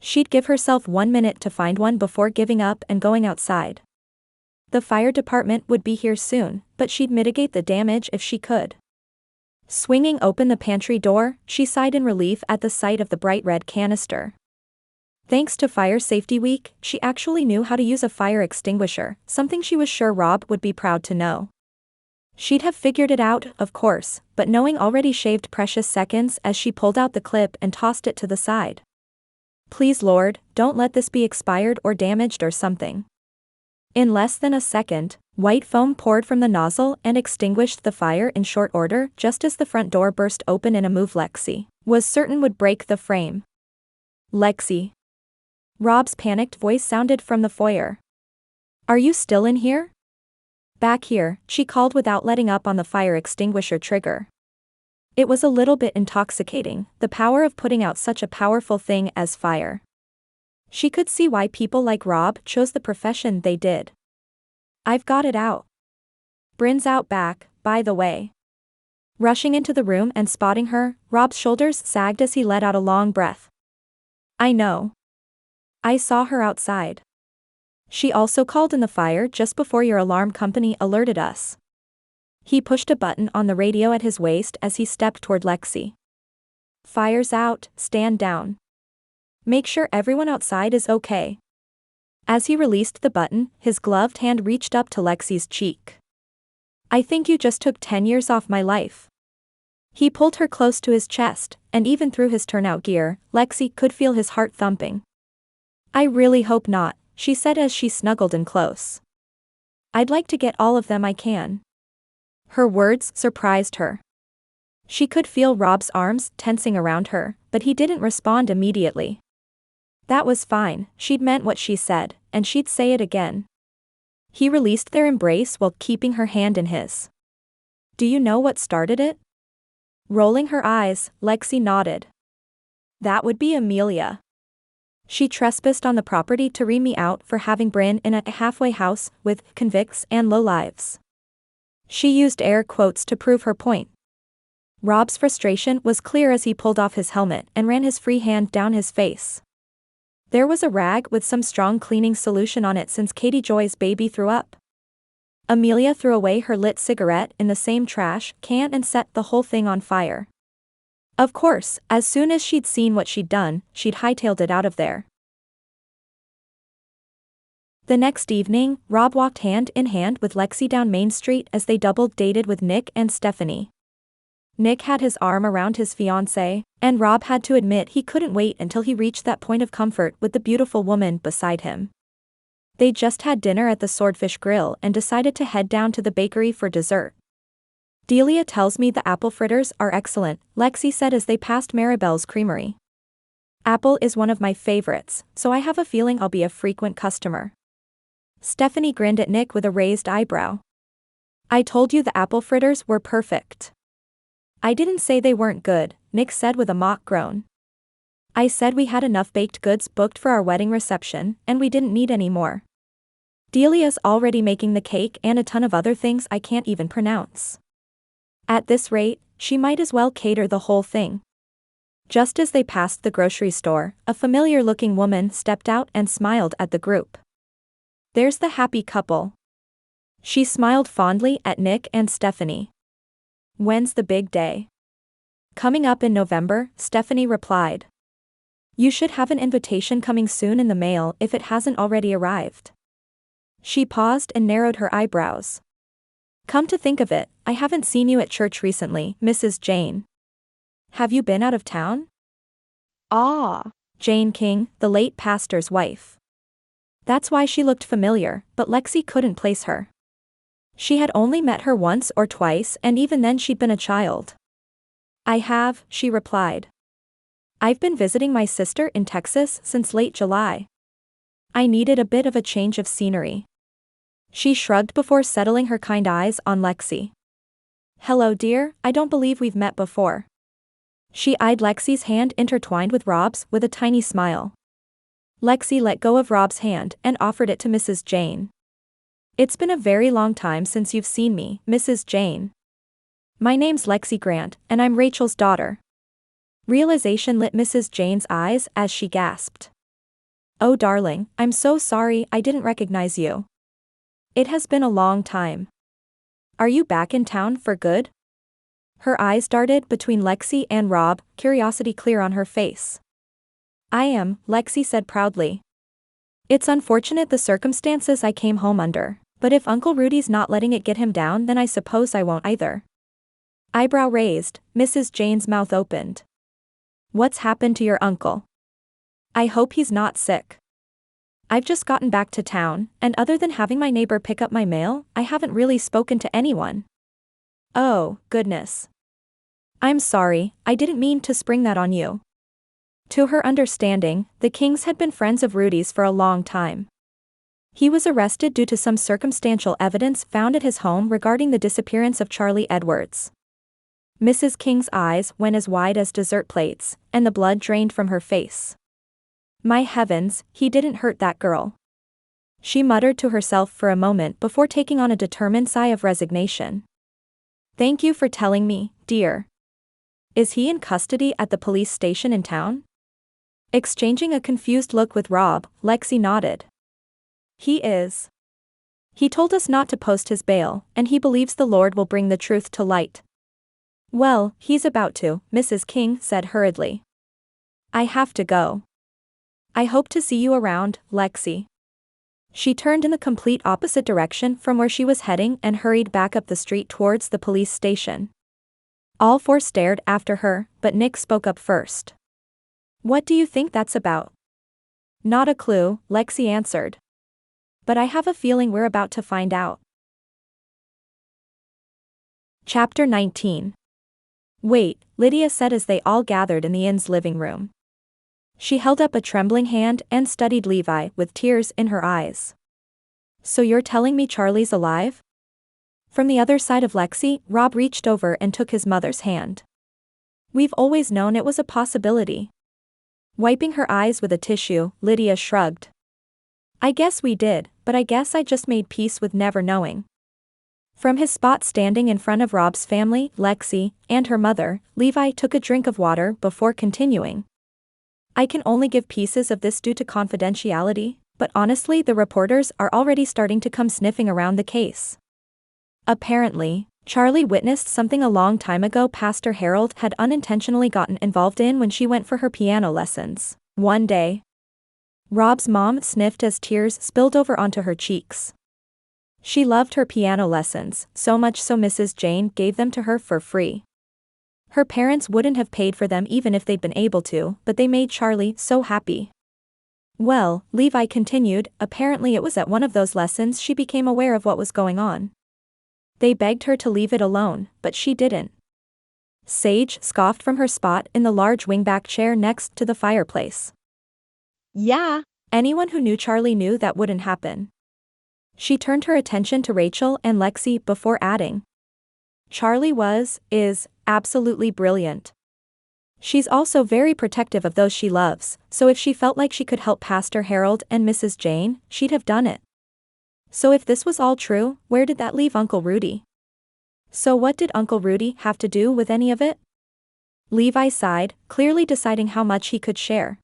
S1: She'd give herself 1 minute to find one before giving up and going outside. The fire department would be here soon, but she'd mitigate the damage if she could. Swinging open the pantry door, she sighed in relief at the sight of the bright red canister. Thanks to Fire Safety Week, she actually knew how to use a fire extinguisher, something she was sure Rob would be proud to know. She'd have figured it out, of course, but knowing already shaved precious seconds as she pulled out the clip and tossed it to the side. Please Lord, don't let this be expired or damaged or something. In less than a second, white foam poured from the nozzle and extinguished the fire in short order just as the front door burst open in a move Lexi was certain would break the frame. Lexi. Rob's panicked voice sounded from the foyer. Are you still in here? Back here, she called without letting up on the fire extinguisher trigger. It was a little bit intoxicating, the power of putting out such a powerful thing as fire. She could see why people like Rob chose the profession they did. I've got it out. Brynn's out back, by the way. Rushing into the room and spotting her, Rob's shoulders sagged as he let out a long breath. I know. I saw her outside. She also called in the fire just before your alarm company alerted us. He pushed a button on the radio at his waist as he stepped toward Lexi. Fire's out, stand down. Make sure everyone outside is okay. As he released the button, his gloved hand reached up to Lexi's cheek. I think you just took 10 years off my life. He pulled her close to his chest, and even through his turnout gear, Lexi could feel his heart thumping. I really hope not, she said as she snuggled in close. I'd like to get all of them I can. Her words surprised her. She could feel Rob's arms tensing around her, but he didn't respond immediately. That was fine, she'd meant what she said, and she'd say it again. He released their embrace while keeping her hand in his. Do you know what started it? Rolling her eyes, Lexi nodded. That would be Amelia. She trespassed on the property to ream me out for having Brynn in a halfway house with convicts and lowlives. She used air quotes to prove her point. Rob's frustration was clear as he pulled off his helmet and ran his free hand down his face. There was a rag with some strong cleaning solution on it since Katie Joy's baby threw up. Amelia threw away her lit cigarette in the same trash can and set the whole thing on fire. Of course, as soon as she'd seen what she'd done, she'd hightailed it out of there. The next evening, Rob walked hand in hand with Lexi down Main Street as they double-dated with Nick and Stephanie. Nick had his arm around his fiancée, and Rob had to admit he couldn't wait until he reached that point of comfort with the beautiful woman beside him. They just had dinner at the Swordfish Grill and decided to head down to the bakery for dessert. Delia tells me the apple fritters are excellent, Lexi said as they passed Maribel's Creamery. Apple is one of my favorites, so I have a feeling I'll be a frequent customer. Stephanie grinned at Nick with a raised eyebrow. I told you the apple fritters were perfect. I didn't say they weren't good, Nick said with a mock groan. I said we had enough baked goods booked for our wedding reception, and we didn't need any more. Delia's already making the cake and a ton of other things I can't even pronounce. At this rate, she might as well cater the whole thing. Just as they passed the grocery store, a familiar-looking woman stepped out and smiled at the group. There's the happy couple. She smiled fondly at Nick and Stephanie. When's the big day? Coming up in November, Stephanie replied. You should have an invitation coming soon in the mail if it hasn't already arrived. She paused and narrowed her eyebrows. Come to think of it, I haven't seen you at church recently, Mrs. Jane. Have you been out of town? Jane King, the late pastor's wife. That's why she looked familiar, but Lexi couldn't place her. She had only met her once or twice, and even then she'd been a child. I have, she replied. I've been visiting my sister in Texas since late July. I needed a bit of a change of scenery. She shrugged before settling her kind eyes on Lexi. Hello dear, I don't believe we've met before. She eyed Lexi's hand intertwined with Rob's with a tiny smile. Lexi let go of Rob's hand and offered it to Mrs. Jane. It's been a very long time since you've seen me, Mrs. Jane. My name's Lexi Grant, and I'm Rachel's daughter. Realization lit Mrs. Jane's eyes as she gasped. Oh darling, I'm so sorry I didn't recognize you. It has been a long time. Are you back in town for good? Her eyes darted between Lexi and Rob, curiosity clear on her face. I am, Lexi said proudly. It's unfortunate the circumstances I came home under. But if Uncle Rudy's not letting it get him down, then I suppose I won't either. Eyebrow raised, Mrs. Jane's mouth opened. What's happened to your uncle? I hope he's not sick. I've just gotten back to town, and other than having my neighbor pick up my mail, I haven't really spoken to anyone. Oh, goodness. I'm sorry, I didn't mean to spring that on you. To her understanding, the Kings had been friends of Rudy's for a long time. He was arrested due to some circumstantial evidence found at his home regarding the disappearance of Charlie Edwards. Mrs. King's eyes went as wide as dessert plates, and the blood drained from her face. My heavens, he didn't hurt that girl. She muttered to herself for a moment before taking on a determined sigh of resignation. Thank you for telling me, dear. Is he in custody at the police station in town? Exchanging a confused look with Rob, Lexi nodded. He is. He told us not to post his bail, and he believes the Lord will bring the truth to light. Well, he's about to, Mrs. King said hurriedly. I have to go. I hope to see you around, Lexi. She turned in the complete opposite direction from where she was heading and hurried back up the street towards the police station. All four stared after her, but Nick spoke up first. What do you think that's about? Not a clue, Lexi answered. But I have a feeling we're about to find out. Chapter 19. Wait, Lydia said as they all gathered in the inn's living room. She held up a trembling hand and studied Levi with tears in her eyes. So you're telling me Charlie's alive? From the other side of Lexi, Rob reached over and took his mother's hand. We've always known it was a possibility. Wiping her eyes with a tissue, Lydia shrugged. I guess we did, but I guess I just made peace with never knowing. From his spot standing in front of Rob's family, Lexi, and her mother, Levi took a drink of water before continuing. I can only give pieces of this due to confidentiality, but honestly the reporters are already starting to come sniffing around the case. Apparently, Charlie witnessed something a long time ago Pastor Harold had unintentionally gotten involved in when she went for her piano lessons. One day, Rob's mom sniffed as tears spilled over onto her cheeks. She loved her piano lessons, so much so Mrs. Jane gave them to her for free. Her parents wouldn't have paid for them even if they'd been able to, but they made Charlie so happy. Well, Levi continued, apparently it was at one of those lessons she became aware of what was going on. They begged her to leave it alone, but she didn't. Sage scoffed from her spot in the large wingback chair next to the fireplace.
S2: Yeah.
S1: Anyone who knew Charlie knew that wouldn't happen. She turned her attention to Rachel and Lexi before adding. Charlie is, absolutely brilliant. She's also very protective of those she loves, so if she felt like she could help Pastor Harold and Mrs. Jane, she'd have done it. So if this was all true, where did that leave Uncle Rudy? So what did Uncle Rudy have to do with any of it? Levi sighed, clearly deciding how much he could share.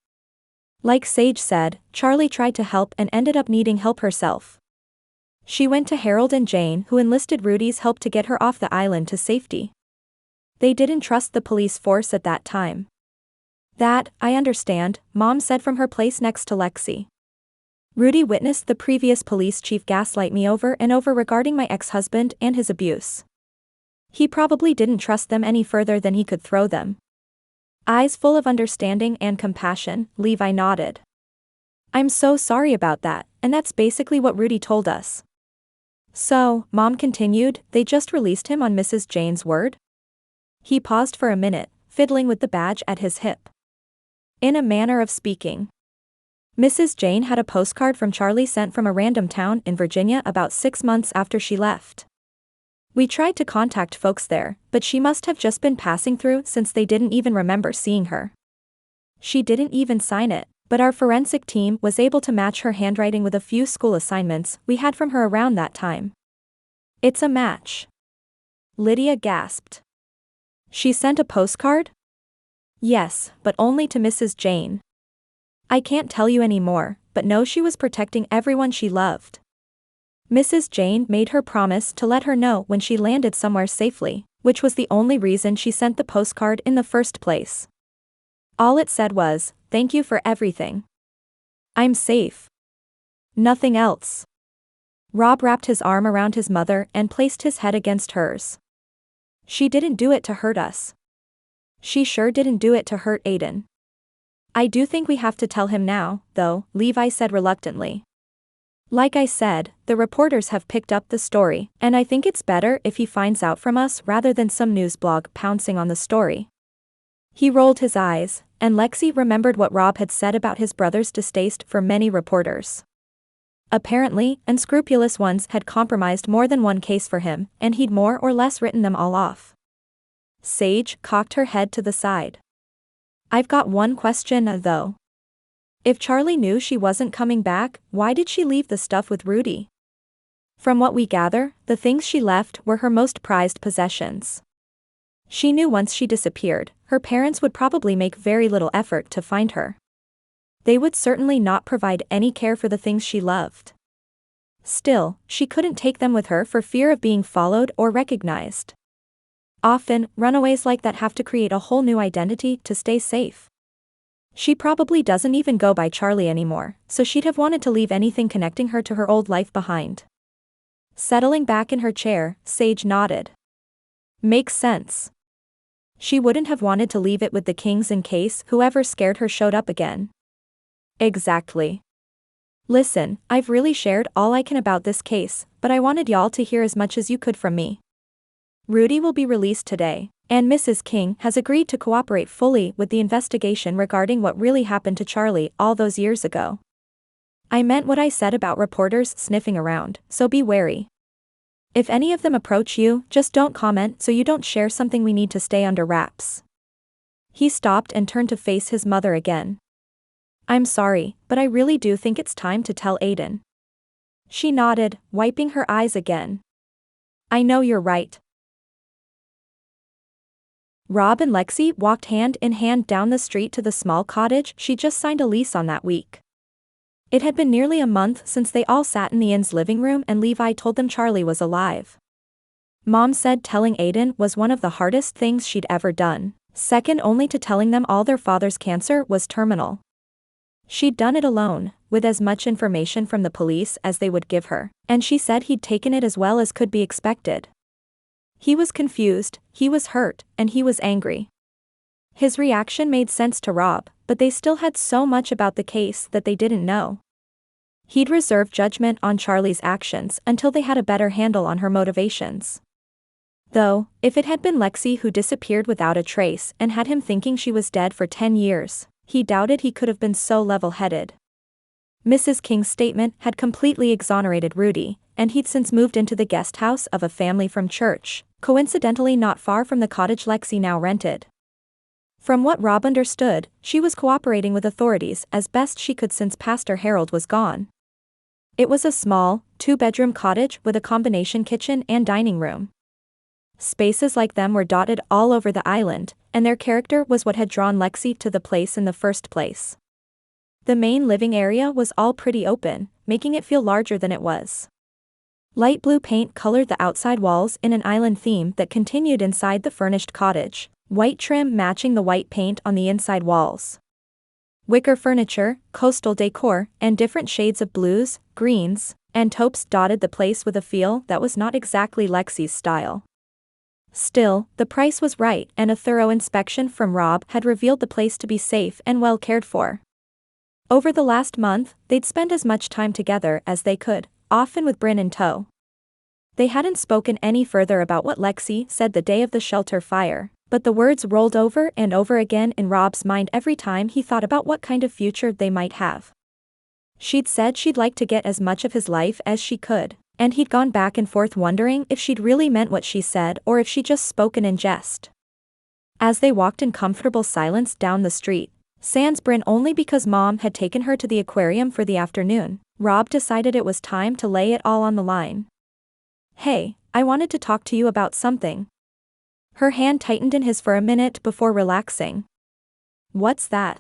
S1: Like Sage said, Charlie tried to help and ended up needing help herself. She went to Harold and Jane, who enlisted Rudy's help to get her off the island to safety. They didn't trust the police force at that time. That, I understand, Mom said from her place next to Lexi. Rudy witnessed the previous police chief gaslight me over and over regarding my ex-husband and his abuse. He probably didn't trust them any further than he could throw them. Eyes full of understanding and compassion, Levi nodded. I'm so sorry about that, and that's basically what Rudy told us. So, Mom continued, they just released him on Mrs. Jane's word? He paused for a minute, fiddling with the badge at his hip. In a manner of speaking. Mrs. Jane had a postcard from Charlie sent from a random town in Virginia about 6 months after she left. We tried to contact folks there, but she must have just been passing through since they didn't even remember seeing her. She didn't even sign it, but our forensic team was able to match her handwriting with a few school assignments we had from her around that time. It's a match. Lydia gasped. She sent a postcard? Yes, but only to Mrs. Jane. I can't tell you any more, but know she was protecting everyone she loved. Mrs. Jane made her promise to let her know when she landed somewhere safely, which was the only reason she sent the postcard in the first place. All it said was, "Thank you for everything. I'm safe." Nothing else. Rob wrapped his arm around his mother and placed his head against hers. She didn't do it to hurt us. She sure didn't do it to hurt Aiden. I do think we have to tell him now, though, Levi said reluctantly. Like I said, the reporters have picked up the story, and I think it's better if he finds out from us rather than some news blog pouncing on the story. He rolled his eyes, and Lexi remembered what Rob had said about his brother's distaste for many reporters. Apparently, unscrupulous ones had compromised more than one case for him, and he'd more or less written them all off. Sage cocked her head to the side. I've got one question, though. If Charlie knew she wasn't coming back, why did she leave the stuff with Rudy? From what we gather, the things she left were her most prized possessions. She knew once she disappeared, her parents would probably make very little effort to find her. They would certainly not provide any care for the things she loved. Still, she couldn't take them with her for fear of being followed or recognized. Often, runaways like that have to create a whole new identity to stay safe. She probably doesn't even go by Charlie anymore, so she'd have wanted to leave anything connecting her to her old life behind. Settling back in her chair, Sage nodded. Makes sense. She wouldn't have wanted to leave it with the Kings in case whoever scared her showed up again. Exactly. Listen, I've really shared all I can about this case, but I wanted y'all to hear as much as you could from me. Rudy will be released today, and Mrs. King has agreed to cooperate fully with the investigation regarding what really happened to Charlie all those years ago. I meant what I said about reporters sniffing around, so be wary. If any of them approach you, just don't comment so you don't share something we need to stay under wraps. He stopped and turned to face his mother again. I'm sorry, but I really do think it's time to tell Aiden. She nodded, wiping her eyes again. I know you're right. Rob and Lexi walked hand in hand down the street to the small cottage she'd just signed a lease on that week. It had been nearly a month since they all sat in the inn's living room and Levi told them Charlie was alive. Mom said telling Aiden was one of the hardest things she'd ever done, second only to telling them all their father's cancer was terminal. She'd done it alone, with as much information from the police as they would give her, and she said he'd taken it as well as could be expected. He was confused, he was hurt, and he was angry. His reaction made sense to Rob, but they still had so much about the case that they didn't know. He'd reserved judgment on Charlie's actions until they had a better handle on her motivations. Though, if it had been Lexi who disappeared without a trace and had him thinking she was dead for 10 years, he doubted he could have been so level-headed. Mrs. King's statement had completely exonerated Rudy, and he'd since moved into the guest house of a family from church, coincidentally not far from the cottage Lexi now rented. From what Rob understood, she was cooperating with authorities as best she could since Pastor Harold was gone. It was a small, two-bedroom cottage with a combination kitchen and dining room. Spaces like them were dotted all over the island, and their character was what had drawn Lexi to the place in the first place. The main living area was all pretty open, making it feel larger than it was. Light blue paint colored the outside walls in an island theme that continued inside the furnished cottage, white trim matching the white paint on the inside walls. Wicker furniture, coastal decor, and different shades of blues, greens, and taupes dotted the place with a feel that was not exactly Lexi's style. Still, the price was right and a thorough inspection from Rob had revealed the place to be safe and well cared for. Over the last month, they'd spent as much time together as they could, often with Brynn in tow. They hadn't spoken any further about what Lexi said the day of the shelter fire, but the words rolled over and over again in Rob's mind every time he thought about what kind of future they might have. She'd said she'd like to get as much of his life as she could, and he'd gone back and forth wondering if she'd really meant what she said or if she'd just spoken in jest. As they walked in comfortable silence down the street, sans Brynn only because Mom had taken her to the aquarium for the afternoon, Rob decided it was time to lay it all on the line. Hey, I wanted to talk to you about something. Her hand tightened in his for a minute before relaxing. What's that?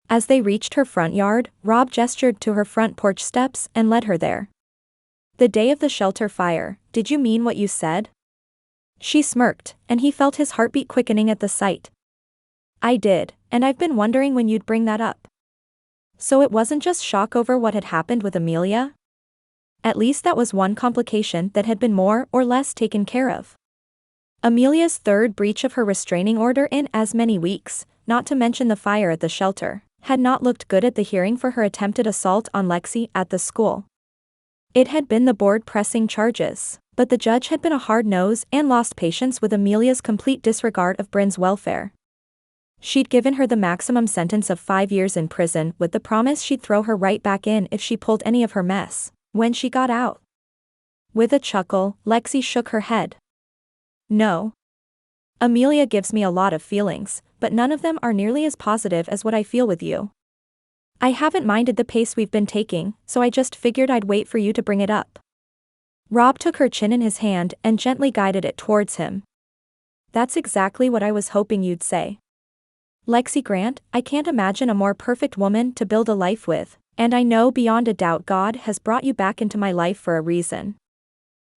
S1: As they reached her front yard, Rob gestured to her front porch steps and led her there. The day of the shelter fire, did you mean what you said? She smirked, and he felt his heartbeat quickening at the sight. I did, and I've been wondering when you'd bring that up. So it wasn't just shock over what had happened with Amelia? At least that was one complication that had been more or less taken care of. Amelia's third breach of her restraining order in as many weeks, not to mention the fire at the shelter, had not looked good at the hearing for her attempted assault on Lexi at the school. It had been the board pressing charges, but the judge had been a hard nose and lost patience with Amelia's complete disregard of Brynn's welfare. She'd given her the maximum sentence of 5 years in prison with the promise she'd throw her right back in if she pulled any of her mess when she got out. With a chuckle, Lexi shook her head. No. Amelia gives me a lot of feelings, but none of them are nearly as positive as what I feel with you. I haven't minded the pace we've been taking, so I just figured I'd wait for you to bring it up. Rob took her chin in his hand and gently guided it towards him. That's exactly what I was hoping you'd say. Lexi Grant, I can't imagine a more perfect woman to build a life with, and I know beyond a doubt God has brought you back into my life for a reason.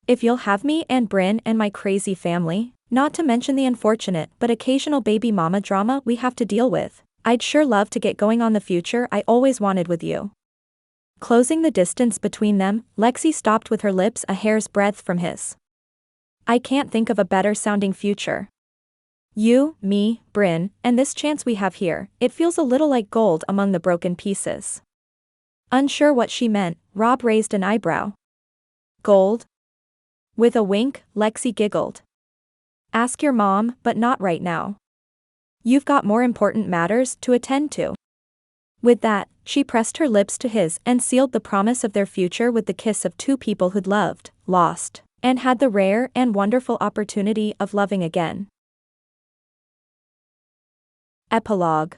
S1: If you'll have me and Brynn and my crazy family, not to mention the unfortunate but occasional baby mama drama we have to deal with, I'd sure love to get going on the future I always wanted with you. Closing the distance between them, Lexi stopped with her lips a hair's breadth from his. I can't think of a better sounding future. You, me, Brynn, and this chance we have here, it feels a little like gold among the broken pieces. Unsure what she meant, Rob raised an eyebrow. Gold? With a wink, Lexi giggled. Ask your mom, but not right now. You've got more important matters to attend to. With that, she pressed her lips to his and sealed the promise of their future with the kiss of two people who'd loved, lost, and had the rare and wonderful opportunity of loving again. Epilogue.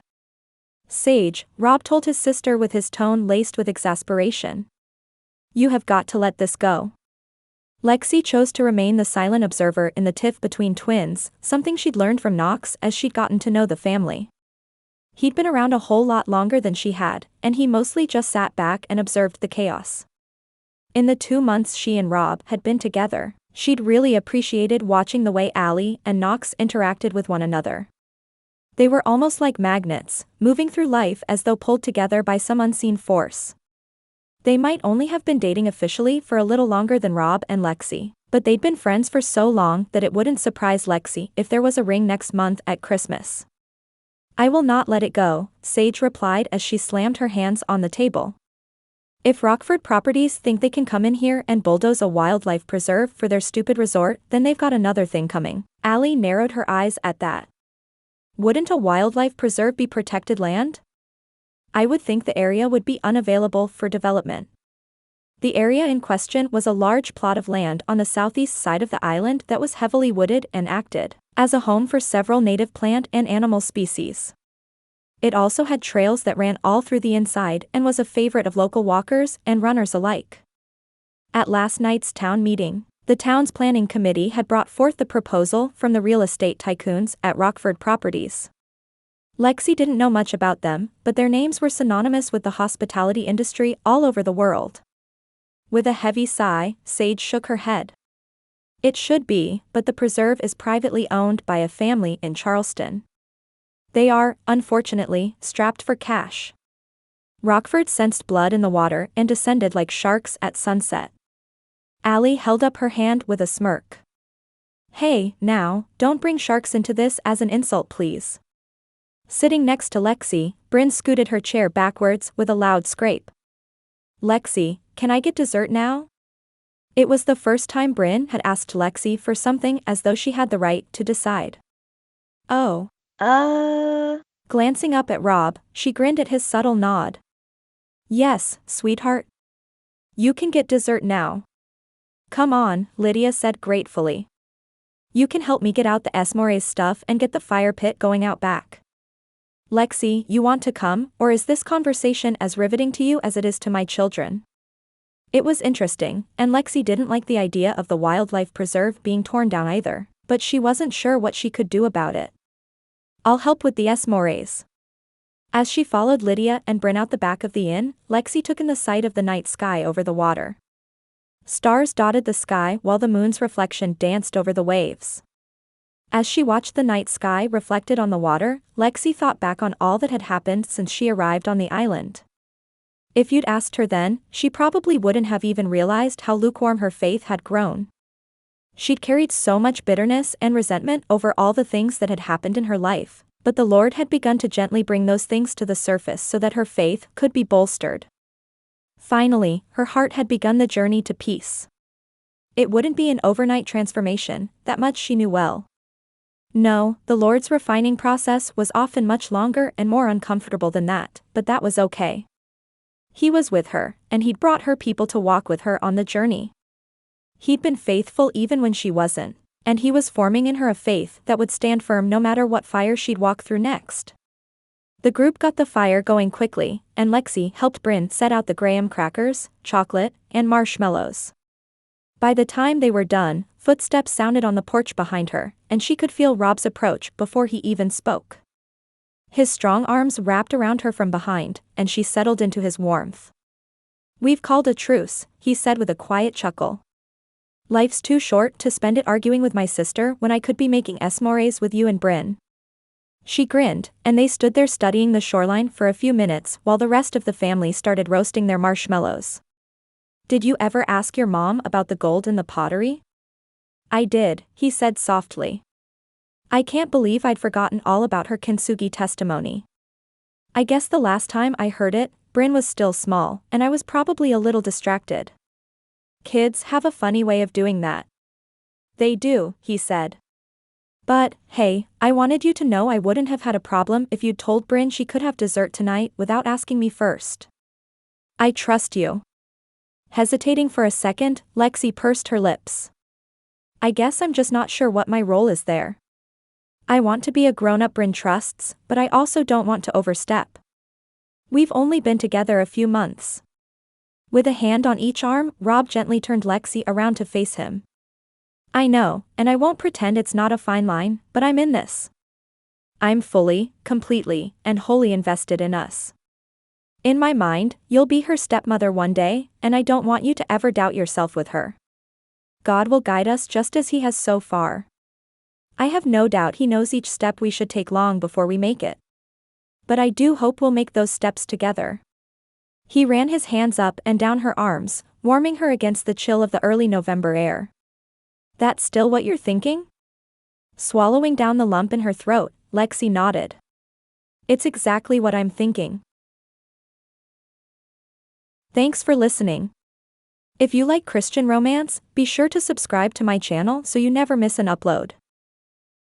S1: Sage, Rob told his sister with his tone laced with exasperation. You have got to let this go. Lexi chose to remain the silent observer in the tiff between twins, something she'd learned from Knox as she'd gotten to know the family. He'd been around a whole lot longer than she had, and he mostly just sat back and observed the chaos. In the 2 months she and Rob had been together, she'd really appreciated watching the way Allie and Knox interacted with one another. They were almost like magnets, moving through life as though pulled together by some unseen force. They might only have been dating officially for a little longer than Rob and Lexi, but they'd been friends for so long that it wouldn't surprise Lexi if there was a ring next month at Christmas. I will not let it go, Sage replied as she slammed her hands on the table. If Rockford Properties think they can come in here and bulldoze a wildlife preserve for their stupid resort, then they've got another thing coming. Allie narrowed her eyes at that. Wouldn't a wildlife preserve be protected land? I would think the area would be unavailable for development. The area in question was a large plot of land on the southeast side of the island that was heavily wooded and acted as a home for several native plant and animal species. It also had trails that ran all through the inside and was a favorite of local walkers and runners alike. At last night's town meeting, the town's planning committee had brought forth the proposal from the real estate tycoons at Rockford Properties. Lexi didn't know much about them, but their names were synonymous with the hospitality industry all over the world. With a heavy sigh, Sage shook her head. It should be, but the preserve is privately owned by a family in Charleston. They are, unfortunately, strapped for cash. Rockford sensed blood in the water and descended like sharks at sunset. Allie held up her hand with a smirk. Hey, now, don't bring sharks into this as an insult please. Sitting next to Lexi, Brynn scooted her chair backwards with a loud scrape. Lexi, can I get dessert now? It was the first time Brynn had asked Lexi for something as though she had the right to decide. Oh. Glancing up at Rob, she grinned at his subtle nod. Yes, sweetheart. You can get dessert now. Come on, Lydia said gratefully. You can help me get out the Esmore's stuff and get the fire pit going out back. Lexi, you want to come, or is this conversation as riveting to you as it is to my children? It was interesting, and Lexi didn't like the idea of the wildlife preserve being torn down either, but she wasn't sure what she could do about it. I'll help with the Esmore's. As she followed Lydia and Brynn out the back of the inn, Lexi took in the sight of the night sky over the water. Stars dotted the sky while the moon's reflection danced over the waves. As she watched the night sky reflected on the water, Lexi thought back on all that had happened since she arrived on the island. If you'd asked her then, she probably wouldn't have even realized how lukewarm her faith had grown. She'd carried so much bitterness and resentment over all the things that had happened in her life, but the Lord had begun to gently bring those things to the surface so that her faith could be bolstered. Finally, her heart had begun the journey to peace. It wouldn't be an overnight transformation, that much she knew well. No, the Lord's refining process was often much longer and more uncomfortable than that, but that was okay. He was with her, and he'd brought her people to walk with her on the journey. He'd been faithful even when she wasn't, and he was forming in her a faith that would stand firm no matter what fire she'd walk through next. The group got the fire going quickly, and Lexi helped Brynn set out the graham crackers, chocolate, and marshmallows. By the time they were done, footsteps sounded on the porch behind her, and she could feel Rob's approach before he even spoke. His strong arms wrapped around her from behind, and she settled into his warmth. "We've called a truce," he said with a quiet chuckle. "Life's too short to spend it arguing with my sister when I could be making s'mores with you and Brynn." She grinned, and they stood there studying the shoreline for a few minutes while the rest of the family started roasting their marshmallows. "Did you ever ask your mom about the gold in the pottery?" "I did," he said softly. "I can't believe I'd forgotten all about her kintsugi testimony. I guess the last time I heard it, Brynn was still small, and I was probably a little distracted." "Kids have a funny way of doing that." "They do," he said. "But, hey, I wanted you to know I wouldn't have had a problem if you'd told Brynn she could have dessert tonight without asking me first. I trust you." Hesitating for a second, Lexi pursed her lips. "I guess I'm just not sure what my role is there. I want to be a grown-up Brynn trusts, but I also don't want to overstep. We've only been together a few months." With a hand on each arm, Rob gently turned Lexi around to face him. "I know, and I won't pretend it's not a fine line, but I'm in this. I'm fully, completely, and wholly invested in us. In my mind, you'll be her stepmother one day, and I don't want you to ever doubt yourself with her. God will guide us just as he has so far. I have no doubt he knows each step we should take long before we make it. But I do hope we'll make those steps together." He ran his hands up and down her arms, warming her against the chill of the early November air. "That's still what you're thinking?" Swallowing down the lump in her throat, Lexi nodded. "It's exactly what I'm thinking." Thanks for listening. If you like Christian romance, be sure to subscribe to my channel so you never miss an upload.